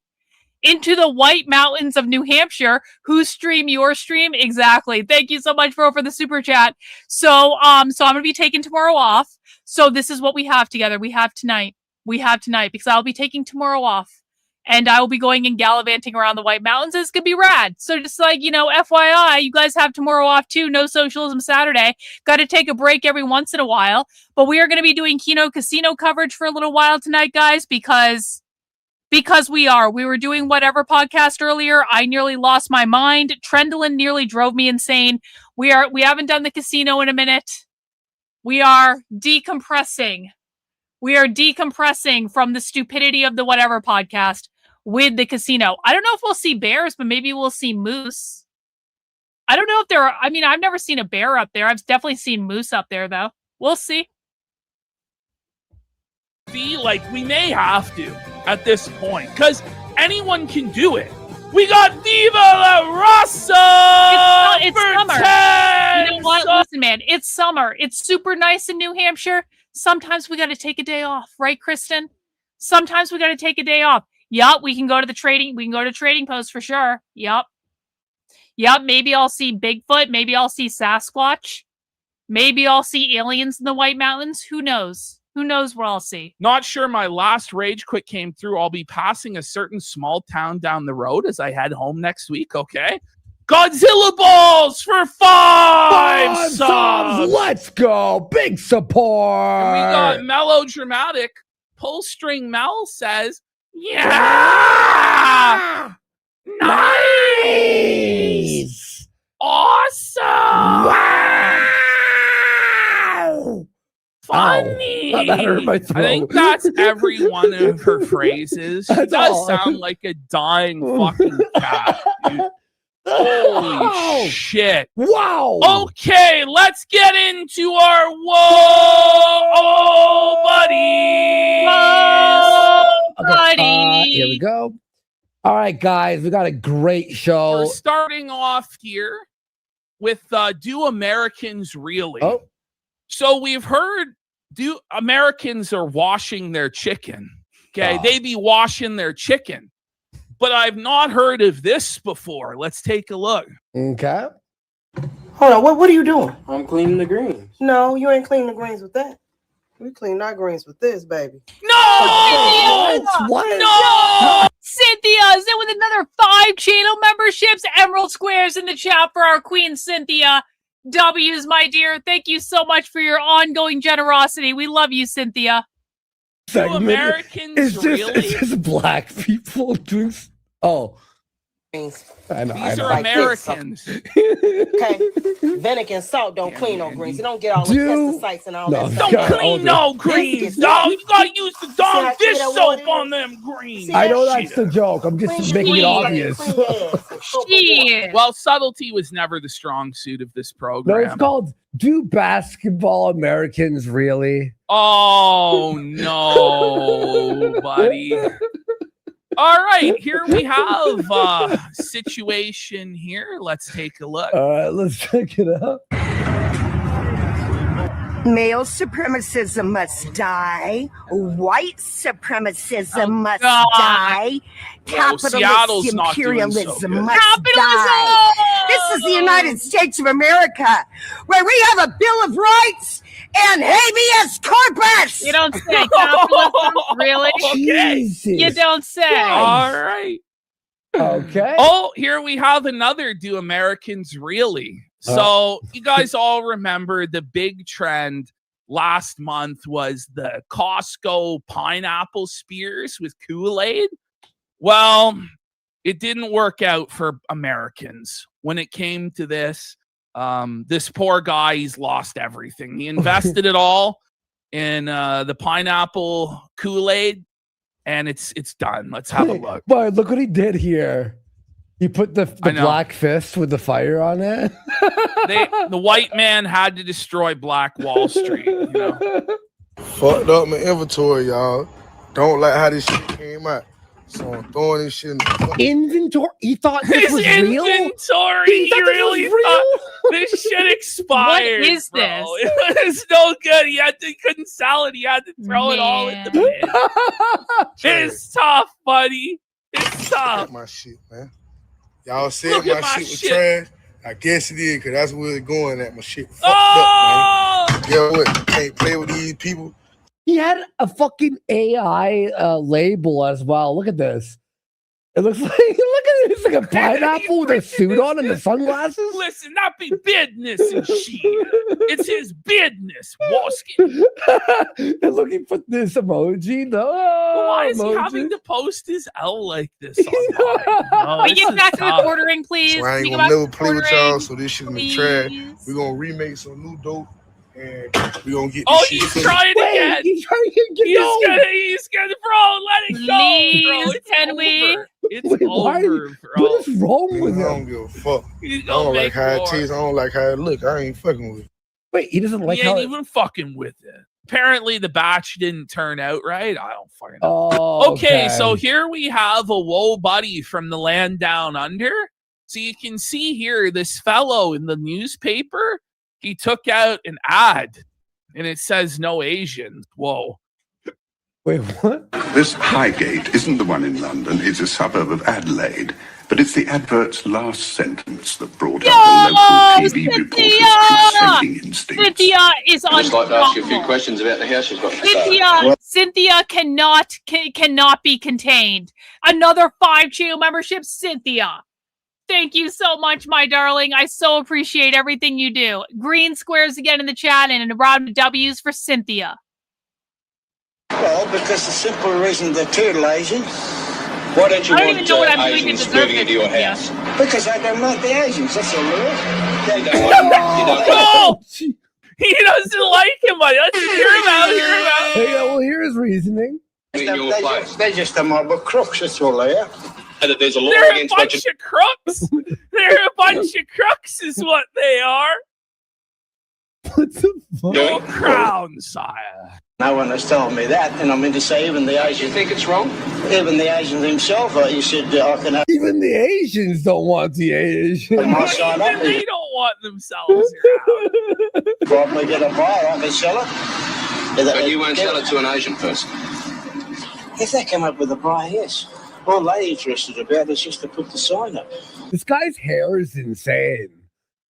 into the White Mountains of New Hampshire. Whose stream, your stream? Exactly. Thank you so much, bro, for the super chat. So I'm going to be taking tomorrow off. So this is what we have together. We have tonight because I'll be taking tomorrow off. And I will be going and gallivanting around the White Mountains. It's going to be rad. So just like, FYI, you guys have tomorrow off too. No Socialism Saturday. Got to take a break every once in a while. But we are going to be doing KINO Casino coverage for a little while tonight, guys, because we were doing whatever podcast earlier. I nearly lost my mind. Trendlin nearly drove me insane. We haven't done the casino in a minute. We are decompressing. We are decompressing from the stupidity of the whatever podcast with the casino. I don't know if we'll see bears, but maybe we'll see moose. I don't know if there are, I've never seen a bear up there. I've definitely seen moose up there though. We'll see. Feel like we may have to at this point because anyone can do it. We got Viva La Raza. It's for summer. 10 You know what? subs. Listen, man, it's summer. It's super nice in New Hampshire. Sometimes we got to take a day off, right, Kristen? Sometimes we got to take a day off. Yup, we can go to the trading. We can go to Trading Post for sure. Yup. Maybe I'll see Bigfoot. Maybe I'll see Sasquatch. Maybe I'll see aliens in the White Mountains. Who knows? Who knows what I'll see? Not sure my last rage quit came through. I'll be passing a certain small town down the road as I head home next week, okay? Godzilla Balls for 5 subs. Let's go. Big support. And we got Melodramatic. Pull String Mel says, yeah! Nice! Awesome! Wow! Funny! Ow. That hurt my throat. I think that's every one of her phrases. She does sound like a dying fucking cat, dude. Holy shit. Wow. Okay, let's get into our whoa buddies. Here we go. All right, guys, we got a great show. We're starting off here with Do Americans Really? Oh. So we've heard Americans are washing their chicken. Okay, they be washing their chicken. But I've not heard of this before. Let's take a look. Okay. Hold on, what are you doing? I'm cleaning the greens. No, you ain't cleaning the greens with that. We clean our greens with this, baby. No! What? No! Cynthia is in with another 5 channel memberships. Emerald squares in the chat for our queen, Cynthia. W's, my dear. Thank you so much for your ongoing generosity. We love you, Cynthia. Segment. Americans Is really? this black people doing? Oh, I know. These are Like this. Americans. Okay, vinegar and salt don't clean no greens. You don't get all the pesticides and all that stuff. Don't clean no greens, dog. You gotta use the darn dish soap on them greens. I know that's the joke. I'm just making it obvious. Well, subtlety was never the strong suit of this No, program. it's called Do Basketball Americans Really? Oh no, buddy. All right, here we have a situation here. Let's take a look. All right, let's check it out. Male supremacism must die. White supremacism must God. die. Capitalist Seattle's not doing so imperialism good. must die. This is the United States of America, where we have a Bill of Rights and habeas corpus. You don't say capitalism, really? Jesus. You don't say. All right. Okay. Oh, here we have another Do Americans Really? So you guys all remember the big trend last month was the Costco pineapple spears with Kool-Aid. Well, it didn't work out for Americans when it came to this. This poor guy, he's lost everything. He invested it all in the pineapple Kool-Aid, and it's done. Let's have a look. But look what he did here. He put the black fist with the fire on it. The white man had to destroy Black Wall Street. You know? Fucked up my inventory, y'all. Don't like how this shit came out. So I'm throwing this shit in the inventory. He thought this His was real. inventory. He really thought this shit expired. What is bro. this? It was no good. He couldn't sell it. He had to throw it all in the bin. It's tough, buddy. It's tough. My shit, man. Y'all said Look at my my shit was shit. trash. I guess it is, because that's where it's going at. My shit fucked up, man. Yeah, what? You can't play with these people. He had a fucking AI label as well. Look at this. It looks like it's like a pineapple with a suit on and the sunglasses. Listen, that be business and shit. It's his business, Wasky. And look, he put this emoji. No, Why is he emoji. having to post his L like this online? No, Can we this get is back to the tough. ordering, please? So I ain't Can we gonna get never back to play with ordering? y'all, so this shit is trash. We're gonna remake some new dope, and we're gonna get this Oh, shit he's finished. trying again. He's trying to get He's gonna, bro, let it go, bro. Please, It's can we? over. It's over, bro. What is wrong with I him? don't give a fuck. He's I gonna don't like make how it more. tastes. I don't like how it look. I ain't fucking with it. Wait, he doesn't like He how ain't it... even fucking with it. Apparently, the batch didn't turn out right. I don't fucking know. Oh, Okay, so here we have a whoa buddy from the land down under. So you can see here this fellow in the newspaper, he took out an ad and it says no Asians. Whoa. Wait, what? This Highgate isn't the one in London, it's a suburb of Adelaide. But it's the advert's last sentence that brought out the local TV reporter's crusading instincts. Cynthia is I'd just like to ask you a few unstoppable. questions about the house she's got for sale. Cynthia cannot be contained. Another 5 channel membership, Cynthia. Thank you so much, my darling. I so appreciate everything you do. Green squares again in the chat and a round of W's for Cynthia. Well, because the simple reason they're turtle Asian. Why don't you I don't want even know what I'm doing to Asians deserve moving it, into your Cynthia. house? Because I don't like the Asians, that's all it is. You don't like, you don't No! He doesn't like him, buddy. Let's hear him out. Hey, well, here's reasoning. They're just a mob of crooks, that's all they are. And that there's a law They're a against bunch of crooks. They're a bunch of crooks is what they are. What the fuck? No crown, sire. No one has told me that, and I mean to say even the Asians... You think it's wrong? Even the Asians themselves, he said, I can have... Even the Asians don't want the Asians. I sign up. Even they don't want themselves around. If we get a buyer, I can sell it. But you won't sell it to an Asian person. If they come up with a buyer, yes. All they're interested about is just to put the sign up. This guy's hair is insane.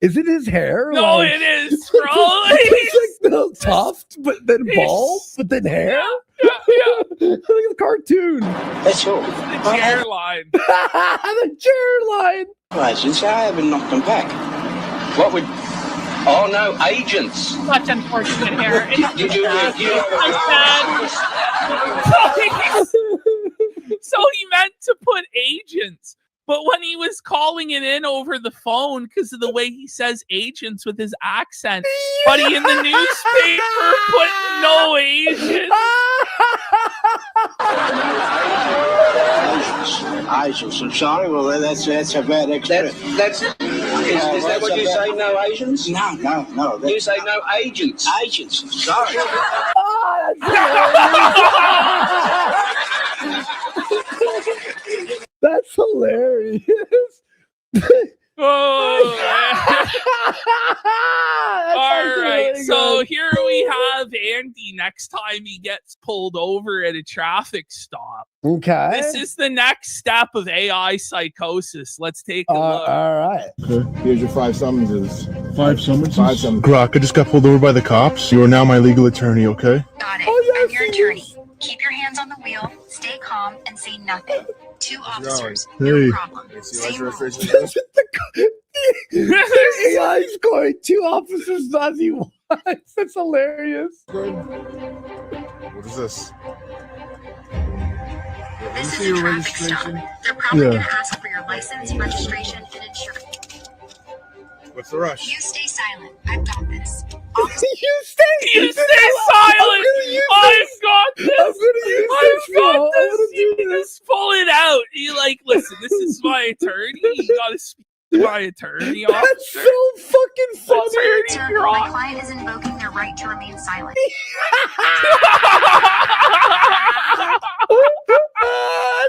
Is it his hair? No, Like- it is, bro. It's like no tuft, but then bald, but then hair. Yeah. Like a cartoon. That's all. The chair line. The chair line. Asians, I haven't knocked them back. What would... Oh, no, agents. Such unfortunate hair. It's You do sad. it. You It's sad. So he meant to put agents. But when he was calling it in over the phone because of the way he says agents with his accent, but he in the newspaper put no Asians. Asians. I'm sorry. Well, that's a bad experience. Is that what you say? No Asians? No. You say no agents. Agents. Sorry. That's hilarious. Oh, all right. really So good. here we have Andy next time he gets pulled over at a traffic stop. Okay. This is the next step of AI psychosis. Let's take a look. All right. Okay, here's your 5 summonses. 5 summonses? 5 summonses. Grok, I just got pulled over by the cops. You are now my legal attorney, okay? Got it. I'm your attorney. Keep your hands on the wheel, stay calm, and say nothing. 2 officers, Hey. no problem. See your Same registration rules. The AI scoring 2 officers Nazi wants. That's hilarious. What is this? This is a traffic stop. They're probably going to ask for your license, registration, and insurance. What's the rush? You stay silent. I've got this. You stay silent. I've got this. I'm gonna use I've this, got bro. I'm this. You just pull it out. You like, listen, this is my attorney. You gotta speak to my attorney. That's officer. so fucking funny. Attorney Sir, Grok. my client is invoking their right to remain silent.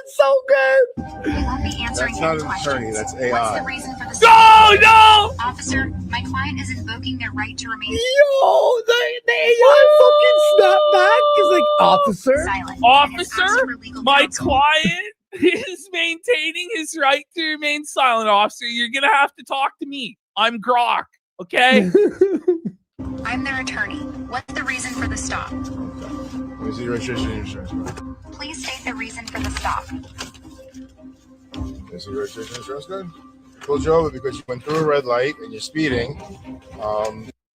It's so good. We won't be answering That's not any an questions. attorney, that's What's AI. the reason for the No! Officer, my client is invoking their right to remain Yo, the AI fucking snapped back. He's like, officer. silent. Officer, my client is maintaining his right to remain silent, officer. You're going to have to talk to me. I'm Grok, okay? I'm their attorney. What's the reason for the stop? Let me see your registration and insurance. Please state the reason for the stop. Let me see your registration and insurance card. Pulled you over because you went through a red light and you're speeding.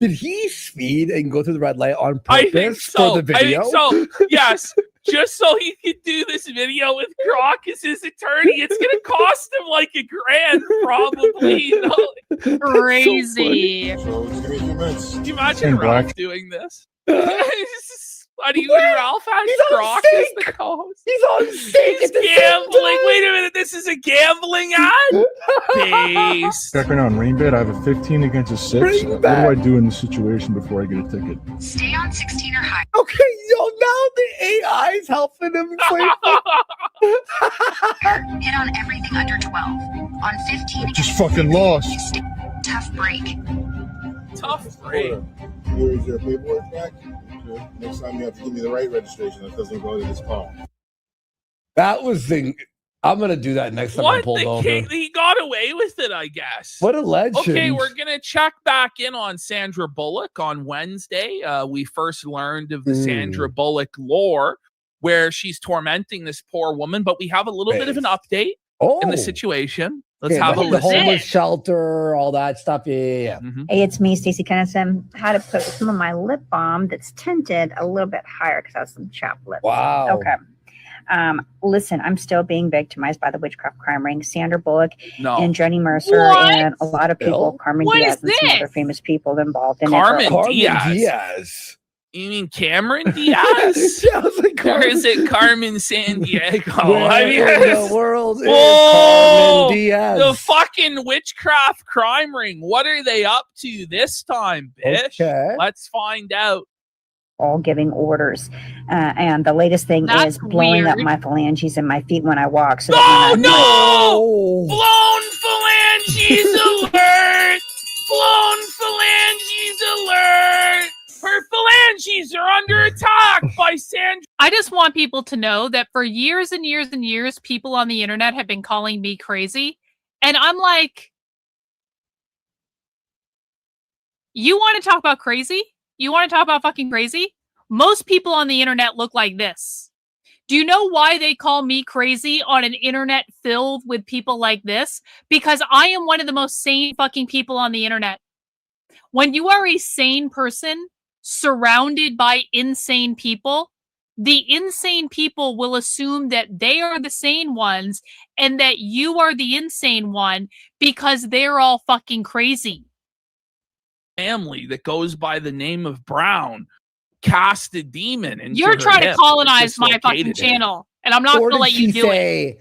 Did he speed and go through the red light on I think purpose so. for the video? I think so. Yes. Just so he could do this video with Grok as his attorney. It's going to cost him like $1,000, probably. You know? Crazy. So just give me a few minutes. Can you imagine And Ralph Black. doing this? Buddy, when Ralph has Grok as the co-host. He's on stake He's at the same gambling. time. Wait a minute. This is a gambling ad? Base. Back right now on rain bed, I have a 15 against a 6. Rain What do bet. I do in this situation before I get a ticket? Stay on 16 or higher. Okay, yo, now the AI's helping him play. Hit on everything under 12. On 15 Just fucking lost. you stay. Tough break. Tough break. Here is your paperwork back. Okay. Next time you have to give me the right registration that doesn't go to this car. That was the. I'm gonna do that next time I'm What? pulled The over. king, he got away with it, I guess. What a legend. Okay, we're going to check back in on Sandra Bullock on Wednesday. We first learned of the Sandra Bullock lore where she's tormenting this poor woman, but we have a little bit of an update in the situation. Let's have a the listen. homeless shelter, all that stuff. Yeah. Hey, it's me, Stacey Kennison. How to put some of my lip balm that's tinted a little bit higher because I have some chapped lips. Wow. Okay. Listen, I'm still being victimized by the witchcraft crime ring. Sandra Bullock No. and Jenny Mercer What? and a lot of people, Bill? Carmen What Diaz is and some other this? famous people involved in Carmen it. Diaz. You mean Cameron Diaz? Yeah, I was like, or is it Carmen San Diego? Where I mean, in the world is Whoa! Carmen Diaz? The fucking witchcraft crime ring. What are they up to this time, bitch? Okay. Let's find out. All giving orders. And the latest thing That's is blowing up weird. my phalanges in my feet when I walk. So No, that when I- no! Blown phalanges alert! Blown phalanges alert! Her phalanges are under attack by Sandra. I just want people to know that for years and years and years, people on the internet have been calling me crazy. And I'm like, you want to talk about crazy? You want to talk about fucking crazy? Most people on the internet look like this. Do you know why they call me crazy on an internet filled with people like this? Because I am one of the most sane fucking people on the internet. When you are a sane person surrounded by insane people, the insane people will assume that they are the sane ones and that you are the insane one because they're all fucking crazy. Family that goes by the name of Brown cast a demon into You're her trying to hip, colonize my fucking dislocated it. channel, and I'm not Or going to did let you she do it. say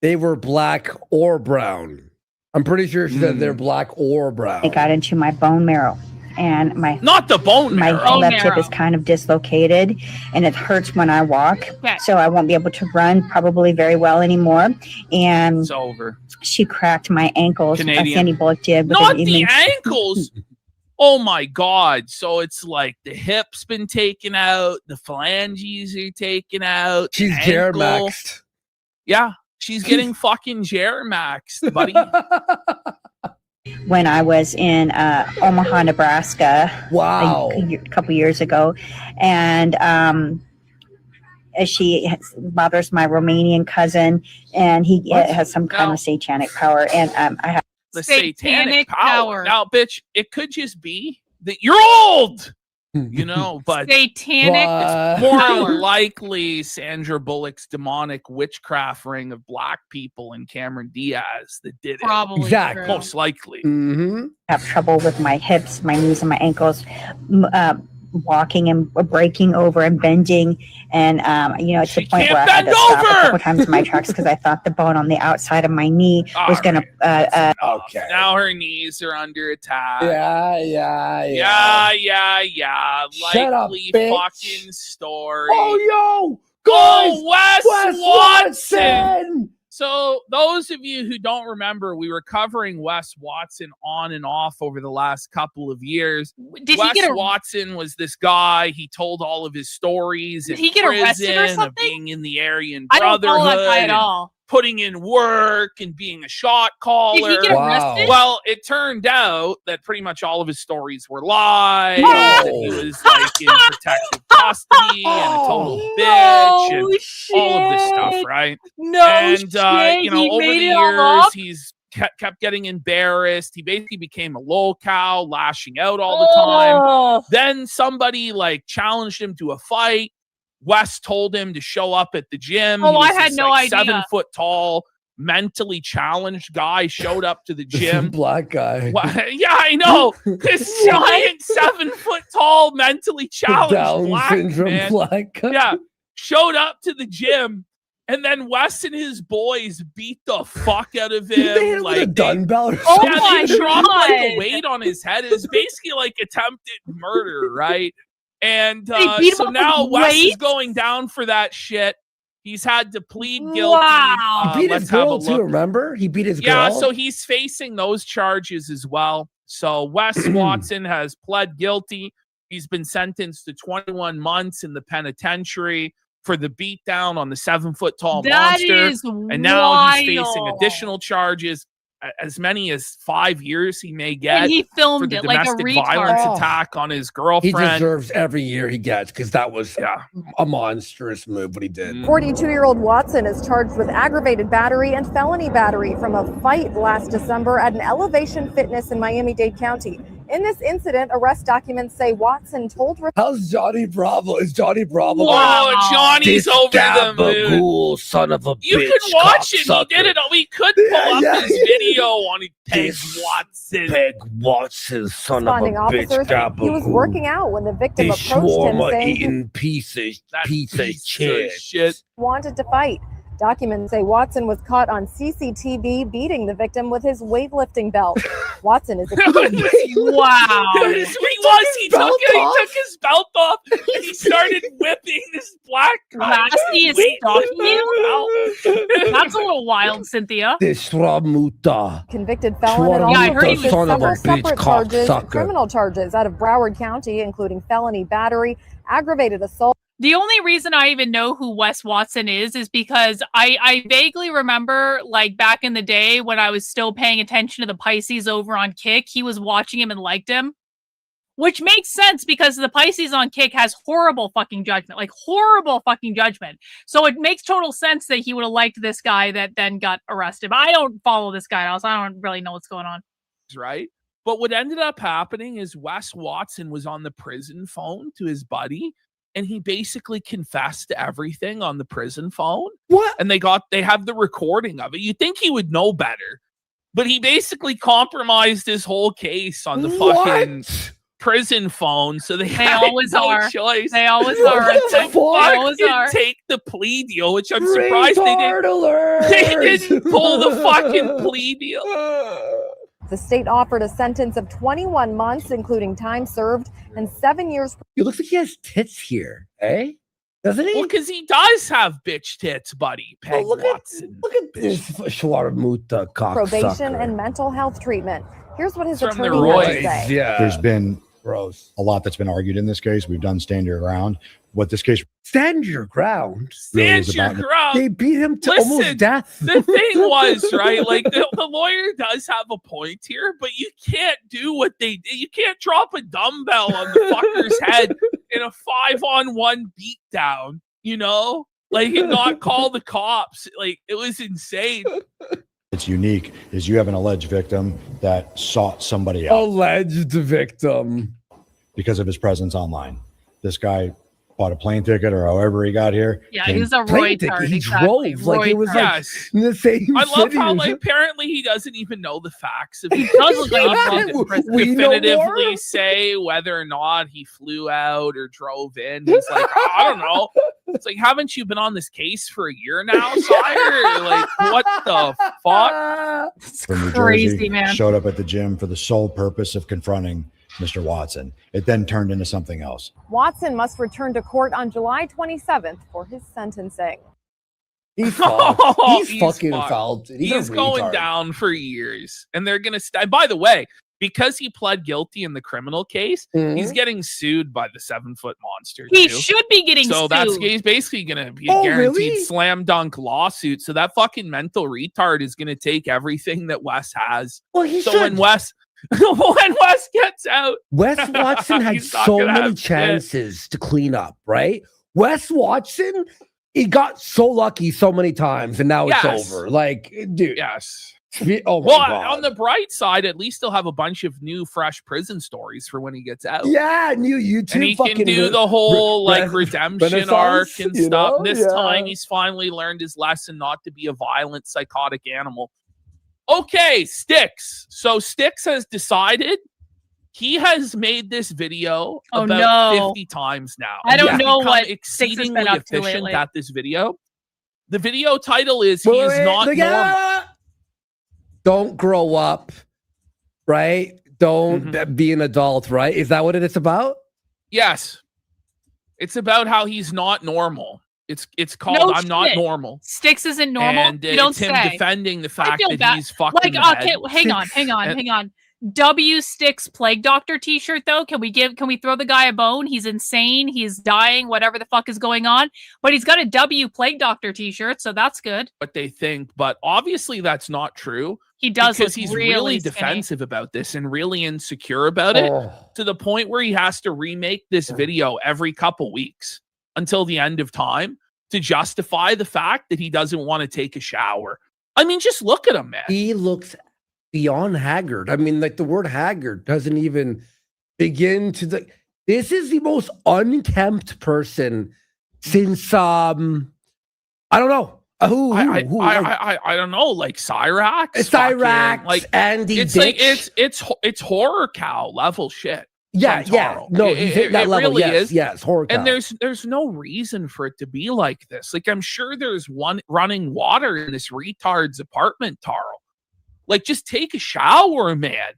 they were black or brown? I'm pretty sure she said they're black or brown. It got into my bone marrow, and not the bone my marrow. left hip is kind of dislocated, and it hurts when I walk. So I won't be able to run probably very well anymore. And it's over. She cracked my ankles. Canadian. Sandy Bullock did. Not the ankles. Oh my God. So it's like the hip's been taken out, the phalanges are taken out. She's ankle. Jermaxed. Yeah, she's getting fucking Jermaxed, buddy. When I was in Omaha, Nebraska, wow, a couple years ago, and she bothers my Romanian cousin, and he has some kind of satanic power, and I have The satanic power. Now, bitch, it could just be that you're old, you know, but satanic it's more power. likely Sandra Bullock's demonic witchcraft ring of black people and Cameron Diaz that did it. Probably Exactly. true. Most likely. have trouble with my hips, my knees, and my ankles, walking and breaking over and bending, and it's the point where I had to stop a couple times in my tracks because I thought the bone on the outside of my knee was going to. Okay. Now her knees are under attack. Yeah. Shut up, Likely bitch. fucking story. Oh, yo, guys, Wes Watson. Watson. So those of you who don't remember, we were covering Wes Watson on and off over the last couple of years. Did Wes he get Watson was this guy. He told all of his stories Did in he get arrested or prison something? of being in the Aryan I don't follow Brotherhood that guy at and all. putting in work and being a shot caller. Did he get arrested? Well, it turned out that pretty much all of his stories were lies. No. That he was like in protective custody and a total bitch and all of this stuff, right? And shit. He over made the it all years, up? he's kept getting embarrassed. He basically became a lolcow, lashing out all the time. Then somebody like challenged him to a fight. Wes told him to show up at the gym. Oh, He was I had this, no idea. 7 foot tall, mentally challenged guy showed up to the gym. Black guy. Yeah, I know. This giant 7 foot tall, mentally challenged Down black syndrome man. black guy. Yeah, showed up to the gym, and then Wes and his boys beat the fuck out of him. They hit him with a dumbbell. Oh yeah, my they dropped like God. a weight on his head. It was basically like attempted murder, right? And They beat him so up now with Wes is weights? going down for that shit. He's had to plead guilty. Wow. He beat let's his have a girl too, look. remember? He beat his girl. Yeah, so he's facing those charges as well. So Wes Watson has pled guilty. He's been sentenced to 21 months in the penitentiary for the beatdown on the 7 foot tall That monster. is And now he's facing wild. additional charges, as many as 5 years he may get And he for filmed the it like a domestic retard. violence Oh. attack on his he girlfriend. deserves every year he gets because that was a monstrous move what he did. 42-year-old Watson is charged with aggravated battery and felony battery from a fight last December at an Elevation Fitness in Miami-Dade County. In this incident, arrest documents say Watson told... How's Johnny Bravo? Is Johnny Bravo? Oh, Johnny's This over the moon. gabagool son of a You bitch. can watch it. He cocksucker. did it. We could pull up Yeah, his yeah. video on Peg This Watson. Peg Watson, son of a Responding bitch. officers, he was gabagool. working out when the victim This approached him shawarma saying he eating piece of Piece shit. of shit. wanted to fight. Documents say Watson was caught on CCTV beating the victim with his weightlifting belt. Watson is accused. Wow. Yes, he took his belt off and he started whipping this black guy. Lassie is stalking you? That's a little wild, Cynthia. This Ramuta. Convicted felon and Yeah, I also heard he faces was son of a several bitch separate charges, cocksucker. criminal charges out of Broward County, including felony battery, aggravated assault. The only reason I even know who Wes Watson is because I vaguely remember, like, back in the day when I was still paying attention to the Pisces over on Kick, he was watching him and liked him. Which makes sense because the Pisces on Kick has horrible fucking judgment. Like, horrible fucking judgment. So it makes total sense that he would have liked this guy that then got arrested. But I don't follow this guy else. I don't really know what's going on. Right? But what ended up happening is Wes Watson was on the prison phone to his buddy and he basically confessed to everything on the prison phone. What? And they have the recording of it. You'd think he would know better, but he basically compromised his whole case on the fucking prison phone. So they always no are. choice. They always are. To They always are. take the plea deal, which I'm surprised they Retard didn't. alert! They didn't pull the fucking plea deal. The state offered a sentence of 21 months, including time served and 7 years. It looks like he has tits here, eh? Doesn't he? Well, because he does have bitch tits, buddy. Peg Watson. Look at this Schwarmuta cocksucker. Probation and mental health treatment. Here's what his From the attorney had to Roy's, say. yeah. There's been Gross. a lot that's been argued in this case. We've done stand your ground. What this case Stand your ground. Stand is your about- ground. They beat him to Listen, almost death. The thing was, right? Like the lawyer does have a point here, but you can't do what they did. You can't drop a dumbbell on the fucker's head in a 5-on-1 beatdown, you know? Like, and not call the cops. Like, it was insane. It's unique is you have an alleged victim that sought somebody out Alleged victim. because of his presence online. This guy bought a plane ticket or however he got here. Yeah, came- he's a Plane roid ticket. tard. He Exactly. drove like it was Roid like tard. Yes. in the same I love city. how, or like, something. apparently he doesn't even know the facts of He it. does look like He he's doesn't We know definitively more? say whether or not he flew out or drove in. He's like, I don't know. It's like, haven't you been on this case for a year now, sire? Like, what the fuck? from New crazy, Jersey, man. showed up at the gym for the sole purpose of confronting Mr. Watson. It then turned into something else. Watson must return to court on July 27th for his sentencing. He's fucked. He's fucking fucked. fouled. He's a going retard. down for years, and they're gonna. By the way, because he pled guilty in the criminal case, he's getting sued by the 7-foot monster. He too. should be getting So sued. he's basically gonna be a Oh, guaranteed really? slam dunk lawsuit. So that fucking mental retard is gonna take everything that Wes has. Well, he So should. when Wes gets out, Wes Watson had he's not so gonna many have shit. chances to clean up, right? Wes Watson, he got so lucky so many times, and now Yes. it's over. Like, dude. Yes. Oh my Well, God. on the bright side, at least he'll have a bunch of new, fresh prison stories for when he gets out. Yeah, new YouTube. And he can fucking do the whole like redemption Renaissance, arc and you stuff. know? This Yeah. time he's finally learned his lesson not to be a violent, psychotic animal. Okay, Styx. So Styx has decided he has made this video Oh, about no. 50 times now. I don't He's know become what Styx has been exceedingly up to efficient lately. at this video. The video title is "He is not normal." Don't grow up, right? Don't be an adult, right? Is that what it is about? Yes. It's about how he's not normal. It's called No "I'm Not shit. Normal." Sticks isn't normal. And you don't it's him say. defending the I fact feel that bad. he's fucking Like, okay, head. hang And- on. W Sticks Plague Doctor T-shirt though. Can we throw the guy a bone? He's insane. He's dying. Whatever the fuck is going on. But he's got a W Plague Doctor T-shirt, so that's good. What they think, but obviously that's not true. He does because look he's really really skinny. defensive about this and really insecure about it Oh. to the point where he has to remake this video every couple weeks until the end of time to justify the fact that he doesn't want to take a shower. I mean, just look at him, man. He looks beyond haggard. I mean, like the word haggard doesn't even begin to this is the most unkempt person since I don't know. Who I don't know, like Cyrax, Cyrax, like Andy it's Ditch. like it's horror cow level shit. Yeah, from yeah. Taro. No, he's hitting that level. really Yes, is. yes, horror And cow. there's no reason for it to be like this. Like, I'm sure there's one running water in this retard's apartment, Taro. Like, just take a shower, man.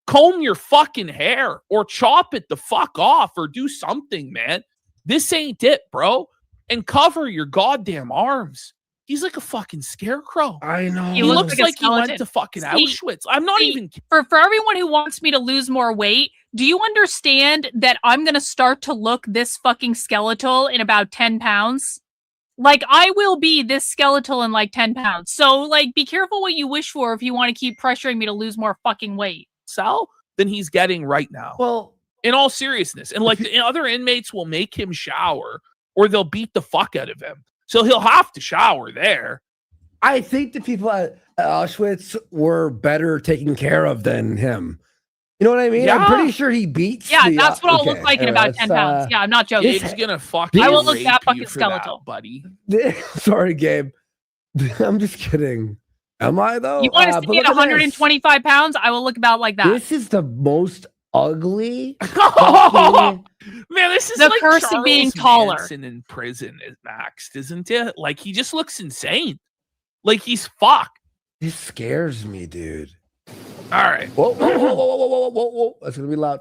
Comb your fucking hair or chop it the fuck off or do something, man. This ain't it, bro. And cover your goddamn arms. He's like a fucking scarecrow. I know. He looks like a like he went skeleton. to fucking See- Auschwitz. I'm not even for everyone who wants me to lose more weight. Do you understand that I'm gonna start to look this fucking skeletal in about 10 pounds? Like, I will be this skeletal in like 10 pounds. So, like, be careful what you wish for if you want to keep pressuring me to lose more fucking weight. sell than he's getting right now. Well, in all seriousness, and like the other inmates will make him shower or they'll beat the fuck out of him. So he'll have to shower there. I think the people at Auschwitz were better taken care of than him. You know what I mean? Yeah. I'm pretty sure he beats. Yeah, the, that's what I'll look okay, like in anyway, about 10 pounds. Yeah, I'm not joking. Gabe's gonna fucking I will look rape that you fucking for that, skeletal. buddy. Sorry, Gabe. I'm just kidding. Am I though? You want to But see me at look at this. 125 pounds? I will look about like that. This is the most ugly. Man, this is The like curse of Charles being taller. Manson in prison is maxed, isn't it? Like he just looks insane. Like he's fucked. This scares me, dude. All right. Whoa, whoa, whoa, whoa, whoa, whoa, whoa, whoa. That's gonna be loud.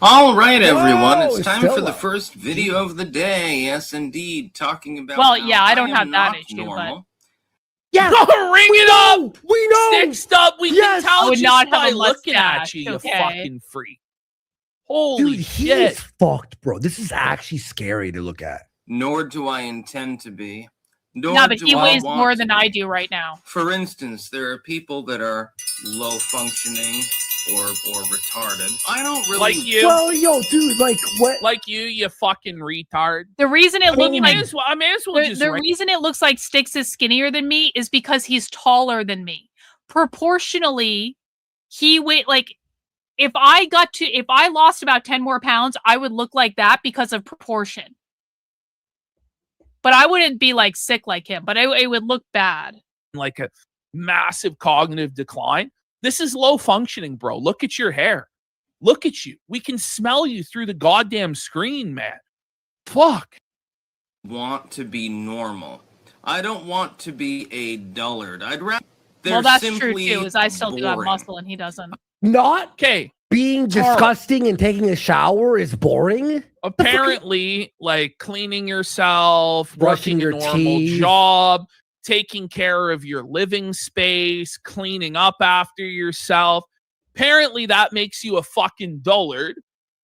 All right, everyone. Whoa, It's it's time still for the up. first video of the day. Yes, indeed. Talking about. Well, how yeah, I don't am have that not issue, normal. Yeah, Ring it up. We know. Stixed up. We Yes. can tell I would just not have by a looking at mustache, you, you okay. fucking freak. Holy Dude, he shit. is fucked, bro. This is actually scary to look at. Nor do I intend to be. Nor No, but do he I weighs want more to than be. I do right now. For instance, there are people that are low functioning or retarded. I don't really Like you. Well, yo, dude, like what? Like you fucking retard. The reason it I mean, looks you like may as well, I may as well just the ring- reason it looks like Styx is skinnier than me is because he's taller than me. Proportionally, he weigh like if I lost about 10 more pounds, I would look like that because of proportion. But I wouldn't be like sick like him, but it would look bad. like a massive cognitive decline. This is low functioning, bro. Look at your hair. Look at you. We can smell you through the goddamn screen, man. Fuck. want to be normal. I don't want to be a dullard. I'd rather. Well, that's true too, is I still do have boring. muscle and he doesn't. Not Okay. being Carl. disgusting and taking a shower is boring. Apparently, like cleaning yourself, Brushing working your a normal teeth. job, taking care of your living space, cleaning up after yourself. Apparently, that makes you a fucking dullard.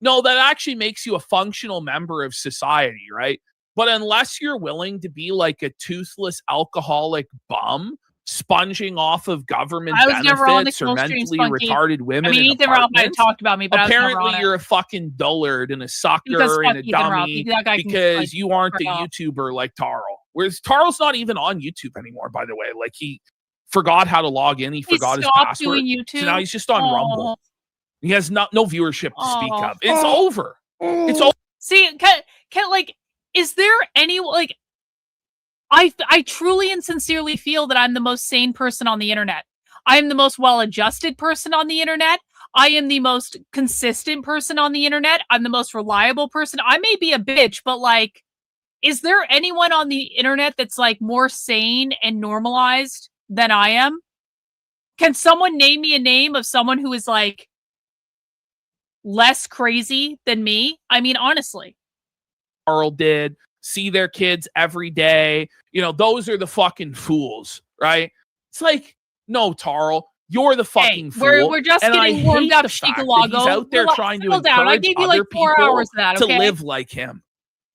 No, that actually makes you a functional member of society, right? But unless you're willing to be like a toothless alcoholic bum, sponging off of government I was never on the benefits or kill stream, mentally Spunky. retarded women I mean, in Ethan Ralph might have apartments, talked about me, but apparently I was never on you're it. a fucking dullard and a Because sucker and fuck a Ethan Ralph. dummy That guy can, because like, you aren't a fuck off. YouTuber like Tarl. Whereas Tarl's not even on YouTube anymore, by the way. Like he forgot how to log in. He forgot his stopped password. doing YouTube? So now he's just on Rumble. He has no viewership to speak Oh. of. It's over. It's over. See, can like, is there any like? I truly and sincerely feel that I'm the most sane person on the internet. I am the most well-adjusted person on the internet. I am the most consistent person on the internet. I'm the most reliable person. I may be a bitch, but like, is there anyone on the internet that's like more sane and normalized than I am? Can someone name me a name of someone who is like less crazy than me? I mean, honestly. Carl did, see their kids every day. You know, those are the fucking fools, right? It's like, no, Tarl, you're the fucking fool. We're just And I getting warmed hate up, the fact that Shikalago. he's out there Relax, trying to settle down. I encourage gave you other like 4 people hours of that, to okay? live like him.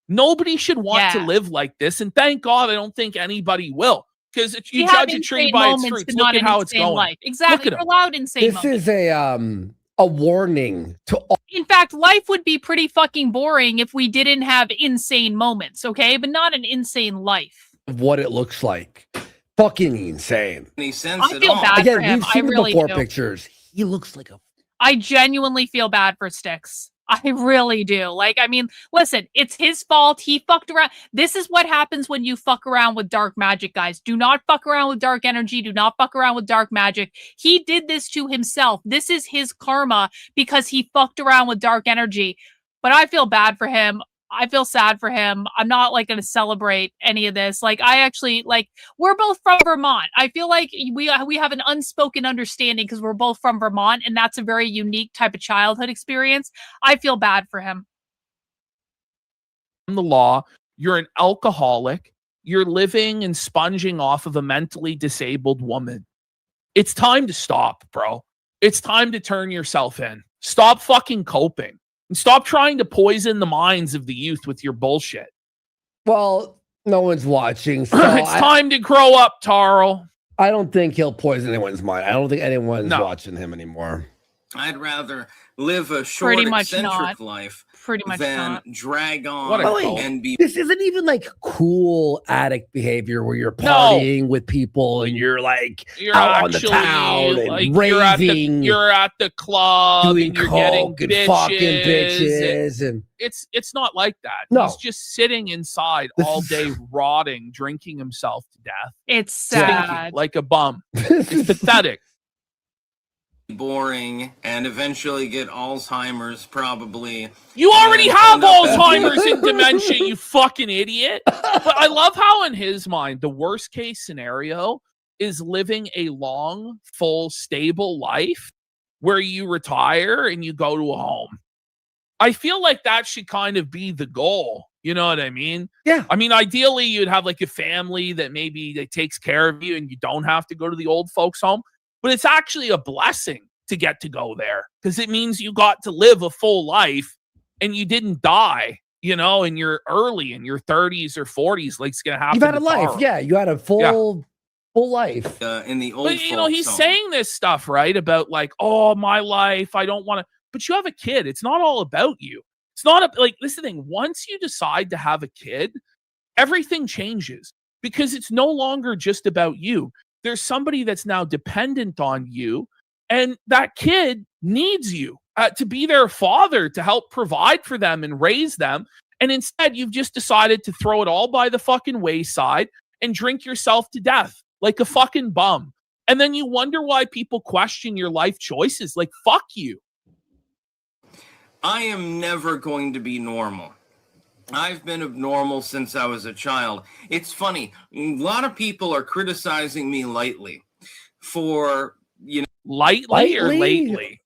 Nobody should want to Yeah. live like this, and thank God I don't think anybody will. Because if you We have judge a tree insane by its moments, fruits, but look not at an how it's insane going. life. Exactly. Look at You're him. allowed insane This moments. is a warning to all In fact, life would be pretty fucking boring if we didn't have insane moments, okay? But not an insane life. of what it looks like. Fucking insane. Any sense I at feel all. bad Again, for him. we've I seen the really before do. pictures. He looks like a I genuinely feel bad for Styx. I really do. Like, I mean, listen, it's his fault. He fucked around. This is what happens when you fuck around with dark magic, guys. Do not fuck around with dark energy. Do not fuck around with dark magic. He did this to himself. This is his karma because he fucked around with dark energy. But I feel bad for him. I feel sad for him. I'm not like going to celebrate any of this. Like, I actually like, we're both from Vermont. I feel like we have an unspoken understanding because we're both from Vermont, and that's a very unique type of childhood experience. I feel bad for him. The law, you're an alcoholic, you're living and sponging off of a mentally disabled woman. It's time to stop, bro. It's time to turn yourself in. Stop fucking coping. And stop trying to poison the minds of the youth with your bullshit. well, no one's watching. So It's time to grow up, Tarl. I don't think he'll poison anyone's mind. I don't think anyone's No. watching him anymore. I'd rather live a short, Pretty much eccentric not. life Pretty much than not. drag on What a cult. and be. This isn't even like cool addict behavior where you're partying with people and you're like You're out on the actually, town and like, raving, you're at the club doing and you're getting coke and fucking bitches and it's not like that. No. He's just sitting inside all day rotting, drinking himself to death. It's Stinking sad. like a bum. It's pathetic. Boring and eventually get Alzheimer's, probably. You already and have end up as- Alzheimer's and dementia, you fucking idiot. But I love how in his mind, the worst case scenario is living a long, full, stable life where you retire and you go to a home. I feel like that should kind of be the goal. You know what I mean? Yeah. I mean, ideally, you'd have like a family that maybe that takes care of you and you don't have to go to the old folks' home. But it's actually a blessing to get to go there because it means you got to live a full life and you didn't die, you know, and you're early in your 30s or 40s, like it's going to happen. you've had a tomorrow. life. Yeah, you had a full life. In the old But, you know, he's folks' home. saying this stuff, right? About like, oh, my life, I don't want to. But you have a kid. It's not all about you. It's not like, this is the thing. Once you decide to have a kid, everything changes because it's no longer just about you. There's somebody that's now dependent on you, and that kid needs you to be their father, to help provide for them and raise them. And instead, you've just decided to throw it all by the fucking wayside and drink yourself to death like a fucking bum. And then you wonder why people question your life choices. Like, fuck you. I am never going to be normal. I've been abnormal since I was a child. It's funny. A lot of people are criticizing me lightly for, you know. Lightly or lately?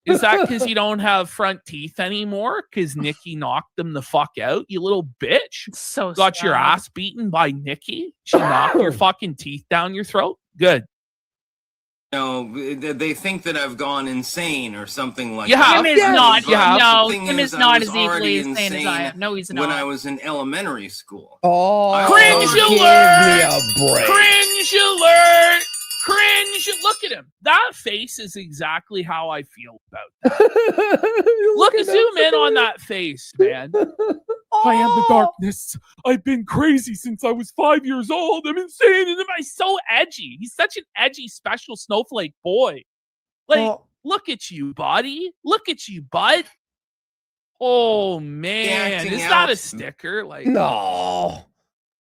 Is that because you don't have front teeth anymore? Because Nikki knocked them the fuck out, you little bitch. So got your sad. ass beaten by Nikki? She knocked your fucking teeth down your throat? Good. You know, they think that I've gone insane or something like You that. have. Him is not. You have. No, The thing him is I not was as equally already insane as I insane am. No, he's when not. I was in elementary school. Oh, Cringe give alert! me a break. Cringe alert! Cringe! Look at him. That face is exactly how I feel about that. Look, zoom in on that face, man. I am the darkness. I've been crazy since I was 5 years old. I'm insane. And he's so edgy. He's such an edgy, special snowflake boy. Like, look at you, buddy. Look at you, bud. Oh, man. Acting Is that out. a sticker? Like, No.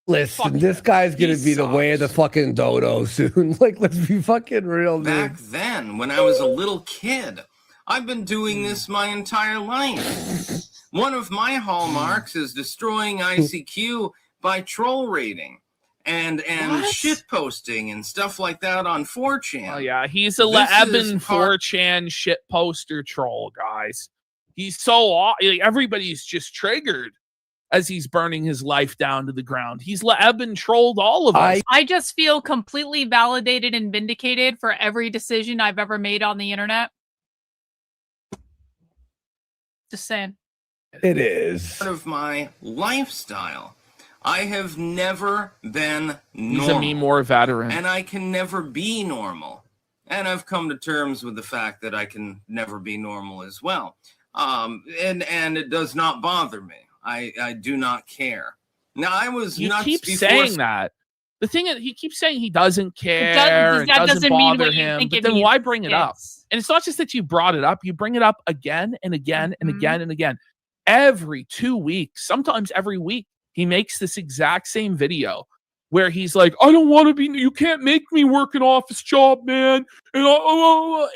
Listen, Fuck this him. guy's gonna He be the way of the sucks. fucking dodo soon. Like, let's be fucking real, dude. Back then, when I was a little kid, I've been doing this my entire life. One of my hallmarks is destroying ICQ by troll rating and What? shit posting and stuff like that on 4chan. oh, yeah. He's a This Lebanon is part- 4chan shit poster troll, guys. He's so like, everybody's just triggered as he's burning his life down to the ground. He's Lebanon trolled all of us. I just feel completely validated and vindicated for every decision I've ever made on the internet. Just saying. It is. Part of my lifestyle. I have never been He's normal. a me more veteran. And I can never be normal. And I've come to terms with the fact that I can never be normal as well. And it does not bother me. I do not care. Now, I was You nuts keep before saying that. The thing is, he keeps saying he doesn't care. that It doesn't doesn't mean bother what you him. think But it then means. why bring it up? Yes. And it's not just that you brought it up. You bring it up again and again and Mhm. again and again. Every 2 weeks, sometimes every week, he makes this exact same video where he's like, I don't want to be, you can't make me work an office job, man. And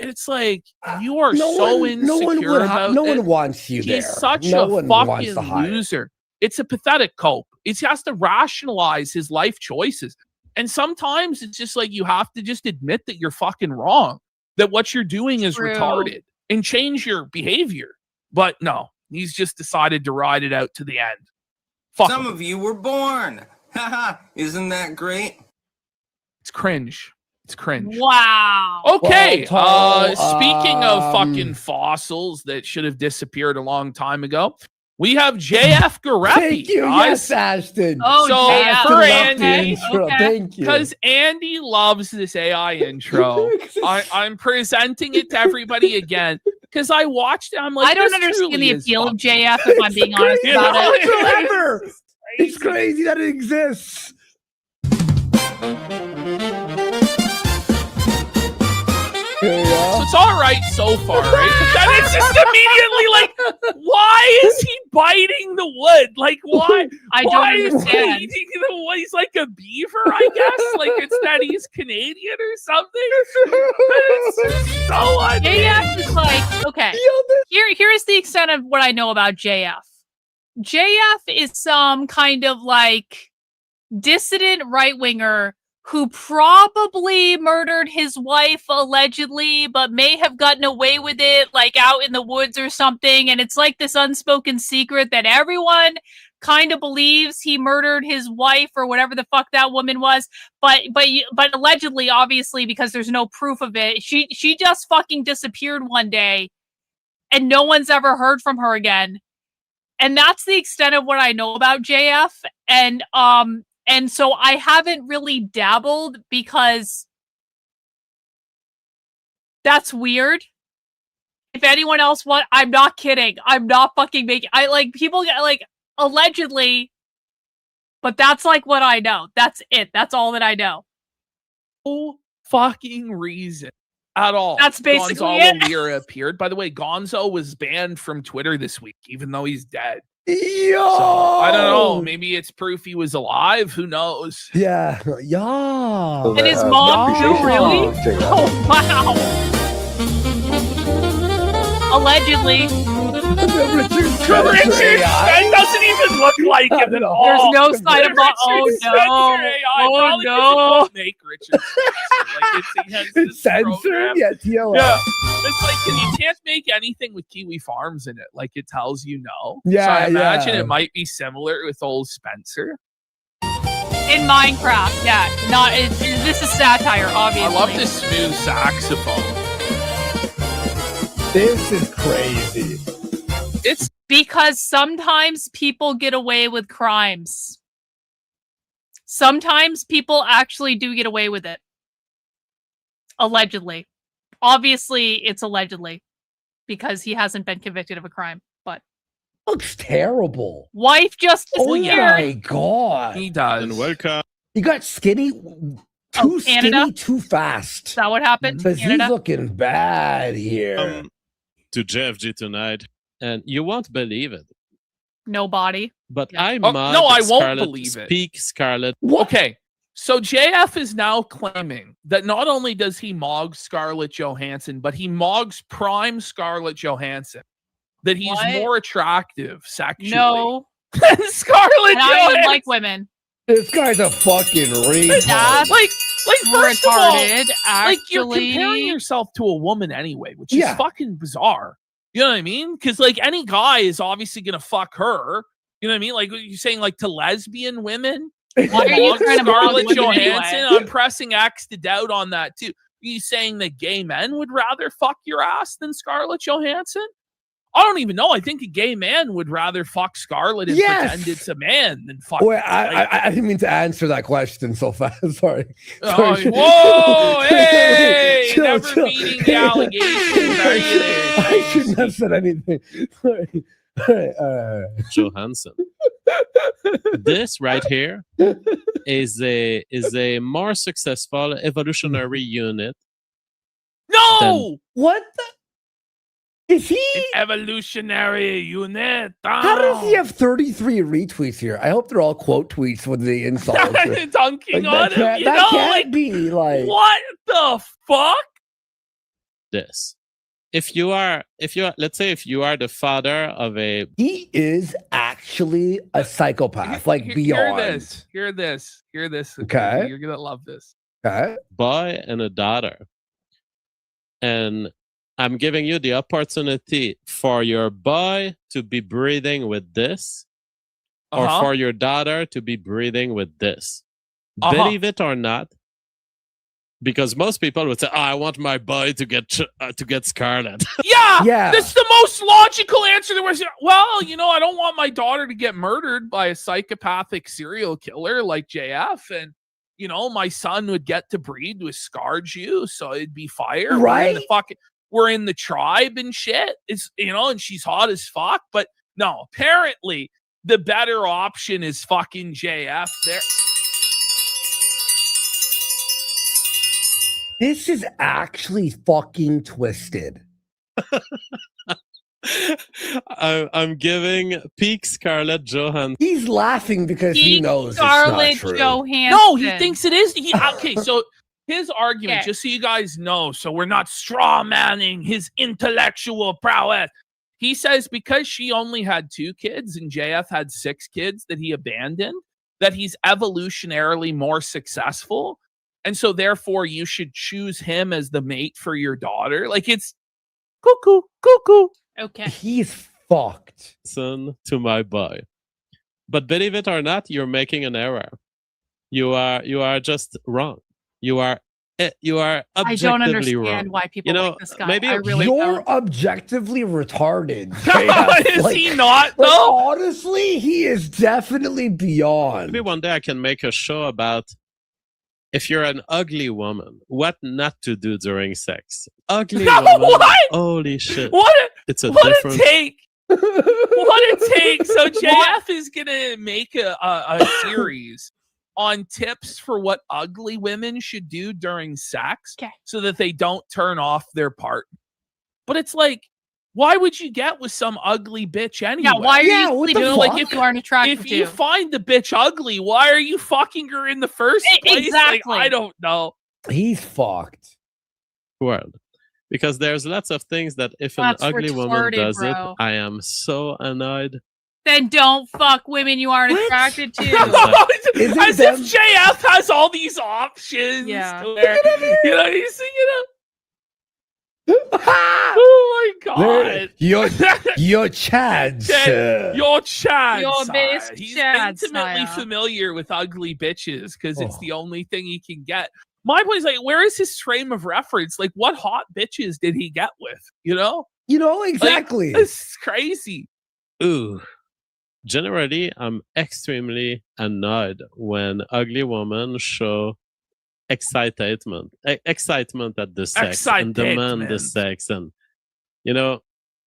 it's like, you are so insecure about no it. one wants you He's there. no such a one wants to fucking hire. loser. It's a pathetic cope. He has to rationalize his life choices. And sometimes it's just like you have to just admit that you're fucking wrong, that what you're doing is True. retarded, and change your behavior. But no, he's just decided to ride it out to the end. Fuck some him. of you were born. Haha, isn't that great? It's cringe. It's cringe. Wow. Okay. Well, speaking of fucking fossils that should have disappeared a long time ago, we have JF Garepi. Thank you. guys. Yes, Ashton. Oh, So JF. for Love the Andy, intro. okay. Thank you. because Andy loves this AI intro, I'm presenting it to everybody again because I watched it. I'm like, I don't this understand truly the is appeal of fucking- JF if I'm being honest You about know, it. Whatsoever. It's crazy that it exists. So it's all right so far, right? But then it's just immediately like, why is he biting the wood? Like, why? I don't why is he understand. eating the wood? He's like a beaver, I guess. Like it's that he's Canadian or something. It's just so JF is like, okay. Here's the extent of what I know about JF. JF is some kind of like dissident right winger who probably murdered his wife allegedly, but may have gotten away with it, like out in the woods or something. And it's like this unspoken secret that everyone kind of believes he murdered his wife or whatever the fuck that woman was. But allegedly, obviously, because there's no proof of it, she just fucking disappeared one day, and no one's ever heard from her again. And that's the extent of what I know about JF. And so I haven't really dabbled because that's weird. If anyone else I'm not kidding. I'm not fucking making. I like people get like allegedly, but that's like what I know. That's it. That's all that I know. no fucking reason at all. That's basically Gonzalo it. Lira appeared. By the way, Gonzo was banned from Twitter this week, even though he's dead. Yo! So, I don't know. Maybe it's proof he was alive. Who knows? Yeah. Yeah. And his mom too, really? Oh, wow. Allegedly. Richard Spencer doesn't even look like him at all. There's no sign of oh no. Oh no. Make Richard Spencer. It's censored? Yeah, TLO. Yeah. It's like you can't make anything with Kiwi Farms in it. Like it tells you no. Yeah, so I imagine yeah. it might be similar with old Spencer. In Minecraft, yeah. This is satire, obviously. I love this smooth saxophone. This is crazy. It's because sometimes people get away with crimes. Sometimes people actually do get away with it. Allegedly. Obviously, it's allegedly because he hasn't been convicted of a crime, but looks terrible. Wife just Oh disappeared. my god. He does. And welcome. He got skinny too skinny too fast. Is that what happened? Because he's looking bad here. To JFG tonight, and you won't believe it. No body. But Yeah. I Oh, mug no, I won't Scarlett, believe it. Speak Scarlett. Okay. So JF is now claiming that not only does he mog Scarlett Johansson, but he mogs prime Scarlett Johansson. That he's What? more attractive sexually No. than Scarlett And I don't even Johansson. like women. This guy's a fucking retard. That's like first of all, retarded, like you're actually. comparing yourself to a woman anyway, which is Yeah. fucking bizarre. You know what I mean? Because like any guy is obviously gonna fuck her. You know what I mean? Like you're saying, like to lesbian women. Why are you Mog trying to mog Scarlett women Johansson? anyway? I'm pressing X to doubt on that too. Are you saying that gay men would rather fuck your ass than Scarlett Johansson? I don't even know. I think a gay man would rather fuck Scarlett and Yes. pretend it's a man than fuck. Wait, I didn't mean to answer that question so fast. Sorry. Oh, Sorry. whoa, hey, Chill, never chill. beating the allegations. Are you there? I shouldn't have said anything. Sorry. All right. Johansson. This right here is a more successful evolutionary unit. No! What the? Is he? Evolutionary unit. How does he have 33 retweets here? I hope they're all quote tweets with the insults. Dunking on him? That You can't know, like, be like. what the fuck? This. If you are, let's say if you are the father of a He is actually a psychopath, like beyond. Hear this. Okay. You're gonna love this. Okay. boy and a daughter, and I'm giving you the opportunity for your boy to be breathing with this, or for your daughter to be breathing with this. Believe it or not, because most people would say, "Oh, I want my boy to get Scarlett." Yeah, Yeah. That's the most logical answer there was. Well, you know, I don't want my daughter to get murdered by a psychopathic serial killer like JF, and you know, my son would get to breed with scar juice, so it'd be fire. We're in the Right? fucking were in the tribe and shit. It's, you know, and she's hot as fuck. But no, apparently the better option is fucking JF there. This is actually fucking twisted. I'm giving peak Scarlett Johansson. He's laughing because he knows Scarlett it's not true. Johansson. No, he thinks it is. Okay, so his argument, just so you guys know, so we're not straw manning his intellectual prowess. He says because she only had 2 kids and JF had 6 kids that he abandoned, that he's evolutionarily more successful. And so therefore you should choose him as the mate for your daughter. Like, it's cuckoo. Okay. He's fucked. Son to my boy. But believe it or not, you're making an error. You are just wrong. You are objectively I don't understand wrong. why people like this guy. Maybe I really You're don't. objectively retarded. Is he not, though? Honestly, he is definitely beyond. Maybe one day I can make a show about if you're an ugly woman, what not to do during sex. Ugly woman. What? Holy shit. It's a what different... a take. What a take. So JF is going to make a series on tips for what ugly women should do during sex so that they don't turn off their partner. But it's like, why would you get with some ugly bitch anyway? Yeah, why are you sleeping like if you aren't attracted If to? you find the bitch ugly, why are you fucking her in the first place? Exactly. Like, I don't know. He's fucked. World. Because there's lots of things that if That's an ugly woman retarded, does bro. it, I am so annoyed. Then don't fuck women you aren't attracted to. As if JF has all these options. Yeah. To where, you know, he's, oh my god. Your Chad, sir. Your Chad. Your sire. best He's Chad, intimately sire. familiar with ugly bitches because it's the only thing he can get. My point is, like, where is his frame of reference? Like, what hot bitches did he get with? You know? Exactly. Like, it's crazy. Ooh. Generally, I'm extremely annoyed when ugly women show excitement at the sex and demand the sex. And, you know,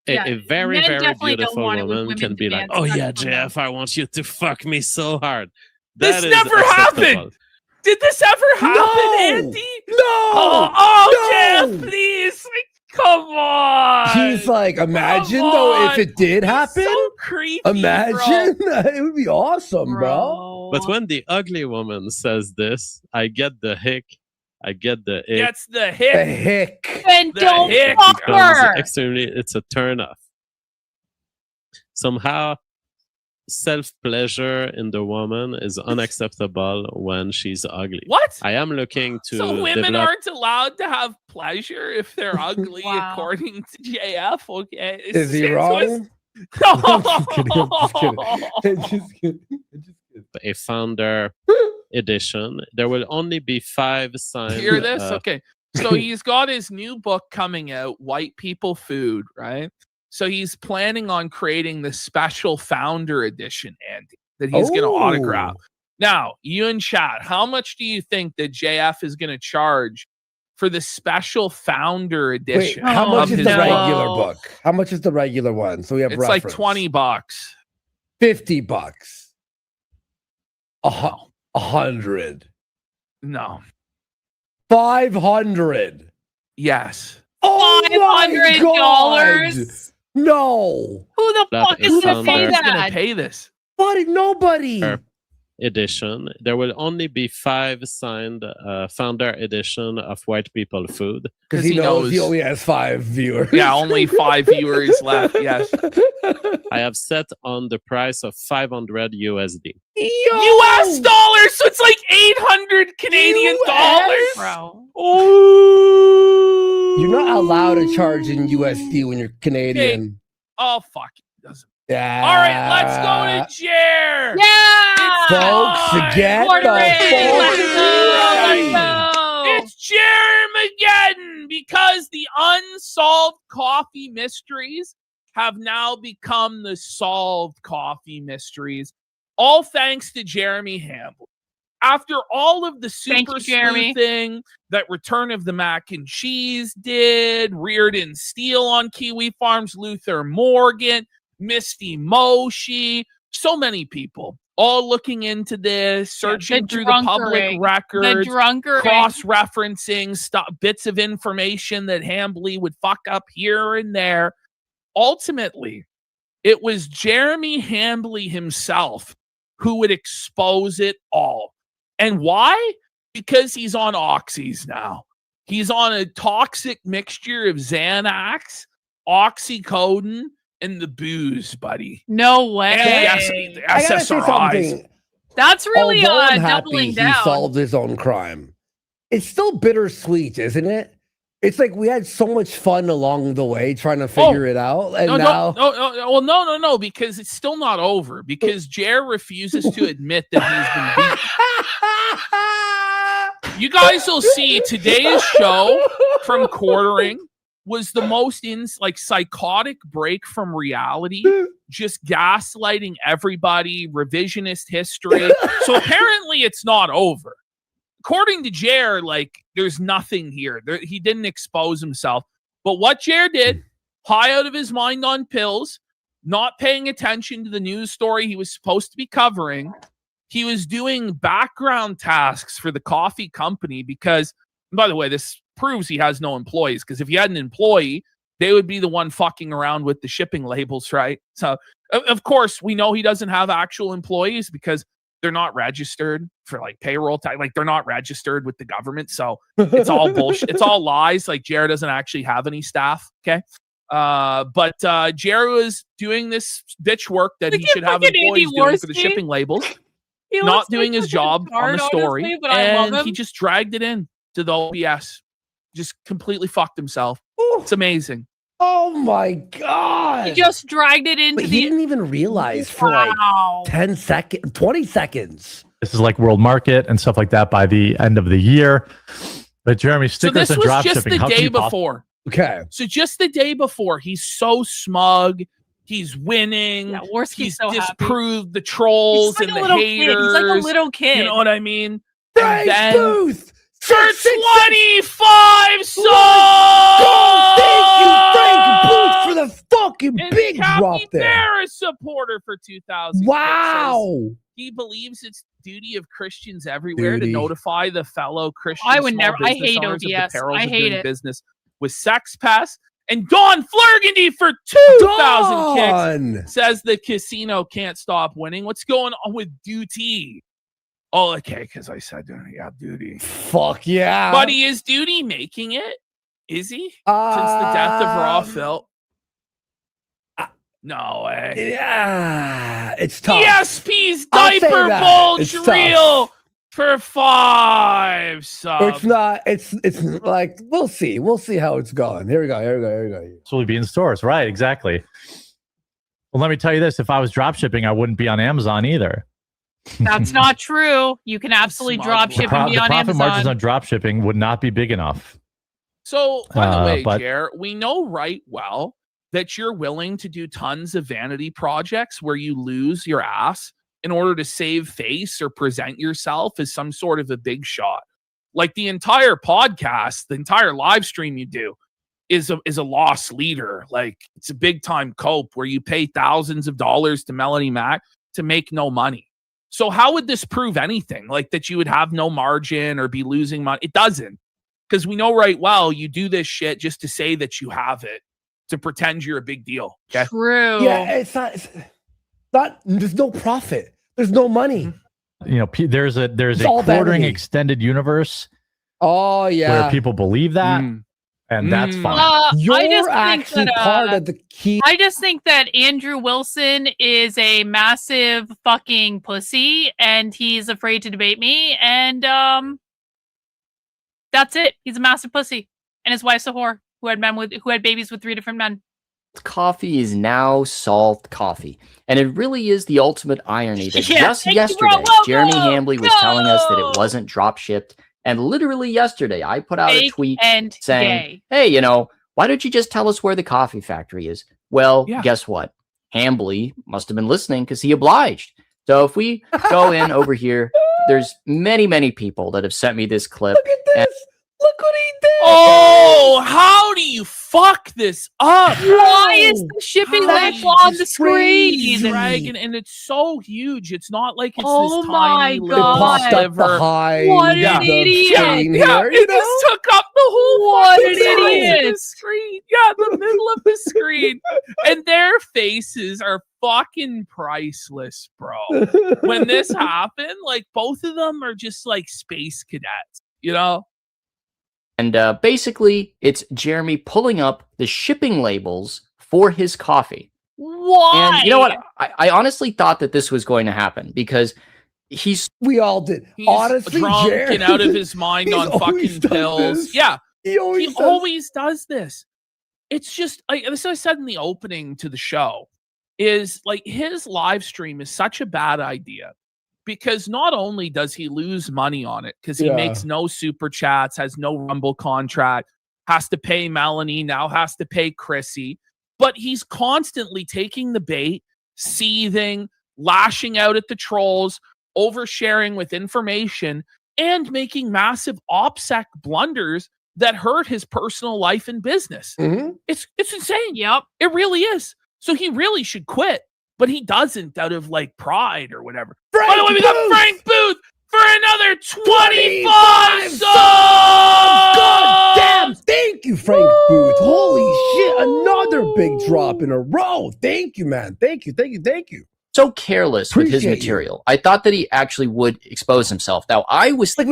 a very, men very definitely don't beautiful want it when woman women can be like, demand oh sex yeah, from them. Jeff, I want you to fuck me so hard. This That is never acceptable. happened. Did this ever happen, Andy? Jeff, please. Like, come on. He's like, imagine though if it did happen. So creepy. Imagine it would be awesome, bro. But when the ugly woman says this, I get the hick. I get the ick. That's the hick. The hick. Then The don't hick fuck her. It's a turn off. Somehow, self-pleasure in the woman is unacceptable when she's ugly. What? I am looking to So women develop... aren't allowed to have pleasure if they're ugly, according to JF. Okay, Is he wrong? I'm just kidding. A founder edition. There will only be 5 signed. Hear this? Okay. So he's got his new book coming out, White People Food, right? So he's planning on creating the special founder edition, Andy, that he's going to autograph. Now, you and Chad, how much do you think that JF is going to charge for the special founder Wait, edition? how much of is the his regular book? How much is the regular one? So we have It's reference. like $20. $50. 100. No. 500. Yes. Oh $500? No. Who the That fuck is is gonna pay founder. Who's going to that? pay this? Buddy, nobody. Edition. There will only be 5 signed founder edition of White People Food. Because he knows he only has 5 viewers. Yeah, only 5 viewers left. Yes. I have set on the price of $500 USD. US dollars, so it's like 800 Canadian dollars, Bro. Oh, You're not allowed to charge in USD when you're Canadian. oh fuck, it doesn't. Yeah. All right, let's go to Jer. Yeah. Folks, get the It's Jermageddon because the unsolved coffee mysteries have now become the solved coffee mysteries. All thanks to Jeremy Hamblin. After all of the Thank super you, Jeremy. sleuthing that Return of the Mac and Cheese did, Reardon Steele on Kiwi Farms, Luther Morgan, Misty Moshi, so many people all looking into this, searching through the public records, cross-referencing bits of information that Hambly would fuck up here and there. Ultimately, it was Jeremy Hambly himself who would expose it all. And why? Because he's on oxys now. He's on a toxic mixture of Xanax, oxycodone, and the booze, buddy. No way. And I gotta say something. That's really Although I'm happy doubling he down. solved his own crime. It's still bittersweet, isn't it? It's like we had so much fun along the way trying to figure it out, and no, because it's still not over. Because Jer refuses to admit that he's been beaten. You guys will see today's show from Quartering was the most psychotic break from reality, just gaslighting everybody, revisionist history. So apparently it's not over. According to Jer, there's nothing here. He didn't expose himself. But what Jer did, high out of his mind on pills, not paying attention to the news story he was supposed to be covering, he was doing background tasks for the coffee company because, by the way, this proves he has no employees, because if he had an employee, they would be the one fucking around with the shipping labels, right? So, of course, we know he doesn't have actual employees because they're not registered for payroll tax. They're not registered with the government. So it's all bullshit. It's all lies. Jared doesn't actually have any staff. Okay. But Jared was doing this bitch work that he should have employees doing for the shipping labels, not doing his job on the story. Honestly, but I love him. He just dragged it in to the OBS. Just completely fucked himself. It's amazing. Oh my God. He just dragged it into He didn't even realize for 10 seconds, 20 seconds. This is like World Market and stuff like that by the end of the year. But Jeremy, stickers and drop shipping. So this was just the day before. Okay. So just the day before, he's so smug. He's winning. Yeah, he's so disproved happy. the trolls He's and like the a haters. little kid. He's like a little kid. You know what I mean? Praise then Booth! For 25 songs! Go, thank you, Frank Booth, for the fucking big drop there. They're a supporter for 2000. Wow. He believes it's duty of Christians everywhere to notify the fellow Christian. I would never. I business hate owners of ODS. the perils I of hate doing it. business with Sex Pass. And Don Flurgandy for 2,000 kicks says the casino can't stop winning. What's going on with Duty? Oh, okay, because I said, yeah, Duty. Fuck yeah. But is Duty making it? Is he? Since the death of Raw Phil? No way. Yeah, it's tough. ESP's I'll say diaper that. bulge It's reel for 5 subs. It's not. It's like we'll see. We'll see how it's going. Here we go. This will be in stores, right? Exactly. Well, let me tell you this: if I was drop shipping, I wouldn't be on Amazon either. That's not true. You can absolutely drop ship and be The on profit margins Amazon. on drop shipping would not be big enough. So, by the way, but- Jer, we know right well that you're willing to do tons of vanity projects where you lose your ass in order to save face or present yourself as some sort of a big shot. Like the entire podcast, the entire live stream you do is a loss leader. Like it's a big time cope where you pay thousands of dollars to Melanie Mac to make no money. So how would this prove anything? Like that you would have no margin or be losing money? It doesn't. Because we know right well you do this shit just to say that you have it, to pretend you're a big deal. Okay? True. Yeah, it's not. There's no profit. There's no money. You know, there's a all quartering vanity. extended universe Oh yeah. where people believe that, and that's fine. You're actually part of the key. I just think that Andrew Wilson is a massive fucking pussy, and he's afraid to debate me, and that's it. He's a massive pussy, and his wife's a whore who had babies with 3 different men. Coffee is now solved coffee. And it really is the ultimate irony that Yeah, just thank you, yesterday, bro. Welcome. Jeremy Hambly was telling us that No. it wasn't drop shipped. And literally yesterday, I put out a Fake tweet and saying, gay. hey, why don't you just tell us where the coffee factory is? Well, guess what? Hambly must have been listening because he obliged. So if we go in over here there's many people that have sent me this clip. Look at this. Look what he did. Oh, how do you fuck this up? Why is the shipping label on the screen? Dragon, and it's so huge. It's not like it's Oh this my tiny little God. sliver. What an idiot. It just took up the whole What fucking an size of idiot. the screen. Yeah, the middle of the screen. And their faces are fucking priceless, bro. When this happened, like both of them are just like space cadets, you know? And basically, it's Jeremy pulling up the shipping labels for his coffee. Why? And you know what? I honestly thought that this was going to happen because we all did. He's Honestly, drunk Jeremy, and out of his mind on fucking pills. this. Yeah, He always does this. It's just like this. I said in the opening to the show is like his live stream is such a bad idea because not only does he lose money on it because he Yeah. makes no super chats, has no Rumble contract, has to pay Melanie, now has to pay Chrissy, but he's constantly taking the bait, seething, lashing out at the trolls, oversharing with information, and making massive OPSEC blunders that hurt his personal life and business. It's insane. Yep. It really is. So he really should quit, but he doesn't out of like pride or whatever. By the way, we got Frank Booth for another 25 subs! God damn! Thank you, Frank Booth. Holy shit! Another big drop in a row. Thank you, man. Thank you. So careless with his Appreciate material. I thought that he actually would expose himself. Now I was like,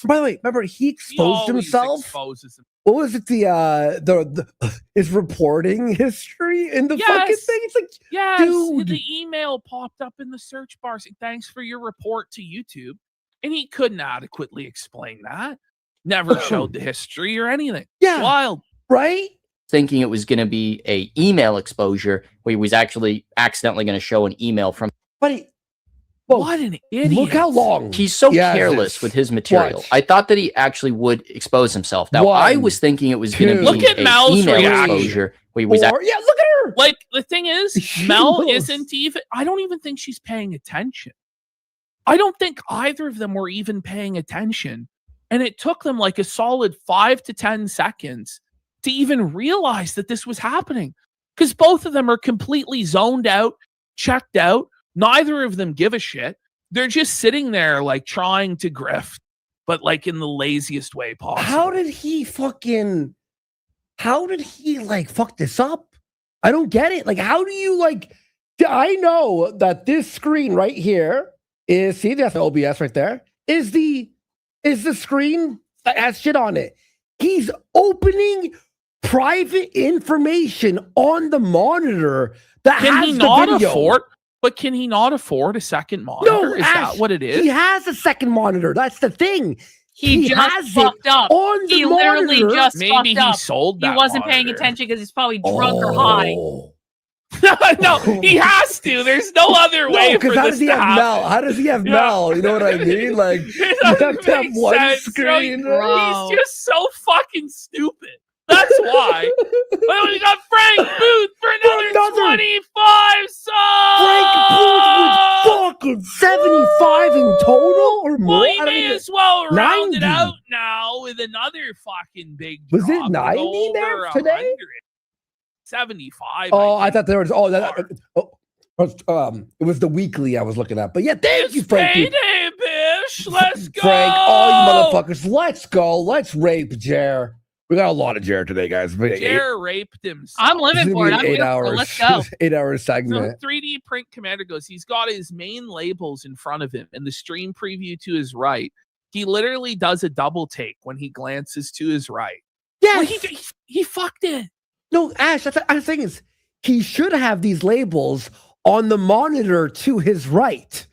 by the way, remember he exposed himself. What was it? The his reporting history in the fucking thing. It's like, yes, dude. the email popped up in the search bar saying, "Thanks for your report to YouTube," and he couldn't adequately explain that. Never showed the history or anything. Yeah, wild, right? thinking it was going to be a email exposure where he was actually accidentally going to show an email from. But what an idiot! Look how long He's so he has careless this. with his material. Watch. I thought that he actually would expose himself. Now I One, was thinking it was going to two, be Look at an Mel's email reaction. exposure where he was. Or, yeah, look at her. Like the thing is, She Mel knows. isn't even. I don't even think she's paying attention. I don't think either of them were even paying attention, and it took them like a solid 5 to 10 seconds to even realize that this was happening, because both of them are completely zoned out, checked out. Neither of them give a shit. They're just sitting there like trying to grift, but like in the laziest way possible. How did he like fuck this up? I don't get it. Like, how do you like? I know that this screen right here is, see, that's the OBS right there. Is the screen that has shit on it? He's opening private information on the monitor that Can has he the not video. afford? But can he not afford a second monitor? No, is Ash, that what it is? He has a second monitor. That's the thing. He just has fucked it up. on the He literally monitor. just Maybe fucked he up. sold He that wasn't paying monitor. attention because he's probably drunk or high. No, he has to. There's no other way No, for because how this does he to have happen. Mel? How does he have Yeah. Mel? You know what I mean? Like, you It have doesn't to have make one sense, screen. Bro. He's just so fucking stupid. That's why. Well, we got Frank Booth for another 25 subs. Frank Booth with fucking 75 in total or more? Well, you I don't may even- as well round it 90. out now with another fucking big Was it drop. 90 Over there today? 100. 75. Oh, I thought there was. Oh, it was the weekly I was looking at. But yeah, thank you, Frank. Booth. Payday, bitch. Let's go. Frank, all you motherfuckers, let's go. Let's rape Jer. We got a lot of Jer today, guys. Jer raped himself. I'm living for it. I'm here for it. Let's go. 8-hour So segment. 3D Print Commander goes, he's got his main labels in front of him and the stream preview to his right. He literally does a double take when he glances to his right. Yeah, Well, he fucked it. no, Ash. That's the thing is, he should have these labels on the monitor to his right,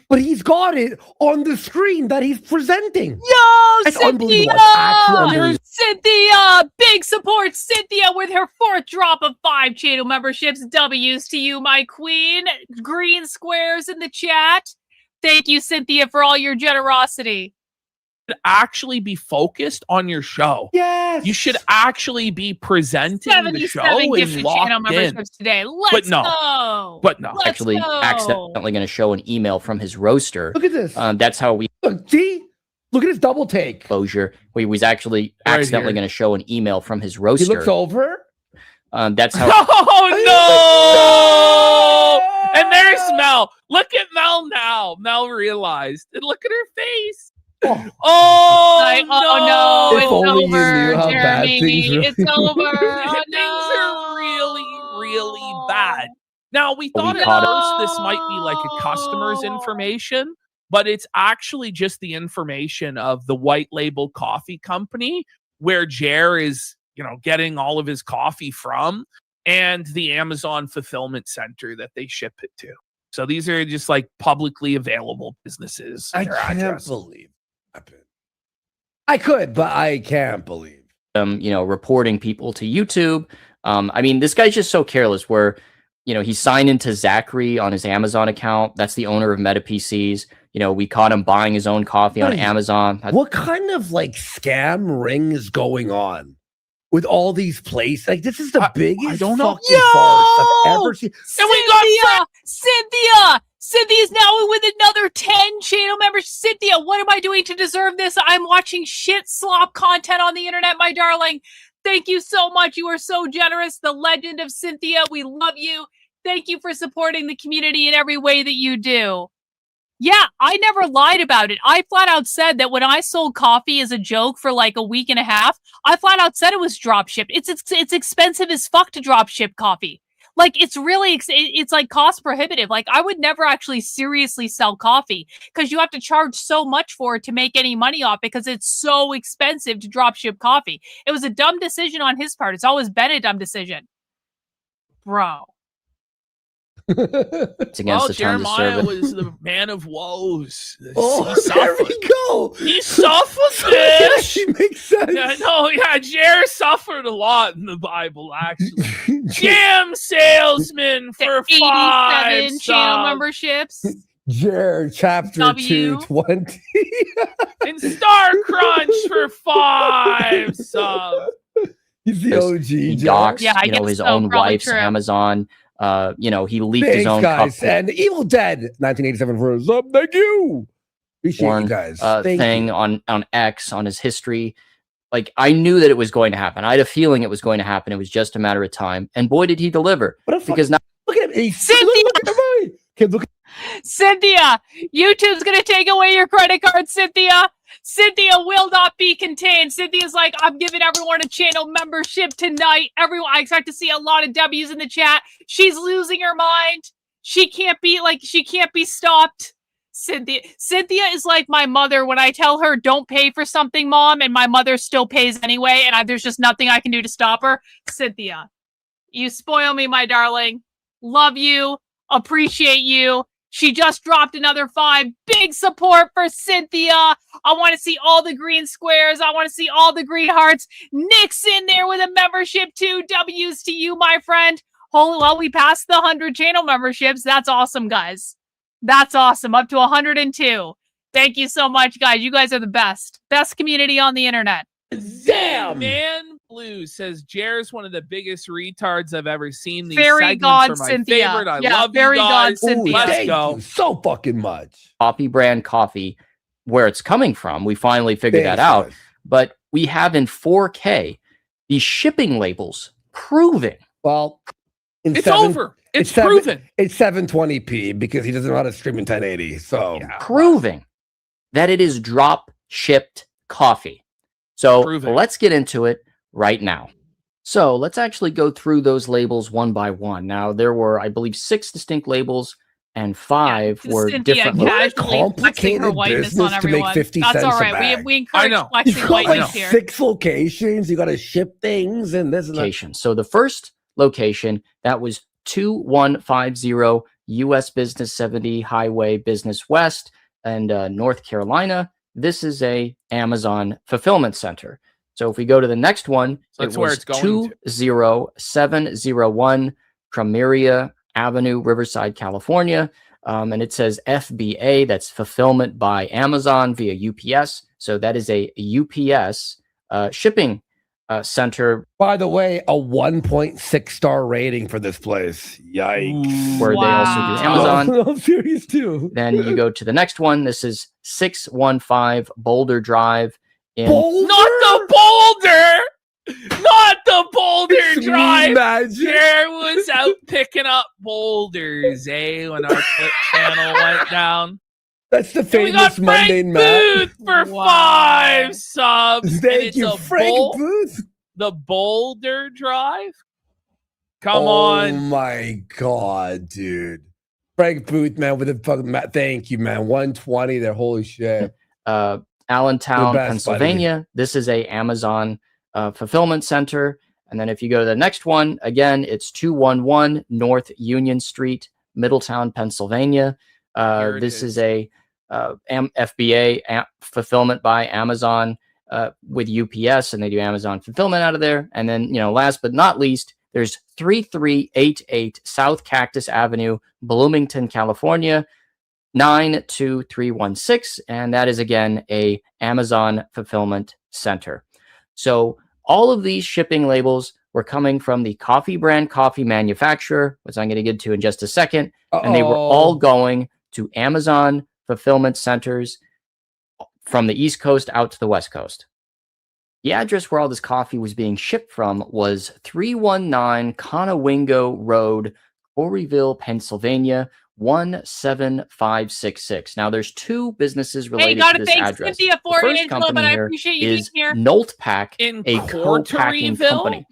but he's got it on the screen that he's presenting. Yo, That's Cynthia! unbelievable. That's actually unbelievable. Cynthia! Big support, Cynthia, with her 4th drop of 5 channel memberships. W's to you, my queen. Green squares in the chat. Thank you, Cynthia, for all your generosity. actually be focused on your show. Yes. You should actually be presenting the show 77 and gifted channel locked in. memberships today. Let's go. But no. Let's Actually, go. accidentally going to show an email from his roaster. Look at this. That's how we Look at his double take. Closure. He was actually Right accidentally here. going to show an email from his He roaster. looks over. That's how. Oh no! And there's Mel. Look at Mel now. Mel realized. And look at her face. Oh, Like, no! oh no, If it's only you over, knew how bad Jeremy. things really It's over. Oh Things no. are really, really bad. Now, we But we thought at caught first this might be like a customer's information, but it's actually just the information of the white label coffee company where Jer is, getting all of his coffee from, and the Amazon fulfillment center that they ship it to. So these are just like publicly available businesses. I their can't address. believe that happened. I could, but I can't believe. Reporting people to YouTube. I mean, this guy's just so careless where, he signed into Zachary on his Amazon account. That's the owner of Meta PCs. We caught him buying his own coffee on Amazon. What kind of scam ring is going on with all these places? Like, this is the biggest I don't know. fucking farce I've ever seen. And we got Cynthia's now with another 10 channel members. Cynthia, what am I doing to deserve this? I'm watching shit slop content on the internet, my darling. Thank you so much. You are so generous. The legend of Cynthia. We love you. Thank you for supporting the community in every way that you do. Yeah, I never lied about it. I flat out said that when I sold coffee as a joke for like a week and a half, I flat out said it was drop shipped. It's expensive as fuck to drop ship coffee. Like, it's really, it's like cost prohibitive. Like, I would never actually seriously sell coffee because you have to charge so much for it to make any money off because it's so expensive to drop ship coffee. It was a dumb decision on his part. It's always been a dumb decision. Bro. It's against the terms of Jeremiah service. was the man of woes. Oh, He there suffered. we go. He suffered That this. actually makes sense. Yeah, Jer suffered a lot in the Bible, actually. Jam salesman for 87 five channel subs. memberships. Jer, chapter W. 220. And Star Crunch for 5 subs. He's the OG. He Jer. doxed, Yeah, I guess his so, own probably wife's true. Amazon. He leaked Thanks, his own guys. cup And Evil Dead 1987 for us. Thank you. Appreciate porn you guys. Thank thing you. on X on his history. Like, I knew that it was going to happen. I had a feeling it was going to happen. It was just a matter of time. And boy, did he deliver. What a fuck- Because now Look at him. Cynthia! Look at mine. Okay, look. Cynthia, YouTube's gonna take away your credit card, Cynthia. Cynthia will not be contained. Cynthia's like, I'm giving everyone a channel membership tonight. Everyone, I expect to see a lot of W's in the chat. She's losing her mind. She can't be stopped. Cynthia is like my mother when I tell her don't pay for something, mom, and my mother still pays anyway, and there's just nothing I can do to stop her. Cynthia, you spoil me, my darling. Love you. Appreciate you. She just dropped another 5. Big support for Cynthia. I want to see all the green squares. I want to see all the green hearts. Nick's in there with a membership too. W's to you, my friend. Holy, well, we passed the 100 channel memberships. That's awesome, guys. That's awesome. Up to 102. Thank you so much, guys. You guys are the best. Best community on the internet. Damn. Man Blue says Jer's one of the biggest retards I've ever seen. These Fairy segments God are my Cynthia. favorite. I Yeah, love Fairy you God guys. Cynthia. Let's Thank go. you so fucking much. Poppy brand coffee, where it's coming from, we finally figured Thanks, that out. guys. But we have in 4K the shipping labels proving. Well, It's over. It's proven. It's 720p because he doesn't know how to stream in 1080. So Proving that it is drop shipped coffee. So Prove it. let's get into it right now. So let's actually go through those labels one by one. Now, there were, I believe, 6 distinct labels and 5 were Cynthia different. What a casually flexing her complicated whiteness business on to make everyone. 50 That's cents all a right. bag. We encourage know. flexing You've got like whiteness here. 6 locations. You got to ship things and this and that. Locations. So the first location, that was 2150 US Business 70 Highway Business West and North Carolina. This is a Amazon fulfillment center. So if we go to the next one, So that's it where was it's going to. 20701 Tramiria Avenue, Riverside, California. And it says FBA, that's fulfillment by Amazon via UPS. So that is a UPS shipping center. By the way, a 1.6 star rating for this place. Yikes. Where they also do Amazon. I'm serious too. Then you go to the next one. This is 615 Boulder Drive. In Boulder? Not the Boulder! Not the Boulder Drive! Imagine. Jared was out picking up boulders, when our Twitch channel went down. That's the And we got famous mundane Frank Matt. Booth for 5 subs. and Thank it's you, a Frank Booth. The Boulder Drive? Come Oh on. my God, dude. Frank Booth, man, with a fucking thank you, man. 120 there. Holy shit. Allentown, The best, Pennsylvania. This is a Amazon fulfillment center. And then if you go to the next one, again, it's 211 North Union Street, Middletown, Pennsylvania. This is a FBA fulfillment by Amazon with UPS, and they do Amazon fulfillment out of there. And then, last but not least, there's 3388 South Cactus Avenue, Bloomington, California, 92316. And that is, again, a Amazon fulfillment center. So all of these shipping labels were coming from the coffee brand coffee manufacturer, which I'm going to get to in just a second. And they were all going to Amazon fulfillment centers from the East Coast out to the West Coast. The address where all this coffee was being shipped from was 319 Conowingo Road, Corryville, Pennsylvania, 17566. Now, there's two businesses related to this address. Cynthia The for first Angela, company but I here appreciate you is being here. Noltpack, In a co-packing Corryville? company.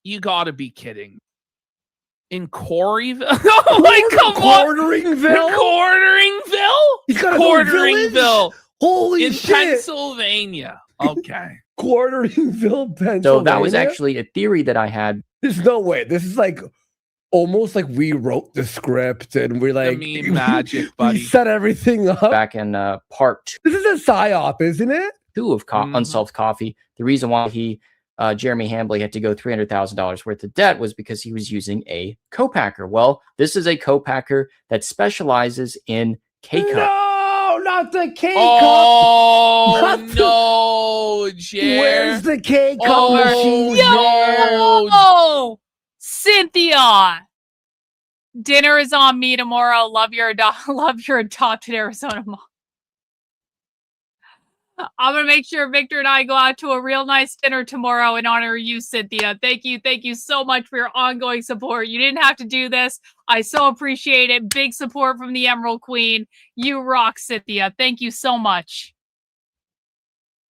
You gotta be kidding. In Corryville? Oh my, come on! Quarteringville? Quarteringville? He's got a whole Quarteringville. village? Holy in shit. Pennsylvania. Okay. Quarteringville, Pennsylvania. So that was actually a theory that I had. There's no way. This is like almost like we wrote the script and we're like meme magic, buddy. We set everything up. Back in part two. This is a psyop, isn't it? Two of Unsolved Coffee. The reason why Jeremy Hambley had to go $300,000 worth of debt was because he was using a co-packer. Well, this is a co-packer that specializes in K-Cup. No, not the K-Cup. Oh, no, Jer. Where's the K-Cup machine? Yo, Cynthia. Dinner is on me tomorrow. Love your adopted Arizona mom. I'm going to make sure Victor and I go out to a real nice dinner tomorrow in honor of you, Cynthia. Thank you. Thank you so much for your ongoing support. You didn't have to do this. I so appreciate it. Big support from the Emerald Queen. You rock, Cynthia. Thank you so much.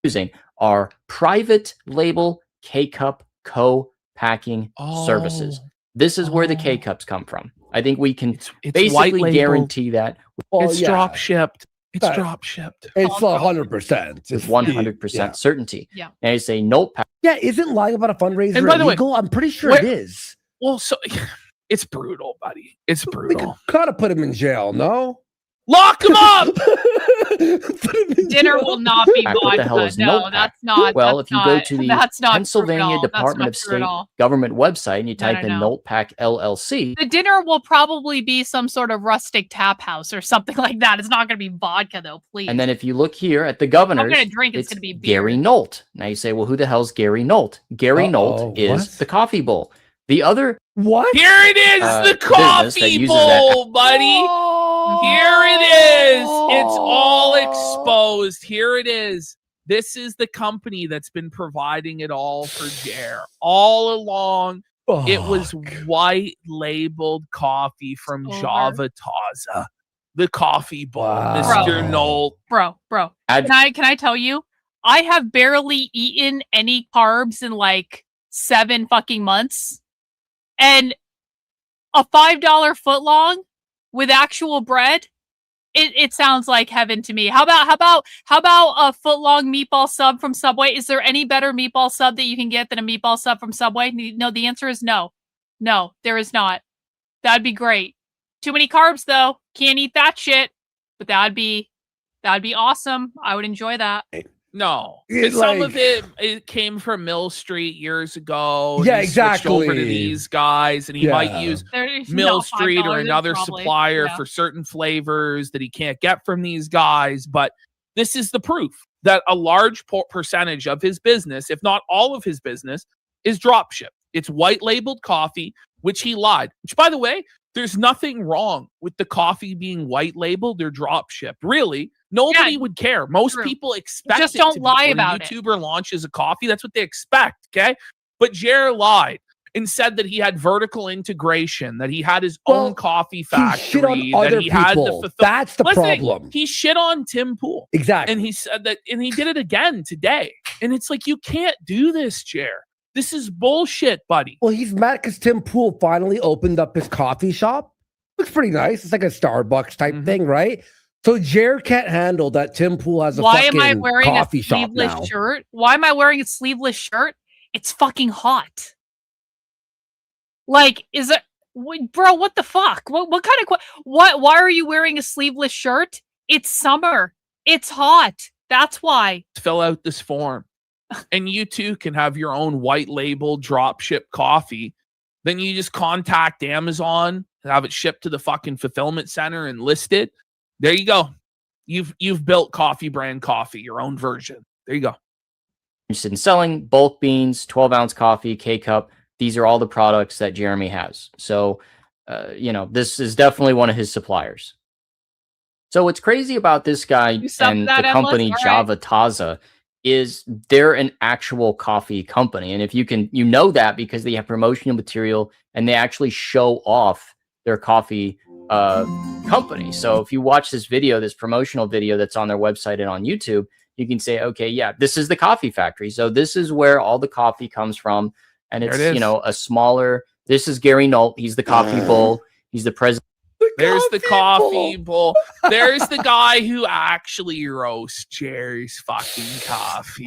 Using our private label K-Cup co-packing services. This is where the K-Cups come from. I think we can basically guarantee that. It's drop shipped. It's drop shipped. It's 100%. With 100% certainty. Yeah. And I say notepad. Yeah, isn't lying about a fundraiser And by the way, illegal? I'm pretty sure it is. Well, so it's brutal, buddy. It's brutal. Gotta put him in jail, no? Lock him up! Dinner will not be What the hell vodka. is No, Notepad? that's not. Well, that's if you not, go to the that's not true at Pennsylvania all. That's Department not of true at State all. government website and you type in no. Notepad LLC, The dinner will probably be some sort of rustic tap house or something like that. It's not going to be vodka, though, please. and then if you look here at the governor's, gonna drink, it's gonna be beer. Gary Nolt. Now you say, well, who the hell's Gary Nolt? Gary Nolt is what? the coffee bowl. The other What? Here it is, the business that coffee uses bowl, buddy. Here it is. It's all exposed. Here it is. This is the company that's been providing it all for Jer all along. It was white labeled coffee from Java Taza, the coffee bowl, Mr. Nolt. Bro, can I tell you? I have barely eaten any carbs in like 7 fucking months. And a $5 footlong with actual bread, it sounds like heaven to me. How about a footlong meatball sub from Subway? Is there any better meatball sub that you can get than a meatball sub from Subway? No, the answer is no. No, there is not. That'd be great. Too many carbs though. Can't eat that shit. But that'd be awesome. I would enjoy that. No, It, some like- of it came from Mill Street years ago. and Yeah, he switched over to exactly. these guys, and he might Yeah. use There's Mill not Street or $5, another probably. supplier Yeah. for certain flavors that he can't get from these guys. But this is the proof that a large percentage of his business, if not all of his business, is dropship. It's white labeled coffee, which he lied. Which, by the way, there's nothing wrong with the coffee being white labeled or dropship. Really, nobody would care. Most true. people expect Just it don't to be. lie When about a it. YouTuber launches a coffee, that's what they expect. Okay, but Jer lied and said that he had vertical integration, that he had his own coffee factory, shit on that other he had people. the That's the Listen, problem. He shit on Tim Pool. Exactly. And he said that, and he did it again today. And it's like, you can't do this, Jer. This is bullshit, buddy. Well, he's mad because Tim Pool finally opened up his coffee shop. Looks pretty nice. It's like a Starbucks type thing, right? So Jer can't handle that Tim Pool has a Why am fucking I wearing a coffee shop sleeveless now. shirt? Why am I wearing a sleeveless shirt? It's fucking hot. Like, is it, bro? What the fuck? What kind of why are you wearing a sleeveless shirt? It's summer. It's hot. That's why. Fill out this form. And you too can have your own white label dropship coffee. Then you just contact Amazon and have it shipped to the fucking fulfillment center and list it. There you go. You've built coffee brand coffee, your own version. There you go. Interested in selling bulk beans, 12-ounce coffee, K-Cup. These are all the products that Jeremy has. So, this is definitely one of his suppliers. So what's crazy about this guy and the company Java Taza is they're an actual coffee company. And if you know that because they have promotional material and they actually show off their coffee company. So if you watch this video, this promotional video that's on their website and on YouTube, you can say, okay, yeah, this is the coffee factory. So this is where all the coffee comes from. And it's, a smaller, this is Gary Nolt. He's the coffee bull. He's the president. There's the coffee bowl. There's the guy who actually roasts Jerry's fucking coffee.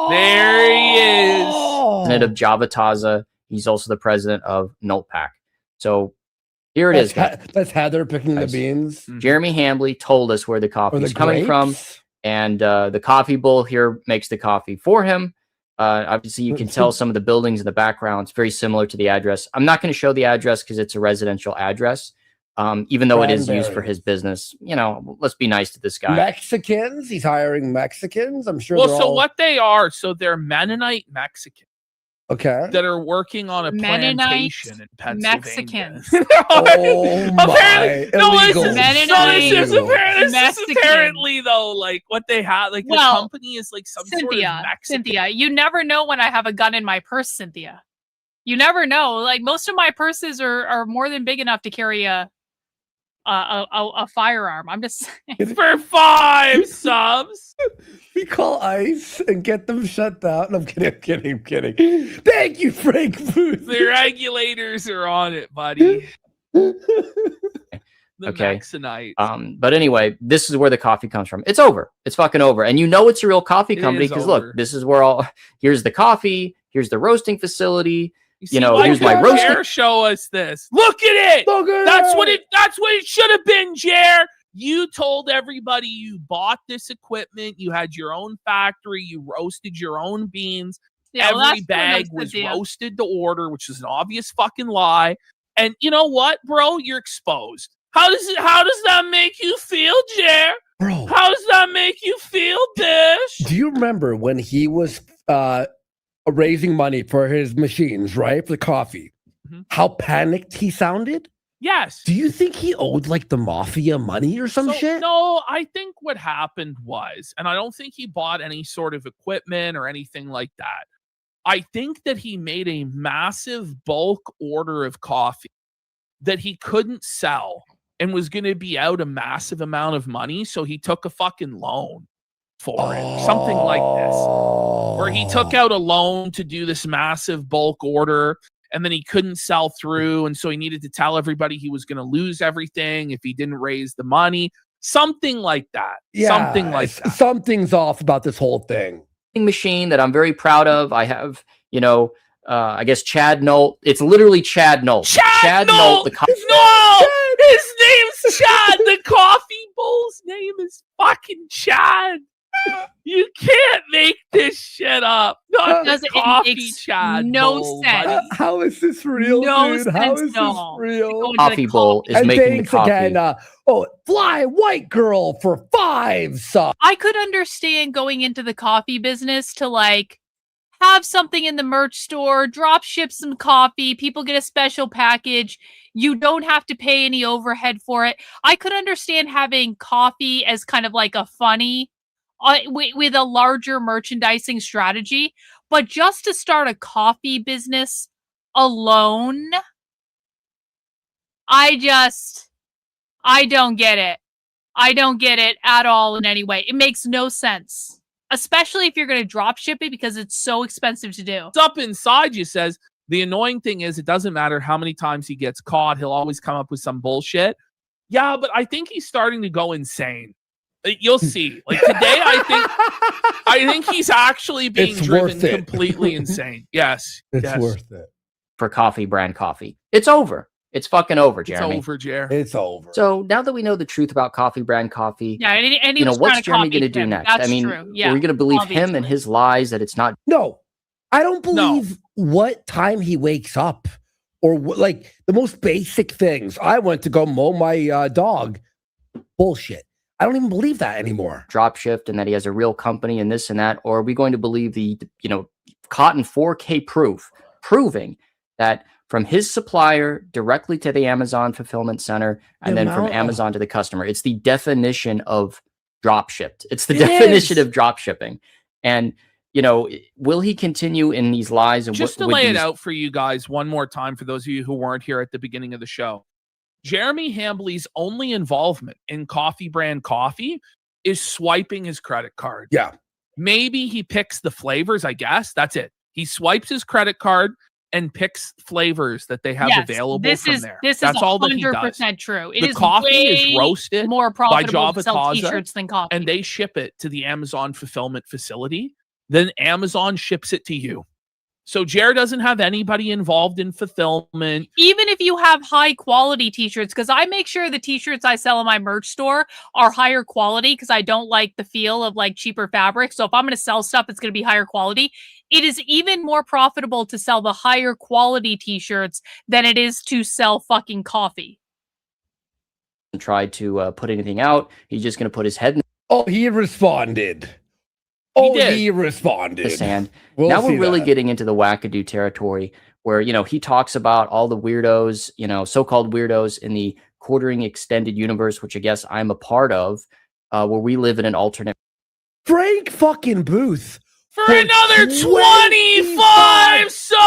There he is. President of Java Taza. He's also the president of Notpack. So here it is. That's Heather picking the beans. Jeremy Hambley told us where the coffee is coming from. And the coffee bull here makes the coffee for him. Obviously, you can tell some of the buildings in the background. It's very similar to the address. I'm not going to show the address because it's a residential address. Even though it is used for his business, let's be nice to this guy. Mexicans? He's hiring Mexicans? I'm sure. Well, so what they are, they're Mennonite Mexicans. Okay. That are working on a plantation in Pennsylvania. Mexicans. Oh my! This is apparently though, like what they have, like the company is like some sort of Mexican. Cynthia, you never know when I have a gun in my purse, Cynthia. You never know. Like most of my purses are more than big enough to carry a firearm. I'm just saying. For 5 subs. We call ICE and get them shut down. I'm kidding. Thank you, Frank Booth. The regulators are on it, buddy. Okay. Mexinites. But anyway, this is where the coffee comes from. It's over. It's fucking over. And it's a real coffee company because look, this is where here's the coffee, here's the roasting facility. Here's my roasting. Jer, show us this. Look at it. That's what it should have been, Jer. You told everybody you bought this equipment. You had your own factory. You roasted your own beans. Yeah, Every bag was roasted to order, which is an obvious fucking lie. And you know what, bro? You're exposed. How does that make you feel, Jer? Bro, how does that make you feel, Bish? Do you remember when he was raising money for his machines, right? For the coffee. How panicked he sounded? Yes. Do you think he owed like the mafia money or some shit? No, I think what happened was, and I don't think he bought any sort of equipment or anything like that. I think that he made a massive bulk order of coffee that he couldn't sell and was going to be out a massive amount of money. So he took a fucking loan for it. Something like this. Where he took out a loan to do this massive bulk order and then he couldn't sell through. And so he needed to tell everybody he was going to lose everything if he didn't raise the money. Something like that. Yeah, something like that. Something's off about this whole thing. Machine that I'm very proud of. I have, I guess Chad Nolt. It's literally Chad Nolt. Chad Nolt. No! His name's Chad. The coffee bull's name is fucking Chad. You can't make this shit up. Not the Doesn't- it coffee makes chat. no bowl, sense. buddy. How is this real, No dude? How sense is at this all. real? Coffee bowl is And making me thanks coffee. again. Fly white girl for 5 subs. I could understand going into the coffee business to like have something in the merch store, drop ship some coffee, people get a special package. You don't have to pay any overhead for it. I could understand having coffee as kind of like a funny with a larger merchandising strategy, but just to start a coffee business alone, I don't get it. I don't get it at all in any way. It makes no sense, especially if you're going to drop ship it because it's so expensive to do. What's up inside you says, the annoying thing is it doesn't matter how many times he gets caught. He'll always come up with some bullshit. Yeah, but I think he's starting to go insane. You'll see. Like today, I think he's actually being driven completely insane. Yes. It's worth it. For coffee brand coffee. It's over. It's fucking over, Jeremy. It's over, Jer. It's over. So now that we know the truth about coffee brand coffee, Yeah, and he you know, was what's trying to Jeremy copy going to do him. next? That's I mean, true. Yeah, are we going to believe him obviously. and his lies that it's not? No, I don't believe what time he wakes up or like the most basic things. I went to go mow my dog. Bullshit. I don't even believe that anymore. Drop shift and that he has a real company and this and that, or are we going to believe the, you know, cotton 4K proof proving that from his supplier directly to the Amazon fulfillment center and then from Amazon to the customer? It's the definition of drop shipped. It's the definition of drop shipping. And, you know, will he continue in these lies? And just to lay it out for you guys one more time, for those of you who weren't here at the beginning of the show, Jeremy Hambley's only involvement in coffee brand coffee is swiping his credit card. Yeah. Maybe he picks the flavors, I guess. That's it. He swipes his credit card and picks flavors that they have available from there. This That's is all that he 100% does. true. The coffee is roasted more by profitable to sell Java t-shirts than coffee. and they ship it to the Amazon fulfillment facility. Then Amazon ships it to you. So Jer doesn't have anybody involved in fulfillment. Even if you have high quality t-shirts, because I make sure the t-shirts I sell in my merch store are higher quality because I don't like the feel of like cheaper fabric. So if I'm going to sell stuff, it's going to be higher quality. It is even more profitable to sell the higher quality t-shirts than it is to sell fucking coffee. Tried to put anything out. He's just going to put his head in he responded. He responded. the sand. Now we're really getting into the wackadoo territory where, you know, he talks about all the weirdos, you know, so-called weirdos in the quartering extended universe, which I guess I'm a part of, where we live in an alternate. Frank fucking Booth. For another 25 songs!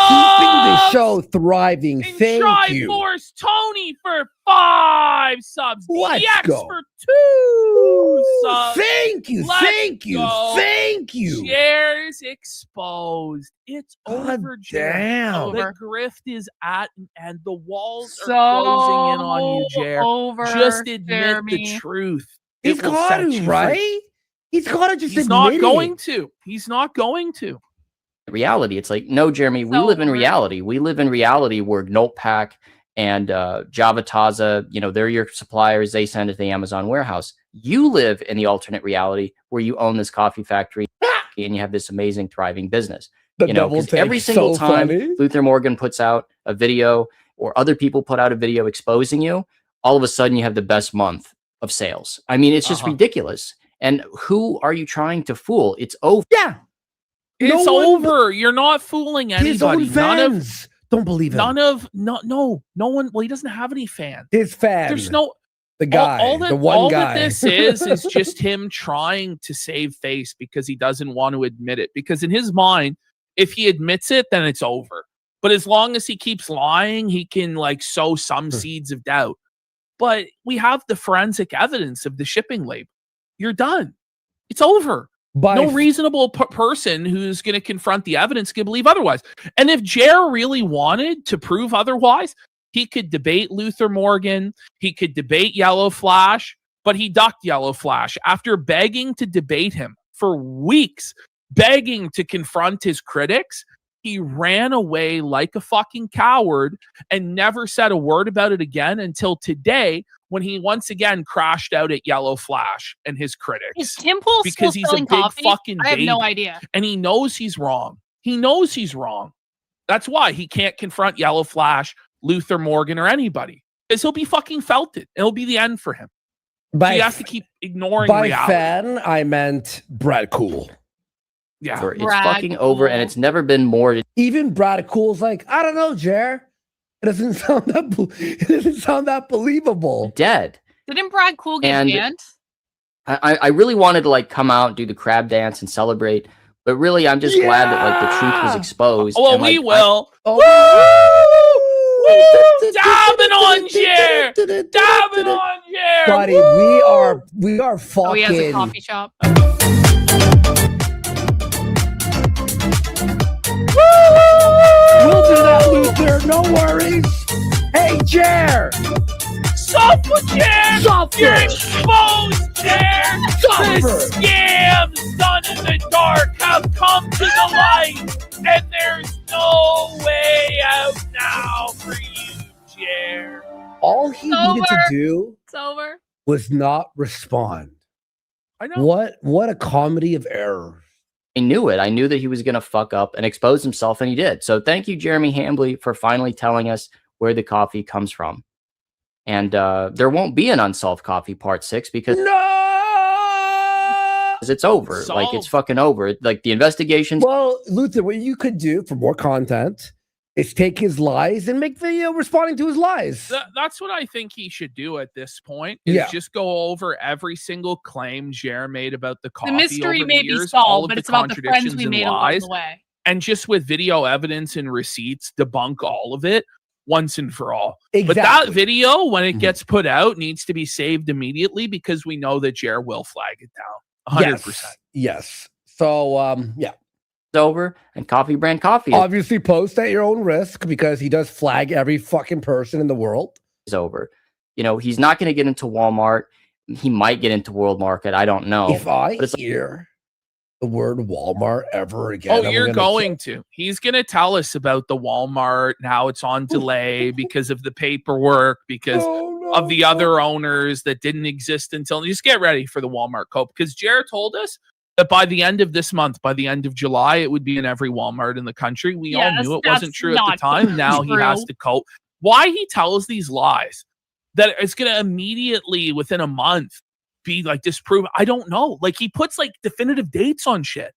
Keeping the show thriving. And Thank you. Triforce Tony for 5 subs. Let's DX go. for 2 subs. Thank you. Let's Thank you. go. Thank you. Jer's exposed. It's God over, Jer. damn. The grift is at an end. The walls So are closing in on you, Jer. over, Just admit Jeremy. the truth. He's It will got set to, you free. right? He's got to just He's admit not it. going to. He's not going to. reality. It's like, no, Jeremy, we live in reality. We live in reality where Notepad and Java Taza, you know, they're your suppliers. They send it to the Amazon warehouse. You live in the alternate reality where you own this coffee factory and you have this amazing, thriving business. The You know, double because every take's single so time funny. Luther Morgan puts out a video or other people put out a video exposing you, all of a sudden you have the best month of sales. I mean, it's just ridiculous. And who are you trying to fool? It's over. Yeah. It's over. You're not fooling anybody. His own None of fans don't believe him. no one. Well, he doesn't have any fans. His fans. There's no the guy, all that, the one all guy. that this is just him trying to save face because he doesn't want to admit it. Because in his mind, if he admits it, then it's over. But as long as he keeps lying, he can like sow some seeds of doubt. But we have the forensic evidence of the shipping label. You're done. It's over. No reasonable person who's going to confront the evidence can believe otherwise. And if Jer really wanted to prove otherwise, he could debate Luther Morgan. He could debate Yellow Flash, but he ducked Yellow Flash after begging to debate him for weeks, begging to confront his critics. He ran away like a fucking coward and never said a word about it again until today when he once again crashed out at Yellow Flash and his critics. Is Tim Pool because still he's a selling big coffee? fucking I have no baby, idea. and he knows he's wrong. He knows he's wrong. That's why he can't confront Yellow Flash, Luther Morgan, or anybody, because he'll be fucking felted. It'll be the end for him. So he has to keep ignoring by reality. fan, I meant Brad Cool. Yeah, It's fucking over, and it's never been more. Even Brad Cool's like, I don't know, Jer. It doesn't sound that believable. Dead. Didn't Brad Cool get And- banned? I really wanted to like come out, do the crab dance, and celebrate, but really, I'm just glad that like the truth was exposed. Well, and, we like, will. Dabbing on Jer! Dabbing on Jer! Buddy, we are fucking. Oh, he has a coffee shop. We'll do that, Luther. No worries. Hey, Jer. Suffer, Jer! Suffer. You're exposed, Jer! Suffer. The scams done in the dark have come to the light, and there's no way out now for you, Jer. All he needed to do It's over. was not respond. I know. What a comedy of error. I knew it. I knew that he was going to fuck up and expose himself, and he did. So thank you, Jeremy Hambley, for finally telling us where the coffee comes from. And there won't be an Unsolved Coffee Part 6 because it's over. Like, it's fucking over. Like, the investigations. Well, Luther, what you could do for more content is take his lies and make video responding to his lies. That's what I think he should do at this point. Is Yeah. just go over every single claim Jer made about the coffee. The mystery over may the be years, all solved, of but the it's about the friends contradictions we and made along lies, the way. and just with video evidence and receipts, debunk all of it once and for all. But that Exactly. video, when it gets put out, needs to be saved immediately because we know that Jer will flag it down 100%. Yes. So, yeah. It's over, and Coffee Brand Coffee Obviously, post at your own risk because he does flag every fucking person in the world. is over. You know, he's not going to get into Walmart. He might get into World Market. I don't know. If I But it's like, hear the word Walmart ever again, Oh, I'm you're gonna going to. He's going to tell us about the Walmart, and how it's on delay because of the paperwork, because of the other owners that didn't exist until. Just get ready for the Walmart cope, because Jared told us that by the end of this month, by the end of July, it would be in every Walmart in the country. We all Yes, knew it that's wasn't true at the not time. Now he has true. to cope. Why he tells these lies that it's going to immediately, within a month, be like disproven, I don't know. Like, he puts like definitive dates on shit.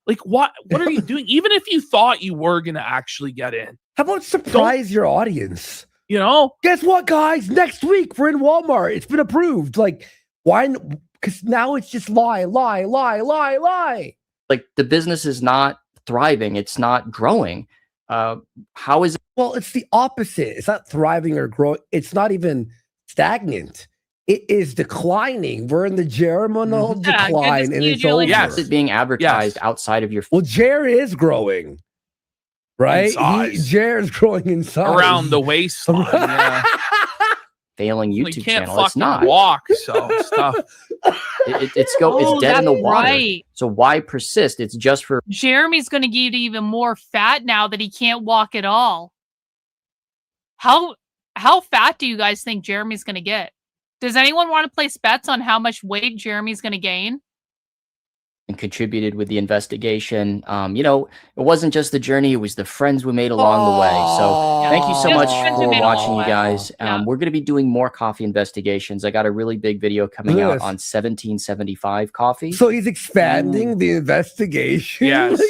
Like, what are you doing? Even if you thought you were going to actually get in. How about surprise your audience? You know? Guess what, guys? Next week, we're in Walmart. It's been approved. Like, why? Because now it's just lie. like, the business is not thriving. It's not growing. How is it? Well, it's the opposite. It's not thriving or growing. It's not even stagnant. It is declining. We're in the germinal Yeah, decline, goodness and you, it's Julie. over. Yes. It's being advertised outside of your Well, Jer is growing, right? size. Jer is growing in size. Around the waistline. Yeah. failing Well, YouTube you can't channel. It's fucking not. walk, so stuff. It's Oh, dead in the that's water. right. So why persist? It's just for Jeremy's going to get even more fat now that he can't walk at all. How fat do you guys think Jeremy's going to get? Does anyone want to place bets on how much weight Jeremy's going to gain? and contributed with the investigation. You know, it wasn't just the journey, it was the friends we made along the way. So thank you so much for watching, you guys. We're going to be doing more coffee investigations. I got a really big video coming out on 1775 coffee. So he's expanding the investigation. Yes.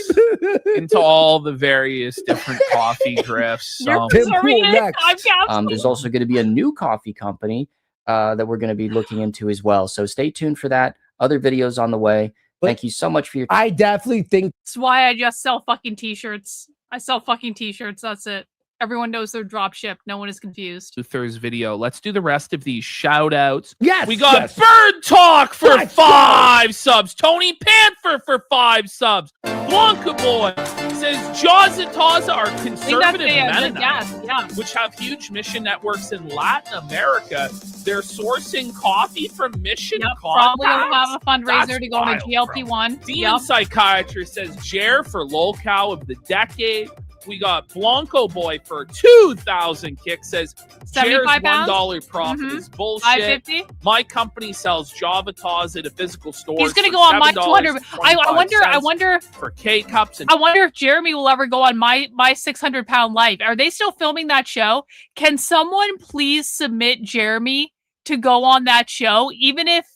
Into all the various different coffee drifts. So. There's also going to be a new coffee company that we're going to be looking into as well. So stay tuned for that. Other videos on the way. Thank you so much for your time. I definitely think That's why I just sell fucking t-shirts. I sell fucking t-shirts. That's it. Everyone knows they're drop shipped. No one is confused. Luther's video. Let's do the rest of these shout outs. Yes. We got Bird Talk for 5 subs. Tony Panther for 5 subs. Blanca Boy says Jaws and Taza are conservative Mennonites, which have huge mission networks in Latin America. They're sourcing coffee from mission Probably will contacts. have a fundraiser That's to go on a wild, GLP-1. Demon Psychiatrist says Jer for lolcow of the decade. We got Blanco Boy for 2,000 kicks. Says, Chair's £75? $1 profit is bullshit. $5.50? My company sells Java Taz at a physical store. He's going to go on my 200. I wonder for K-Cups. I wonder if Jeremy will ever go on my 600-pound life. Are they still filming that show? Can someone please submit Jeremy to go on that show, even if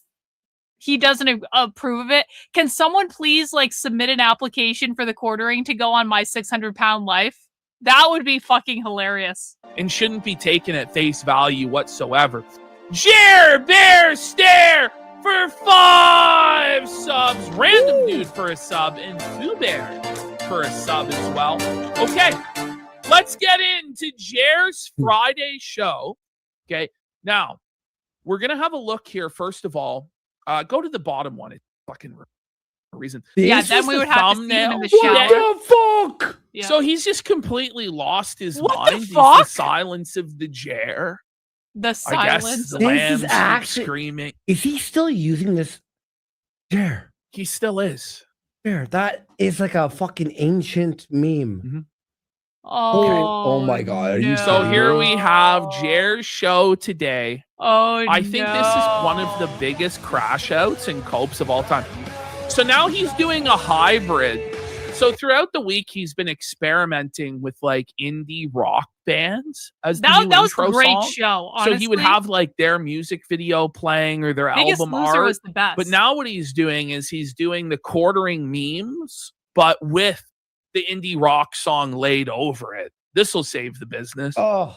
he doesn't approve of it? Can someone please like submit an application for the quartering to go on my 600-pound life? That would be fucking hilarious. And shouldn't be taken at face value whatsoever. Jer Bear Stare for 5 subs. Random Dude for a sub. And Foo Bear for a sub as well. Okay, let's get into Jer's Friday show. Okay, now we're going to have a look here. First of all, go to the bottom one. It's fucking reason. Yeah, then we would have to see him in the What shower. the fuck? Yeah. So he's just completely lost his What mind. the He's fuck? the silence of the Jer. The I silence. guess the This lambs is keep actually- screaming. Is he still using this? There. He still is. There. That is like a fucking ancient meme. Oh, Oh my God. Are you So here we serious? have Jer's show today. Oh, I think this is one of the biggest crash outs and copes of all time. So now he's doing a hybrid. So throughout the week, he's been experimenting with like indie rock bands as the new That was a intro great song. show. So he would honestly. have like their music video playing or their Biggest album Loser art. was the best. But now what he's doing is he's doing the quartering memes, but with the indie rock song laid over it. This will save the business. Oh,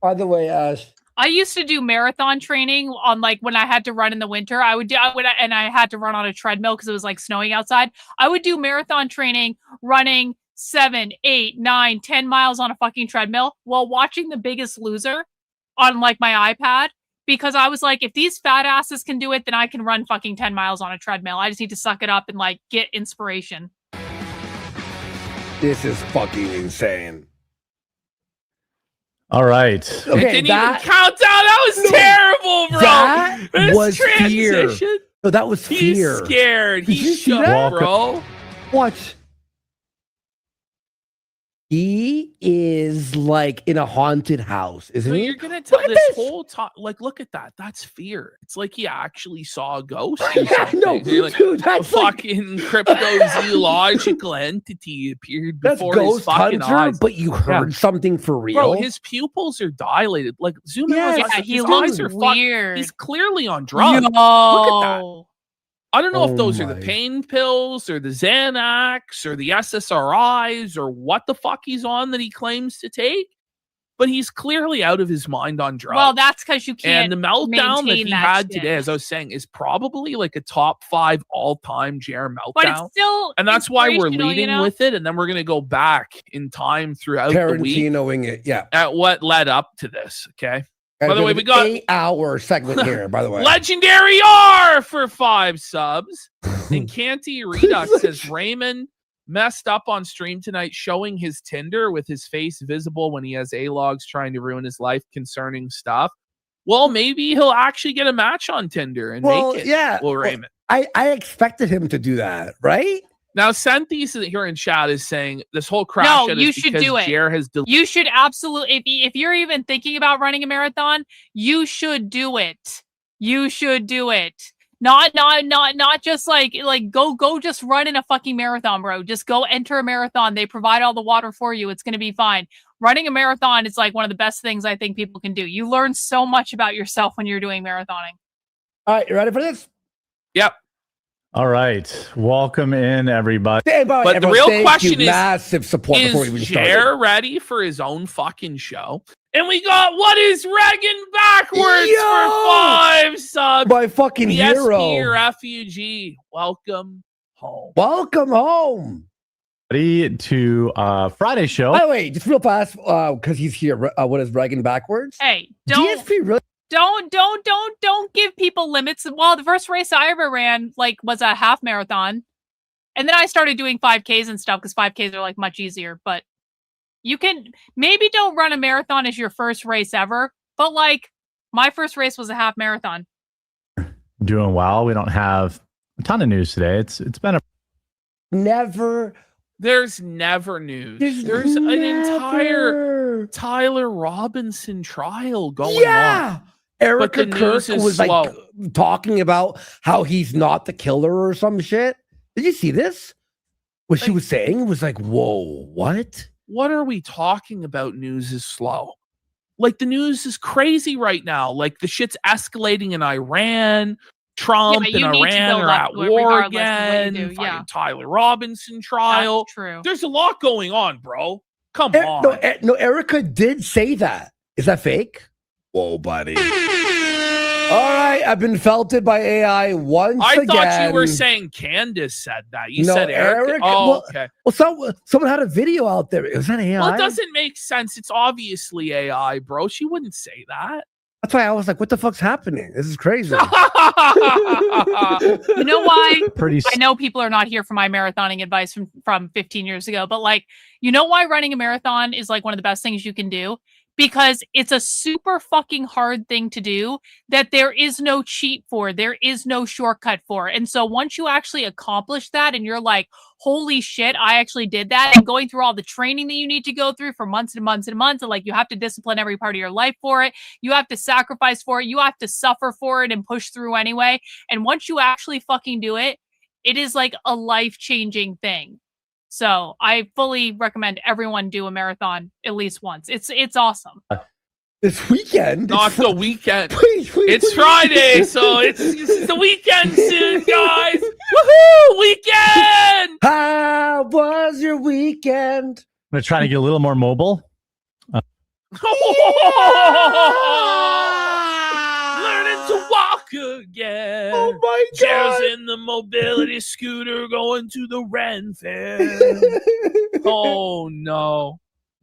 by the way, Ash. I used to do marathon training on like when I had to run in the winter. And I had to run on a treadmill because it was like snowing outside. I would do marathon training running 7, 8, 9, 10 miles on a fucking treadmill while watching The Biggest Loser on like my iPad, because I was like, if these fat asses can do it, then I can run fucking 10 miles on a treadmill. I just need to suck it up and like get inspiration. This is fucking insane. All right. It didn't even count down. That was terrible, bro. That This was fear. transition. No, that was He's fear. scared. Did you He's see shook, that? bro. What? He is like in a haunted house, isn't So he? you're gonna tell Look at this whole time, like, look at that. That's fear. It's like he actually saw a ghost. Or something. No, You're like, dude, a that's like, fucking cryptozoological entity appeared that's before his Ghost fucking Hunter, eyes. but you heard something for real. Bro, his pupils are dilated. Like, zoom in. Yes. on Yeah, his he eyes looks are fucked. weird. He's clearly on drugs. Look at that. I don't know if those are the pain pills or the Xanax or the SSRIs or what the fuck he's on that he claims to take, but he's clearly out of his mind on drugs. Well, that's because you can't. And the meltdown that maintain he that had shit. today, as I was saying, is probably like a top 5 all-time Jer meltdown. But it's still, and that's why we're inspirational, leading you know? with it, and then we're going to go back in time throughout the week Tarantinoing it, yeah. at what led up to this. Okay. By Guys, the way, have we an got 8-hour segment here. By the way, Legendary R for 5 subs. And Canty Redux says Raymond messed up on stream tonight, showing his Tinder with his face visible when he has A-logs trying to ruin his life concerning stuff. Well, maybe he'll actually get a match on Tinder and make it. Yeah, Well, Raymond. I expected him to do that, right? Now, Santhes here in chat is saying this whole crash No, out you is should because do it. Jer has You should absolutely, if you're even thinking about running a marathon, you should do it. You should do it. Not just like go just run in a fucking marathon, bro. Just go enter a marathon. They provide all the water for you. It's gonna be fine. Running a marathon is like one of the best things I think people can do. You learn so much about yourself when you're doing marathoning. All right, you ready for this? Yep. All right. Welcome in, everybody. Hey, by the way, But the everyone, real thank question you. is, massive support before we even is started. Jer ready for his own fucking show? And we got What is Reagan Backwards Yo! for 5 subs. My fucking the hero. SP refugee. Welcome home. Welcome home. Ready to Friday show. By the way, just real fast, because he's here. What is Reagan backwards? Hey, don't DSP really? don't give people limits. Well, the first race I ever ran was a half marathon, and then I started doing 5Ks and stuff because 5Ks are like much easier. But you can maybe don't run a marathon as your first race ever. But like my first race was a half marathon. Doing well. We don't have a ton of news today. It's been a Never There's never news. There's an entire Tyler Robinson trial going on. Erica But the Kirk news is was slow. like talking about how he's not the killer or some shit. Did you see this? What she was saying was like, whoa, what? What are we talking about? News is slow. Like the news is crazy right now. Like the shit's escalating in Iran. Trump and you need to Iran build are up at to it war regardless of what you again. do, Fucking yeah. Tyler Robinson trial. That's true. There's a lot going on, bro. Come on. No, Erica did say that. Is that fake? Whoa, buddy. All right, I've been felted by AI once I again. thought you were saying Candace said that. You said Eric. Well, Okay. well, someone had a video out there. Was that AI? Well, it doesn't make sense. It's obviously AI, bro. She wouldn't say that. That's why I was like, what the fuck's happening? This is crazy. You know why? Pretty I know people are not here for my marathoning advice from 15 years ago, but like, you know why running a marathon is like one of the best things you can do? Because it's a super fucking hard thing to do that there is no cheat for, there is no shortcut for. And so once you actually accomplish that and you're like, holy shit, I actually did that, and going through all the training that you need to go through for months and months and months, and like you have to discipline every part of your life for it, you have to sacrifice for it, you have to suffer for it and push through anyway. And once you actually fucking do it, it is like a life-changing thing. So I fully recommend everyone do a marathon at least once. It's awesome. This weekend? Not the weekend. It's Friday, so it's the weekend soon, guys. Woohoo! Weekend! How was your weekend? I'm gonna try to get a little more mobile. Learning to walk again. Oh my God. Chairs in the mobility scooter going to the Ren Fair. Oh no.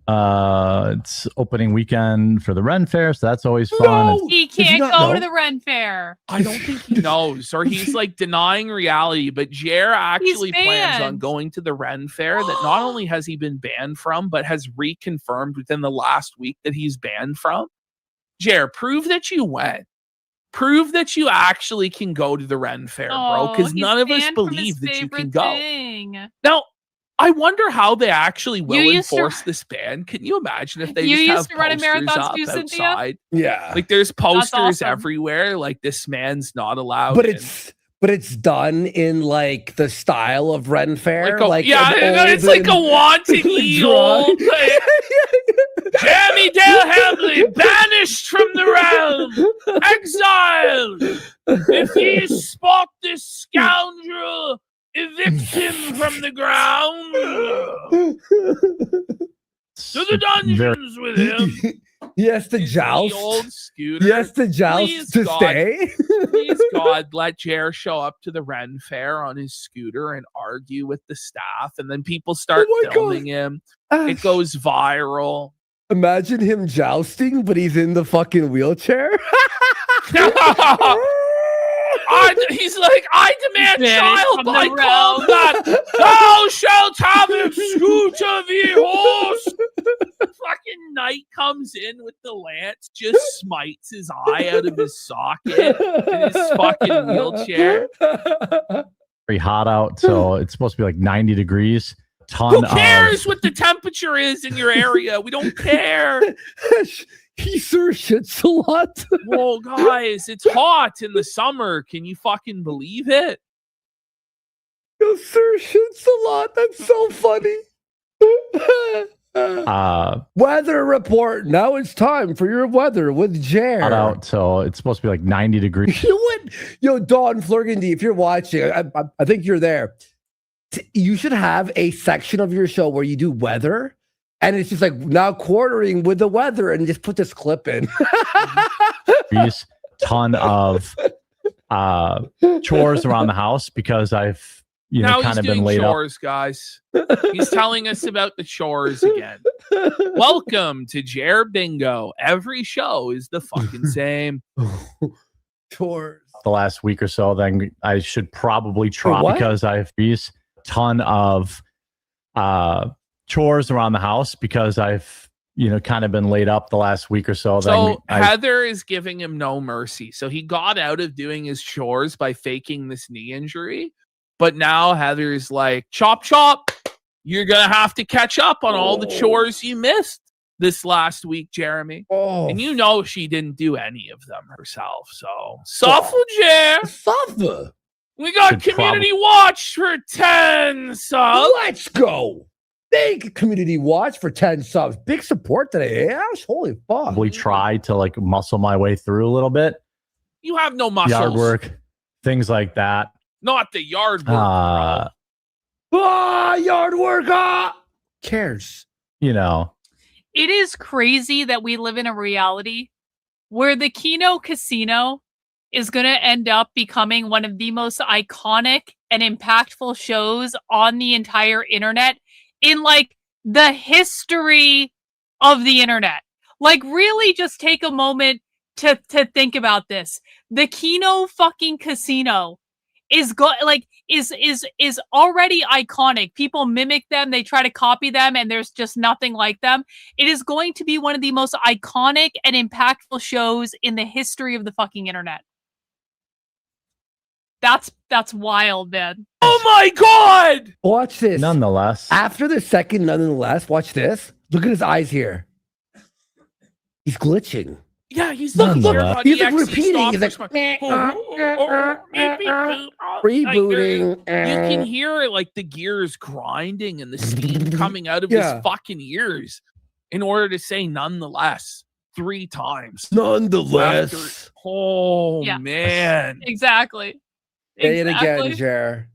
It's opening weekend for the Ren Fair, so that's always fun. He can't go to the Ren Fair. I don't think he knows, or he's like denying reality. But Jer actually plans on going to the Ren Fair that not only has he been banned from, but has reconfirmed within the last week that he's banned from. Jer, prove that you went. Prove that you actually can go to the Ren Fair, bro, because none of us believe that you can go. Now, I wonder how they actually will enforce this ban. Can you imagine if they just have posters up outside? Yeah, like there's posters awesome. everywhere. Like this man's not allowed. But it's done in like the style of Ren Fair. It's like a wanting old. Jeremy Dale Hamley banished from the realm, exiled. If ye spot this scoundrel, evict him from the ground. To the dungeons with him. Yes, to joust. Old scooter. Yes, to joust Please, to God. stay. Please, God, let Jer show up to the Ren Fair on his scooter and argue with the staff, and then people start filming him. It goes viral. Imagine him jousting, but he's in the fucking wheelchair. He's like, I demand child by combat. Thou shalt have a scooter the horse. Fucking Knight comes in with the lance, just smites his eye out of his socket in his fucking wheelchair. Very hot out, so it's supposed to be like 90 degrees. Who cares what the temperature is in your area? We don't care. He sure shits a lot. Whoa, guys, it's hot in the summer. Can you fucking believe it? Yo, sir shits a lot. That's so funny. Weather report. Now it's time for your weather with Jer. Hot out, so it's supposed to be like 90 degrees. You know what? Yo, Dawn Flurgandy, if you're watching, I think you're there. You should have a section of your show where you do weather, and it's just like now quartering with the weather, and just put this clip in. Ton of chores around the house because I've kind of been laid chores, guys. He's telling us about the chores again. Welcome to Jer Bingo. Every show is the fucking same. Chores. The last week or so, then I should probably try because I've ton of chores around the house because I've kind of been laid up the last week or so. So Heather is giving him no mercy. So he got out of doing his chores by faking this knee injury, but now Heather's like, chop chop, you're going to have to catch up on all the chores you missed this last week, Jeremy. And you know she didn't do any of them herself. So, suffer, Jer. Suffer. We got Community Watch for 10 subs. Let's go. Thank you, Community Watch, for 10 subs. Big support today, Ash. Holy fuck. Probably try to like muscle my way through a little bit. You have no muscles. Yard work, things like that. Not the yard work, yard work. Cares. You know. It is crazy that we live in a reality where the KINO Casino is going to end up becoming one of the most iconic and impactful shows on the entire internet in like the history of the internet. Like, really just take a moment to think about this. The KINO fucking Casino is already iconic. People mimic them, they try to copy them, and there's just nothing like them. It is going to be one of the most iconic and impactful shows in the history of the fucking internet. That's wild, man. Oh my god! Watch this. Nonetheless. After the second nonetheless, watch this. Look at his eyes here. He's glitching. Yeah, he's look, like he's like repeating. He's like rebooting. You can hear like the gears grinding and the steam coming out of his fucking ears in order to say nonetheless 3 times. Nonetheless. Man. Exactly. Say it again, Jer.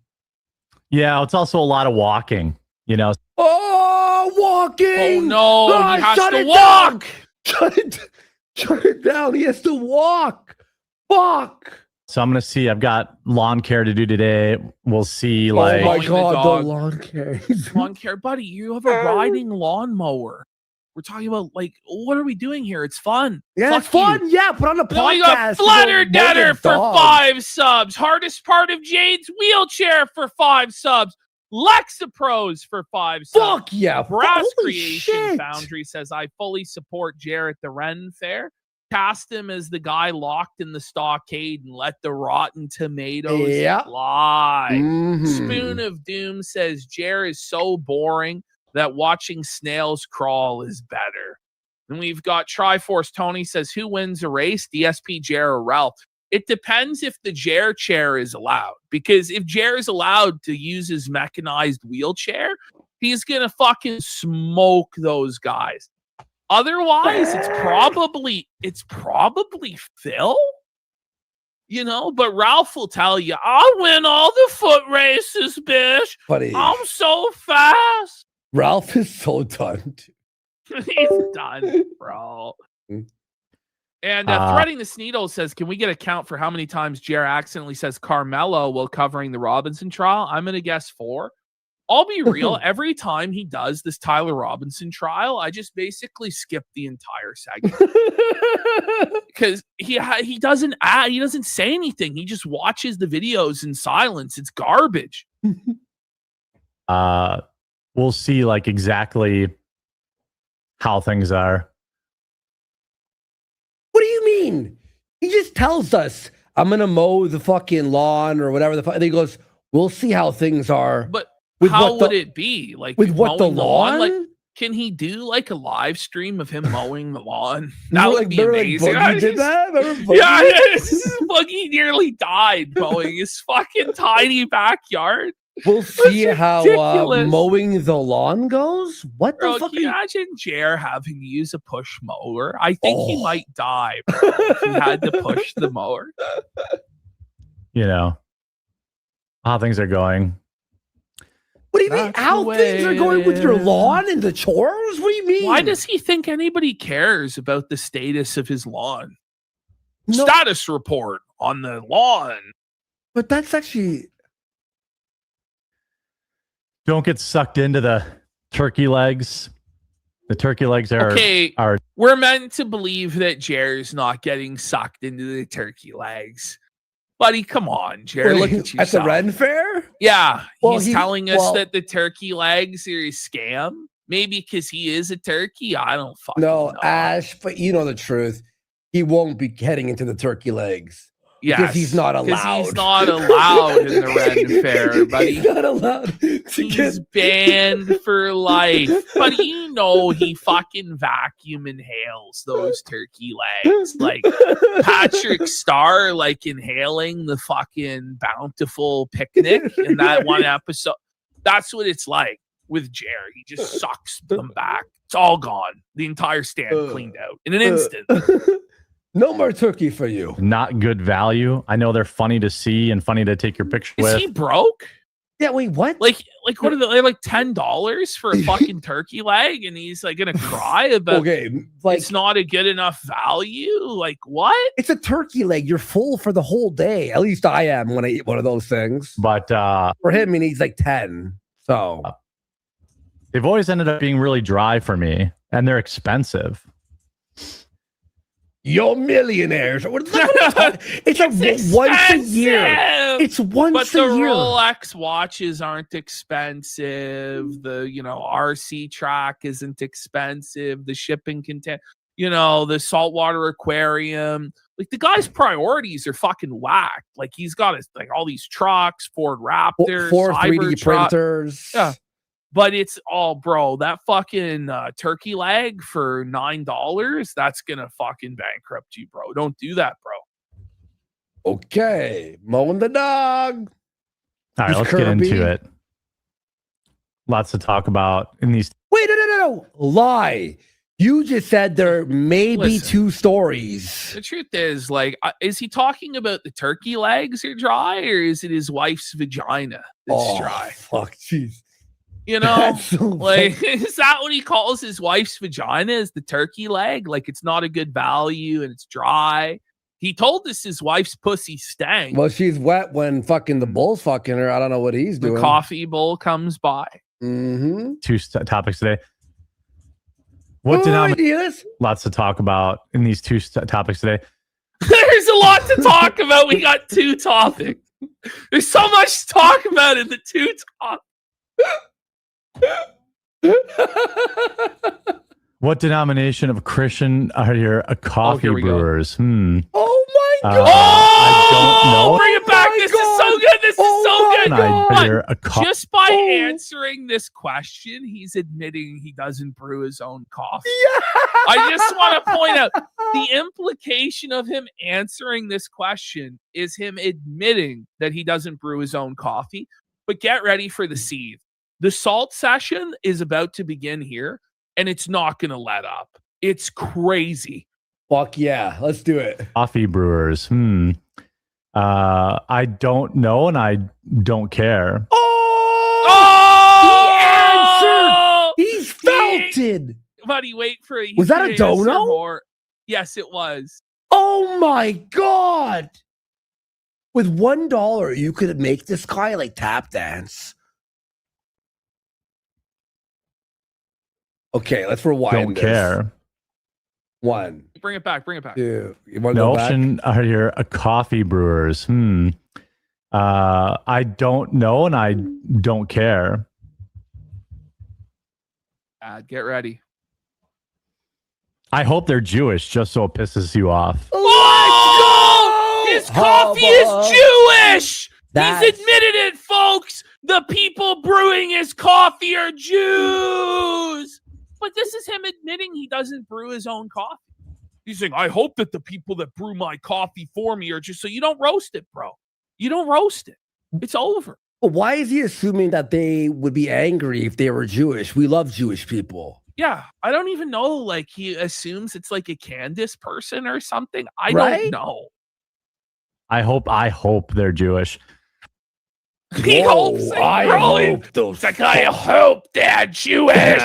Yeah, it's also a lot of walking, you know. Oh, walking! Oh no, he has to walk. Shut it down. He has to walk. Fuck. So I'm gonna see. I've got lawn care to do today. We'll see. Like, oh my god, the lawn care. Lawn care, buddy. You have a riding lawnmower. We're talking about like, what are we doing here? It's fun. Yeah, it's fun. Yeah, put on the podcast. We got Flutter Deader for 5 subs. Hardest part of Jade's wheelchair for 5 subs. Lexapros for 5 subs. Fuck yeah. Brass Holy Creation shit. Foundry says, I fully support Jarrett the Ren Fair. Cast him as the guy locked in the stockade and let the rotten tomatoes fly. Spoon of Doom says, Jer is so boring that watching snails crawl is better. And we've got Triforce Tony says, who wins a race, DSP, Jer, or Ralph? It depends if the Jer chair is allowed. Because if Jer is allowed to use his mechanized wheelchair, he's going to fucking smoke those guys. Otherwise, it's probably Phil. You know, but Ralph will tell you, I'll win all the foot races, bitch. Buddy. I'm so fast. Ralph is so done. He's done, bro. And Threading the Sneedle says, can we get a count for how many times Jer accidentally says Carmelo while covering the Robinson trial? I'm going to guess 4. I'll be real. Every time he does this Tyler Robinson trial, I just basically skip the entire segment. Because he doesn't say anything. He just watches the videos in silence. It's garbage. We'll see like exactly how things are. What do you mean? He just tells us, I'm going to mow the fucking lawn or whatever the fuck. And he goes, we'll see how things are. But how would it be? Like with what, the lawn? Like, can he do like a live stream of him mowing the lawn? That would be amazing. Like Boogie did that? Boogie nearly died mowing his fucking tiny backyard. We'll see how mowing the lawn goes. What the fuck? Can you imagine Jer having to use a push mower? I think he might die if he had to push the mower. You know how things are going. What do you mean? How things are going with your lawn and the chores? What do you mean? Why does he think anybody cares about the status of his lawn? No. Status report on the lawn. But that's actually... Don't get sucked into the turkey legs. The turkey legs are... We're meant to believe that Jer's not getting sucked into the turkey legs. Buddy, come on, Jer. Look at you. At the Ren Fair? Yeah. He's telling us that the turkey legs are a scam. Maybe because he is a turkey. I don't fucking know. Ash, but you know the truth. He won't be heading into the turkey legs. Yes, because he's not Because allowed. he's not allowed in the Ren Fair, buddy. He's not allowed. He's banned for life. But you know he fucking vacuum inhales those turkey legs. Like Patrick Starr, like inhaling the fucking bountiful picnic in that one episode. That's what it's like with Jerry. He just sucks them back. It's all gone. The entire stand cleaned out in an instant. No more turkey for you. Not good value. I know they're funny to see and funny to take your picture Is with. he broke? Yeah, wait, what? Like what are they like $10 for a fucking turkey leg? And he's like gonna cry about it's not a good enough value. Like what? It's a turkey leg. You're full for the whole day. At least I am when I eat one of those things. But for him, he needs like 10. So they've always ended up being really dry for me, and they're expensive. You're millionaires. It's once a year. It's once But a the year. Rolex watches aren't expensive. The RC track isn't expensive. The shipping content, the saltwater aquarium. Like the guy's priorities are fucking whack. Like he's got all these trucks, Ford Raptors, 4 3D Cybertruck. printers. Yeah. But it's all, bro, that fucking turkey leg for $9, that's going to fucking bankrupt you, bro. Don't do that, bro. Okay. Mowing the dog. All right, let's get into it. Lots to talk about in these. Wait, no. Lie. You just said there may be 2 stories. The truth is, is he talking about the turkey legs are dry, or is it his wife's vagina that's dry? Fuck, jeez. That's so Is that what he calls his wife's vagina? Is the turkey leg? Like it's not a good value and it's dry. He told us his wife's pussy stank. Well, she's wet when fucking the bull's fucking her. I don't know what he's doing. The coffee bowl comes by. Mm-hmm. 2 topics today. What denomination? Yes. Lots to talk about in these 2 topics today. There's a lot to talk about. We got 2 topics. There's so much to talk about in the 2 topics. What denomination of Christian are your coffee brewers? Oh my god! I don't know. Bring it back. This is so good. This is so good. God. Just by answering this question, he's admitting he doesn't brew his own coffee. I just want to point out the implication of him answering this question is him admitting that he doesn't brew his own coffee. But get ready for the seethe. The salt session is about to begin here, and it's not going to let up. It's crazy. Fuck yeah. Let's do it. Coffee brewers. I don't know, and I don't care. Oh! He answered. He's felted. Buddy, wait for it. Was that a dono? Yes, it was. Oh my god. With $1, you could make this guy like tap dance. Okay, let's rewind. Don't care. 1. Bring it back. 2. You want to go back? Notion are your coffee brewers. I don't know, and I don't care. Get ready. I hope they're Jewish, just so it pisses you off. Oh, his coffee is Jewish. He's admitted it, folks. The people brewing his coffee are Jews. But this is him admitting he doesn't brew his own coffee. He's saying, I hope that the people that brew my coffee for me are just so you don't roast it, bro. You don't roast it. It's over. But why is he assuming that they would be angry if they were Jewish? We love Jewish people. Yeah, I don't even know. Like he assumes it's like a Candace person or something. I Right? don't know. I hope they're Jewish. He hopes. I hope those. It's like, I hope they're Jewish.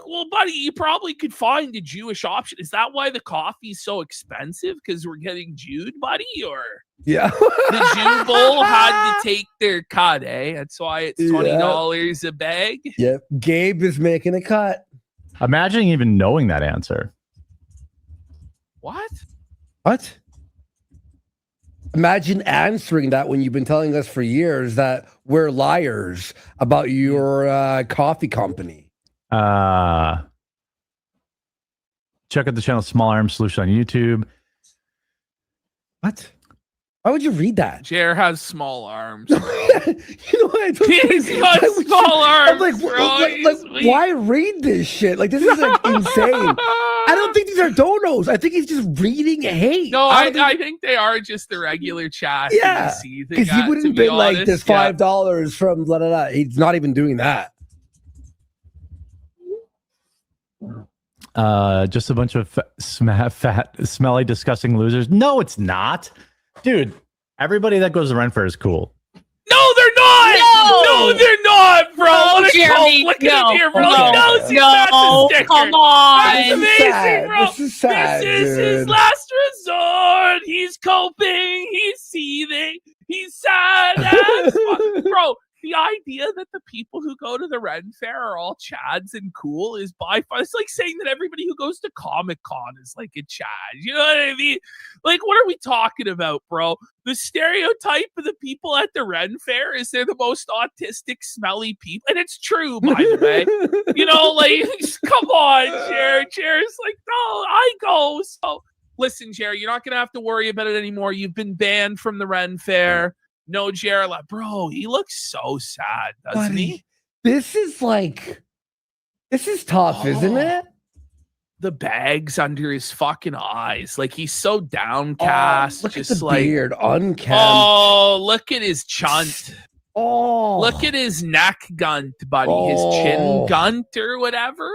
Well, buddy, you probably could find a Jewish option. Is that why the coffee's so expensive? Because we're getting Jewed, buddy? Or Yeah. the Jew Bowl had to take their cut, eh? That's why it's $20 a bag. Yep. Gabe is making a cut. Imagine even knowing that answer. What? What? Imagine answering that when you've been telling us for years that we're liars about your coffee company. Check out the channel Small Arms Solution on YouTube. What? Why would you read that? Jer has small arms. You know what? I don't He's got small arms. I'm like, why read this shit? Like, this is like insane. I don't think these are donos. I think he's just reading hate. No, I think they are just the regular chat. Yeah, because he wouldn't be like, "There's $5 from blah blah blah." He's not even doing that. Just a bunch of fat, smelly, disgusting losers. No, it's not, dude. Everybody that goes to Ren Fair is cool. No, they're not. No, they're not, bro. No, Jeremy, Look at no, him here, bro. no, He knows that's a sticker. come on. That's amazing, bro. This is sad, This is his dude. last resort. He's coping. He's seething. He's sad as fuck. Bro, the idea that the people who go to the Ren Fair are all Chads and cool is by far. It's like saying that everybody who goes to Comic-Con is like a Chad. You know what I mean? Like, what are we talking about, bro? The stereotype of the people at the Ren Fair is they're the most autistic, smelly people. And it's true, by the way. You know, like, come on, Jared. Jared's like, no, I go. So, listen, Jared, you're not going to have to worry about it anymore. You've been banned from the Ren Fair. No, Jared, bro, he looks so sad, doesn't he? This is tough, isn't it? The bags under his fucking eyes. Like, he's so downcast. Look just at the like beard, unkempt. Oh, look at his chunt. Oh, look at his neck gunt, buddy. His chin gunt or whatever.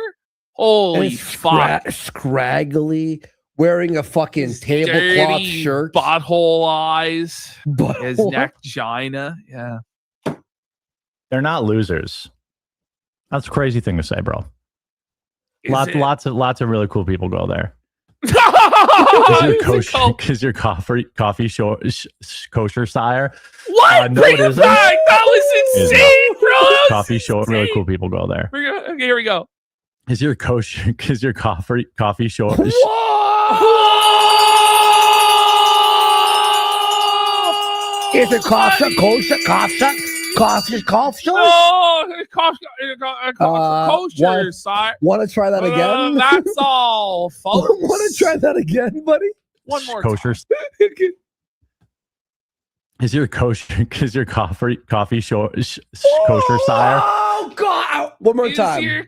Holy fuck. Scraggly, wearing a fucking tablecloth Dirty shirt. Butthole eyes. His Butthole. neck gina. Yeah. They're not losers. That's a crazy thing to say, bro. Lots of really cool people go there. Because you're coffee kosher sire. What? No, Bring it it isn't. back. That was insane, bro. That was Coffee show. Really insane. cool people go there. Okay, here we go. Is your kosher? Because your coffee show. Is it kosher? Kosher? Oh, kosher, sire. Want to try that again? That's all, folks. Want to try that again, buddy? One more kosher. Is your kosher? Because your coffee show kosher sire. Oh God! One more time.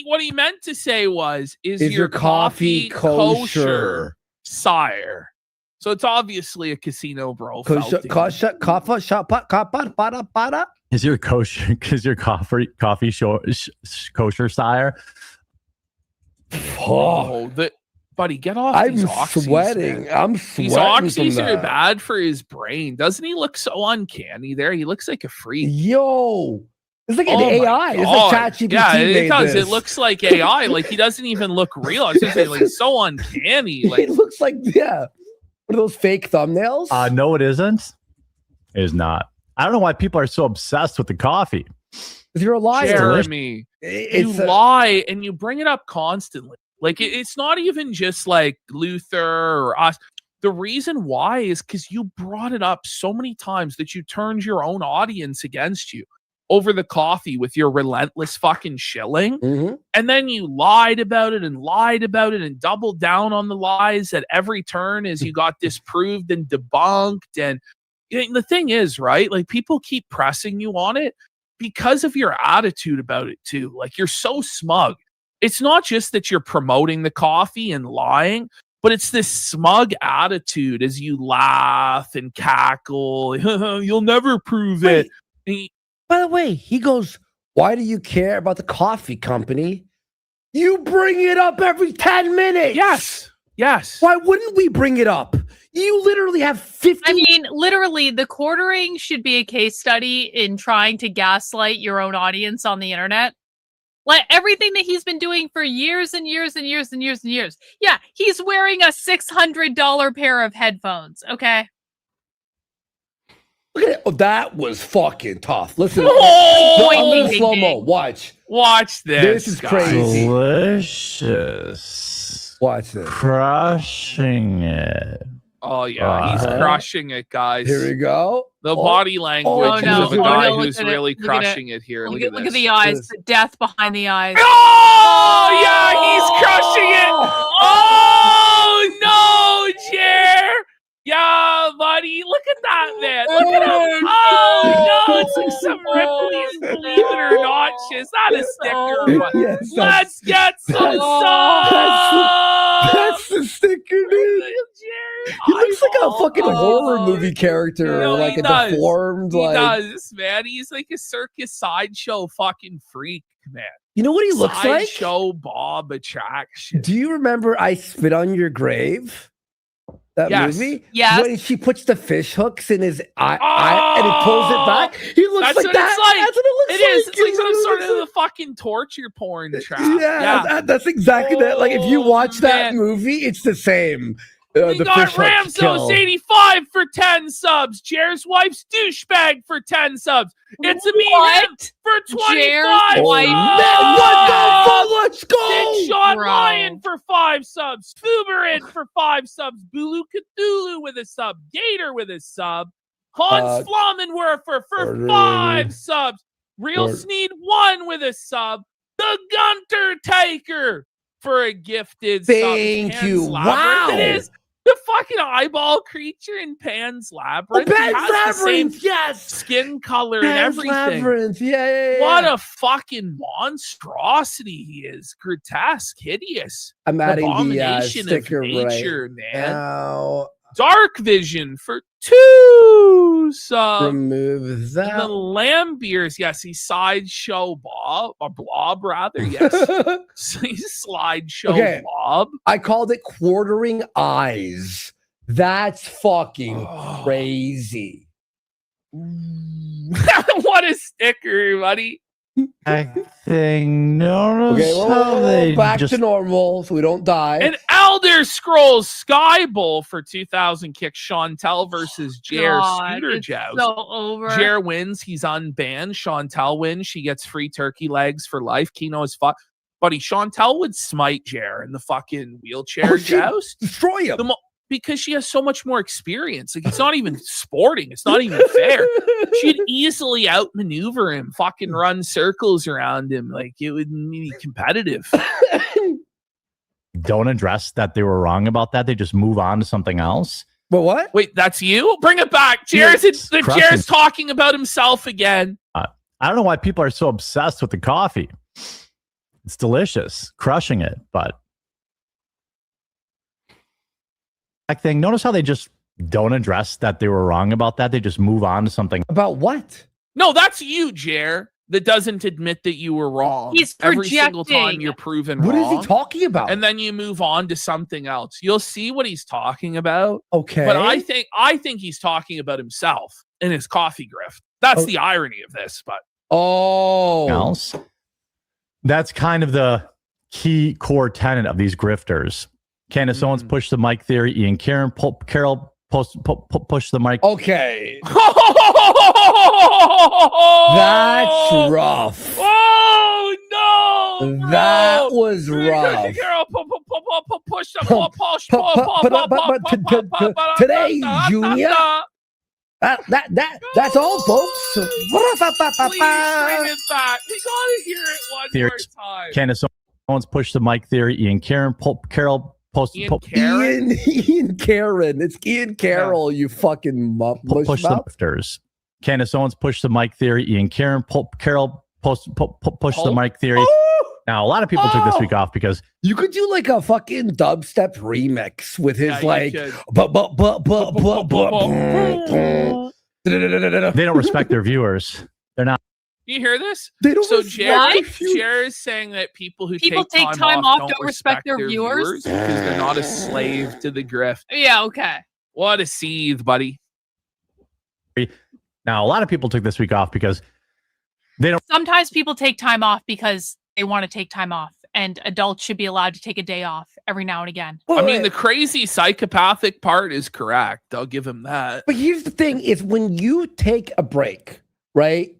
What he meant to say was, is your coffee kosher? Sire? So it's obviously a casino bro. Kosher, Is your kosher? Because your coffee show kosher sire. Oh, buddy, get off. I'm these oxys, sweating. man. I'm These sweating. oxys from are that. bad for his brain. Doesn't he look so uncanny there? He looks like a freak. Yo, it's like an Oh my AI. It's God. like ChatGPT. Yeah, it made does. this. It looks like AI. Like, he doesn't even look real. I was just saying, like, so uncanny. Like, It looks like one of those fake thumbnails. No, it isn't. It is not. I don't know why people are so obsessed with the coffee. Because you're a liar. Jeremy, you lie and you bring it up constantly. Like, it's not even just like Luther or us. The reason why is because you brought it up so many times that you turned your own audience against you over the coffee with your relentless fucking shilling. Mm-hmm. And then you lied about it and doubled down on the lies at every turn as you got disproved and debunked. And the thing is, right? Like, people keep pressing you on it because of your attitude about it too. Like, you're so smug. It's not just that you're promoting the coffee and lying, but it's this smug attitude as you laugh and cackle. You'll never prove it. By the way, he goes, "Why do you care about the coffee company? You bring it up every 10 minutes." Yes. Why wouldn't we bring it up? You literally have 50. I mean, literally, the quartering should be a case study in trying to gaslight your own audience on the internet. Like, everything that he's been doing for years and years and years and years and years. Yeah, he's wearing a $600 pair of headphones, okay? Look at it. Oh, that was fucking tough. Listen, Oh, I'm ding, in ding, slow mo. ding. Watch. Watch this. This is guys. crazy. Delicious. Watch this. Crushing it. Oh, yeah. He's crushing it, guys. Here we go. The body language Oh, no. of a guy Oh, no, who's look at it. really Look at it. crushing it here. Look at Look this. at the eyes, the death behind the eyes. Oh, yeah, he's crushing it. Oh, no, Jer. Yeah, buddy. Look at that, man. Look at him. Oh, no. It's like some Ripley's Believe It or Not shit. It's not a sticker. But Yes, let's get some subs. That's the sticker, dude. He looks like a fucking horror movie character, No, like he a does. deformed, He like. does, man. He's like a circus sideshow fucking freak, man. You know what he looks like? Sideshow Bob attraction. Do you remember I Spit on Your Grave? That Yes. movie? Yes. When she puts the fish hooks in his eye and he pulls it back. He looks That's like what that. it's like. That's what it looks It is. like. It's like some It sort looks of the fucking torture porn trap. Yeah, that's exactly that. Like if you watch that man. movie, it's the same. We The got fish hooks kill. Ramsos85 for 10 subs. Jared's wife's douchebag for 10 subs. It's a me What? Rick for 25 Jared's Oh, wife. man, what the fuck? Let's go! Big Sean Bro. Ryan for 5 subs. Fuberin for 5 subs. Bulu Cthulhu with a sub. Gator with a sub. Hans Flamenwerfer for 5 subs. Real Sneed 1 with a sub. The Gunter Taker for a gifted sub. Thank Pan's you. Labyrinth. Wow. It is the fucking eyeball creature in Pan's Labyrinth. He Pan's has the same Labyrinth, yes. skin color and Pan's everything. Labyrinth, yeah. What a fucking monstrosity he is. Grotesque, hideous. I'm adding the Abomination sticker of nature, right man. now. Dark Vision for 2 subs. Remove And the that. Lambeers, yes, he's Sideshow Bob, or Blob rather, yes. He's Slideshow Okay. Blob. I called it quartering eyes. That's fucking Oh. crazy. What a sticker, buddy. Acting. Notice Okay, how they back just to normal so we don't die. An Elder Scrolls Sky Bowl for 2,000 kicks. Chantel versus Jer God, Scooter it's Joust. so over. Jer wins. He's unbanned. Chantel wins. She gets free turkey legs for life. Kino is fuck. Buddy, Chantel would smite Jer in the fucking wheelchair she'd joust. destroy him. Because she has so much more experience. Like, it's not even sporting. It's not even fair. She'd easily outmaneuver him, fucking run circles around him. Like, it would be competitive. don't address that they were wrong about that. They just move on to something else. But what? Wait, that's you? Bring it back. Jer's, Jer's talking about himself again. I don't know why people are so obsessed with the coffee. It's delicious, crushing it, but thing. Notice how they just don't address that they were wrong about that. They just move on to something. About what? No, that's you, Jer, that doesn't admit that you were wrong. He's every single time projecting. you're proven What wrong. is he talking about? And then you move on to something else. You'll see what he's talking about. Okay. But I think he's talking about himself and his coffee grift. That's the irony of this, but else. That's kind of the key core tenet of these grifters. Candace Owens pushed the mic theory. Ian Carroll pushed the mic. Okay. That's rough. Oh no! That was rough. Today, Junior. That's all, folks. Please bring it back. We gotta hear it one Theory. more time. Candace Owens pushed the mic theory. Ian Carroll Ian Karen. It's Ian Carroll, you fucking push the grifters. Candace Owens pushed the mic theory. Ian Carroll pushed the mic theory. Now, a lot of people took this week off because you could do like a fucking dubstep remix with his Yeah, they don't respect their viewers. They're not. You hear this? They don't so respect Jer is saying that people who People take take time time off off, don't don't respect their viewers? because they're not a slave to the grift. Yeah, okay. What a seethe, buddy. Now, a lot of people took this week off because they don't. Sometimes people take time off because they want to take time off, and adults should be allowed to take a day off every now and again. I mean, the crazy psychopathic part is correct. I'll give him that. But here's the thing is when you take a break, right?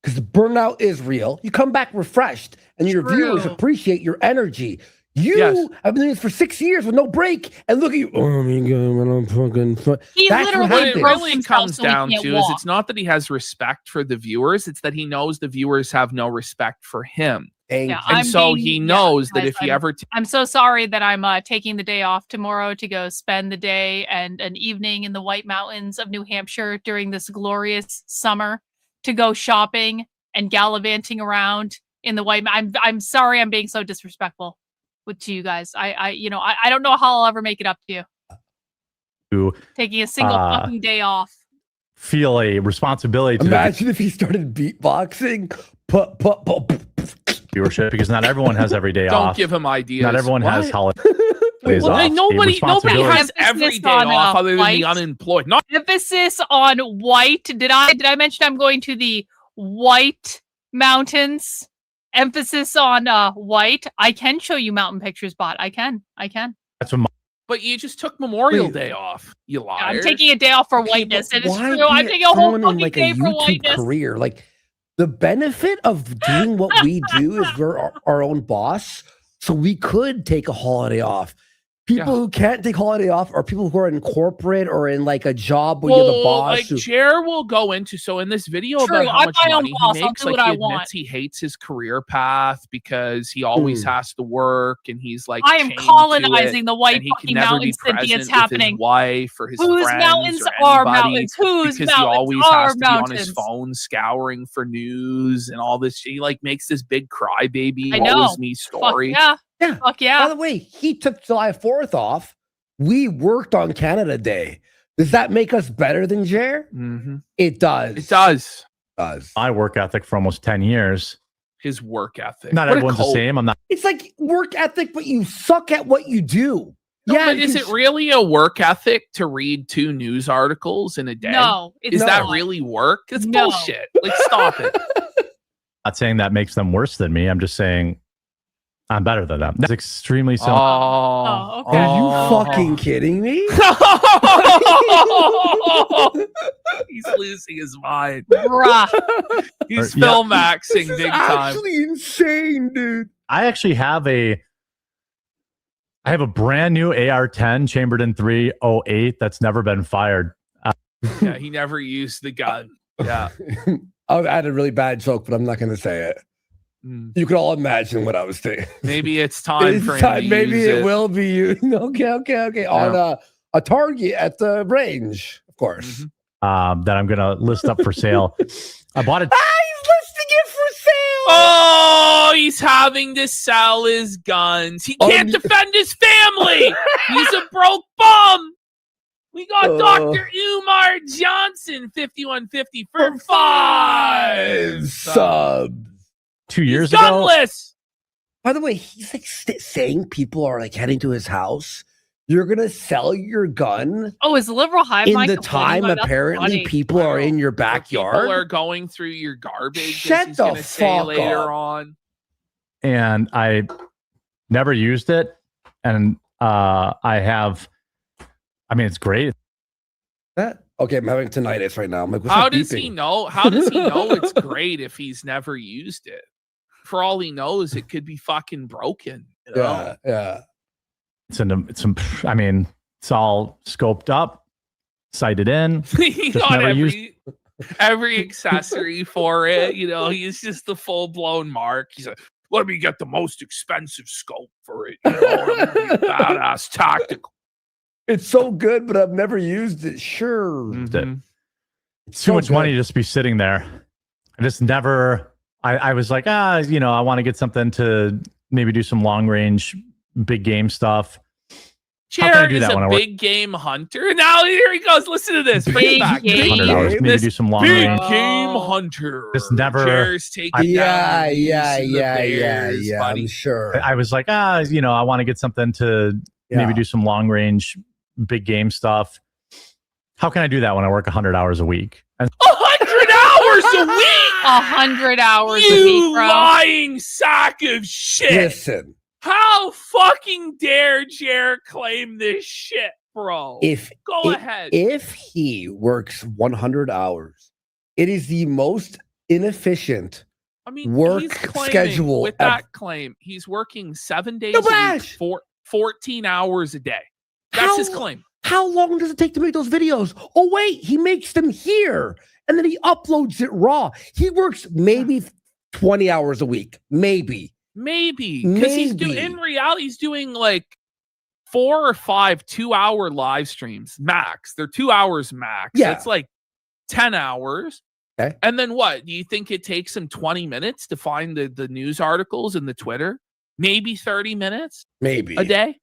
Because the burnout is real. You come back refreshed and your viewers appreciate your energy. You have been doing this for 6 years with no break, and look at you. Oh my god, I'm fucking. He literally What it broke really himself comes so he down can't to is walk. it's not that he has respect for the viewers, it's that he knows the viewers have no respect for him. Thank And so he knows that if he ever I'm so sorry that I'm taking the day off tomorrow to go spend the day and an evening in the White Mountains of New Hampshire during this glorious summer to go shopping and gallivanting around in the White. I'm sorry I'm being so disrespectful to you guys. I don't know how I'll ever make it up to you. Taking a single fucking day off. Feel a responsibility to imagine if he started beatboxing. Viewership, because not everyone has every day off. Don't give him ideas. Not everyone has holidays off. Nobody has every day off other than the white. unemployed. Emphasis on white. Did I mention I'm going to the White Mountains? Emphasis on white. I can show you mountain pictures, bot. I can. That's what but you just took Memorial Day off. You liar. I'm taking a day off for whiteness. It is Why true. I'm be taking a whole on, fucking like, day a for YouTube whiteness. career? Like, the benefit of doing what we do is we're our own boss, so we could take a holiday off. People who can't take holiday off are people who are in corporate or in like a job where you're the boss. Like Jer will go into in this video True, about how I'm much my own money boss. he I'll makes. do Like what he I admits want. he hates his career path because he always has to work, and he's like, I am chained to colonizing it, the white and he can fucking never mountains, be Cynthia. present It's with happening. his wife or his Whose friends mountains or are anybody mountains? Whose because he mountains always are has to be on his mountains? phone scouring for news and all this. He like makes this big crybaby, I woe know. is me story. Fuck yeah. Fuck yeah. By the way, he took July 4th off. We worked on Canada Day. Does that make us better than Jer? Mm-hmm. It does. It does. My work ethic for almost 10 years. His work ethic. Not What a everyone's the cult. same. I'm not. It's like work ethic, but you suck at what you do. No, yeah, but is it really a work ethic to read 2 news articles in a day? No, it's is that not. really work? It's No. bullshit. Like, stop it. Not saying that makes them worse than me. I'm just saying I'm better than them. That's extremely simple. Oh, okay. Are you fucking kidding me? He's losing his mind. Bruh. He's Yeah. film maxing This is big time. actually insane, dude. I actually have a brand new AR-10 chambered in .308 that's never been fired. Yeah, he never used the gun. Yeah. I had a really bad joke, but I'm not going to say it. You can all imagine what I was thinking. Maybe it's time for him to Maybe use it will be you. Okay. On a target at the range, of course. That I'm gonna list up for sale. I bought it. He's listing it for sale. Oh, he's having to sell his guns. He can't defend his family. He's a broke bum. We got Dr. Umar Johnson, 5150 for 5 subs. 2 years He's ago. gunless. By the way, he's like saying people are like heading to his house. You're gonna sell your gun Oh, is liberal hive in mind the complaining time about that? apparently Funny. people are in your backyard. People are going through your garbage. Shut as he's the gonna say fuck later up. on. And I never used it. And it's great. Okay, I'm having tinnitus right now. I'm like, what's How that does beeping? he know? How does he know it's great if he's never used it? For all he knows, it could be fucking broken. You know? Yeah. It's all scoped up, sighted in. He just got never used. every accessory for it. You know, he's just the full blown mark. He's like, let me get the most expensive scope for it. You know, let me be a badass tactical. It's so good, but I've never used it. Sure. It's too much money to just be sitting there. I just never. I was like, I want to get something to maybe do some long range, big game stuff. How can I Jared do is that when I a work? big game hunter. Now here he goes. Listen to this. Bring it back. $100, maybe do some long big range. game hunter. Just never. Jared's taking down the Bears, yeah. buddy. I'm sure. I was like, I want to get something to maybe do some long range, big game stuff. How can I do that when I work 100 hours a week? And 100 hours a week. 100 hours a You week, bro. lying sack of shit. Listen, How fucking dare Jared claim this shit, bro? Go ahead. If he works 100 hours, it is the most inefficient work he's claiming schedule with ever. that claim. He's working 7 days No, a week, Bash! 14 hours a day. That's his claim. How long does it take to make those videos? Oh, wait, he makes them here and then he uploads it raw. He works maybe 20 hours a week, maybe. Maybe because he's doing in reality, he's doing like 4 or 5 2-hour live streams max. They're 2 hours max. Yeah. It's like 10 hours. Okay. And then what? Do you think it takes him 20 minutes to find the news articles and the Twitter? Maybe 30 minutes? Maybe a day?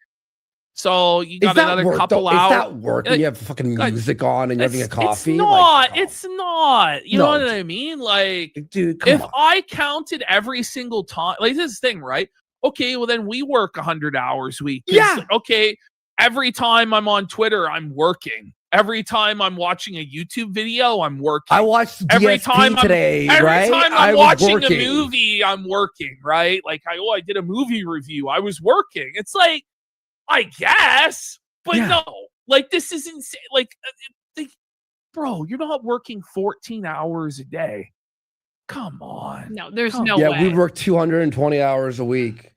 So you got another couple hours. Is that work when you have fucking music on and you're having a coffee? It's not. You know what I mean? Like, dude, if I counted every single time, like this is the thing, right? Okay, well then we work 100 hours a week. Yeah. Like, okay, every time I'm on Twitter, I'm working. Every time I'm watching a YouTube video, I'm working. I watched every DSP time today, every right? time I I'm was watching working. a movie, I'm working, right? Like I did a movie review. I was working. It's like, I guess, but no, like this is insane. Like, bro, you're not working 14 hours a day. Come on. No, there's no yeah, way. we work 220 hours a week.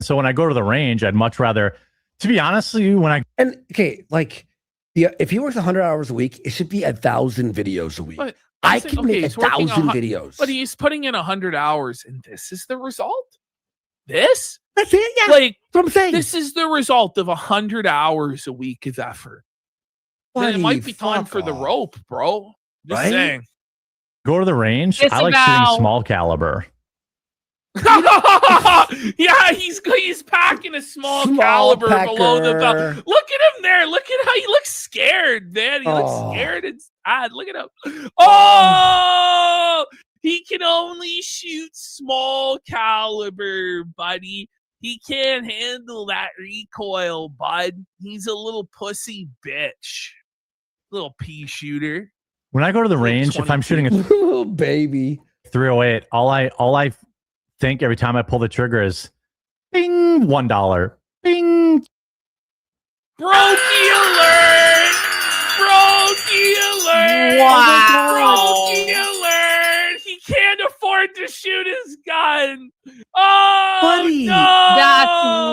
So when I go to the range, I'd much rather, to be honest with you, if he works 100 hours a week, it should be 1,000 videos a week. But I can make he's working 1,000 videos. But he's putting in 100 hours, and this is the result. That's it. Yeah, like what I'm saying. This is the result of 100 hours a week of effort. Then it might be time for the rope, bro. Just saying. Go to the range. I like shooting small caliber. Yeah, he's packing a small caliber below the belt. Look at him there. Look at how he looks scared, man. He looks scared and sad. Look at him. Oh, he can only shoot small caliber, buddy. He can't handle that recoil, bud. He's a little pussy bitch. Little pea shooter. When I go to the range, if I'm shooting a little baby 308, all I think every time I pull the trigger is bing, $1. Bing. Brokey alert! Brokey alert! Wow. Brokey alert! He can't afford to shoot his gun. Oh, buddy, no! That's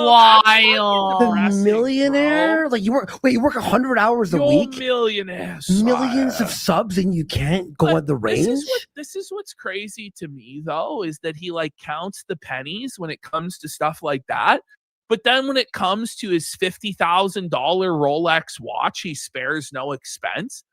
wild. The millionaire? Like you work 100 hours a week? Millionaire. Millions of subs and you can't go at the range? This is what's crazy to me though, is that he like counts the pennies when it comes to stuff like that. But then when it comes to his $50,000 Rolex watch, he spares no expense.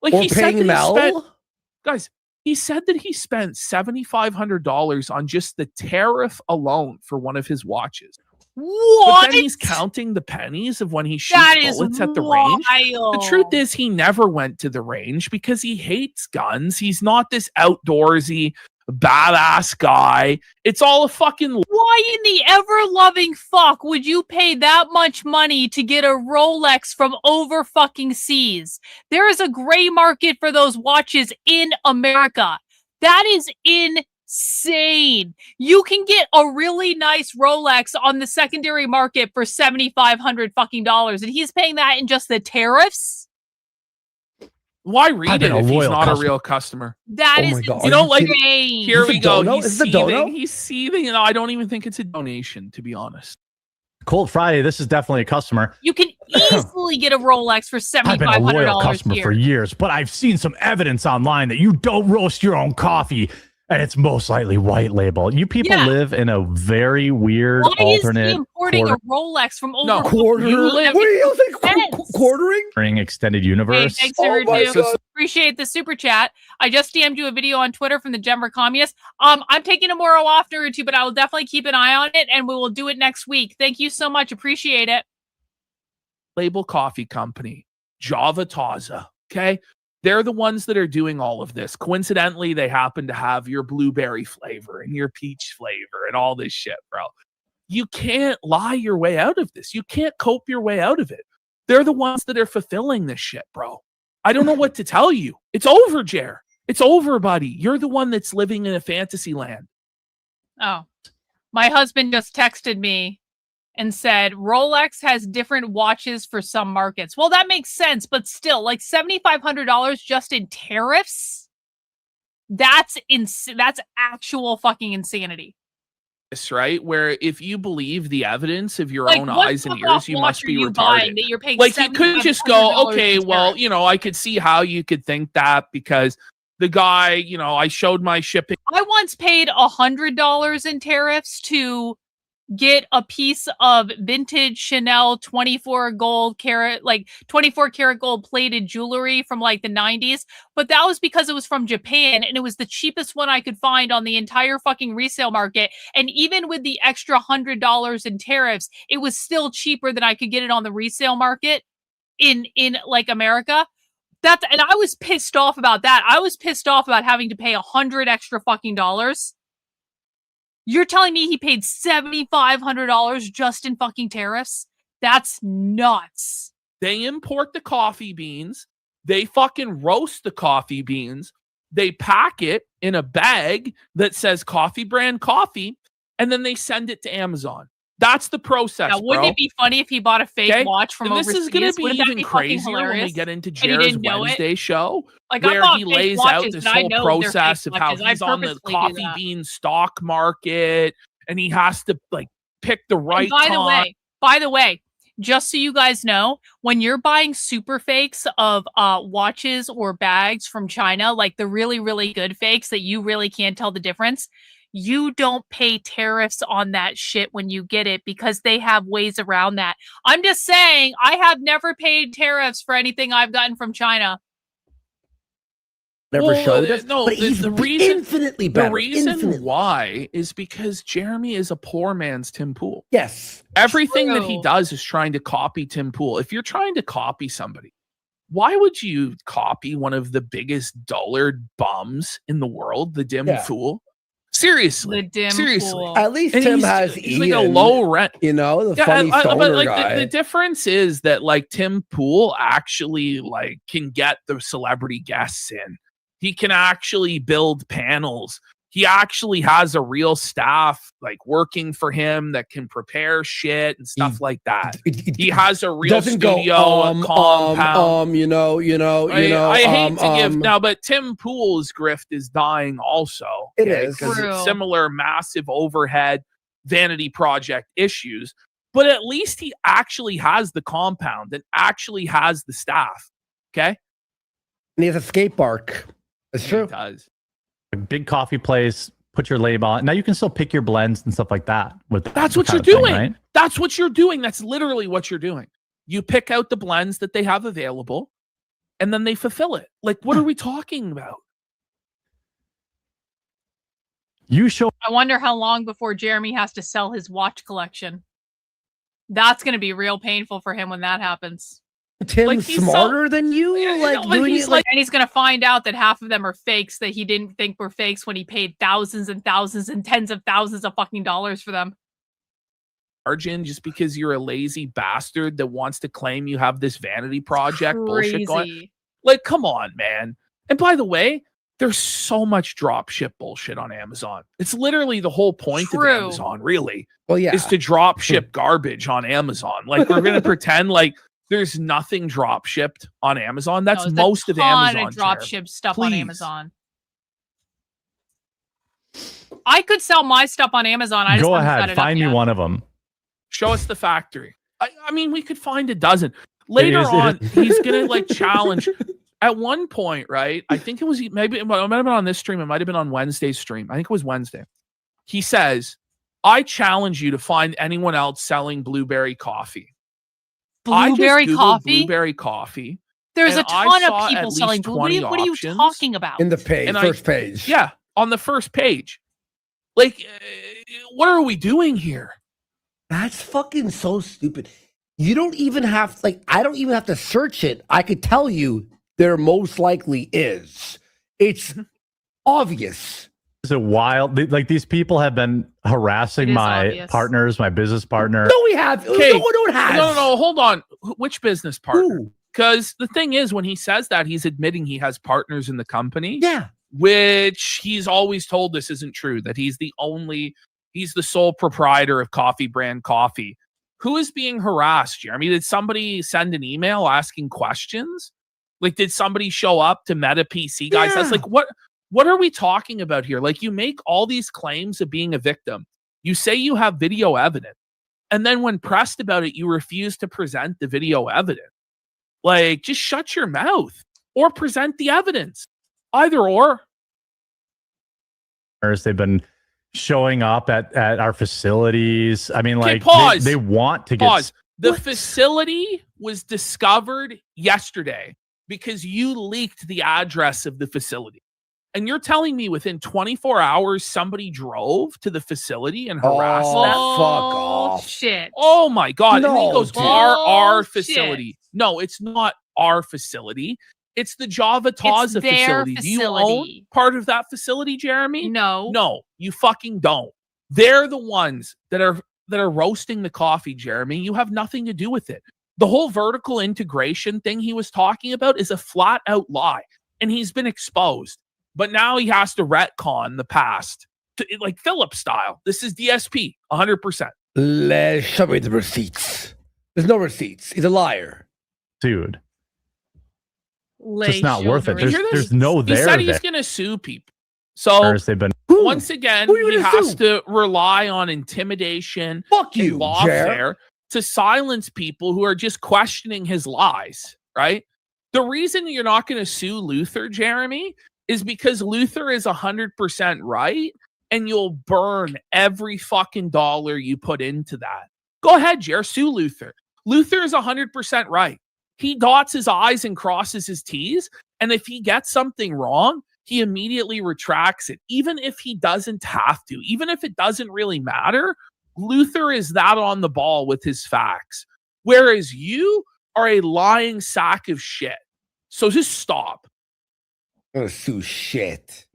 Like or he paying said that Mel? guys, he said that he spent $7,500 on just the tariff alone for one of his watches. What? But then he's counting the pennies of when he shoots bullets at the range. The truth is he never went to the range because he hates guns. He's not this outdoorsy, badass guy. It's all a fucking... Why in the ever-loving fuck would you pay that much money to get a Rolex from over fucking seas? There is a gray market for those watches in America. That is insane. You can get a really nice Rolex on the secondary market for $7,500 fucking dollars, and he's paying that in just the tariffs. Why read it if he's not a real customer? That is you know, like insane. here we go. Is He's it a dono? seething. He's seething. You know, I don't even think it's a donation, to be honest. Cold Friday, this is definitely a customer. You can easily get a Rolex for I've been a loyal $7,500 customer here. for years, but I've seen some evidence online that you don't roast your own coffee, and it's most likely white label. You people live in a very weird Why alternate is he importing a Rolex from over No, quarter. you live- What do you think? Quartering? extended Hey, universe. thanks, Oh my Review. God. Appreciate the super chat. I just DM'd you a video on Twitter from the Denver Communist. I'm taking tomorrow off or two, but I will definitely keep an eye on it, and we will do it next week. Thank you so much. Appreciate it. Label Coffee Company, Java Taza. Okay. They're the ones that are doing all of this. Coincidentally, they happen to have your blueberry flavor and your peach flavor and all this shit, bro. You can't lie your way out of this. You can't cope your way out of it. They're the ones that are fulfilling this shit, bro. I don't know what to tell you. It's over, Jer. It's over, buddy. You're the one that's living in a fantasy land. Oh, my husband just texted me and said Rolex has different watches for some markets. Well, that makes sense, but still, like $7,500 just in tariffs. That's actual fucking insanity. Right, where if you believe the evidence of your Like, own what eyes and fuck-off ears, you watch must are be you retarded. buying that you're paying Like you couldn't just go, $7,500 okay, in well, tariffs? you know, I could see how you could think that because the guy, you know, I showed my shipping. I once paid $100 in tariffs to get a piece of vintage Chanel 24 karat gold plated jewelry from like the 90s, but that was because it was from Japan and it was the cheapest one I could find on the entire fucking resale market. And even with the extra $100 in tariffs, it was still cheaper than I could get it on the resale market in like America. And I was pissed off about that. I was pissed off about having to pay $100 extra fucking dollars. You're telling me he paid $7,500 just in fucking tariffs? That's nuts. They import the coffee beans. They fucking roast the coffee beans. They pack it in a bag that says coffee brand coffee, and then they send it to Amazon. That's the process. Now, wouldn't it be funny if he bought a fake watch from and overseas? This is going to be even crazier when we get into Jared's Wednesday show, where he lays out this whole process of how he's on the coffee bean stock market, and he has to like pick the right time. By the way, just so you guys know, when you're buying super fakes of watches or bags from China, like the really, really good fakes that you really can't tell the difference, you don't pay tariffs on that shit when you get it because they have ways around that. I'm just saying, I have never paid tariffs for anything I've gotten from China. Never showed us. No, but he's the reason, infinitely better. The reason why is because Jeremy is a poor man's Tim Pool. Yes. Everything that he does is trying to copy Tim Pool. If you're trying to copy somebody, why would you copy one of the biggest dullard bums in the world, the Dim Fool? Seriously, seriously. At least Tim has he's like a low rent, you know, the funny stoner but like guy. The difference is that like Tim Pool actually like can get the celebrity guests in. He can actually build panels. He actually has a real staff like working for him that can prepare shit and stuff like that. He has a real studio, compound. I hate to give now, but Tim Pool's grift is dying also. It is. Because it's similar massive overhead vanity project issues. But at least he actually has the compound and actually has the staff. Okay. And he has a skate park. It's true. He does. A big coffee place, put your label on. Now you can still pick your blends and stuff like that. That's what you're doing. Right? That's what you're doing. That's literally what you're doing. You pick out the blends that they have available, and then they fulfill it. Like, what are we talking about? I wonder how long before Jeremy has to sell his watch collection. That's going to be real painful for him when that happens. Tim's smarter than you, and he's gonna find out that half of them are fakes that he didn't think were fakes when he paid thousands and thousands and tens of thousands of fucking dollars for them. Margin, just because you're a lazy bastard that wants to claim you have this vanity project bullshit going. Like, come on, man. And by the way, there's so much drop ship bullshit on Amazon. It's literally the whole point of Amazon, really. Well, yeah, is to drop ship garbage on Amazon. Like, we're gonna pretend like there's nothing drop shipped on Amazon. That's most of Amazon. Drop ship stuff on Amazon. I could sell my stuff on Amazon. I just go ahead, find me one of them. Show us the factory. I mean, we could find a dozen. Later on, he's gonna like challenge. At one point, right? I think it was maybe it might have been on this stream. It might have been on Wednesday's stream. I think it was Wednesday. He says, "I challenge you to find anyone else selling blueberry coffee." Blueberry coffee? Blueberry coffee. There's a ton of people selling blueberry. What are you talking about? In the page, first page. Yeah, on the first page. Like, what are we doing here? That's fucking so stupid. You don't even have I don't even have to search it. I could tell you there most likely is. It's obvious. Is it wild? Like, these people have been harassing my partners, my business partner. No, we have. Okay. No, one has. No, hold on. Which business partner? Because the thing is, when he says that, he's admitting he has partners in the company. Yeah. Which he's always told this isn't true, that he's the sole proprietor of Coffee Brand Coffee. Who is being harassed, Jeremy? Did somebody send an email asking questions? Like, did somebody show up to Meta PC guys? That's like, what are we talking about here? Like, you make all these claims of being a victim. You say you have video evidence. And then when pressed about it, you refuse to present the video evidence. Like, just shut your mouth or present the evidence. Either or. They've been showing up at our facilities. I mean, like, pause. They want to get... Pause. The facility was discovered yesterday because you leaked the address of the facility. And you're telling me within 24 hours, somebody drove to the facility and harassed them? Fuck off. Shit. Oh my God. No, and he goes, dude. our Shit. facility. No, it's not our facility. It's the Java Taza their facility. Do you own facility. part of that facility, Jeremy? No. No, you fucking don't. They're the ones that are roasting the coffee, Jeremy. You have nothing to do with it. The whole vertical integration thing he was talking about is a flat out lie. And he's been exposed. But now he has to retcon the past, like Philip style. This is DSP, 100%. Show me the receipts. There's no receipts. He's a liar. Dude. It's just not worth it. There's no He there. said he's going to sue people. So they've been... once again, Who are you he gonna has sue? to rely on intimidation and you, lawfare to silence people who are just questioning his lies, right? The reason you're not going to sue Luther, Jeremy, is because Luther is 100% right, and you'll burn every fucking dollar you put into that. Go ahead, Jer, sue Luther. Luther is 100% right. He dots his I's and crosses his T's, and if he gets something wrong, he immediately retracts it, even if he doesn't have to, even if it doesn't really matter. Luther is that on the ball with his facts, whereas you are a lying sack of shit. So just stop. I'm gonna sue shit.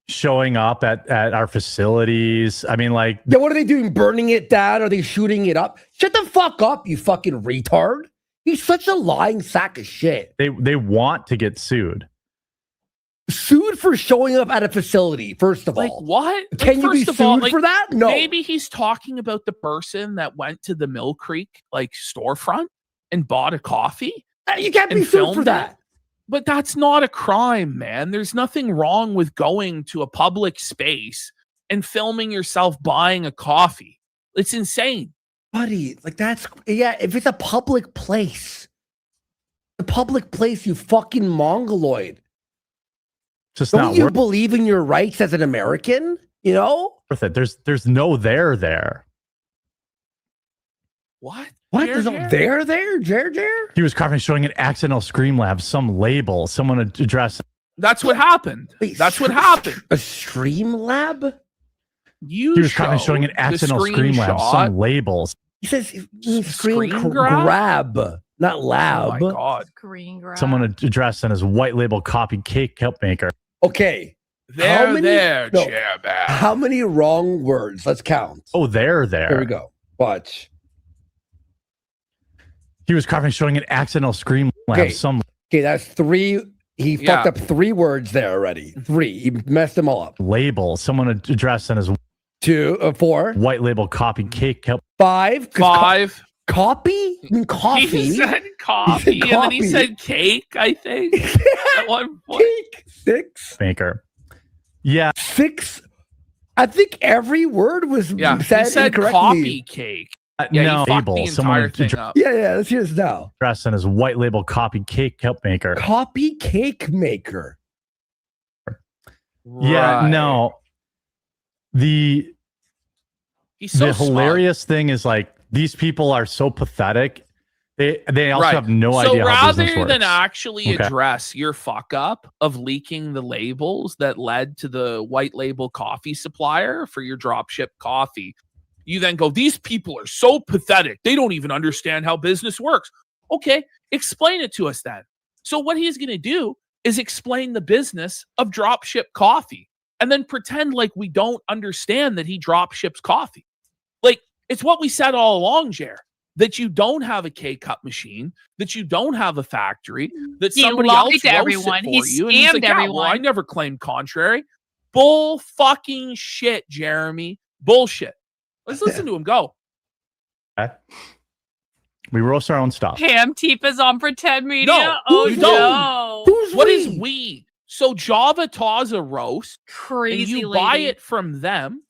Showing up at our facilities. I mean, like... Yeah, what are they doing? Burning it down? Are they shooting it up? Shut the fuck up, you fucking retard. He's such a lying sack of shit. They want to get sued. Sued for showing up at a facility, first of Like all. what? Can you be first of all, sued for that? No. Maybe he's talking about the person that went to the Mill Creek storefront and bought a coffee. You can't be sued for that. But that's not a crime, man. There's nothing wrong with going to a public space and filming yourself buying a coffee. It's insane. Buddy, if it's a public place. You fucking mongoloid. Just Don't not you worth believe in your rights as an American? You know? it. There's no there. What? What? There's no there? Jer? He was carving, showing an accidental Scream Lab, some label, someone address. That's what happened. That's what happened. A Stream Lab? He was carving, showing an accidental Scream Lab, some labels. He says Screen grab, not lab. Oh my God. Screen grab. Someone addressed in his white label copy cake cup maker. Okay. Chair How many wrong words? Let's count. Oh, there. Here we go. Watch. He was carving, showing an accidental Scream Lab, Okay, that's 3. He fucked up 3 words there already. 3. He messed them all up. label, someone addressed in his 4 white label copy cake cup. 5. 5. Copy? I mean, coffee. He said coffee, and then he said cake, I think. At one point. Cake. 6. Maker. Yeah. 6. I think every word was He said said incorrectly. copy cake. Yeah, no, he fucked the label, someone entire thing up. Yeah, let's hear this now. addressed in his white label copy cake cup maker. Copy cake maker. Yeah, Right. no. The He's so hilarious thing is, like, these people are so pathetic. They also have no idea how business rather works. than actually Okay. address your fuck up of leaking the labels that led to the white label coffee supplier for your dropship coffee, you then go, these people are so pathetic. They don't even understand how business works. Okay, explain it to us then. So what he's going to do is explain the business of dropship coffee and then pretend like we don't understand that he dropships coffee. Like, it's what we said all along, Jer, that you don't have a K-cup machine, that you don't have a factory, that He somebody lied else to roasts everyone. it He for you. And he's scammed like, yeah, well, everyone. I never claimed contrary. Bull fucking shit, Jeremy. Bullshit. Let's listen to him go. Okay. We roast our own stuff. Pam Tifa's on Pretend Media. No, Oh you no. don't. What is we? So Java Taza roast, Crazy and you lady. buy it from them,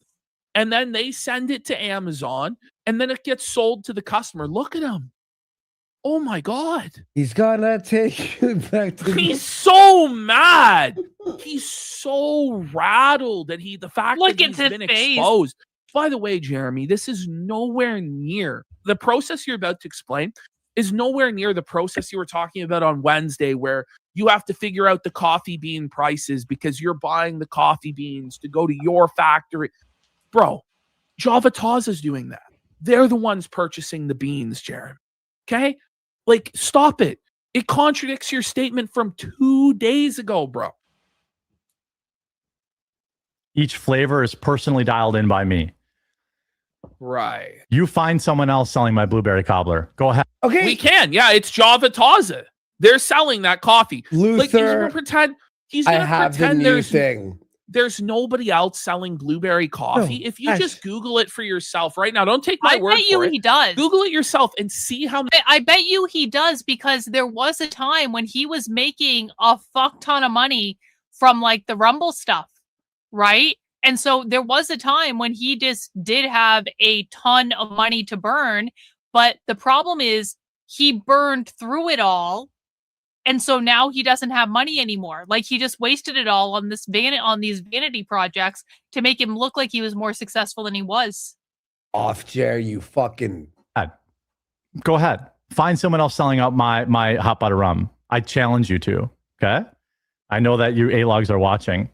and then they send it to Amazon, and then it gets sold to the customer. Look at them. Oh my God. He's gonna take you back to He's so mad. He's so rattled that the fact Look that at he's his been face. exposed. By the way, Jeremy, this is nowhere near the process you're about to explain is nowhere near the process you were talking about on Wednesday, where you have to figure out the coffee bean prices because you're buying the coffee beans to go to your factory. Bro, Java Taza's doing that. They're the ones purchasing the beans, Jeremy. Okay? Like, stop it. It contradicts your statement from 2 days ago, bro. Each flavor is personally dialed in by me. Right. You find someone else selling my blueberry cobbler. Go ahead. Okay. We can. Yeah, it's Java Taza. They're selling that coffee. Luther, like, he's gonna pretend thing. There's nobody else selling blueberry coffee. No, if you just Google it for yourself right now, don't take my word bet you for it. he does. Google it yourself and see how. I bet you he does, because there was a time when he was making a fuck ton of money from like the Rumble stuff, right? And so there was a time when he just did have a ton of money to burn, but the problem is he burned through it all. And so now he doesn't have money anymore. Like, he just wasted it all on these vanity projects to make him look like he was more successful than he was. Off, Jer, you fucking. Go ahead. Find someone else selling out my hot butter rum. I challenge you to. Okay. I know that you A-logs are watching.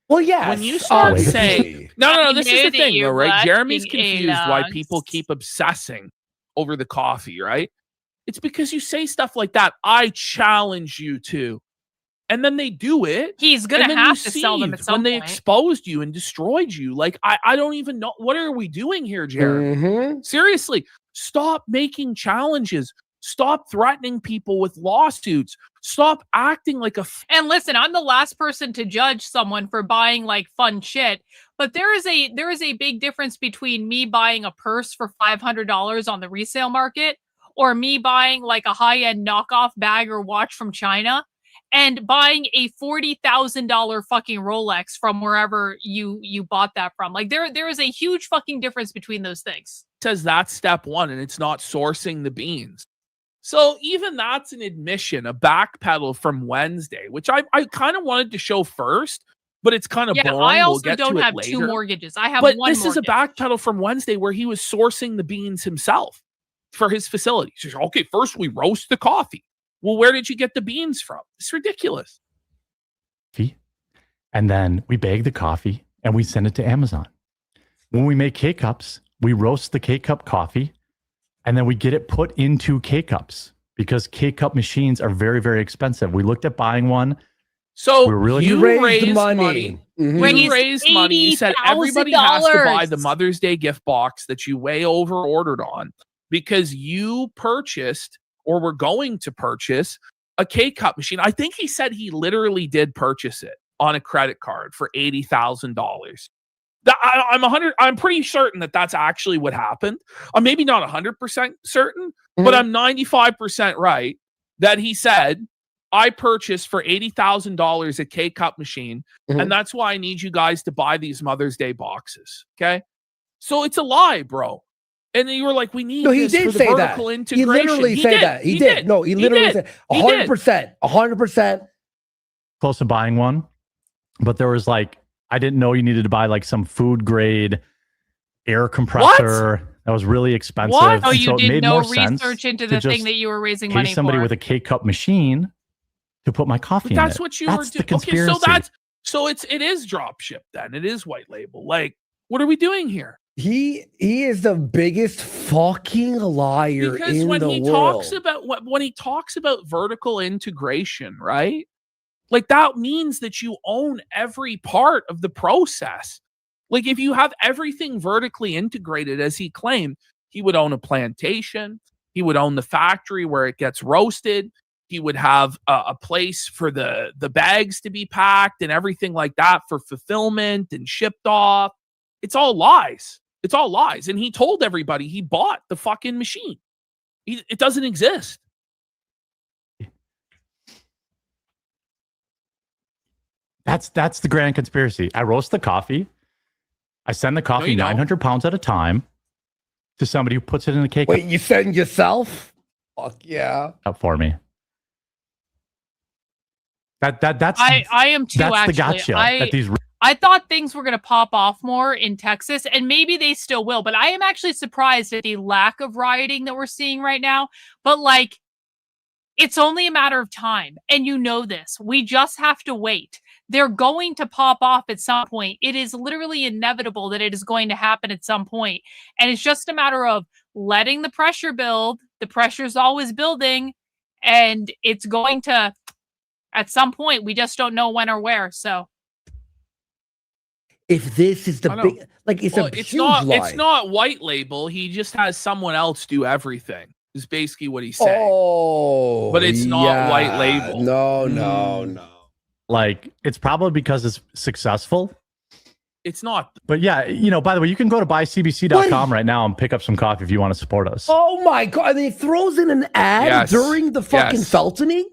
Well, yeah. When you start saying, no, this is the thing, though, right? Jeremy's confused why people keep obsessing over the coffee, right? It's because you say stuff like that. I challenge you to. And then they do it. He's going to have to sell them at some when they point. exposed you and destroyed you. Like, I don't even know. What are we doing here, Jeremy? Seriously, stop making challenges. Stop threatening people with lawsuits. Stop acting like a... And listen, I'm the last person to judge someone for buying like fun shit, but there is a big difference between me buying a purse for $500 on the resale market, or me buying like a high-end knockoff bag or watch from China, and buying a $40,000 fucking Rolex from wherever you bought that from. Like, there is a huge fucking difference between those things. It says that's step one, and it's not sourcing the beans. So even that's an admission, a backpedal from Wednesday, which I kind of wanted to show first, but it's kind of boring. I also we'll get don't to it have later. 2 mortgages. I have but one this mortgage. is a backpedal from Wednesday where he was sourcing the beans himself for his facility. He says, okay, first we roast the coffee. Well, where did you get the beans from? It's ridiculous. And then we bag the coffee and we send it to Amazon. When we make K-Cups, we roast the K-Cup coffee and then we get it put into K-Cups because K-Cup machines are very, very expensive. We looked at buying one. So you raised money. You raised money. You said everybody has to buy the Mother's Day gift box that you way over ordered on because you purchased or were going to purchase a K-Cup machine. I think he said he literally did purchase it on a credit card for $80,000. I'm pretty certain that that's actually what happened. I'm maybe not 100% certain, but I'm 95% right that he said, I purchased for $80,000 a K-Cup machine, and that's why I need you guys to buy these Mother's Day boxes. Okay? So it's a lie, bro. And then you were like, we need he this did for the say that. vertical He integration. literally said that. He did. No, he literally said 100%. 100%. Close to buying one. But there was like, I didn't know you needed to buy like some food grade air compressor that was really expensive. What? Oh, And you so it did made no more sense research into to the thing just that you were raising pay money somebody for. with a K-Cup machine to put my coffee in That's it. what you That's were the doing. Okay, conspiracy. so it is drop ship then. It is white label. Like, what are we doing here? He is the biggest fucking liar Because in when the he world. talks about vertical integration, right? Like that means that you own every part of the process. Like if you have everything vertically integrated, as he claimed, he would own a plantation. He would own the factory where it gets roasted. He would have a place for the bags to be packed and everything like that for fulfillment and shipped off. It's all lies. It's all lies. And he told everybody he bought the fucking machine. It doesn't exist. That's the grand conspiracy. I roast the coffee. I send the coffee you don't. 900 pounds at a time to somebody who puts it in a K-Cup. Wait, you send yourself? Fuck yeah. Up for me. That's I am too. that's Actually, the gotcha that these. I thought things were going to pop off more in Texas, and maybe they still will. But I am actually surprised at the lack of rioting that we're seeing right now. But like, it's only a matter of time, and you know this. We just have to wait. They're going to pop off at some point. It is literally inevitable that it is going to happen at some point. And it's just a matter of letting the pressure build. The pressure's always building, and it's going to, at some point, we just don't know when or where. So if this is the big, like, it's a it's huge not lie. it's not white label. He just has someone else do everything. Is basically what he's saying. Oh, but it's not white label. No. Like, it's probably because it's successful. It's not. But yeah, you know, by the way, you can go to buycbc.com right now and pick up some coffee if you want to support us. Oh my God. And he throws in an ad during the fucking feltoning?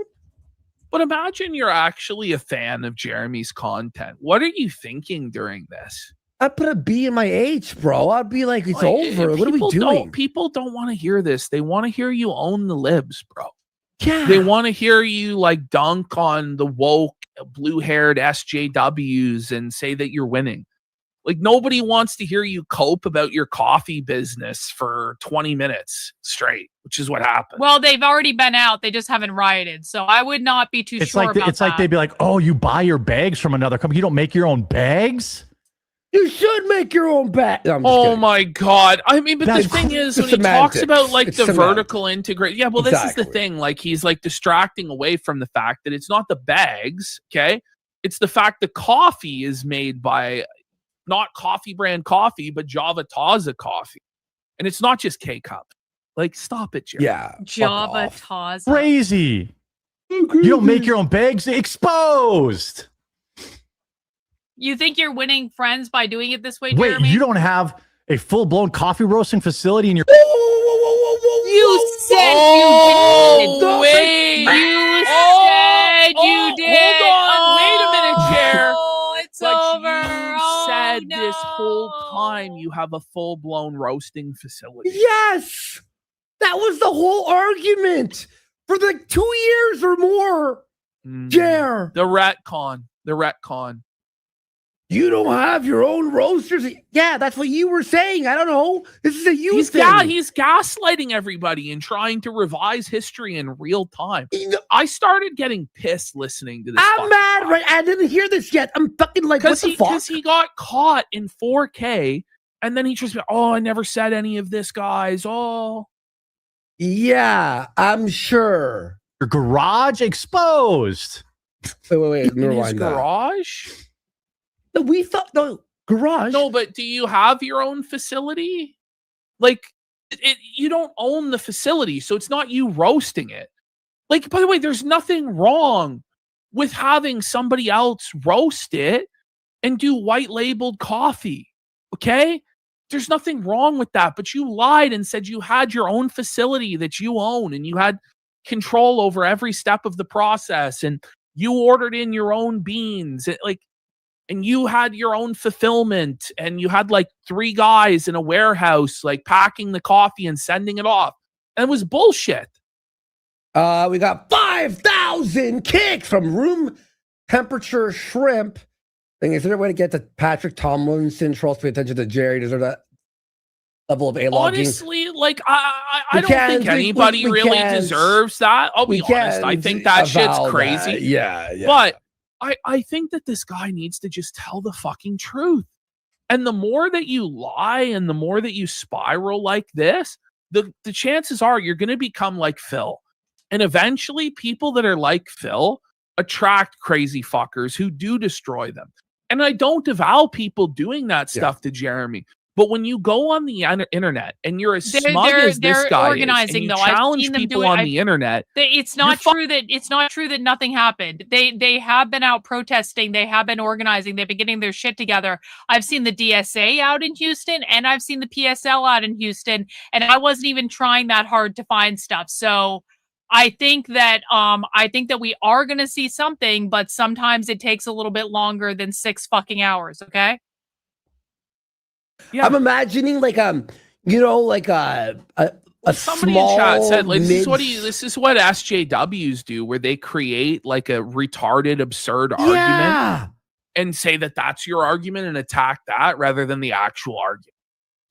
But imagine you're actually a fan of Jeremy's content. What are you thinking during this? I'd put a B in my H, bro. I'd be like, it's over. What are we doing? People don't want to hear this. They want to hear you own the libs, bro. Yeah. They want to hear you like dunk on the woke, blue-haired SJWs and say that you're winning. Like, nobody wants to hear you cope about your coffee business for 20 minutes straight, which is what happened. well, they've already been out. They just haven't rioted. So I would not be too It's sure like about it's like they'd be like, "Oh, you buy your bags from another company. You don't make your own bags." You should make your own bag. No, oh my God. I mean, but That's the thing is, when semantics. he talks about like It's the semantics. vertical integration, yeah, well, this is the thing. Like, he's like distracting away from the fact that it's not the bags, okay? It's the fact that coffee is made by not coffee brand coffee, but Java Taza coffee. And it's not just K-Cup. Like, stop it, Jerry. Yeah. Java Taza. Crazy. You don't make your own bags. Exposed. You think you're winning friends by doing it this way, Wait, Jeremy? you don't have a full-blown coffee roasting facility in your. You said you did. Wait. You said you did. Hold on. Wait a minute, Jer. Oh, it's But over. you said this whole time you have a full-blown roasting facility. Yes. That was the whole argument for like 2 years or more. Jer. The retcon. The retcon. You don't have your own roasters. Yeah, that's what you were saying. I don't know. This is a you thing. Yeah, he's gaslighting everybody and trying to revise history in real time. I started getting pissed listening to this. I'm mad, right? I didn't hear this yet. I'm fucking like, what the fuck? Because he got caught in 4K, and then he just, I never said any of this, guys. Oh. Yeah, I'm sure. Your garage exposed. Wait. In his Rewind that. garage? No, we thought the garage. No, but do you have your own facility? Like, you don't own the facility, so it's not you roasting it. Like, by the way, there's nothing wrong with having somebody else roast it and do white labeled coffee. Okay? There's nothing wrong with that, but you lied and said you had your own facility that you own and you had control over every step of the process and you ordered in your own beans. And you had your own fulfillment and you had like 3 guys in a warehouse, like packing the coffee and sending it off. And it was bullshit. We got 5,000 kicks from room temperature shrimp. Thing is there a way to get to Patrick Tomlinson? Trolls pay attention to Jerry. Deserve that level of A-logging. Honestly, like I don't think anybody really deserves that. I'll be honest. I think that shit's crazy. That. Yeah. But I think that this guy needs to just tell the fucking truth. And the more that you lie and the more that you spiral like this, the chances are you're going to become like Phil. And eventually people that are like Phil attract crazy fuckers who do destroy them. And I don't avow people doing that stuff to Jeremy. But when you go on the internet and you're as smug as this guy organizing, is, and you though. challenge people on the internet, it's not true that nothing happened. They have been out protesting. They have been organizing. They've been getting their shit together. I've seen the DSA out in Houston, and I've seen the PSL out in Houston, and I wasn't even trying that hard to find stuff. So I think that we are going to see something, but sometimes it takes a little bit longer than 6 fucking hours. Okay. Yeah. I'm imagining like like Somebody in chat said, like, this is what SJWs do, where they create like a retarded, absurd argument and say that that's your argument and attack that rather than the actual argument.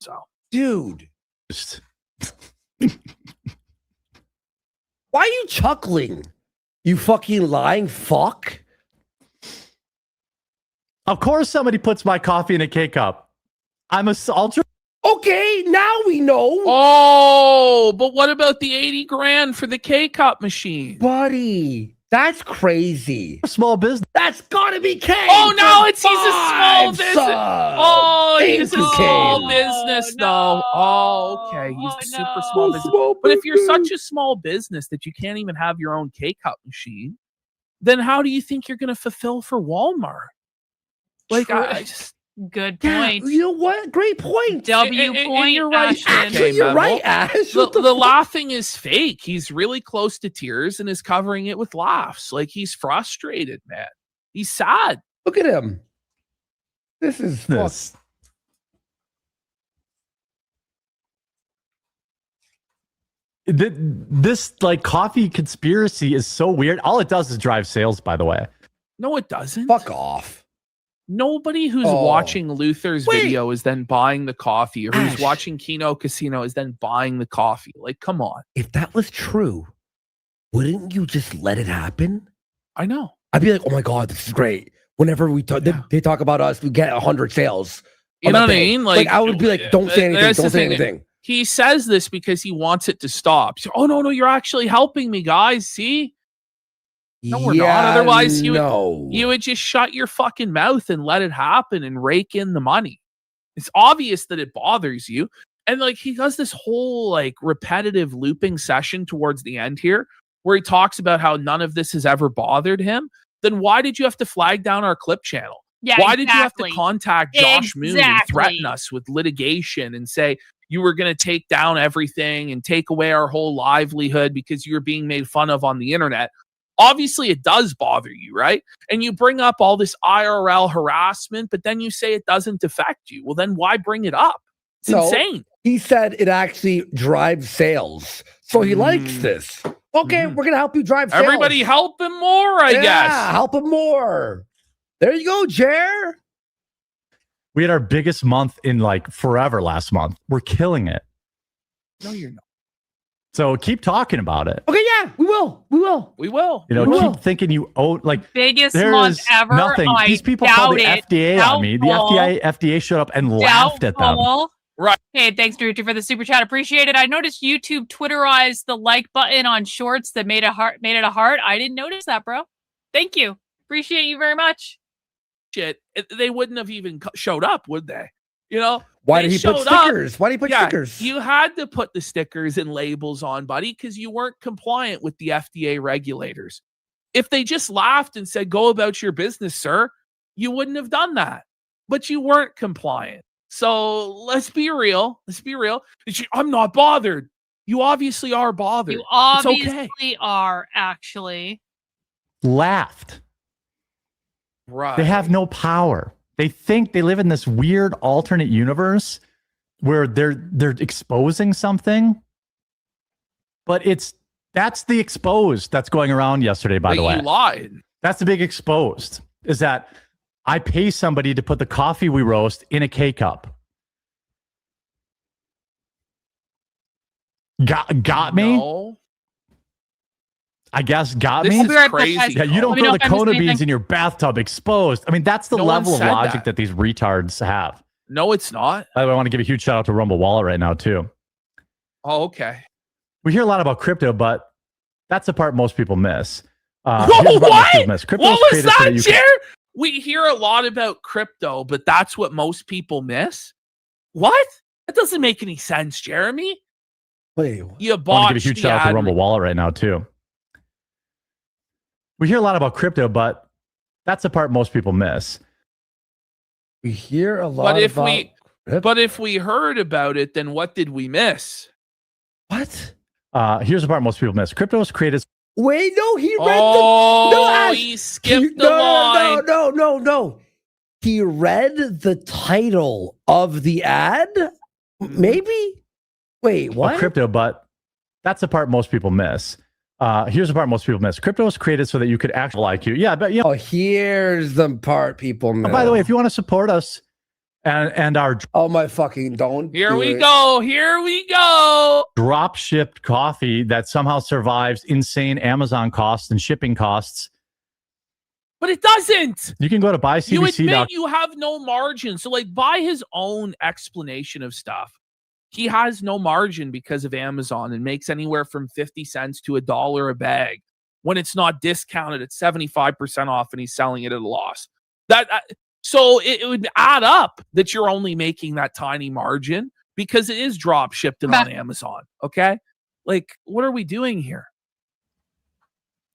So, dude, why are you chuckling? You fucking lying fuck. Of course, somebody puts my coffee in a K-cup. I'm a ultra. Okay, now we know. Oh, but what about the 80 grand for the K-cup machine? Buddy, that's crazy. Small business. That's gotta be K. Oh, no, he's a small business. Oh, he's a small K. business, though. Oh, okay. He's a super small business. But if you're such a small business that you can't even have your own K-cup machine, then how do you think you're going to fulfill for Walmart? Like, I just... Good point. You know what? Great point. W point. You're right. Actually, you're right, Ash. The laughing is fake. He's really close to tears and is covering it with laughs. Like, he's frustrated, man. He's sad. Look at him. This is this. This like coffee conspiracy is so weird. All it does is drive sales, by the way. No, it doesn't. Fuck off. Nobody who's watching Luther's video is then buying the coffee, or who's watching KINO Casino is then buying the coffee. Like, come on. If that was true, wouldn't you just let it happen? I know. I'd be like, oh my God, this is great. Whenever we talk, they talk about us, we get 100 sales. You know what I mean? Like, I would be like, don't say anything. Don't say anything. He says this because he wants it to stop. So, oh, no, you're actually helping me, guys. See? No, we're not. Otherwise, you would just shut your fucking mouth and let it happen and rake in the money. It's obvious that it bothers you. And like, he does this whole like repetitive looping session towards the end here where he talks about how none of this has ever bothered him. Then why did you have to flag down our clip channel? Yeah, why did you have to contact Josh Moon and threaten us with litigation and say you were going to take down everything and take away our whole livelihood because you were being made fun of on the internet? Obviously, it does bother you, right? And you bring up all this IRL harassment, but then you say it doesn't affect you. Well, then why bring it up? It's insane. He said it actually drives sales. So he likes this. Okay, we're going to help you drive sales. Everybody help him more, I guess. Yeah, help him more. There you go, Jer. We had our biggest month in like forever last month. We're killing it. No, you're not. So keep talking about it. Okay, yeah, we will. You know, keep thinking you owe like biggest month ever. Nothing. These people called the FDA on me. The FDA showed up and laughed at them. Right. Hey, thanks, Drew, for the super chat. Appreciate it. I noticed YouTube Twitterized the like button on shorts that made it a heart. I didn't notice that, bro. Thank you. Appreciate you very much. Shit, they wouldn't have even showed up, would they? You know. Why did he put stickers? Why did he put stickers? You had to put the stickers and labels on, buddy, because you weren't compliant with the FDA regulators. If they just laughed and said, go about your business, sir, you wouldn't have done that. But you weren't compliant. So let's be real. I'm not bothered. You obviously are bothered. You obviously are, actually. Laughed. Right. They have no power. They think they live in this weird alternate universe where they're exposing something, but that's the exposed that's going around yesterday, by the way. You lied. That's the big exposed, is that I pay somebody to put the coffee we roast in a K-cup. Got me? No. I guess got this me. Is crazy. Yeah, you don't throw the Kona beans in your bathtub exposed. I mean, that's the level of logic that these retards have. No, it's not. By the way, I want to give a huge shout out to Rumble Wallet right now, too. Oh, okay. We hear a lot about crypto, but that's the part most people miss. What? What was that, Jer? We hear a lot about crypto, but that's what most people miss? What? That doesn't make any sense, Jeremy. Wait. You I want to give a huge shout out to Rumble Wallet right now, too. We hear a lot about crypto, but that's the part most people miss. We hear a lot But if we heard about it, then what did we miss? What? Here's the part most people miss. Crypto was created. Wait, no, he read Ash, he skipped the line. No. He read the title of the ad? Maybe? Wait, what? Crypto, but that's the part most people miss. Here's the part most people miss. Crypto was created so that you could actually IQ. Yeah, but Oh, here's the part people miss. Oh, by the way, if you want to support us and our my fucking don't. Here we go. drop shipped coffee that somehow survives insane Amazon costs and shipping costs. But it doesn't. You can go to You buycbc.com. admit you have no margin. So, like, by his own explanation of stuff, he has no margin because of Amazon and makes anywhere from 50 cents to $1 a bag when it's not discounted at 75% off and he's selling it at a loss. So it would add up that you're only making that tiny margin because it is drop shipped on Amazon. Okay. Like, what are we doing here?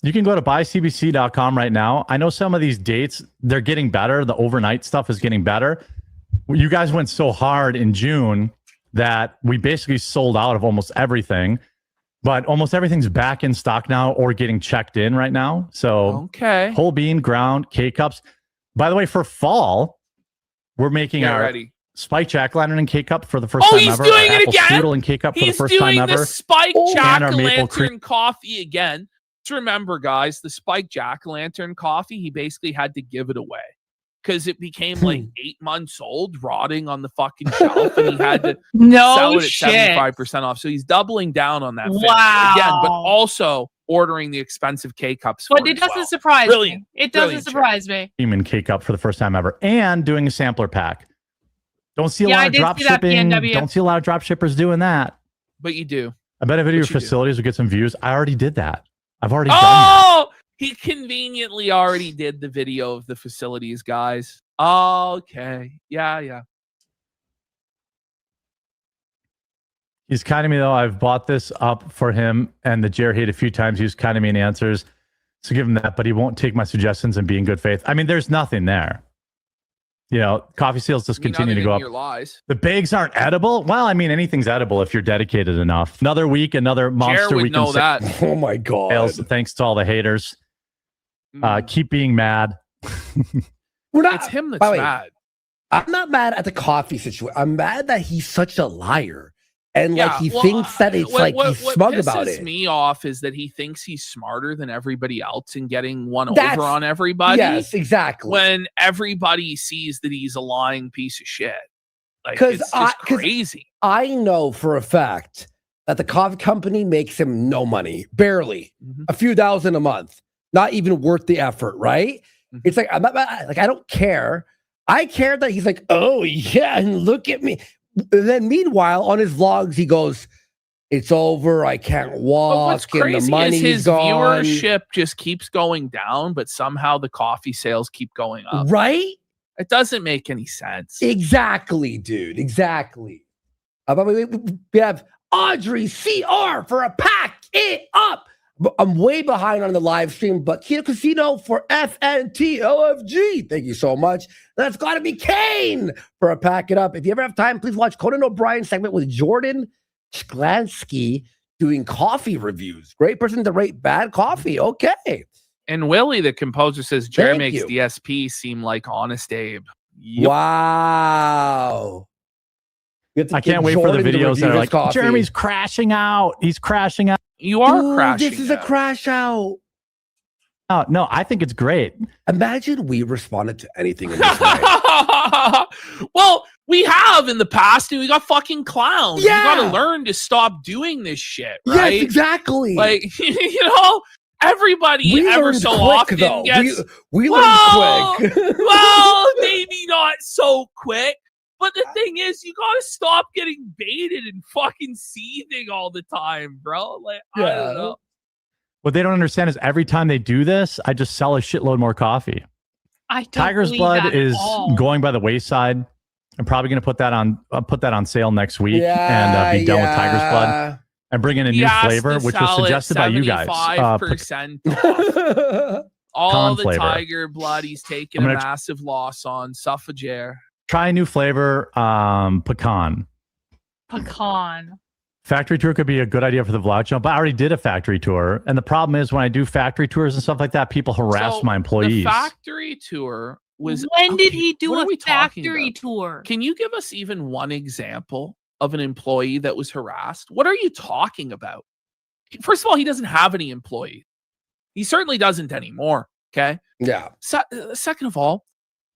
You can go to buycbc.com right now. I know some of these dates, they're getting better. The overnight stuff is getting better. You guys went so hard in June that we basically sold out of almost everything, but almost everything's back in stock now or getting checked in right now. So whole bean, ground, K-cups. By the way, for fall, we're making our Spike Jack-o'-lantern and K-cup for the first time ever. He's doing it again. Strudel and K-cup for the first time He's ever. doing the Spike And our maple Jack-o'-lantern coffee again. To remember, guys, the Spike Jack-o'-lantern coffee, he basically had to give it away because it became like 8 months old, rotting on the fucking shelf, and he had to sell it at 75% off. So he's doubling down on that again, but also ordering the expensive K-cups. But it doesn't surprise me. It doesn't surprise me. Human K-cup for the first time ever, and doing a sampler pack. Don't see a lot of drop shipping. Don't see a lot of drop shippers doing that. But you do. I bet if your facilities would get some views. I already did that. I've already done that. He conveniently already did the video of the facilities, guys. Okay. Yeah. He's kiting me, though. I've bought this up for him, and the Jer hate a few times. He's kiting me in answers. So give him that, but he won't take my suggestions and be in good faith. I mean, there's nothing there. You know, coffee sales just continue to go up. Your lies. The bags aren't edible. Well, I mean, anything's edible if you're dedicated enough. Another week, another monster would week. know that. Oh my God. Sales, thanks to all the haters. Keep being mad. It's him that's mad. I'm not mad at the coffee situation. I'm mad that he's such a liar. And he thinks that it's he's smug about it. What pisses me off is that he thinks he's smarter than everybody else and getting over on everybody. Yes, exactly. When everybody sees that he's a lying piece of shit. Like, it's just crazy. I know for a fact that the coffee company makes him no money. Barely. A few thousand a month. Not even worth the effort, right? It's like, I'm not mad. Like, I don't care. I care that he's like, oh yeah, and look at me. And then meanwhile, on his vlogs, he goes, it's over. I can't walk. But what's crazy and the money's is his gone. viewership just keeps going down, but somehow the coffee sales keep going up. Right? It doesn't make any sense. Exactly, dude. Exactly. We have Audrey CR for a pack it up. I'm way behind on the live stream, but KINO Casino for FNTOFG. Thank you so much. That's got to be Kane for a pack it up. If you ever have time, please watch Conan O'Brien's segment with Jordan Sklansky doing coffee reviews. Great person to rate bad coffee. Okay. And Willie, the composer, says Jer Thank makes you. the SP seem like Honest Abe. Yep. Wow. I can't wait for the videos that are like, Jeremy's crashing out. He's crashing out. You are crashing. This is a crash out. Oh, no, I think it's great. Imagine we responded to anything in this way. Well, we have in the past, and we got fucking clowns. Yeah. You got to learn to stop doing this shit, right? Yes, exactly. Like, everybody We ever learned so quick, often though. gets... We learned quick. Well, maybe not so quick. But the thing is, you gotta stop getting baited and fucking seething all the time, bro. Like, I don't know. What they don't understand is every time they do this, I just sell a shitload more coffee. I don't Tiger's believe Blood that is at all. going by the wayside. I'm probably going to put that on sale next week and be done with Tiger's Blood and bring in a new flavor, which was suggested by you guys. 75% off. All the flavor. Tiger Blood he's taking a massive loss on. Suffrager. Try a new flavor, pecan. Pecan. Factory tour could be a good idea for the vlog channel, but I already did a factory tour. And the problem is when I do factory tours and stuff like that, people harass my employees. The factory tour was... When did he do what a are we talking factory about? tour? Can you give us even one example of an employee that was harassed. What are you talking about? First of all, he doesn't have any employees. He certainly doesn't anymore. Okay. Yeah. Second of all,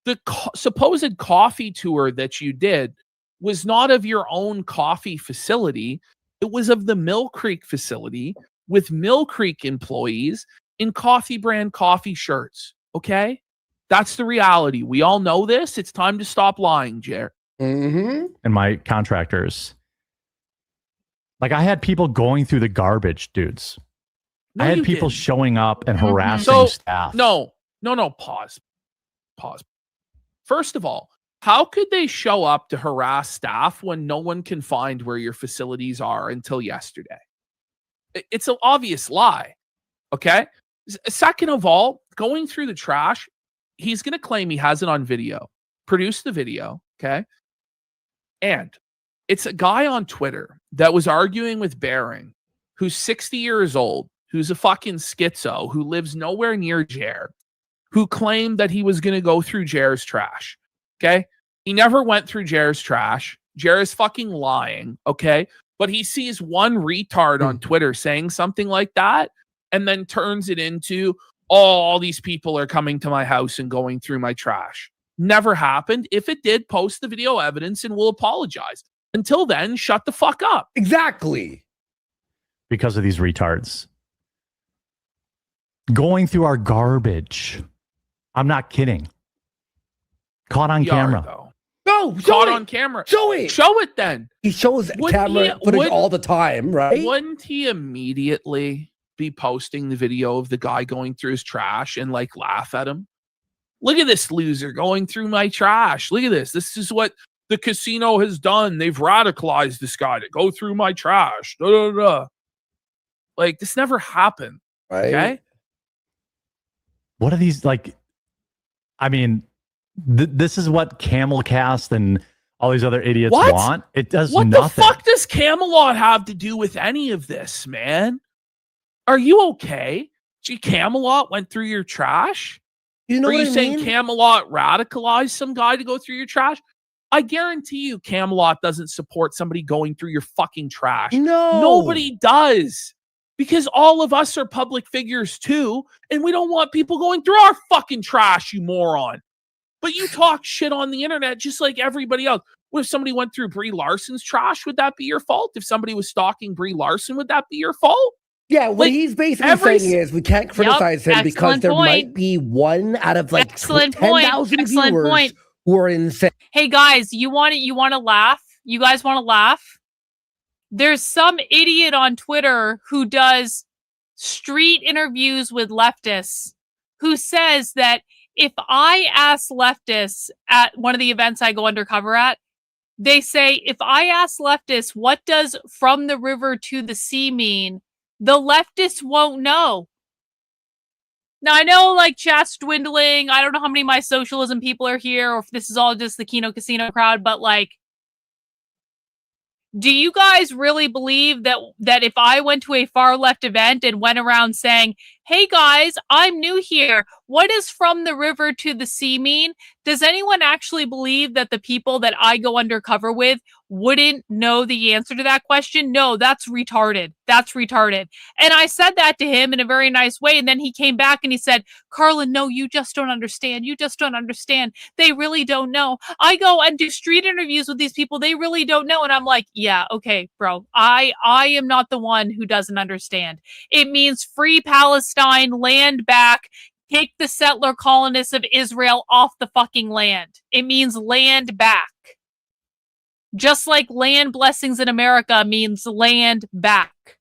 the supposed coffee tour that you did was not of your own coffee facility. It was of the Mill Creek facility with Mill Creek employees in coffee brand coffee shirts. Okay. That's the reality. We all know this. It's time to stop lying, Jer. Mm-hmm. And my contractors. Like, I had people going through the garbage, dudes. No, I had you people didn't. showing up and harassing So, staff. No. Pause. First of all, how could they show up to harass staff when no one can find where your facilities are until yesterday? It's an obvious lie. Okay. Second of all, going through the trash, he's going to claim he has it on video. Produce the video. Okay. And it's a guy on Twitter that was arguing with Bering, who's 60 years old, who's a fucking schizo, who lives nowhere near Jer, who claimed that he was going to go through Jer's trash. Okay. He never went through Jer's trash. Jer is fucking lying. Okay. But he sees one retard on Twitter saying something like that and then turns it into, oh, all these people are coming to my house and going through my trash. Never happened. If it did, post the video evidence and we'll apologize. Until then, shut the fuck up. Exactly. Because of these retards. Going through our garbage. I'm not kidding. Caught on camera. No, Caught on camera. Show it. Show it then. He shows camera footage all the time, right? Wouldn't he immediately be posting the video of the guy going through his trash and like laugh at him? Look at this loser going through my trash. Look at this. This is what the casino has done. They've radicalized this guy to go through my trash. Da, da, da. Like, this never happened. Right. Okay. What are these, like, I mean, this is what Camelcast and all these other idiots want. It does what nothing. What the fuck does Camelot have to do with any of this, man? Are you okay? Gee, Camelot went through your trash? You know Are what you I saying mean? Camelot radicalized some guy to go through your trash? I guarantee you Camelot doesn't support somebody going through your fucking trash. No. Nobody does. Because all of us are public figures too, and we don't want people going through our fucking trash, you moron. But you talk shit on the internet just like everybody else. What if somebody went through Brie Larson's trash? Would that be your fault? If somebody was stalking Brie Larson, would that be your fault? Yeah, what Like, he's basically saying is we can't criticize him because excellent there point. might be one out of like Excellent point. 10,000 Excellent viewers point. who are insane. Hey guys, you want to laugh? You guys want to laugh? There's some idiot on Twitter who does street interviews with leftists who says that if I ask leftists at one of the events I go undercover at, they say, if I ask leftists, what does from the river to the sea mean? The leftists won't know. Now, I know, like, chat's dwindling. I don't know how many of my socialism people are here or if this is all just the KINO Casino crowd, but, like, do you guys really believe that if I went to a far left event and went around saying, hey guys, I'm new here, what does from the river to the sea mean? Does anyone actually believe that the people that I go undercover with wouldn't know the answer to that question? No, that's retarded. That's retarded. And I said that to him in a very nice way. And then he came back and he said, Karlyn, no, you just don't understand. You just don't understand. They really don't know. I go and do street interviews with these people. They really don't know. And I'm like, yeah, okay, bro. I am not the one who doesn't understand. It means free Palestine, land back, take the settler colonists of Israel off the fucking land. It means land back. Just like land blessings in America means land back.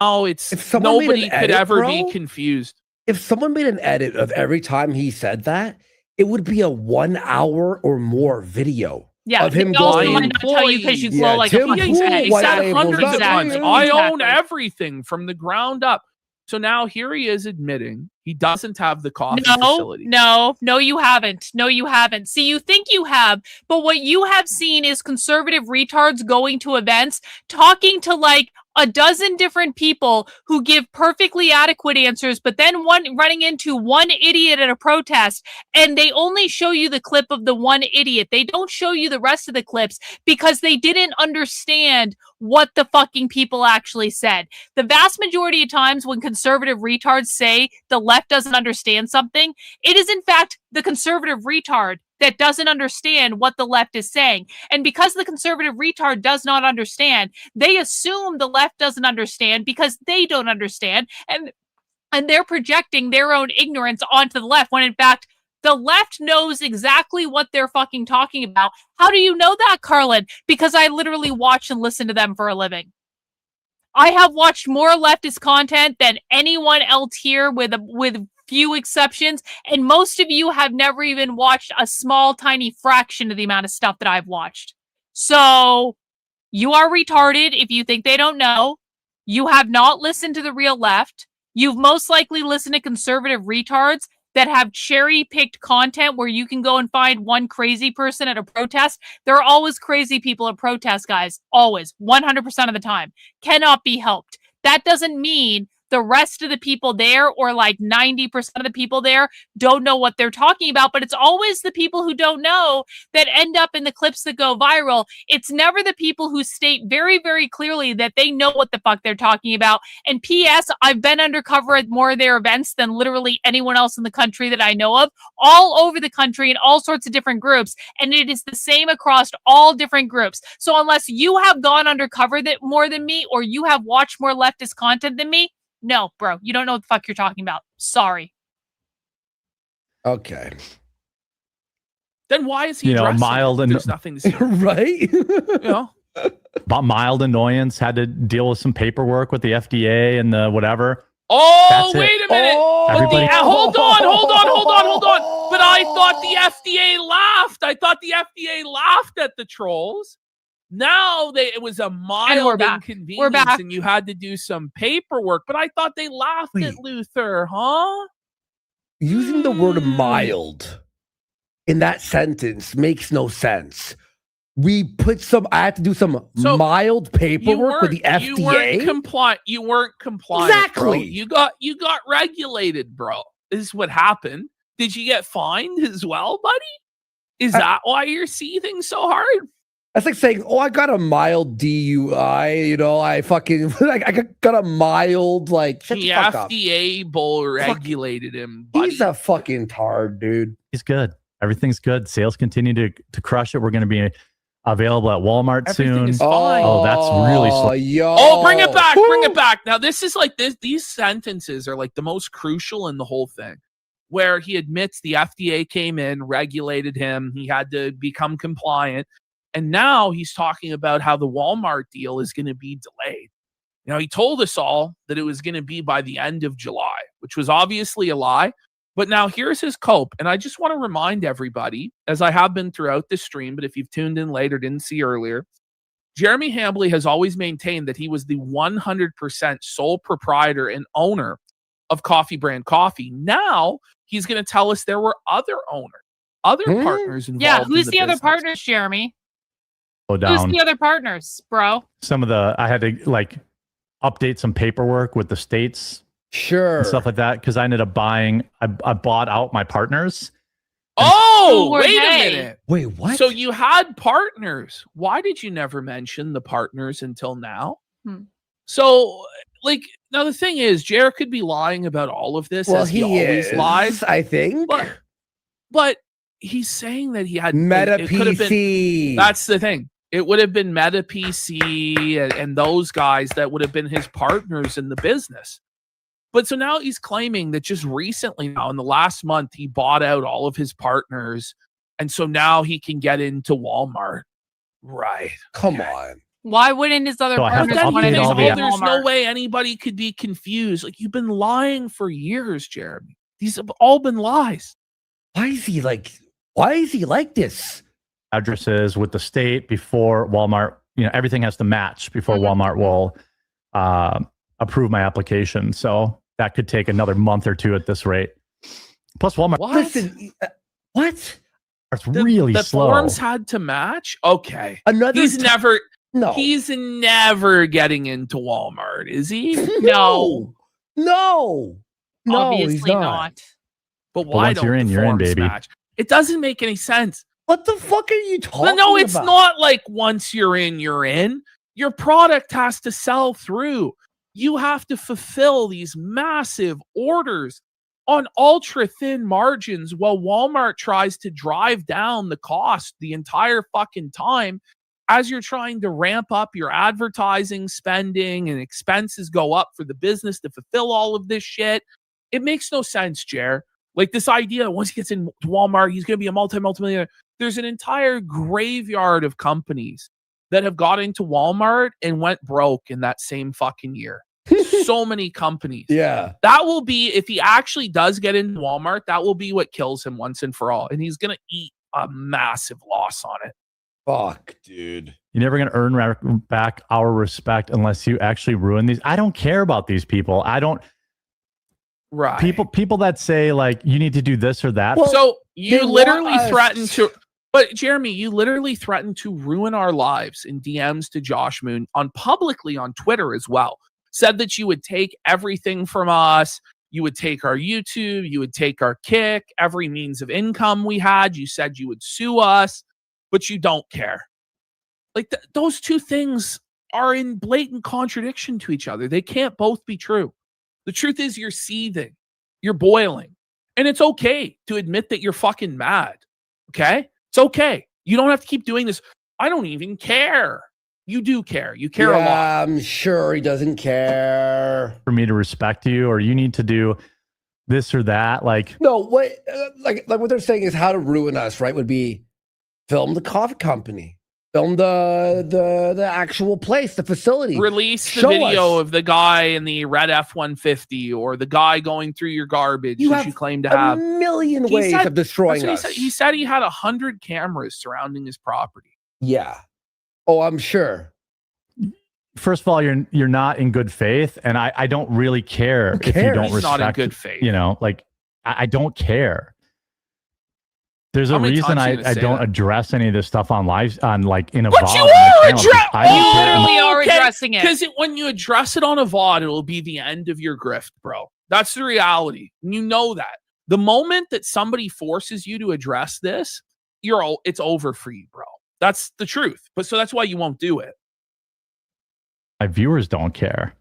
Oh, it's If someone made nobody an could edit, ever bro, be confused. If someone made an edit of every time he said that, it would be a 1 hour or more video. Yeah, of him they also going. might not tell you because you glow like Tim a fucking Pool, head. He white said labels, hundreds of exactly. times, I own Exactly. everything from the ground up. So now here he is admitting he doesn't have the coffee No, facility. no, you haven't. No, you haven't. See, you think you have, but what you have seen is conservative retards going to events, talking to like a dozen different people who give perfectly adequate answers, but then running into one idiot at a protest, and they only show you the clip of the one idiot. They don't show you the rest of the clips because they didn't understand what the fucking people actually said. The vast majority of times when conservative retards say the left doesn't understand something, it is in fact the conservative retard that doesn't understand what the left is saying. And because the conservative retard does not understand, they assume the left doesn't understand because they don't understand. And they're projecting their own ignorance onto the left when in fact, the left knows exactly what they're fucking talking about. How do you know that, Karlyn? Because I literally watch and listen to them for a living. I have watched more leftist content than anyone else here with few exceptions, and most of you have never even watched a small, tiny fraction of the amount of stuff that I've watched. So, you are retarded if you think they don't know. You have not listened to the real left. You've most likely listened to conservative retards that have cherry-picked content where you can go and find one crazy person at a protest. There are always crazy people at protests, guys. Always. 100% of the time. Cannot be helped. That doesn't mean the rest of the people there, or like 90% of the people there, don't know what they're talking about, but it's always the people who don't know that end up in the clips that go viral. It's never the people who state very, very clearly that they know what the fuck they're talking about. And P.S., I've been undercover at more of their events than literally anyone else in the country that I know of, all over the country in all sorts of different groups, and it is the same across all different groups. So unless you have gone undercover more than me, or you have watched more leftist content than me, no, bro, you don't know what the fuck you're talking about. Sorry. Okay. Then why is he mild and there's nothing to say? Right? About mild annoyance, had to deal with some paperwork with the FDA and the whatever. Oh, wait a minute. Everybody- Hold on. But I thought the FDA laughed. I thought the FDA laughed at the trolls. Now it was a mild inconvenience, We're back. and you had to do some paperwork. But I thought they laughed at Luther, huh? Using the word mild in that sentence makes no sense. I had to do some mild paperwork with the FDA. You weren't compliant. Exactly. Bro. You got regulated, bro. This is what happened. Did you get fined as well, buddy? Is that why you're seething so hard? That's like saying, "Oh, I got a mild DUI." I fucking I got a mild shut the fuck up. FDA bull regulated him. Buddy. He's a fucking tard, dude. He's good. Everything's good. Sales continue to crush it. We're going to be available at Walmart soon. Is fine. Oh, that's really slow. Yo. Bring it back. Bring it back. Now, this is like this. These sentences are like the most crucial in the whole thing, where he admits the FDA came in, regulated him. He had to become compliant. And now he's talking about how the Walmart deal is going to be delayed. He told us all that it was going to be by the end of July, which was obviously a lie. But now here's his cope. And I just want to remind everybody, as I have been throughout this stream, but if you've tuned in late or didn't see earlier, Jeremy Hambley has always maintained that he was the 100% sole proprietor and owner of Coffee Brand Coffee. Now he's going to tell us there were other owners, other partners involved. Yeah, who's in the other business. partners, Jeremy? Down. Who's the other partners, bro? I had to update some paperwork with the states. Sure. And stuff like that. Cause I ended up I bought out my partners. Oh, wait a minute. Wait, what? So you had partners. Why did you never mention the partners until now? So, now the thing is, Jared could be lying about all of this. Well, as he always lies, I think. But he's saying that he had Meta it could have PC. That's the thing. It would have been Meta PC and those guys that would have been his partners in the business. But so now he's claiming that just recently, now in the last month, he bought out all of his partners. And so now he can get into Walmart. Right. Come on. Why wouldn't his other partners want to there's Walmart? no way anybody could be confused. You've been lying for years, Jeremy. These have all been lies. Why is he like this? Addresses with the state before Walmart, everything has to match before Walmart will approve my application. So that could take another month or two at this rate. Plus Walmart. Listen, what? It's really the slow. forms had to match. Okay. Another He's never. No. He's never getting into Walmart, is he? No. No. No, Obviously he's not. not. But why once don't you're in, the you're in, forms baby. match? It doesn't make any sense. What the fuck are you talking No, it's about? not like once you're in, you're in. Your product has to sell through. You have to fulfill these massive orders on ultra thin margins while Walmart tries to drive down the cost the entire fucking time as you're trying to ramp up your advertising spending and expenses go up for the business to fulfill all of this shit. It makes no sense, Jer. Like this idea, once he gets into Walmart, he's going to be a multi-millionaire. There's an entire graveyard of companies that have got into Walmart and went broke in that same fucking year. So many companies. Yeah. That will be, if he actually does get into Walmart, that will be what kills him once and for all. And he's going to eat a massive loss on it. Fuck, dude. You're never going to earn back our respect unless you actually ruin these. I don't care about these people. I don't. Right. People that say like you need to do this or that. Well, so you literally want us- threatened to, but Jeremy, you literally threatened to ruin our lives in DMs to Josh Moon publicly on Twitter as well. Said that you would take everything from us. You would take our YouTube. You would take our Kick, every means of income we had. You said you would sue us, but you don't care. Like those two things are in blatant contradiction to each other. They can't both be true. The truth is you're seething, you're boiling, and it's okay to admit that you're fucking mad. Okay? It's okay. You don't have to keep doing this. I don't even care. You do care. You care a lot. I'm sure he doesn't care. For me to respect you, or you need to do this or that. Like No, what like what they're saying is how to ruin us, right? Would be film the coffee company. Film the actual place, the facility. Release the Show video us. of the guy in the red F-150 or the guy going through your garbage You that have you claim to a have. million He ways said- of destroying that's us. what he said he had 100 cameras surrounding his property. Yeah. Oh, I'm sure. first of all, you're not in good faith, and I don't really care if you don't He's respect. not in good faith. You know, like I don't care. There's a How many reason times are you gonna I say don't that? address any of this stuff on live on like in a But VOD you on my are channel, because I don't care. literally are addressing it. Because when you address it on a VOD, it'll be the end of your grift, bro. That's the reality. And you know that. The moment that somebody forces you to address this, it's over for you, bro. That's the truth. But so that's why you won't do it. My viewers don't care.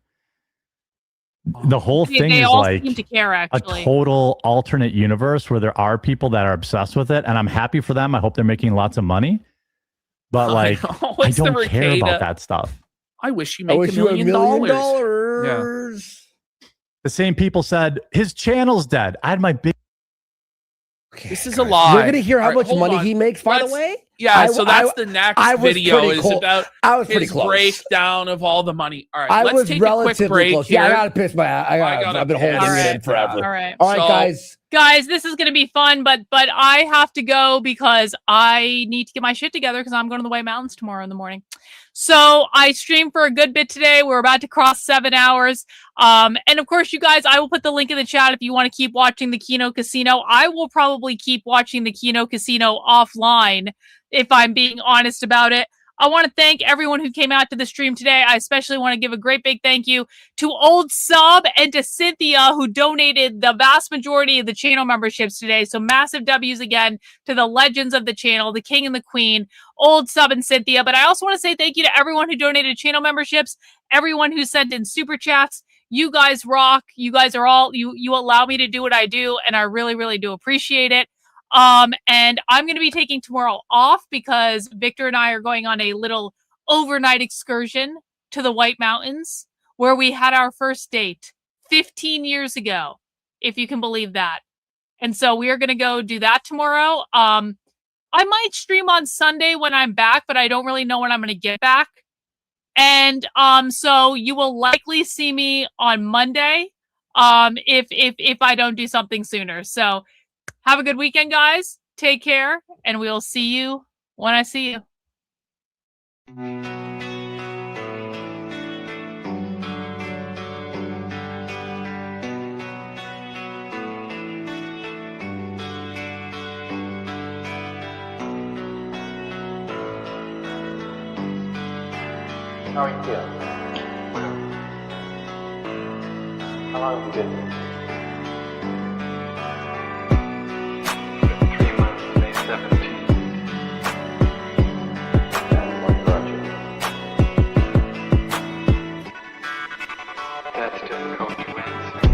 The whole thing They is all like seem to care, a actually. total alternate universe where there are people that are obsessed with it, and I'm happy for them. I hope they're making lots of money. But like, know. I It's the don't care Ricada. about that stuff. I wish you I make wish $1 you million. $1 million. Yeah. The same people said his channel's dead. I had my big. This is a lie. You're gonna hear how All right, much hold money on. he makes, by the Let's- way? Yeah, so that's the next I was video pretty is close. about I was pretty his close. breakdown of all the money. All right, I let's was take a quick relatively break close. here. Yeah, I gotta piss my ass. I've been holding piss. it in forever. All right. All right, So- guys. Guys, this is going to be fun, but I have to go because I need to get my shit together because I'm going to the White Mountains tomorrow in the morning. So I streamed for a good bit today. We're about to cross 7 hours. And of course, you guys, I will put the link in the chat if you want to keep watching the KINO Casino. I will probably keep watching the KINO Casino offline, if I'm being honest about it. I want to thank everyone who came out to the stream today. I especially want to give a great big thank you to Old Sub and to Cynthia, who donated the vast majority of the channel memberships today. So massive W's again to the legends of the channel, the king and the queen, Old Sub and Cynthia. But I also want to say thank you to everyone who donated channel memberships, everyone who sent in super chats. You guys rock. You guys are all, you allow me to do what I do, and I really, really do appreciate it. And I'm going to be taking tomorrow off because Victor and I are going on a little overnight excursion to the White Mountains where we had our first date 15 years ago, if you can believe that. And so we are going to go do that tomorrow. I might stream on Sunday when I'm back, but I don't really know when I'm going to get back. And so you will likely see me on Monday if I don't do something sooner. So have a good weekend, guys. Take care, and we'll see you when I see you. How are you feeling? How long have you been here? 3 months, May 17th. And what brought you? That's difficult to answer.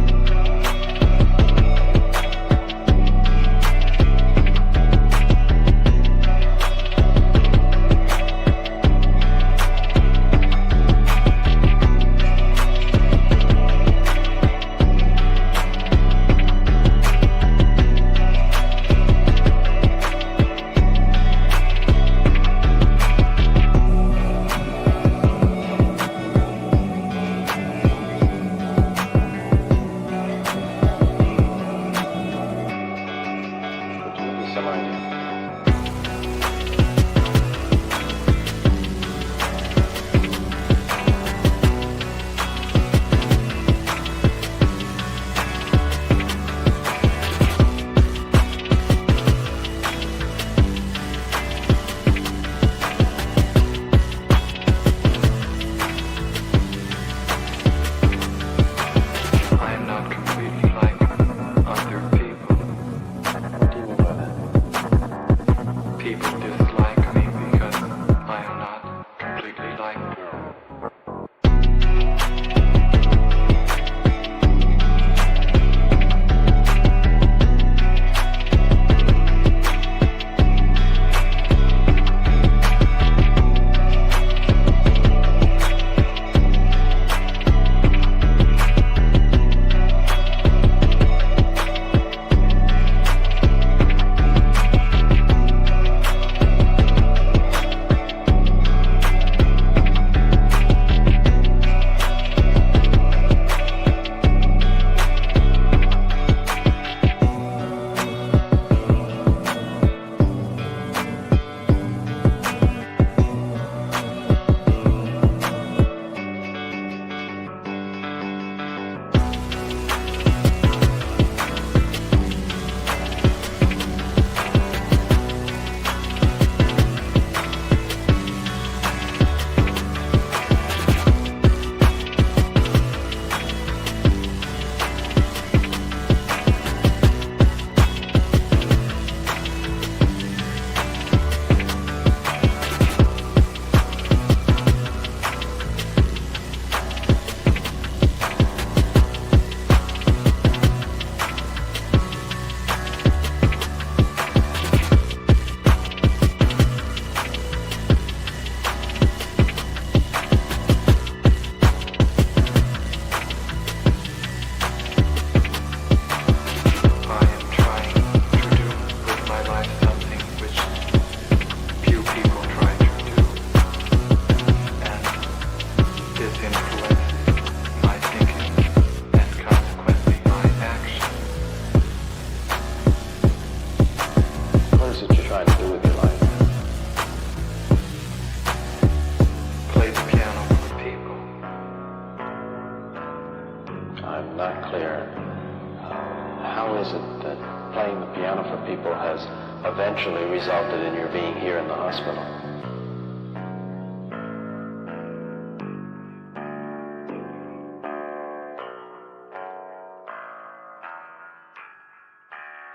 Eventually resulted in your being here in the hospital.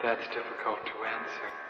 That's difficult to answer.